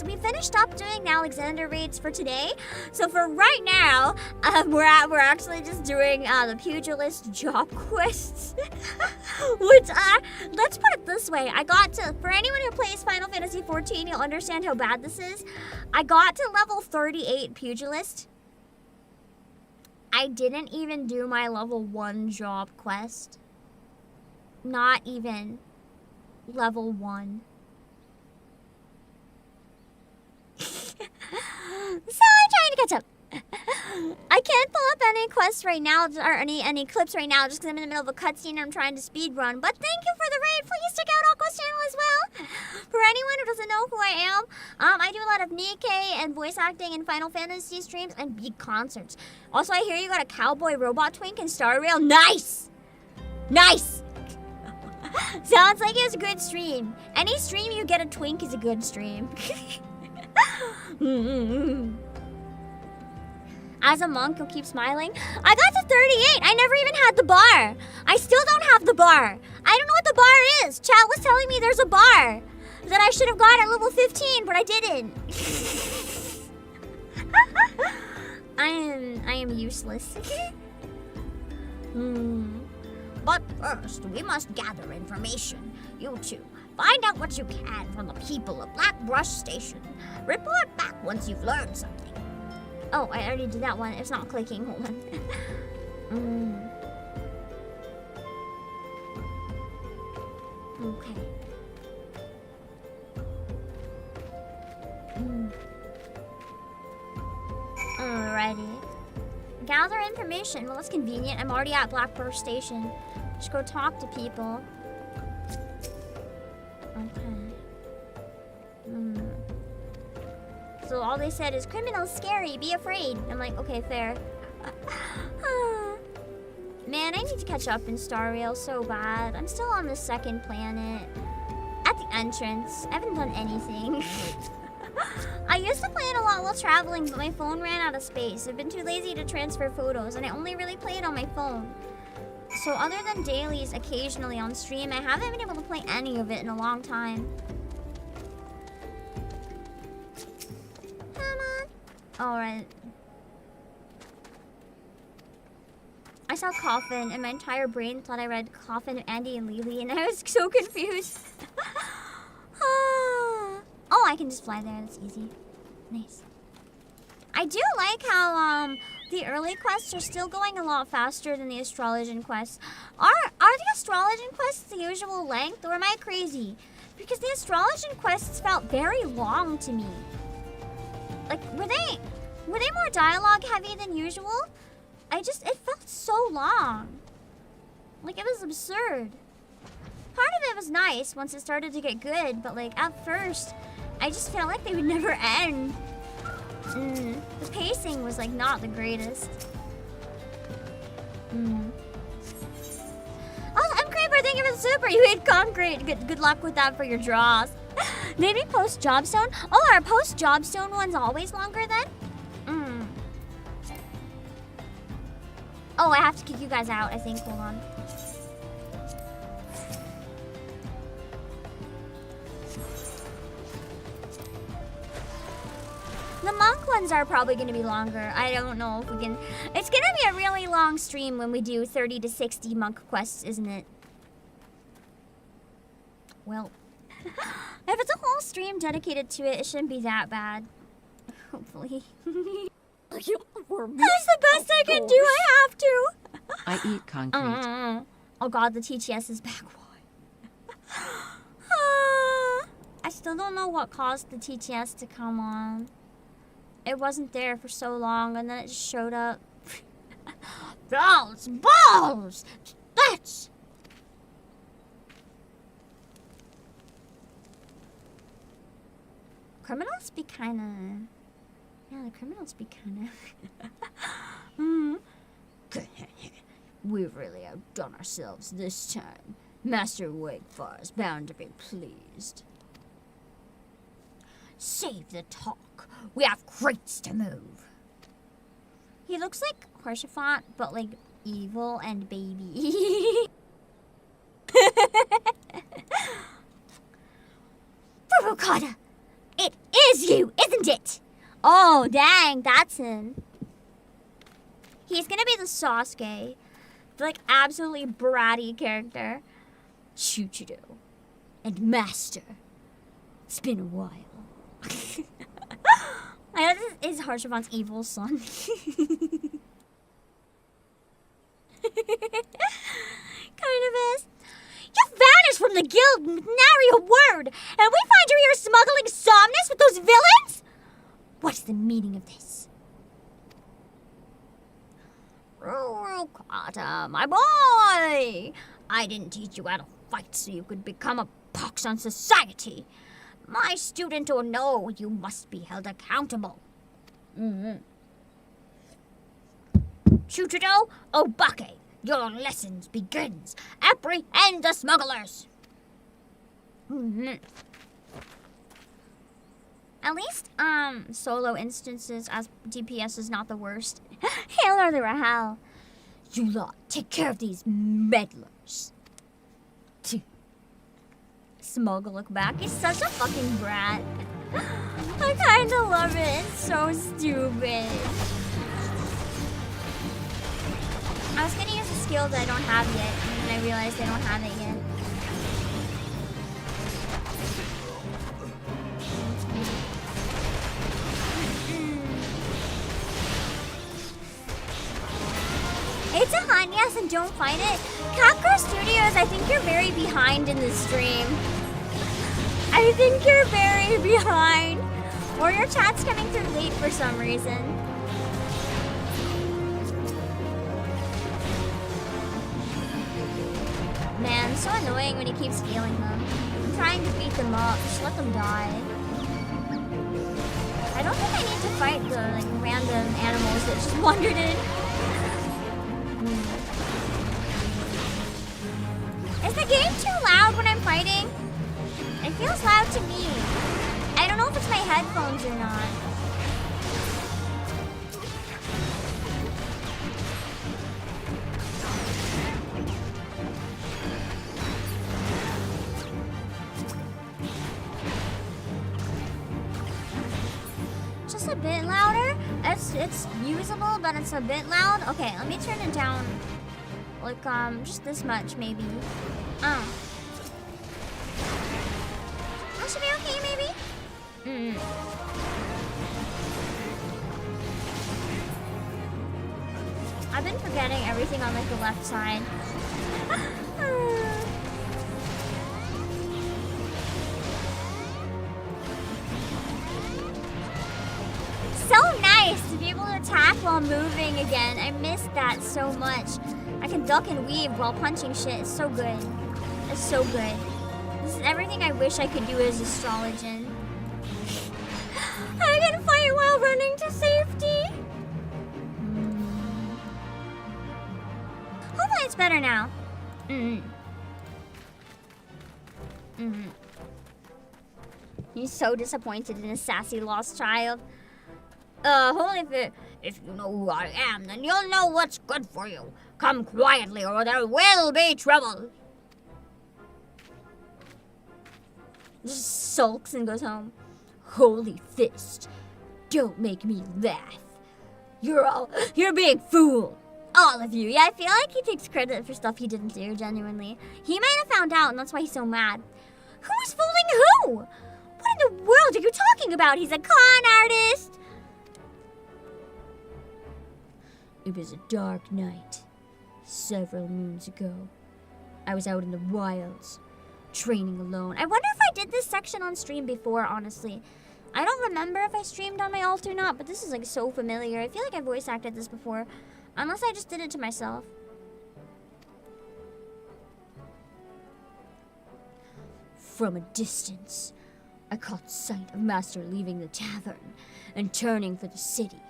We finished up doing the Alexander raids for today. So for right now, we're actually just doing the pugilist job quests. Which, let's put it this way. For anyone who plays Final Fantasy XIV, you'll understand how bad this is. I got to level 38 pugilist. I didn't even do my level 1 job quest. Not even level 1. So I'm trying to catch up. I can't pull up any quests right now, or any clips right now, just because I'm in the middle of a cutscene and I'm trying to speed run. But thank you for the raid. Please check out Aqua's channel as well. For anyone who doesn't know who I am, I do a lot of Nikkei and voice acting and Final Fantasy streams and big concerts. Also, I hear you got a cowboy robot twink in Star Rail. Nice! Nice! Sounds like it was a good stream. Any stream you get a twink is a good stream. As a monk, you'll keep smiling. I got to 38. I never even had the bar. I still don't have the bar. I don't know what the bar is. Chat was telling me there's a bar that I should have got at level 15, but I didn't. I am useless. But first, we must gather information. You two, find out what you can from the people of Blackbrush Station. Report back once you've learned something. Oh, I already did that one. It's not clicking. Hold on. Okay. Alrighty. Gather information. Well, it's convenient. I'm already at Blackbrush Station. Just go talk to people. Okay. So So all they said is, criminal's scary, be afraid. I'm like, okay, fair. Man, I need to catch up in Star Rail so bad. I'm still on the second planet. At the entrance. I haven't done anything. I used to play it a lot while traveling, but my phone ran out of space. I've been too lazy to transfer photos, and I only really play it on my phone. So other than dailies occasionally on stream, I haven't been able to play any of it in a long time. Come on. Alright. I saw Coffin, and my entire brain thought I read Coffin, Andy, and Lily, and I was so confused. Oh, I can just fly there. That's easy. Nice. I do like how the early quests are still going a lot faster than the astrologian quests. Are the astrologian quests the usual length, or am I crazy? Because the astrologian quests felt very long to me. Like, were they more dialogue heavy than usual? It felt so long. Like, it was absurd. Part of it was nice once it started to get good, but like, at first, I just felt like they would never end. The pacing was like not the greatest. Oh, I'm Creeper, thank you for the super. You ate concrete. Good luck with that for your draws. Maybe post-Jobstone? Oh, are post-Jobstone ones always longer then? Oh, I have to kick you guys out, I think. Hold on. The monk ones are probably going to be longer. I don't know if we can... It's going to be a really long stream when we do 30 to 60 monk quests, isn't it? Well, if it's a whole stream dedicated to it, it shouldn't be that bad. Hopefully. That's the best I can do. I have to. I eat concrete. Oh god, the TTS is back. I still don't know what caused the TTS to come on. It wasn't there for so long, and then it just showed up. Balls! That's... Criminals be kinda... Yeah, the criminals be kinda... We've really outdone ourselves this time. Master Wakefar is bound to be pleased. Save the talk. We have crates to move. He looks like Harshaphant, but like evil and baby. Furukata! It is you, isn't it? Oh, dang, that's him. He's gonna be the Sasuke. The, like, absolutely bratty character. Chuchido. And Master. It's been a while. I know this is Harshaphant's evil son. Kind of is. You vanished from the guild with nary a word, and we find you here smuggling Somnus with those villains? What's the meaning of this? Rurukata, my boy! I didn't teach you how to fight so you could become a pox on society. My student or no, you must be held accountable. Chuchido, Obake, your lessons begins. Apprehend the smugglers. At least, solo instances as DPS is not the worst. Hail or the Rahal. You lot, take care of these meddlers. Smug look back. He's such a fucking brat. I kinda love it. It's so stupid. I was gonna use a skill that I don't have yet, and then I realized I don't have it yet. It's a hunt, yes, and don't fight it. Capcom Studios, I think you're very behind in this stream. I think you're very behind. Or your chat's coming through late for some reason. Man, it's so annoying when he keeps healing them. I'm trying to beat them up. Just let them die. I don't think I need to fight the like random animals that just wandered in. Is the game too loud when I'm fighting? It feels loud to me. I don't know if it's my headphones or not. Just a bit louder. It's usable, but it's a bit loud. Okay, let me turn it down. Like just this much maybe. That should be okay maybe. I've been forgetting everything on like the left side. So nice to be able to attack while moving again. I missed that so much. I can duck and weave while punching shit. It's so good. It's so good. This is everything I wish I could do as Astrologian. I can fight while running to safety. Hopefully it's better now. He's so disappointed in his sassy lost child. If you know who I am, then you'll know what's good for you. Come quietly or there will be trouble. Just sulks and goes home. Holy fist. Don't make me laugh. You're a big fool. All of you. Yeah, I feel like he takes credit for stuff he didn't do, genuinely. He might have found out and that's why he's so mad. Who is fooling who? What in the world are you talking about? He's a con artist. It was a dark night, several moons ago. I was out in the wilds, training alone. I wonder if I did this section on stream before, honestly. I don't remember if I streamed on my alt or not, but this is like so familiar. I feel like I voice acted this before, unless I just did it to myself. From a distance, I caught sight of Master leaving the tavern and turning for the city.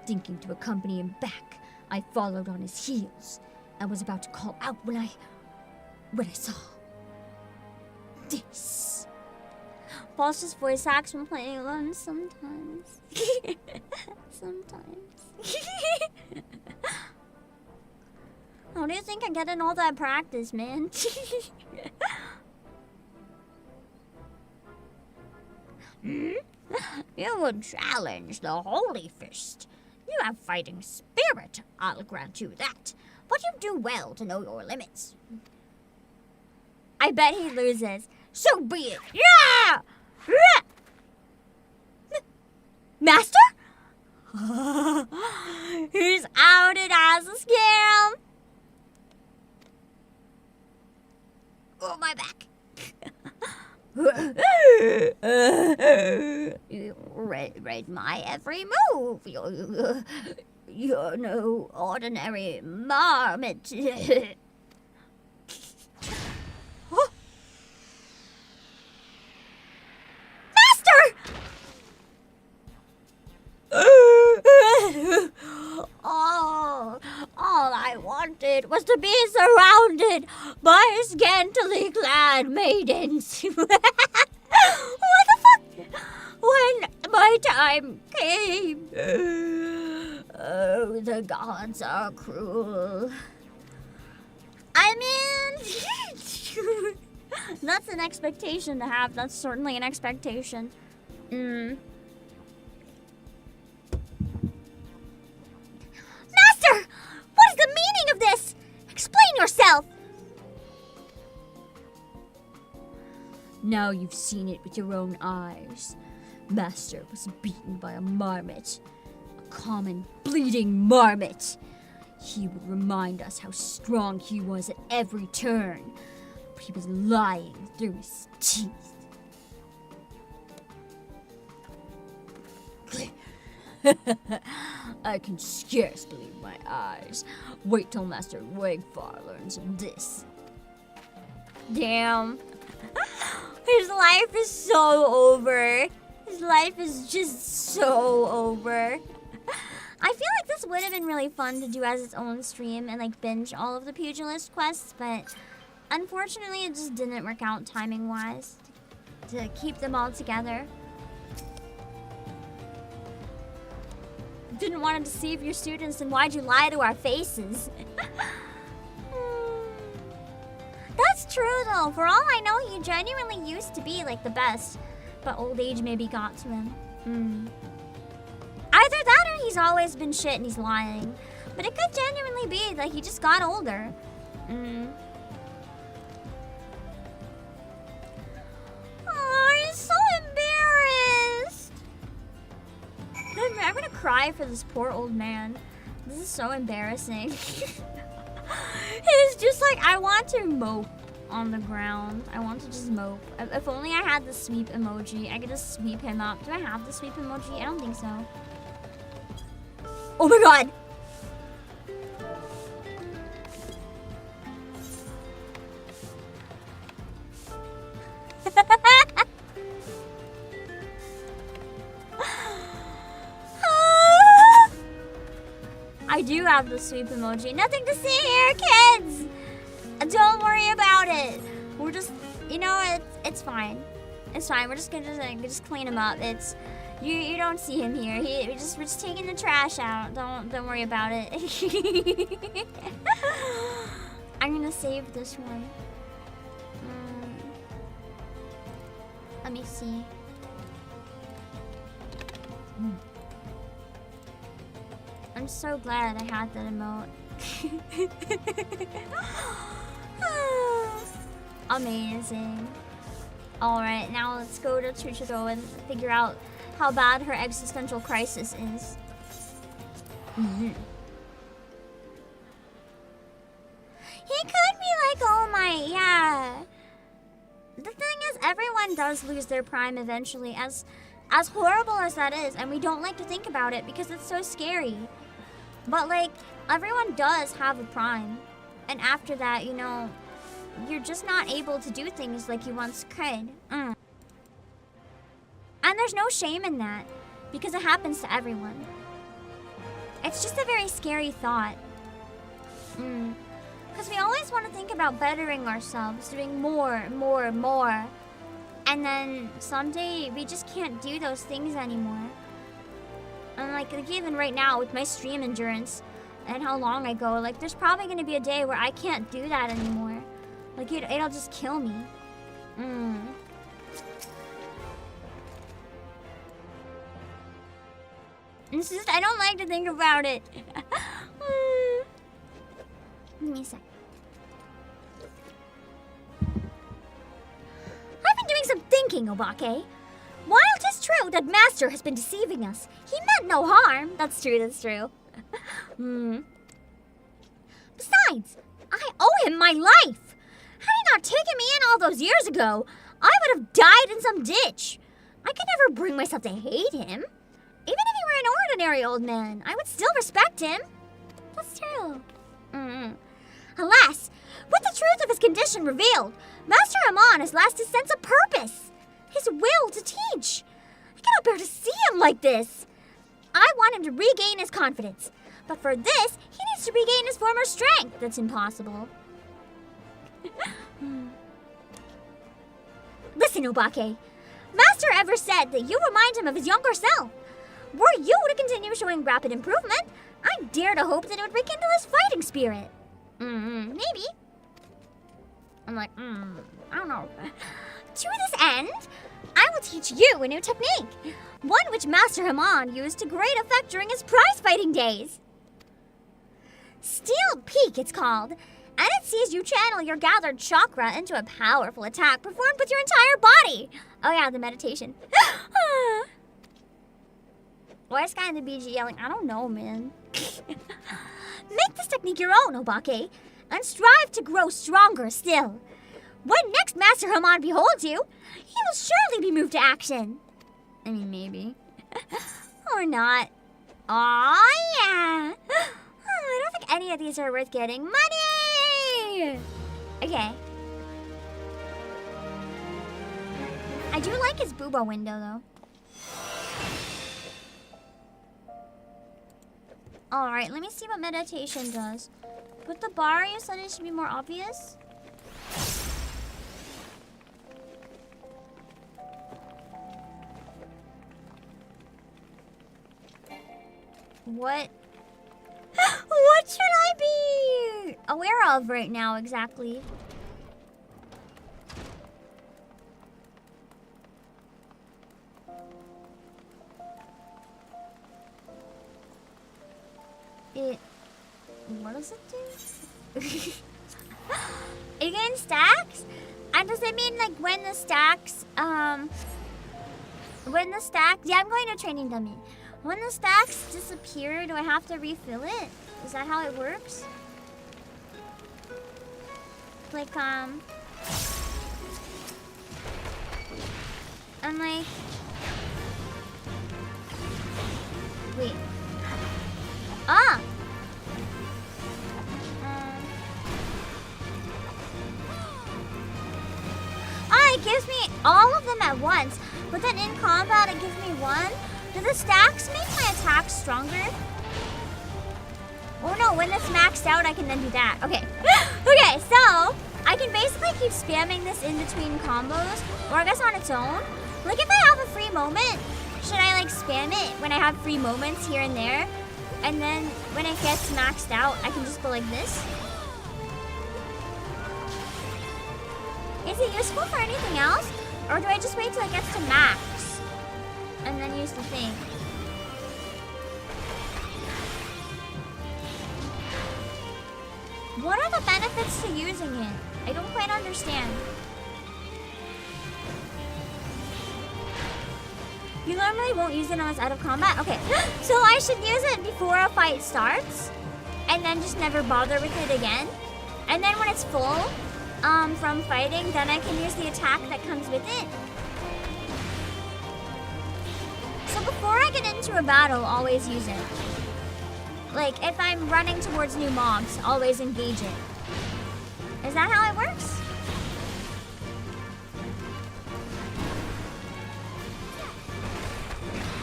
Thinking to accompany him back, I followed on his heels and was about to call out when I saw this. Paul's just voice acts when playing alone sometimes. Sometimes. How do you think I get in all that practice, man? You would challenge the Holy Fist. You have fighting spirit, I'll grant you that. But you do well to know your limits. I bet he loses. So be it. Yeah! Master? He's outed as a scam. Oh, my back. You read my every move. You're no ordinary marmot. Master! All I wanted was to be surrounded by scantily clad maidens. What the fuck? When my time came, oh, the gods are cruel. I mean, that's an expectation to have. That's certainly an expectation. Master! What is the meaning of this? Explain yourself! Now you've seen it with your own eyes. Master was beaten by a marmot. A common, bleeding marmot. He would remind us how strong he was at every turn. But he was lying through his teeth. I can scarce believe my eyes. Wait till Master Wegfar learns of this. Damn. His life is so over. His life is just so over. I feel like this would have been really fun to do as its own stream and like binge all of the pugilist quests, but unfortunately it just didn't work out timing wise to keep them all together. Didn't want to deceive your students, and why'd you lie to our faces? That's true though. For all I know, he genuinely used to be like the best, but old age maybe got to him. Either that or he's always been shit and he's lying. But it could genuinely be that he just got older. Oh, he's so embarrassed. I'm gonna cry for this poor old man. This is so embarrassing. He's just like, I want to mope on the ground. I want to just mope. If only I had the sweep emoji, I could just sweep him up. Do I have the sweep emoji? I don't think so. Oh my god! I do have the sweep emoji. Nothing to see here, kids! Don't worry about it. We're just, you know, it's fine. It's fine. We're just gonna just clean him up. It's you don't see him here. We're just taking the trash out. Don't worry about it. I'm gonna save this one. Let me see. I'm so glad I had that emote. Amazing. Alright, now let's go to Chuchiro and figure out how bad her existential crisis is. He could be like, oh my, yeah. The thing is, everyone does lose their prime eventually, as horrible as that is, and we don't like to think about it because it's so scary. But like, everyone does have a prime. And after that, you know, you're just not able to do things like you once could. And there's no shame in that, because it happens to everyone. It's just a very scary thought. Because we always want to think about bettering ourselves, doing more. And then someday we just can't do those things anymore. And like even right now with my stream endurance and how long I go, like there's probably going to be a day where I can't do that anymore. Like it'll just kill me. It's just, I don't like to think about it. Give me a sec. I've been doing some thinking, Obake. While it is true that Master has been deceiving us, he meant no harm. That's true, that's true. Besides, I owe him my life. Had he not taken me in all those years ago, I would have died in some ditch. I could never bring myself to hate him. Even if he were an ordinary old man, I would still respect him. That's true. Alas, with the truth of his condition revealed, Master Hamon has lost his sense of purpose, his will to teach. I cannot bear to see him like this. I want him to regain his confidence, but for this, he needs to regain his former strength. That's impossible. Listen, Obake. Master ever said that you remind him of his younger self. Were you to continue showing rapid improvement, I dare to hope that it would rekindle his fighting spirit. Maybe. I'm like, I don't know. To this end, I will teach you a new technique. One which Master Hamon used to great effect during his prize fighting days. Steel Peak, it's called. And it sees you channel your gathered chakra into a powerful attack performed with your entire body. Oh yeah, the meditation. Why is Guy in the BG yelling? I don't know, man. Make this technique your own, Obake, and strive to grow stronger still. When next Master Hamon beholds you, he will surely be moved to action. I mean, maybe. Or not. Aw, yeah. I don't think any of these are worth getting. Money! Okay. I do like his booba window, though. Alright, let me see what meditation does. With the bar, you said it should be more obvious? What? What should I be aware of right now exactly? What does it do? Are you getting stacks? And does it mean like when the stacks, yeah, I'm going to training dummy. When the stacks disappear, do I have to refill it? Is that how it works? Like, I'm like, wait. Ah! It gives me all of them at once, but then in combat it gives me one. Do the stacks make my attacks stronger? Oh no, when it's maxed out, I can then do that. Okay. Okay, so I can basically keep spamming this in between combos, or I guess on its own. Like if I have a free moment, should I like spam it when I have free moments here and there? And then when it gets maxed out, I can just go like this? Is it useful for anything else? Or do I just wait till it gets to max? And then use the thing? What are the benefits to using it? I don't quite understand. You normally won't use it unless out of combat? Okay, so I should use it before a fight starts? And then just never bother with it again? And then when it's full, from fighting, then I can use the attack that comes with it? So before I get into a battle, always use it. Like, if I'm running towards new mobs, always engage it. Is that how it works?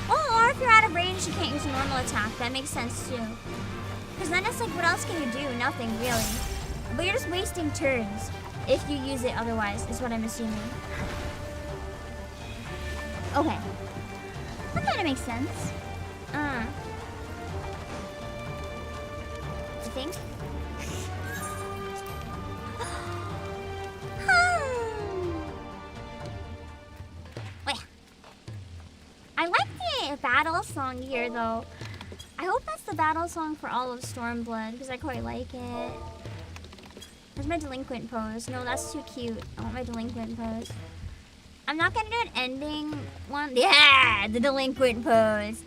Oh, or if you're out of range, you can't use a normal attack. That makes sense too. Because then it's like, what else can you do? Nothing, really. But you're just wasting turns if you use it otherwise, is what I'm assuming. Okay. That kind of makes sense. I think. Wait. I like the battle song here, though. I hope that's the battle song for all of Stormblood, because I quite like it. Where's my delinquent pose? No, that's too cute. I want my delinquent pose. I'm not gonna do an ending one. Yeah, the delinquent pose.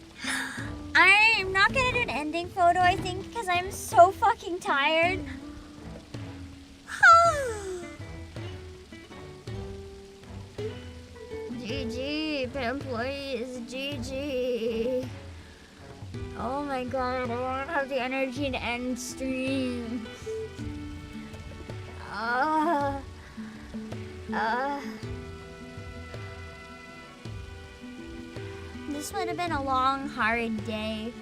I'm not gonna do an ending photo, I think, because I'm so fucking tired. GG, employees, GG. Oh my god, I don't have the energy to end stream. This would have been a long, hard day,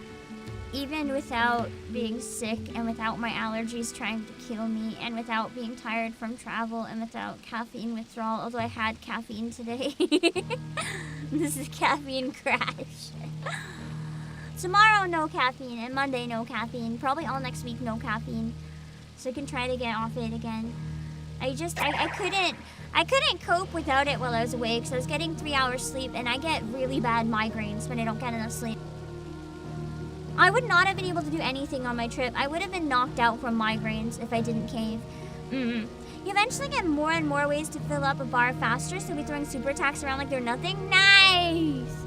even without being sick and without my allergies trying to kill me and without being tired from travel and without caffeine withdrawal, although I had caffeine today. This is caffeine crash. Tomorrow, no caffeine, and Monday, no caffeine. Probably all next week, no caffeine. So I can try to get off it again. I couldn't cope without it while I was awake, so I was getting 3 hours sleep, and I get really bad migraines when I don't get enough sleep. I would not have been able to do anything on my trip. I would have been knocked out from migraines if I didn't cave. You eventually get more and more ways to fill up a bar faster, so we'll be throwing super attacks around like they're nothing. Nice!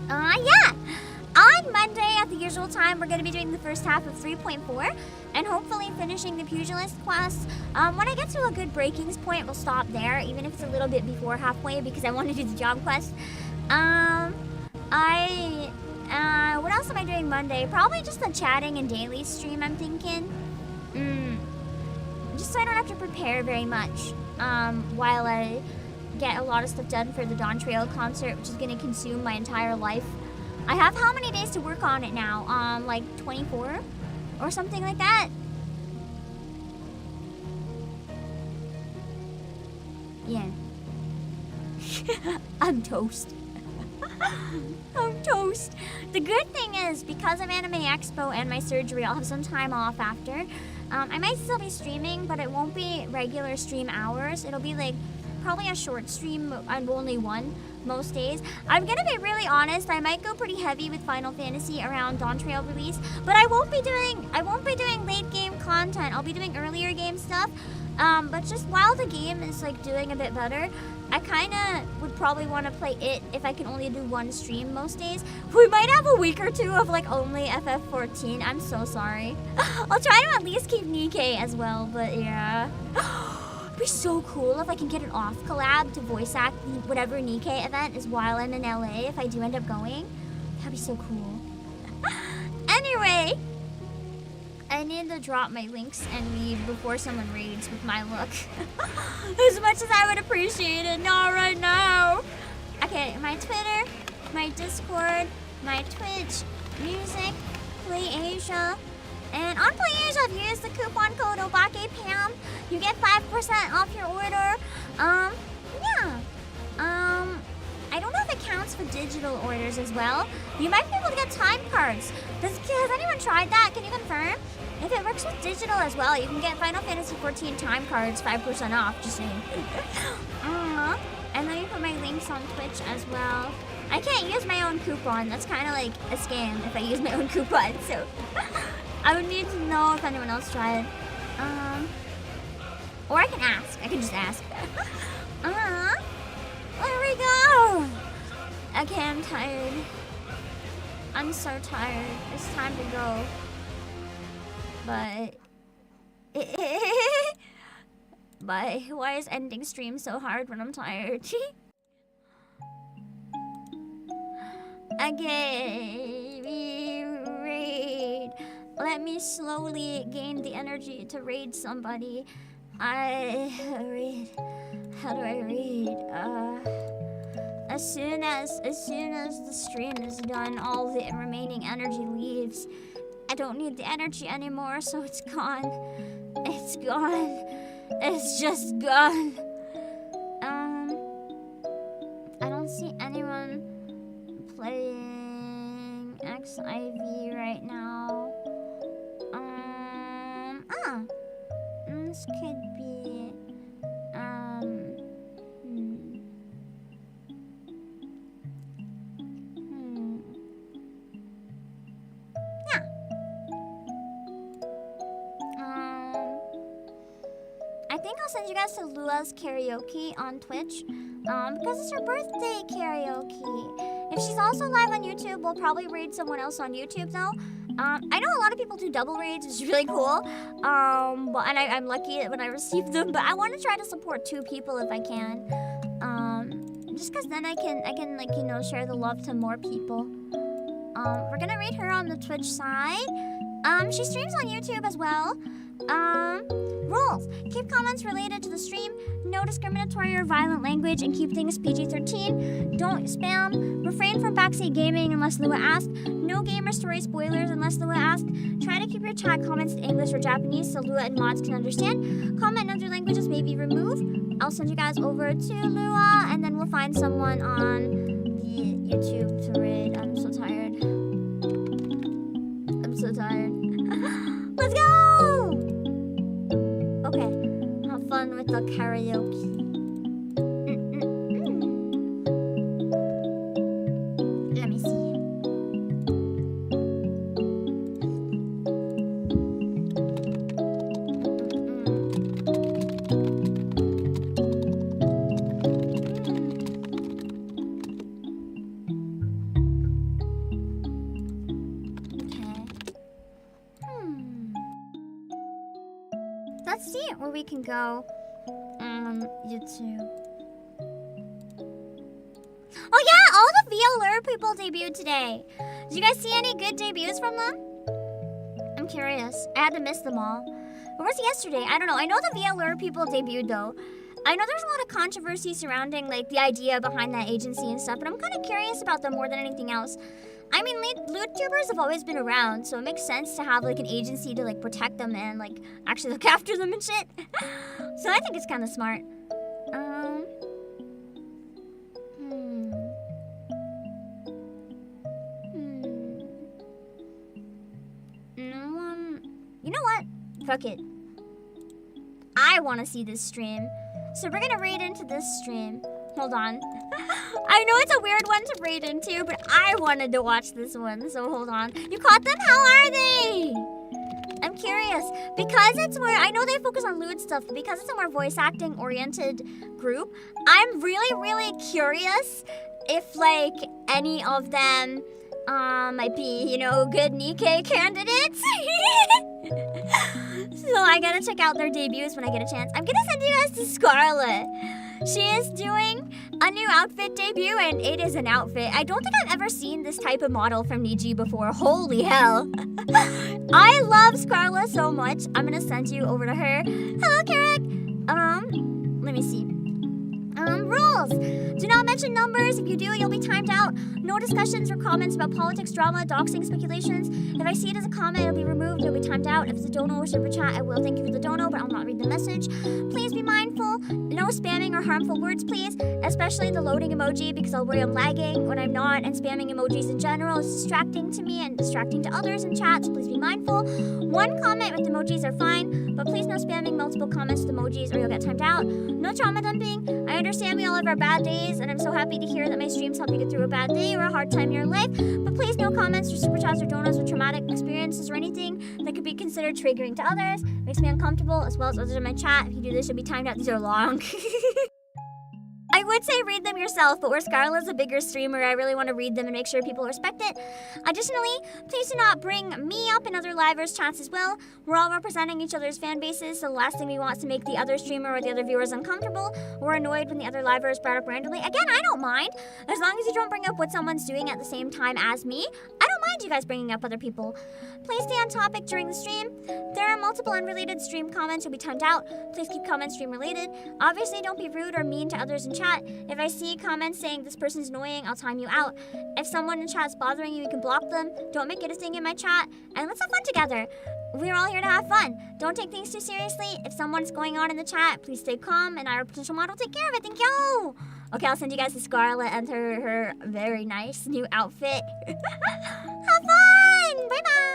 Yeah! On Monday at the usual time, we're going to be doing the first half of 3.4 and hopefully finishing the Pugilist quest. When I get to a good breakings point, we'll stop there, even if it's a little bit before halfway because I want to do the job quest. What else am I doing Monday? Probably just the chatting and daily stream, I'm thinking. Just so I don't have to prepare very much while I get a lot of stuff done for the Dawn Trail concert, which is going to consume my entire life. I have how many days to work on it now? Like 24 or something like that. Yeah. I'm toast. I'm toast. The good thing is, because of Anime Expo and my surgery, I'll have some time off after. I might still be streaming, but it won't be regular stream hours. It'll be like probably a short stream and only one most days. I'm gonna be really honest, I might go pretty heavy with Final Fantasy around Dawn Trail release, but I won't be doing late game content. I'll be doing earlier game stuff. But just while the game is like doing a bit better, I kinda would probably want to play it if I can only do one stream most days. We might have a week or two of like only FF14. I'm so sorry. I'll try to at least keep Nikkei as well, but yeah. It'd be so cool if I can get an off collab to voice act whatever Nikkei event is while I'm in LA if I do end up going. That'd be so cool. Anyway, I need to drop my links and leave before someone raids with my look. As much as I would appreciate it, not right now. Okay, my Twitter, my Discord, my Twitch, music, Play Asia. And on Play Asia, if you use the coupon code OBAKEPAM, you get 5% off your order. Yeah. I don't know if it counts for digital orders as well. You might be able to get time cards. Has anyone tried that? Can you confirm? If it works with digital as well, you can get Final Fantasy XIV time cards 5% off, just saying. And then you put my links on Twitch as well. I can't use my own coupon. That's kind of like a scam if I use my own coupon, so I would need to know if anyone else tried. Or I can ask. I can just ask. There we go. Okay, I'm tired. I'm so tired. It's time to go. But why is ending stream so hard when I'm tired? Okay, we raid. Let me slowly gain the energy to raid somebody. How do I raid? As soon as the stream is done, all the remaining energy leaves. I don't need the energy anymore, so it's gone. It's gone. It's just gone. I don't see anyone playing XIV right now. This could be, yeah. I think I'll send you guys to Lua's karaoke on Twitch, because it's her birthday karaoke. If she's also live on YouTube, we'll probably raid someone else on YouTube though. I know a lot of people do double raids, which is really cool. And I'm lucky when I receive them, but I want to try to support 2 people if I can. Just because then I can like, you know, share the love to more people. We're gonna raid her on the Twitch side. She streams on YouTube as well. Rules. Keep comments related to the stream. No discriminatory or violent language, and keep things PG-13. Don't spam. Refrain from backseat gaming unless Lua asked. No gamer story spoilers unless Lua asked. Try to keep your chat comments in English or Japanese so Lua and mods can understand. Comment in other languages may be removed. I'll send you guys over to Lua, and then we'll find someone on the YouTube to raid. I'm so tired. I'm so tired. Let's go! Okay, have fun with the karaoke. Let me see. Let's see where we can go on YouTube. Oh yeah, all the VLR people debuted today. Did you guys see any good debuts from them? I'm curious. I had to miss them all. Where was yesterday? I don't know. I know the VLR people debuted though. I know there's a lot of controversy surrounding like the idea behind that agency and stuff, but I'm kind of curious about them more than anything else. I mean, loot tubers have always been around, so it makes sense to have like an agency to like protect them and like actually look after them and shit. So I think it's kind of smart. You know what? Fuck it. I want to see this stream. So we're gonna raid into this stream. Hold on. I know it's a weird one to raid into, but I wanted to watch this one, so hold on. You caught them? How are they? I'm curious. Because it's more, I know they focus on loot stuff, but because it's a more voice acting oriented group, I'm really, really curious if like any of them might be, you know, good Nikkei candidates. So I gotta check out their debuts when I get a chance. I'm gonna send you guys to Scarlet. She is doing a new outfit debut, and it is an outfit. I don't think I've ever seen this type of model from Niji before. Holy hell. I love Scarlet so much. I'm gonna send you over to her. Hello, Carrick. Let me see. Rules. Do not mention numbers. If you do, you'll be timed out. No discussions or comments about politics, drama, doxing, speculations. If I see it as a comment, it'll be removed. You'll be timed out. If it's a dono or super chat, I will thank you for the dono, but I'll not read the message. Please be mindful. No spamming or harmful words, please. Especially the loading emoji, because I'll worry I'm lagging when I'm not, and spamming emojis in general is distracting to me and distracting to others in chat, so please be mindful. One comment with emojis are fine, but please no spamming multiple comments with emojis or you'll get timed out. No trauma dumping. I understand we all have our bad days, and I'm so happy to hear that my streams help you get through a bad day or a hard time in your life, but please no comments or super chats or donos with traumatic experiences or anything that could be considered triggering to others. Makes me uncomfortable, as well as others in my chat. If you do this, you'll be timed out. These are long. I would say read them yourself, but where Scarlett's a bigger streamer, I really want to read them and make sure people respect it. Additionally, please do not bring me up in other livers' chats as well. We're all representing each other's fan bases, so the last thing we want is to make the other streamer or the other viewers uncomfortable or annoyed when the other liver is brought up randomly. Again, I don't mind. As long as you don't bring up what someone's doing at the same time as me, I don't mind you guys bringing up other people. Please stay on topic during the stream. There are multiple unrelated stream comments. You'll be timed out. Please keep comments stream related. Obviously, don't be rude or mean to others in chat. If I see comments saying this person's annoying, I'll time you out. If someone in chat's bothering you, you can block them. Don't make it a thing in my chat. And let's have fun together. We're all here to have fun. Don't take things too seriously. If someone's going on in the chat, please stay calm and our potential model will take care of it. Thank you. Okay, I'll send you guys to Scarlet and her very nice new outfit. Have fun. Bye-bye.